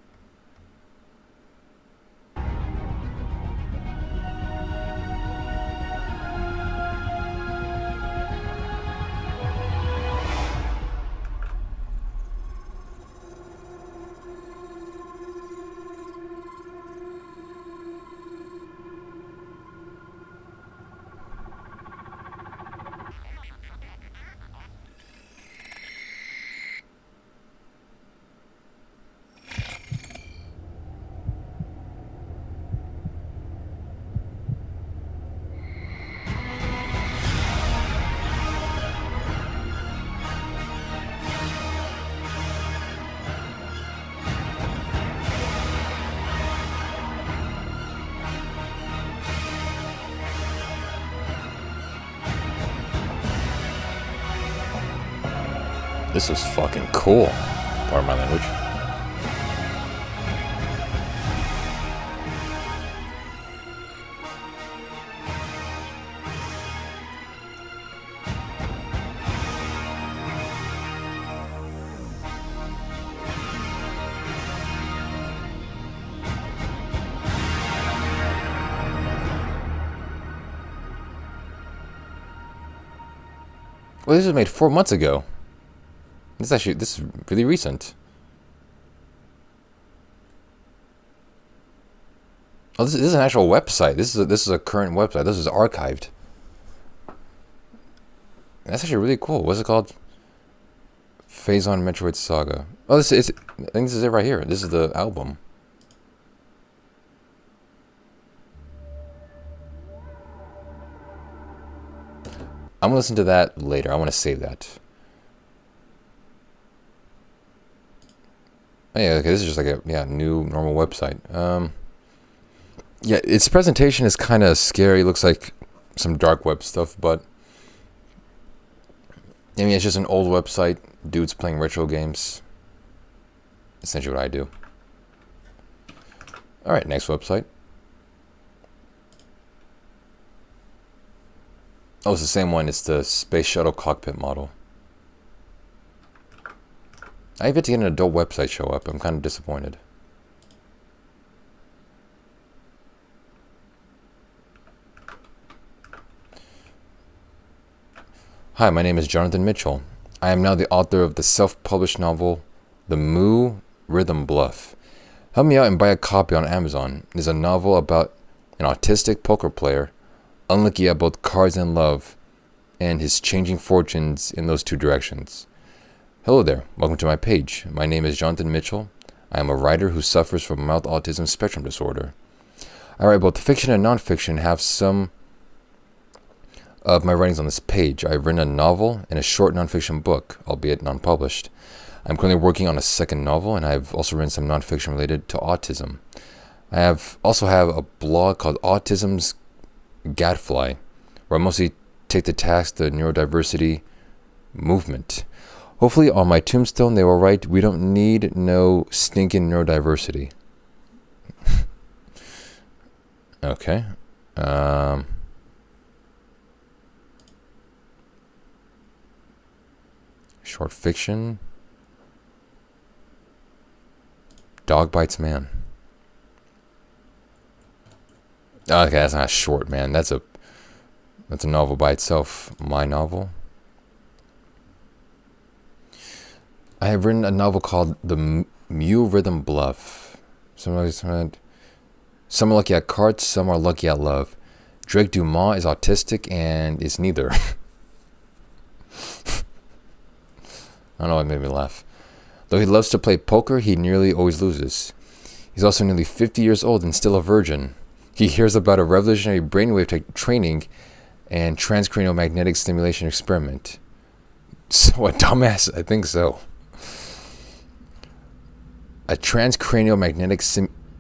This is fucking cool. Pardon my language. Well, this was made 4 months ago. This is really recent. Oh, this is an actual website. This is a current website. This is archived. That's actually really cool. What's it called? Phazon Metroid Saga. Oh, I think this is it right here. This is the album. I'm gonna listen to that later. I want to save that. Oh, yeah, okay, this is just like a new normal website. Yeah, its presentation is kind of scary. It looks like some dark web stuff, but I mean, it's just an old website. Dudes playing retro games. Essentially what I do. All right, next website. Oh, it's the same one. It's the Space Shuttle cockpit model. I have yet to get an adult website show up. I'm kind of disappointed. Hi, my name is Jonathan Mitchell. I am now the author of the self-published novel, The Moo Rhythm Bluff. Help me out and buy a copy on Amazon. It is a novel about an autistic poker player, unlucky at both cards and love, and his changing fortunes in those two directions. Hello there, welcome to my page. My name is Jonathan Mitchell. I am a writer who suffers from mild autism spectrum disorder. I write both fiction and nonfiction, have some of my writings on this page. I've written a novel and a short nonfiction book, albeit non-published. I'm currently working on a second novel, and I've also written some nonfiction related to autism. I also have a blog called Autism's Gadfly, where I mostly take to task the neurodiversity movement. Hopefully on my tombstone they will write, "We don't need no stinking neurodiversity." Okay. Short fiction. Dog bites man. Okay, that's not short, man. That's a novel by itself. My novel. I have written a novel called The Moo Rhythm Bluff. Some are lucky at cards, some are lucky at love. Drake Dumas is autistic and is neither. I don't know what made me laugh. Though he loves to play poker, he nearly always loses. He's also nearly 50 years old and still a virgin. He hears about a revolutionary brainwave training and transcranial magnetic stimulation experiment. So a dumbass, I think so. A transcranial magnetic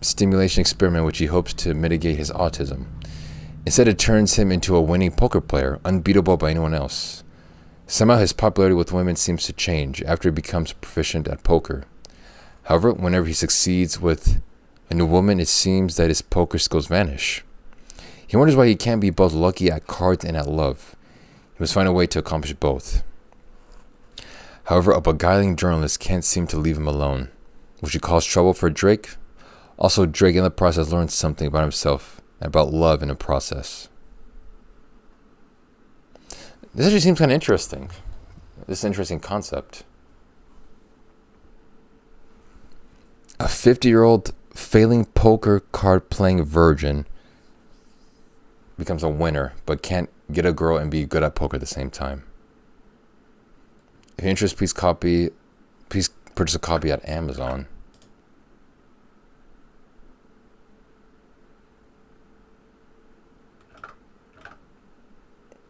stimulation experiment which he hopes to mitigate his autism. Instead, it turns him into a winning poker player, unbeatable by anyone else. Somehow his popularity with women seems to change after he becomes proficient at poker. However, whenever he succeeds with a new woman, it seems that his poker skills vanish. He wonders why he can't be both lucky at cards and at love. He must find a way to accomplish both. However, a beguiling journalist can't seem to leave him alone, which would cause trouble for Drake. Also, Drake in the process learns something about himself and about love in the process. This actually seems kind of interesting. This is an interesting concept. A 50-year-old failing poker card playing virgin becomes a winner, but can't get a girl and be good at poker at the same time. If you're interested, please purchase a copy at Amazon.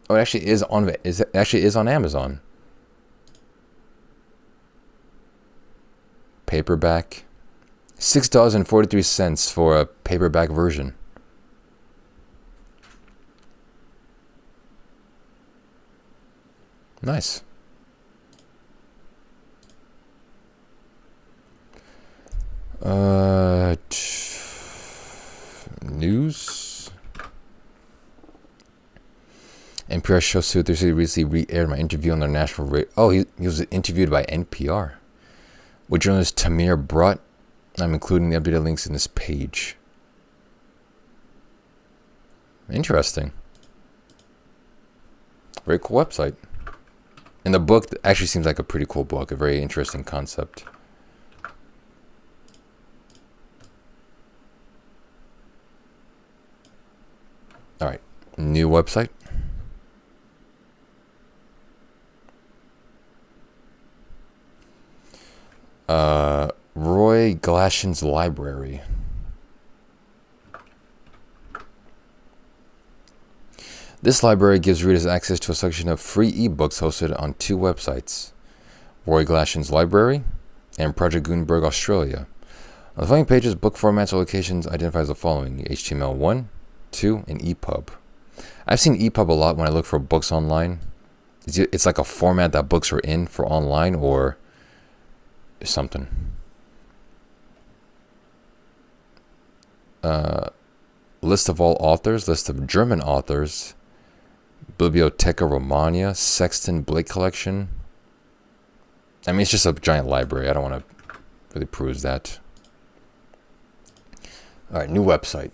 Oh, it actually is on Amazon. Paperback. $6.43 for a paperback version. Nice. News. NPR show they recently re-aired my interview on their national radio. Oh, he was interviewed by NPR with journalist Tamir Brott. I'm including the updated links in this page. Interesting. Very cool website. And the book actually seems like a pretty cool book, a very interesting concept. All right, new website. Roy Glashin's library. This library gives readers access to a section of free ebooks hosted on 2 websites, Roy Glashin's library and Project Gutenberg Australia. On the following pages, book formats or locations identify as the following: HTML1, 2, and EPUB. I've seen EPUB a lot when I look for books online. It's like a format that books are in for online or something. List of all authors, list of German authors, Bibliotheca Romana, Sexton Blake Collection. I mean, it's just a giant library. I don't want to really peruse that. All right, new website.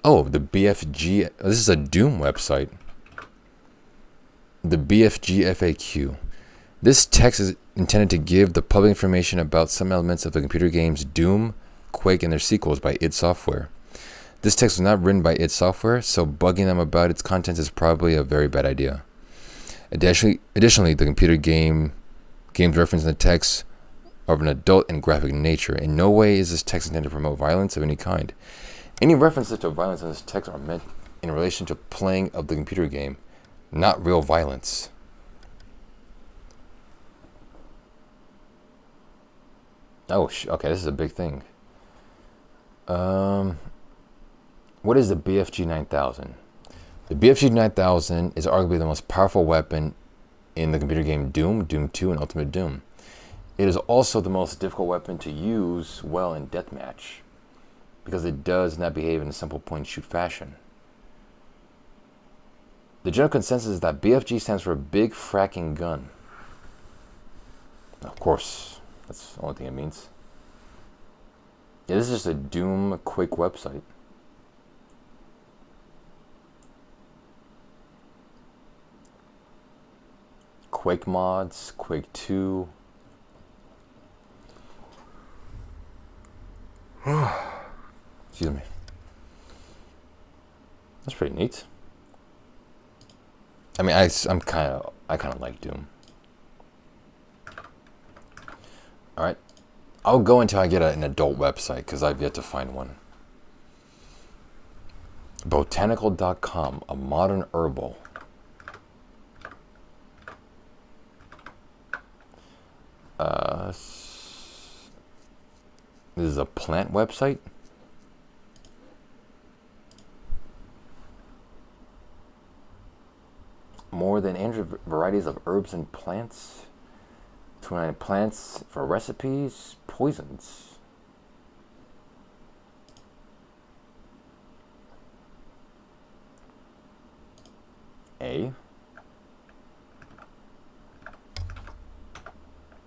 Oh, the BFG. This is a Doom website. The BFG FAQ. This text is intended to give the public information about some elements of the computer games Doom, Quake, and their sequels by id Software. This text was not written by id Software, so bugging them about its contents is probably a very bad idea. Additionally, the computer games referenced in the text are of an adult and graphic nature. In no way is this text intended to promote violence of any kind. Any references to violence in this text are meant in relation to playing of the computer game, not real violence. Oh, okay, this is a big thing. What is the BFG 9000? The BFG 9000 is arguably the most powerful weapon in the computer game Doom, Doom 2, and Ultimate Doom. It is also the most difficult weapon to use well in deathmatch, because it does not behave in a simple point-and-shoot fashion. The general consensus is that BFG stands for Big Fracking Gun. Of course, that's the only thing it means. Yeah, this is just a Doom Quake website. Quake mods, Quake 2. Excuse me. That's pretty neat. I mean, I kind of like Doom. All right, I'll go until I get an adult website because I've yet to find one. Botanical.com, a modern herbal. This is a plant website. More than 100 varieties of herbs and plants. 29 plants for recipes. Poisons. A.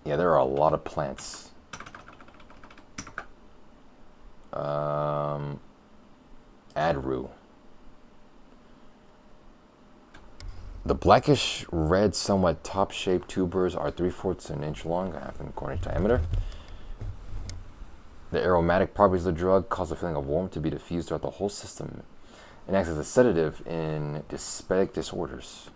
Yeah, there are a lot of plants. Adru. The blackish red, somewhat top-shaped tubers are 3/4 an inch long, 1/2 inch diameter. The aromatic properties of the drug cause the feeling of warmth to be diffused throughout the whole system and acts as a sedative in dyspeptic disorders.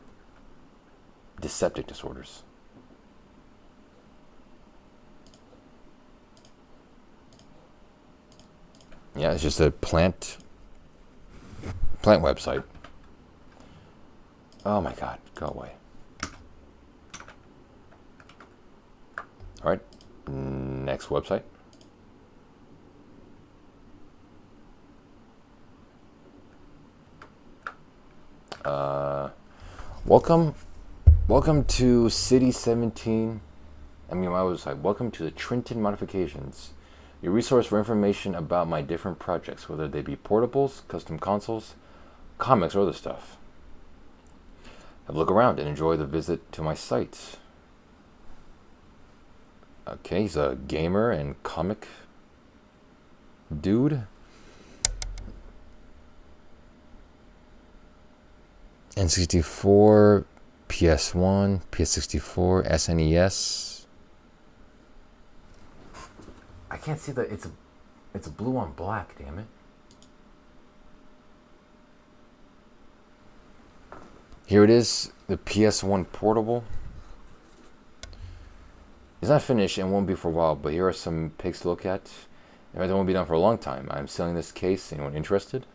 Yeah, it's just a plant website. Oh my God, go away. All right, next website. Welcome to City 17. I mean, my website. Welcome to the Trenton Modifications, your resource for information about my different projects, whether they be portables, custom consoles, comics, or other stuff. Have a look around and enjoy the visit to my site. Okay, he's a gamer and comic dude. N64, PS1, PS64, SNES. I can't see that. It's blue on black. Damn it. Here it is, the PS1 portable. It's not finished and won't be for a while, but here are some pics to look at. It won't be done for a long time. I'm selling this case. Anyone interested?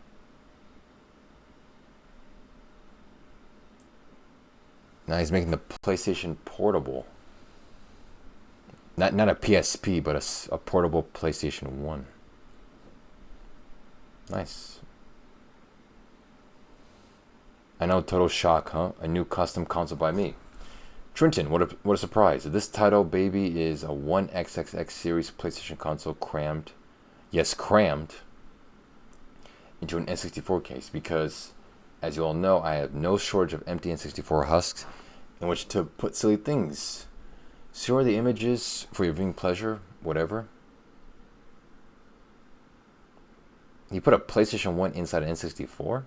Now he's making the PlayStation Portable. Not a PSP, but a portable PlayStation 1. Nice. I know, total shock, huh? A new custom console by me. Trenton, what a surprise. This title, baby, is a 1XXX series PlayStation console crammed into an N64 case because, as you all know, I have no shortage of empty N64 husks in which to put silly things. Store the images for your viewing pleasure, whatever. You put a PlayStation 1 inside an N64?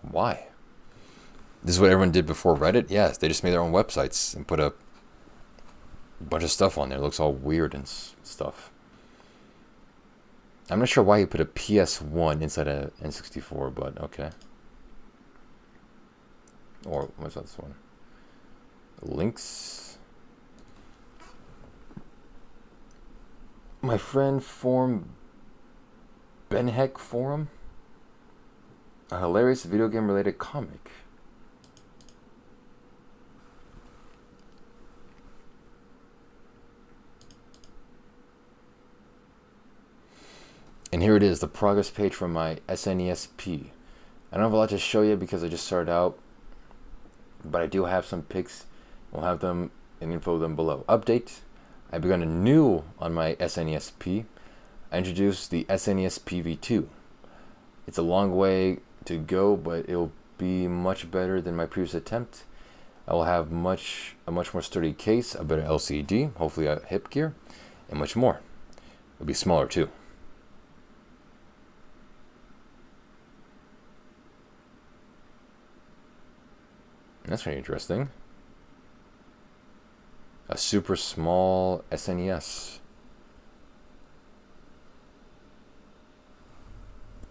Why? This is what everyone did before Reddit? Yes, they just made their own websites and put a bunch of stuff on there. It looks all weird and stuff. I'm not sure why he put a PS1 inside a N64, but okay. Or what's this one? Links. My friend formed Benheck Forum. A hilarious video game related comic. And here it is, the progress page from my SNES-P. I don't have a lot to show you because I just started out, but I do have some pics. We'll have them and info them below. Update, I begun anew on my SNES-P. I introduced the SNES-P V2. It's a long way to go, but it'll be much better than my previous attempt. I will have a much more sturdy case, a better LCD, hopefully a hip gear, and much more. It'll be smaller too. That's very interesting. A super small SNES.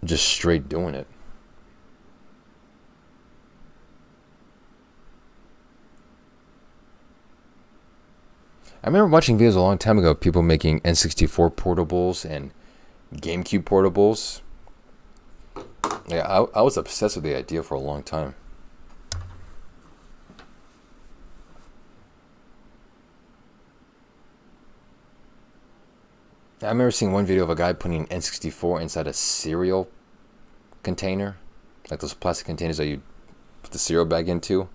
Just straight doing it. I remember watching videos a long time ago of people making N64 portables and GameCube portables. Yeah, I was obsessed with the idea for a long time. I remember seeing one video of a guy putting an N64 inside a cereal container, like those plastic containers that you put the cereal bag into.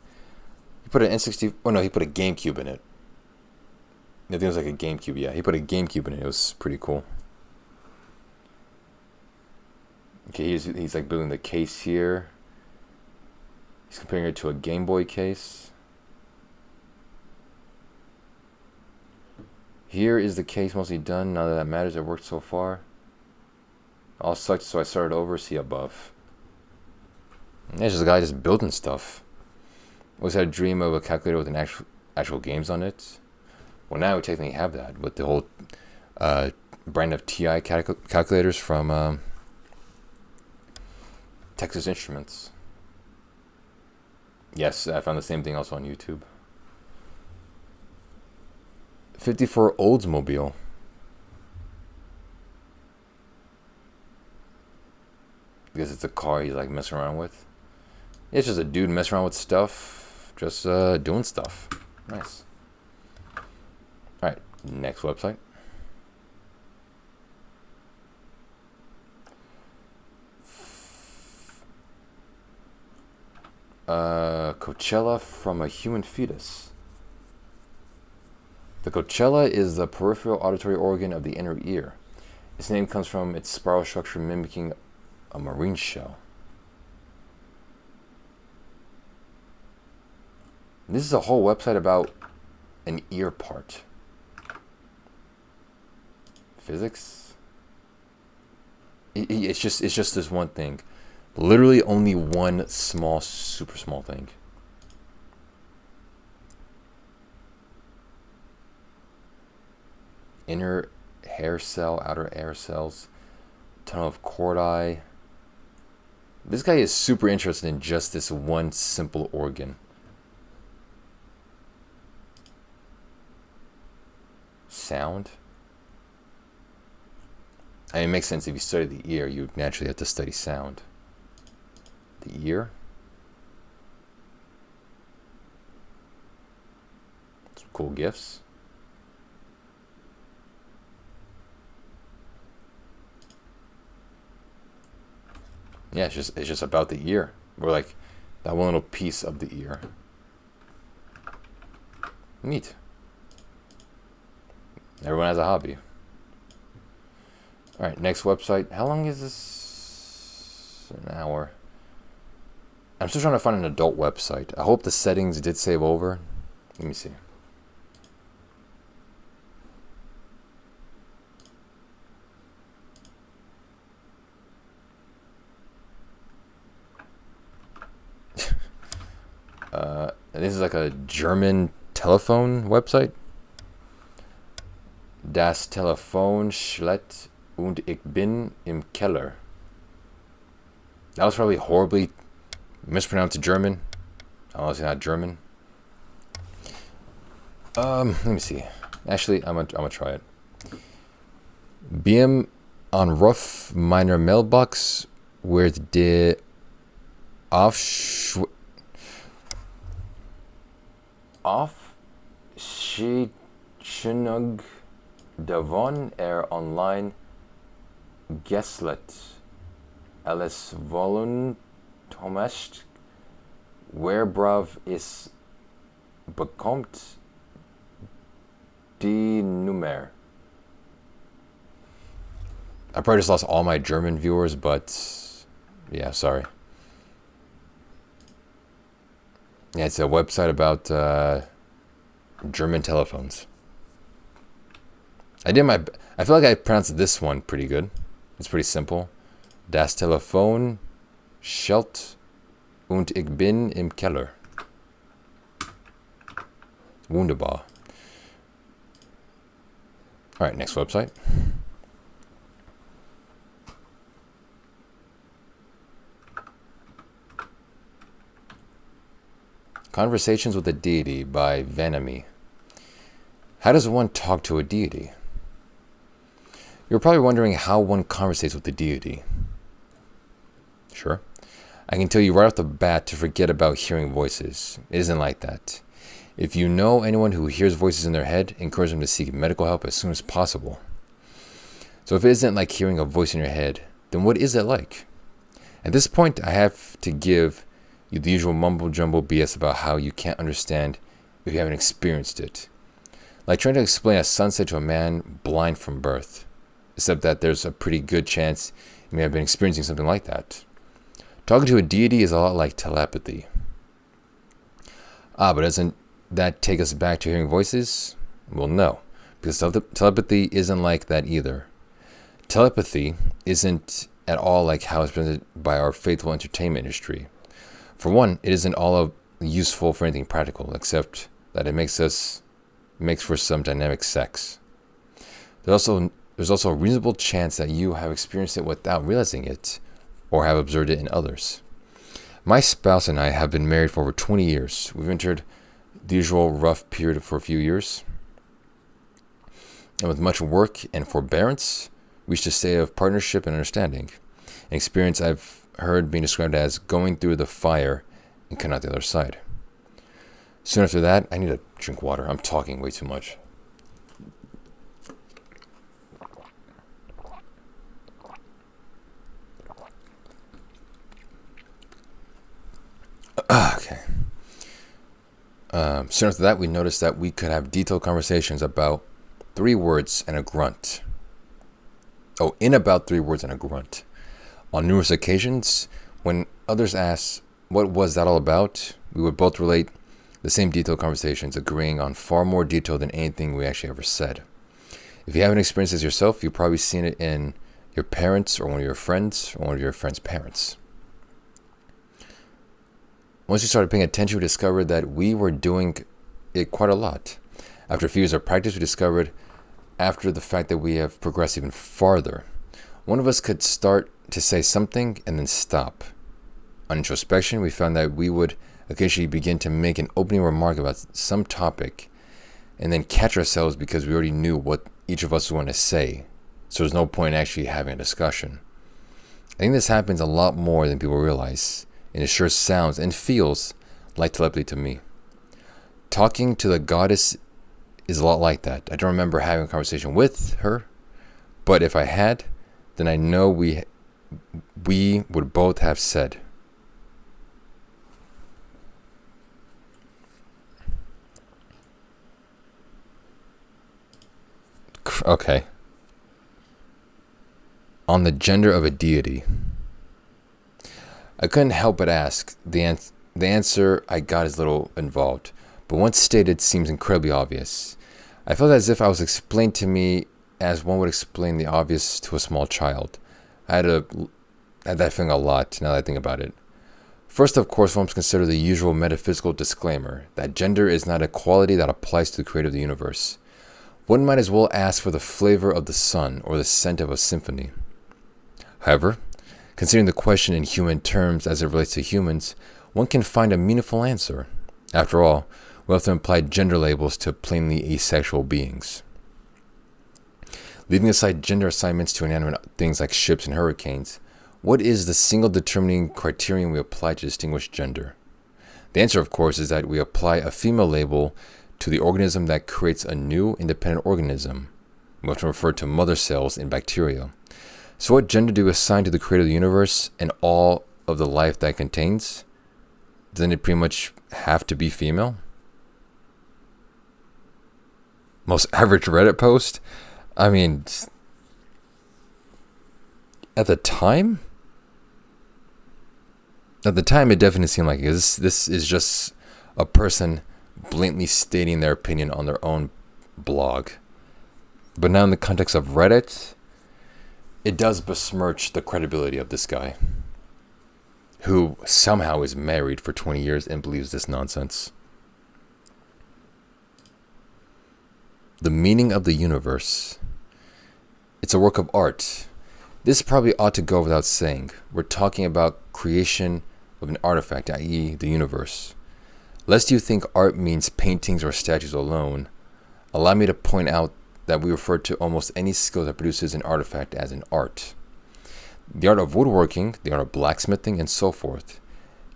He put an N64, oh no, he put a GameCube in it. I think it was like a GameCube, yeah. He put a GameCube in it. It was pretty cool. Okay, he's like building the case here. He's comparing it to a Game Boy case. Here is the case mostly done. None of that matters. It worked so far. All sucked, so I started over. See above. And there's just a guy just building stuff. Always had a dream of a calculator with an actual games on it. Well, now we technically have that with the whole brand of TI calculators from Texas Instruments. Yes, I found the same thing also on YouTube. 54 Oldsmobile. Because it's a car he's like messing around with. It's just a dude messing around with stuff. Just doing stuff. Nice. Alright, next website. Coachella from a human fetus. The cochlear is the peripheral auditory organ of the inner ear. Its name comes from its spiral structure mimicking a marine shell. This is a whole website about an ear part. Physics? It's just this one thing. Literally only one small, super small thing. Inner hair cell, outer hair cells, tunnel of corti. This guy is super interested in just this one simple organ. Sound. I mean, it makes sense if you study the ear, you naturally have to study sound. The ear. Some cool gifts. Yeah, it's just about the ear. Or like that one little piece of the ear. Neat. Everyone has a hobby. Alright, next website. How long is this? An hour. I'm still trying to find an adult website. I hope the settings did save over. Let me see. This is like a German telephone website. Das Telefon schlägt und ich bin im Keller. That was probably horribly mispronounced German. Honestly, not German. Let me see. Actually, I'm gonna try it. BM Anruf meiner Mailbox wird die Aufschiedung davon online geslet. Alles wollen Thomas Werbrav is bekommt die Nummer. I probably just lost all my German viewers, but yeah, sorry. Yeah, it's a website about German telephones. I feel like I pronounced this one pretty good. It's pretty simple. Das Telefon schlägt und ich bin im Keller. Wunderbar. Alright, next website. Conversations with a Deity by Vanami. How does one talk to a deity? You're probably wondering how one conversates with the deity. Sure. I can tell you right off the bat to forget about hearing voices. It isn't like that. If you know anyone who hears voices in their head, encourage them to seek medical help as soon as possible. So if it isn't like hearing a voice in your head, then what is it like? At this point, I have to give you the usual mumble-jumble BS about how you can't understand if you haven't experienced it. Like trying to explain a sunset to a man blind from birth. Except that there's a pretty good chance you may have been experiencing something like that. Talking to a deity is a lot like telepathy. But doesn't that take us back to hearing voices? Well, no. Because telepathy isn't like that either. Telepathy isn't at all like how it's presented by our faithful entertainment industry. For one, it isn't all useful for anything practical, except that it makes for some dynamic sex. There's also a reasonable chance that you have experienced it without realizing it, or have observed it in others. My spouse and I have been married for over 20 years. We've entered the usual rough period for a few years. And with much work and forbearance, we reached a state of partnership and understanding. An experience I've heard being described as going through the fire and coming out the other side. Soon after that, I need to drink water. I'm talking way too much. Okay. Soon after that, we noticed that we could have detailed conversations about 3 words and a grunt. In about 3 words and a grunt. On numerous occasions, when others asked, what was that all about? We would both relate the same detailed conversations, agreeing on far more detail than anything we actually ever said. If you haven't experienced this yourself, you've probably seen it in your parents or one of your friends or one of your friends' parents. Once we started paying attention, we discovered that we were doing it quite a lot. After a few years of practice, we discovered after the fact that we have progressed even farther. One of us could start to say something and then stop. On introspection, we found that we would occasionally begin to make an opening remark about some topic and then catch ourselves because we already knew what each of us was going to say. So there's no point in actually having a discussion. I think this happens a lot more than people realize, and it sure sounds and feels like telepathy to me. Talking to the goddess is a lot like that. I don't remember having a conversation with her, but if I had, then I know we would both have said. Okay. On the gender of a deity. I couldn't help but ask. The answer I got is a little involved, but once stated seems incredibly obvious. I felt as if I was explained to me as one would explain the obvious to a small child. I had that feeling a lot now that I think about it. First, of course, one must consider the usual metaphysical disclaimer that gender is not a quality that applies to the creator of the universe. One might as well ask for the flavor of the sun or the scent of a symphony. However, considering the question in human terms as it relates to humans, one can find a meaningful answer. After all, we often apply gender labels to plainly asexual beings. Leaving aside gender assignments to inanimate things like ships and hurricanes, what is the single determining criterion we apply to distinguish gender? The answer, of course, is that we apply a female label to the organism that creates a new independent organism. We often refer to mother cells in bacteria. So what gender do we assign to the creator of the universe and all of the life that it contains? Doesn't it pretty much have to be female? Most average Reddit post? I mean, at the time? At the time, it definitely seemed like this is just a person blatantly stating their opinion on their own blog. But now in the context of Reddit, it does besmirch the credibility of this guy, who somehow is married for 20 years and believes this nonsense. The meaning of the universe. It's a work of art. This probably ought to go without saying. We're talking about creation of an artifact, i.e. the universe. Lest you think art means paintings or statues alone, allow me to point out that we refer to almost any skill that produces an artifact as an art. The art of woodworking, the art of blacksmithing, and so forth.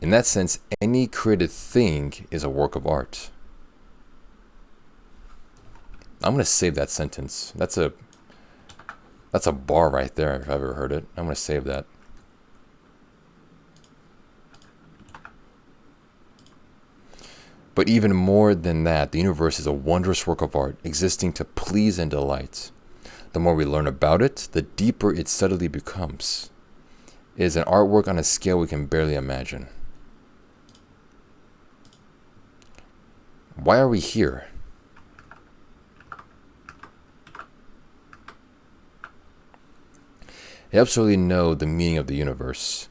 In that sense, any created thing is a work of art. I'm going to save that sentence. That's a bar right there, if I've ever heard it. I'm going to save that. But even more than that, the universe is a wondrous work of art, existing to please and delight. The more we learn about it, the deeper it subtly becomes. It is an artwork on a scale we can barely imagine. Why are we here? It helps really know the meaning of the universe.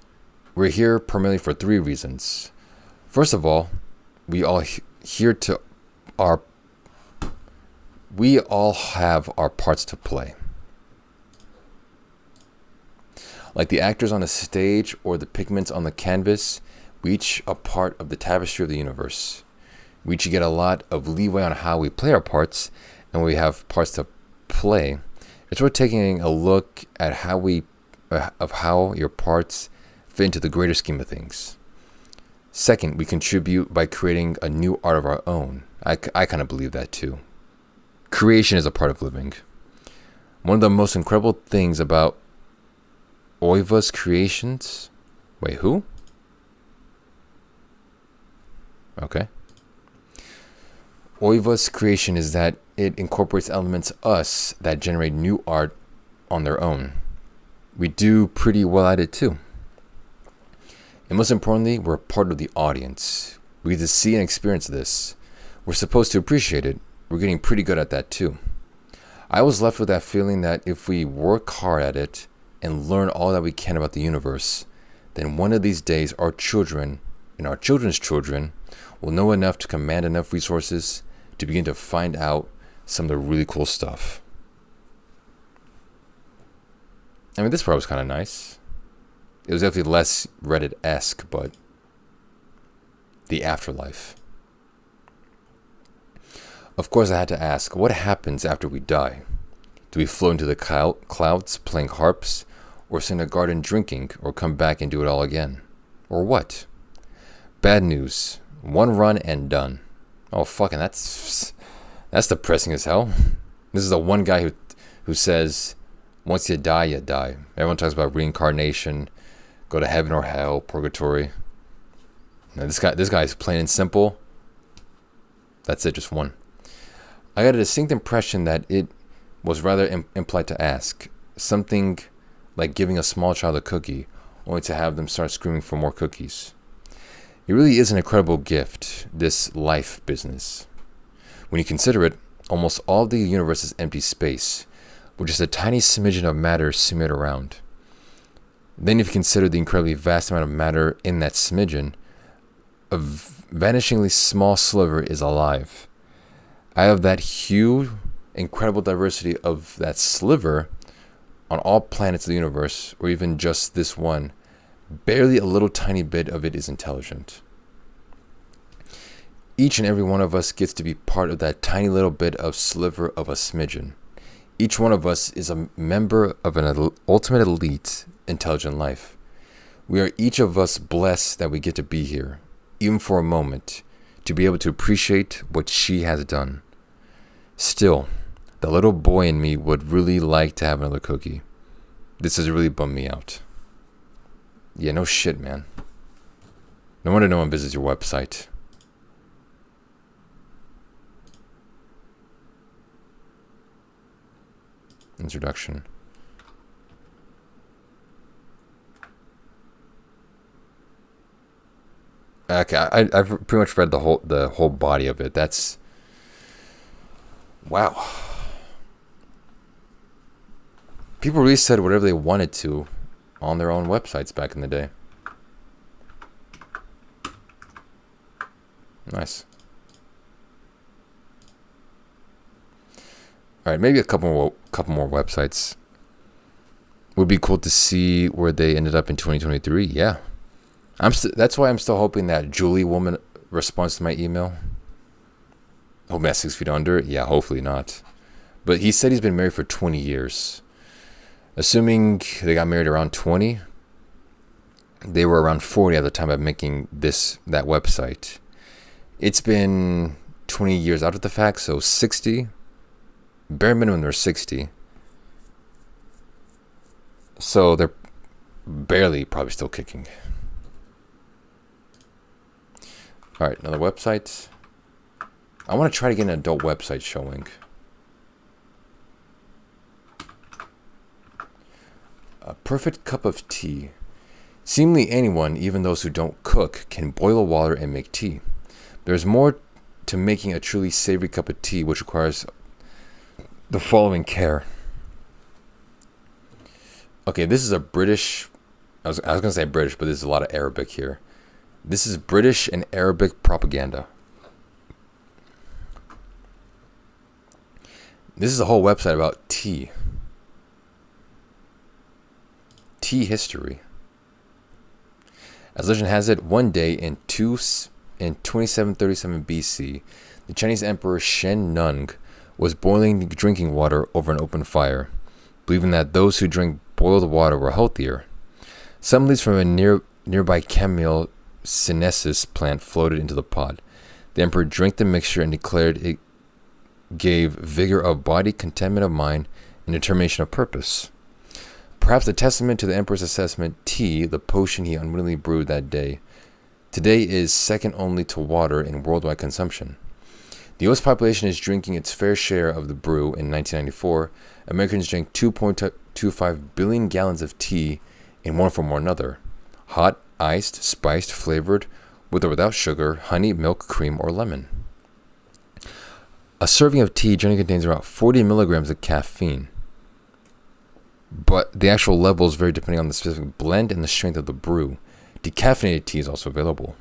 We're here primarily for three reasons. First of all, we all have our parts to play. Like the actors on a stage or the pigments on the canvas, we each are part of the tapestry of the universe. We each get a lot of leeway on how we play our parts, and we have parts to play. It's worth taking a look at how your parts fit into the greater scheme of things. Second, we contribute by creating a new art of our own. I kind of believe that too. Creation is a part of living. One of the most incredible things about Oiva's creations... Wait, who? Okay. Oiva's creation is that it incorporates elements of us that generate new art on their own. We do pretty well at it too. And most importantly, we're part of the audience. We get to see and experience this. We're supposed to appreciate it. We're getting pretty good at that too. I was left with that feeling that if we work hard at it and learn all that we can about the universe, then one of these days our children and our children's children will know enough to command enough resources to begin to find out some of the really cool stuff. I mean, this part was kind of nice. It was definitely less Reddit-esque, but the afterlife. Of course, I had to ask, what happens after we die? Do we float into the clouds playing harps, or sit in a garden drinking, or come back and do it all again? Or what? Bad news. One run and done. Oh, fucking, that's depressing as hell. This is the one guy who says, once you die, you die. Everyone talks about reincarnation, go to heaven or hell, purgatory. Now, this guy is plain and simple. That's it, just one. I got a distinct impression that it was rather implied to ask. Something like giving a small child a cookie, only to have them start screaming for more cookies. It really is an incredible gift, this life business. When you consider it, almost all of the universe is empty space, with just a tiny smidgen of matter smeared around. Then if you consider the incredibly vast amount of matter in that smidgen, a vanishingly small sliver is alive. Out of that huge, incredible diversity of that sliver, on all planets of the universe, or even just this one, barely a little tiny bit of it is intelligent. Each and every one of us gets to be part of that tiny little bit of sliver of a smidgen. Each one of us is a member of an ultimate elite intelligent life. We are each of us blessed that we get to be here, even for a moment, to be able to appreciate what she has done. Still, the little boy in me would really like to have another cookie. This has really bummed me out. Yeah, no shit, man. No wonder no one visits your website. Introduction. Okay, I've pretty much read the whole body of it. That's wow. People really said whatever they wanted to on their own websites back in the day. Nice. All right, maybe a couple more websites. Would be cool to see where they ended up in 2023. Yeah, that's why I'm still hoping that Julie woman responds to my email. Hoping that's 6 feet under. Yeah, hopefully not. But he said he's been married for 20 years. Assuming they got married around 20, they were around 40 at the time of making that website. It's been 20 years out of the fact, so 60. Bare minimum, they're 60. So they're barely probably still kicking. All right, another website. I want to try to get an adult website showing. A perfect cup of tea. Seemingly anyone, even those who don't cook, can boil water and make tea. There's more to making a truly savory cup of tea, which requires the following care. Okay, this is a British. I was going to say British, but there's a lot of Arabic here. This is British and Arabic propaganda. This is a whole website about tea. Tea history. As legend has it, one day in 2737 BC, the Chinese Emperor Shen Nung was boiling drinking water over an open fire, believing that those who drank boiled water were healthier. Some leaves from a nearby camel sinensis plant floated into the pot. The emperor drank the mixture and declared it gave vigor of body, contentment of mind, and determination of purpose. Perhaps a testament to the emperor's assessment, tea, the potion he unwittingly brewed that day, today is second only to water in worldwide consumption. The U.S. population is drinking its fair share of the brew. In 1994, Americans drank 2.25 billion gallons of tea in one form or another. Hot, iced, spiced, flavored, with or without sugar, honey, milk, cream, or lemon. A serving of tea generally contains about 40 milligrams of caffeine, but the actual levels vary depending on the specific blend and the strength of the brew. Decaffeinated tea is also available.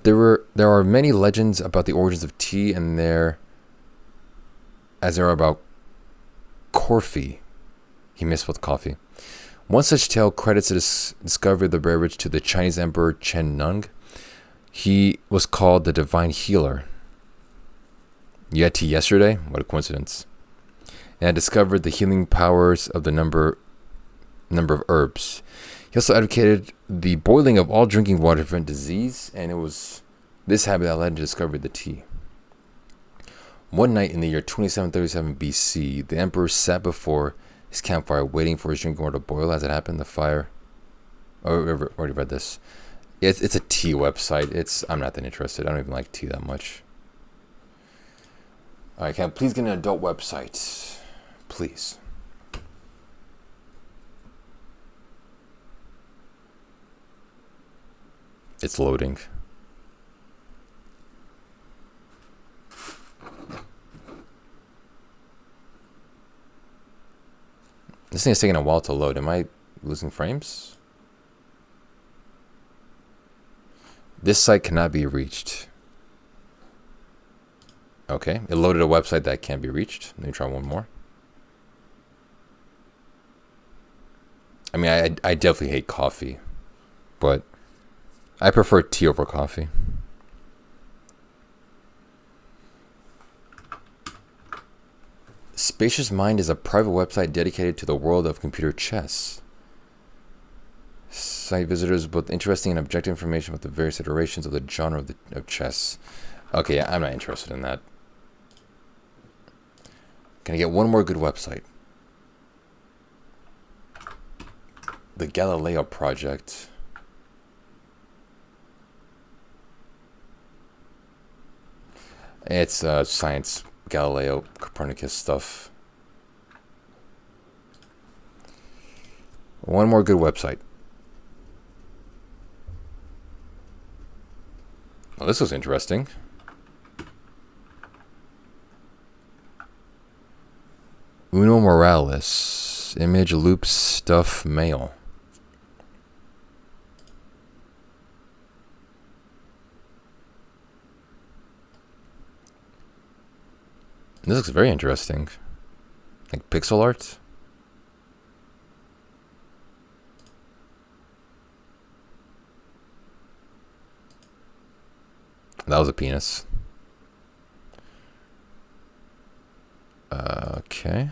There are many legends about the origins of tea, and there are about Corfee. He misspelled coffee. One such tale credits the discovery of the beverage to the Chinese Emperor Chen Nung. He was called the Divine Healer. You had tea yesterday? What a coincidence. And discovered the healing powers of the number of herbs. He also advocated the boiling of all drinking water to prevent disease, and it was this habit that led him to discover the tea. One night in the year 2737 BC, the emperor sat before his campfire waiting for his drinking water to boil. As it happened, the fire... Oh, I've already read this. It's a tea website. I'm not that interested. I don't even like tea that much. Alright, can I please get an adult website? Please. It's loading. This thing is taking a while to load. Am I losing frames? This site cannot be reached. Okay, it loaded a website that can't be reached. Let me try one more. I mean, I definitely hate coffee, but I prefer tea over coffee. Spacious Mind is a private website dedicated to the world of computer chess. Site visitors both interesting and objective information about the various iterations of the genre of chess. Okay, yeah, I'm not interested in that. Can I get one more good website? The Galileo Project. It's science, Galileo, Copernicus stuff. One more good website. Well, this was interesting. Uno Morales. Image loop stuff mail. This looks very interesting. Like pixel art. That was a penis. Okay.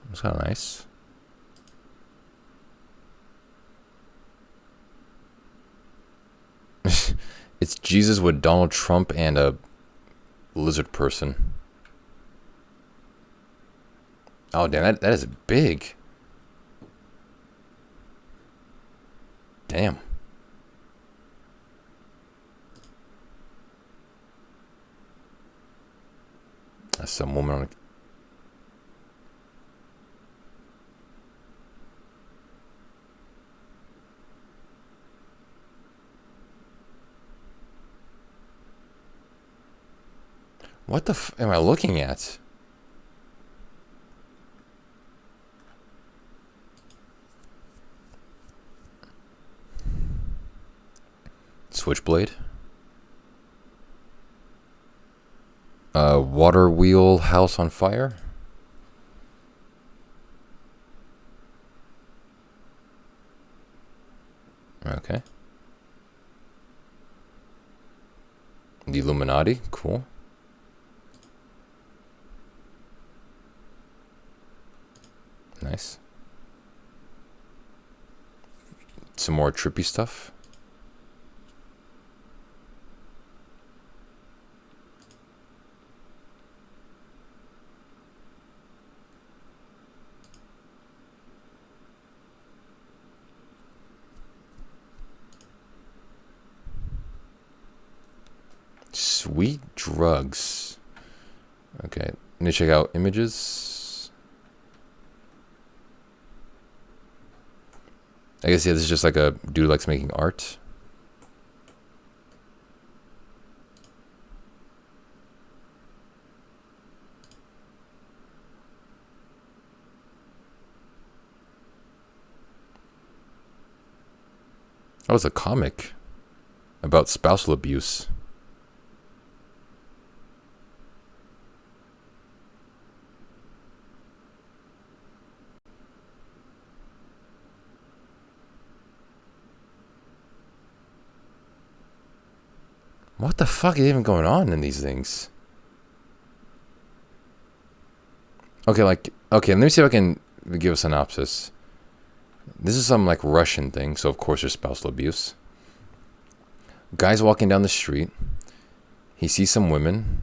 That's kind of nice. It's Jesus with Donald Trump and a lizard person. Oh, damn, that is big. Damn. That's some woman on a... What the f am I looking at? Switchblade. Water wheel house on fire. Okay. The Illuminati, cool. Nice. Some more trippy stuff. Sweet drugs. Okay, let me check out images. I guess, yeah, this is just like a dude who likes making art. That was a comic about spousal abuse. What the fuck is even going on in these things? Okay, let me see if I can give a synopsis. This is some like Russian thing, so of course there's spousal abuse. Guy's walking down the street. He sees some women.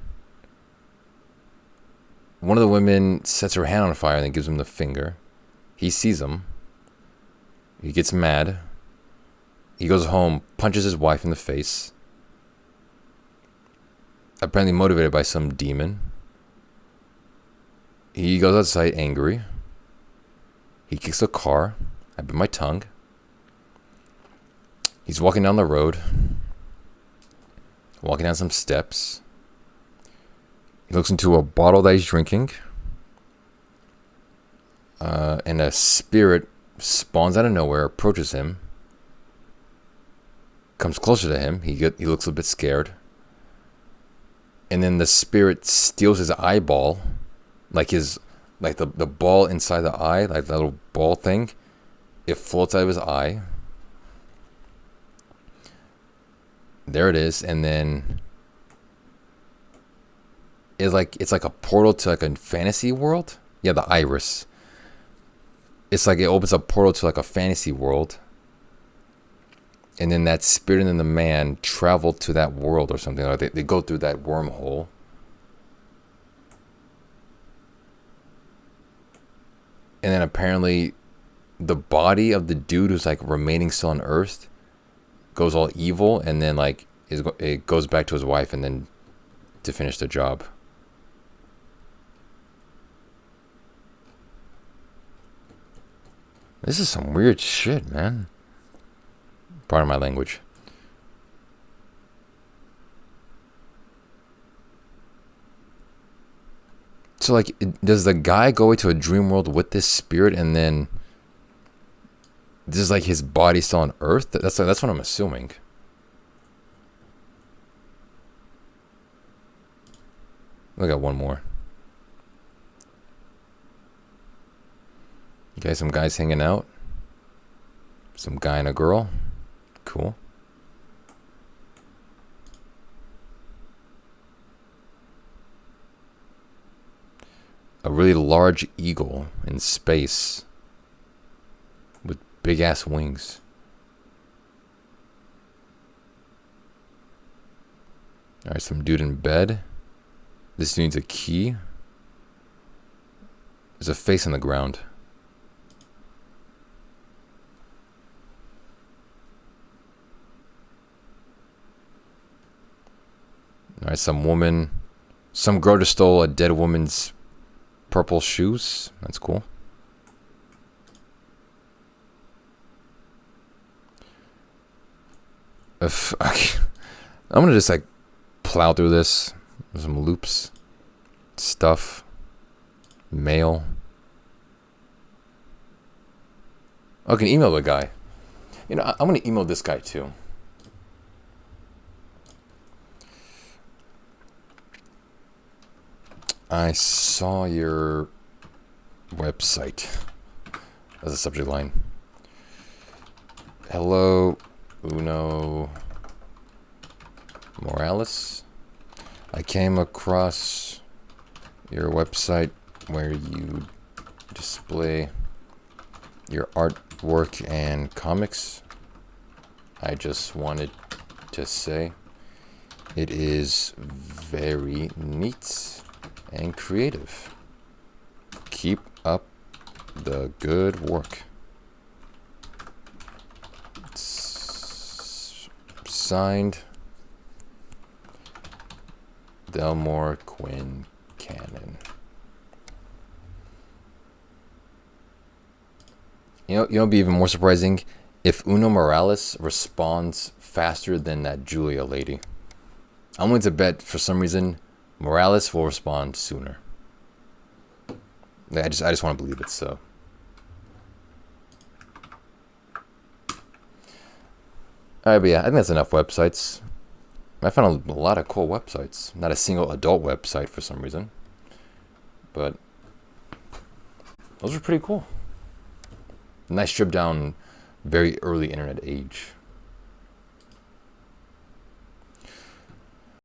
One of the women sets her hand on fire and then gives him the finger. He sees them. He gets mad. He goes home, punches his wife in the face. Apparently motivated by some demon. He goes outside angry. He kicks a car. I bit my tongue. He's walking down the road. Walking down some steps. He looks into a bottle that he's drinking. And a spirit spawns out of nowhere, approaches him. Comes closer to him. He looks a bit scared. And then the spirit steals his eyeball. Like the ball inside the eye, like that little ball thing. It floats out of his eye. There it is, and then it's like a portal to like a fantasy world. Yeah, the iris. It's like it opens a portal to like a fantasy world. And then that spirit and then the man travel to that world or something. Or they go through that wormhole. And then apparently the body of the dude who's like remaining still on Earth goes all evil, and then like it goes back to his wife and then to finish the job. This is some weird shit, man. Pardon my language. So like, does the guy go into a dream world with this spirit, and then this is like his body still on Earth? That's what I'm assuming. Look at one more. Okay, some guys hanging out. Some guy and a girl. Cool. A really large eagle in space with big ass wings. Alright, some dude in bed. This needs a key. There's a face on the ground. Alright, some girl just stole a dead woman's purple shoes. That's cool. I'm gonna just like plow through this. Some loops, stuff, mail. Oh, I can email the guy. You know, I'm gonna email this guy too. I saw your website as a subject line. Hello, Uno Morales. I came across your website where you display your artwork and comics. I just wanted to say it is very neat and creative. Keep up the good work. It's signed, Delmore Quinn Cannon. You know, it'd be even more surprising if Uno Morales responds faster than that Julia lady. I'm willing to bet for some reason Morales will respond sooner. I just want to believe it. So Alright, but yeah, I think that's enough websites. I found a lot of cool websites. Not a single adult website for some reason. But those are pretty cool. Nice trip down very early internet age.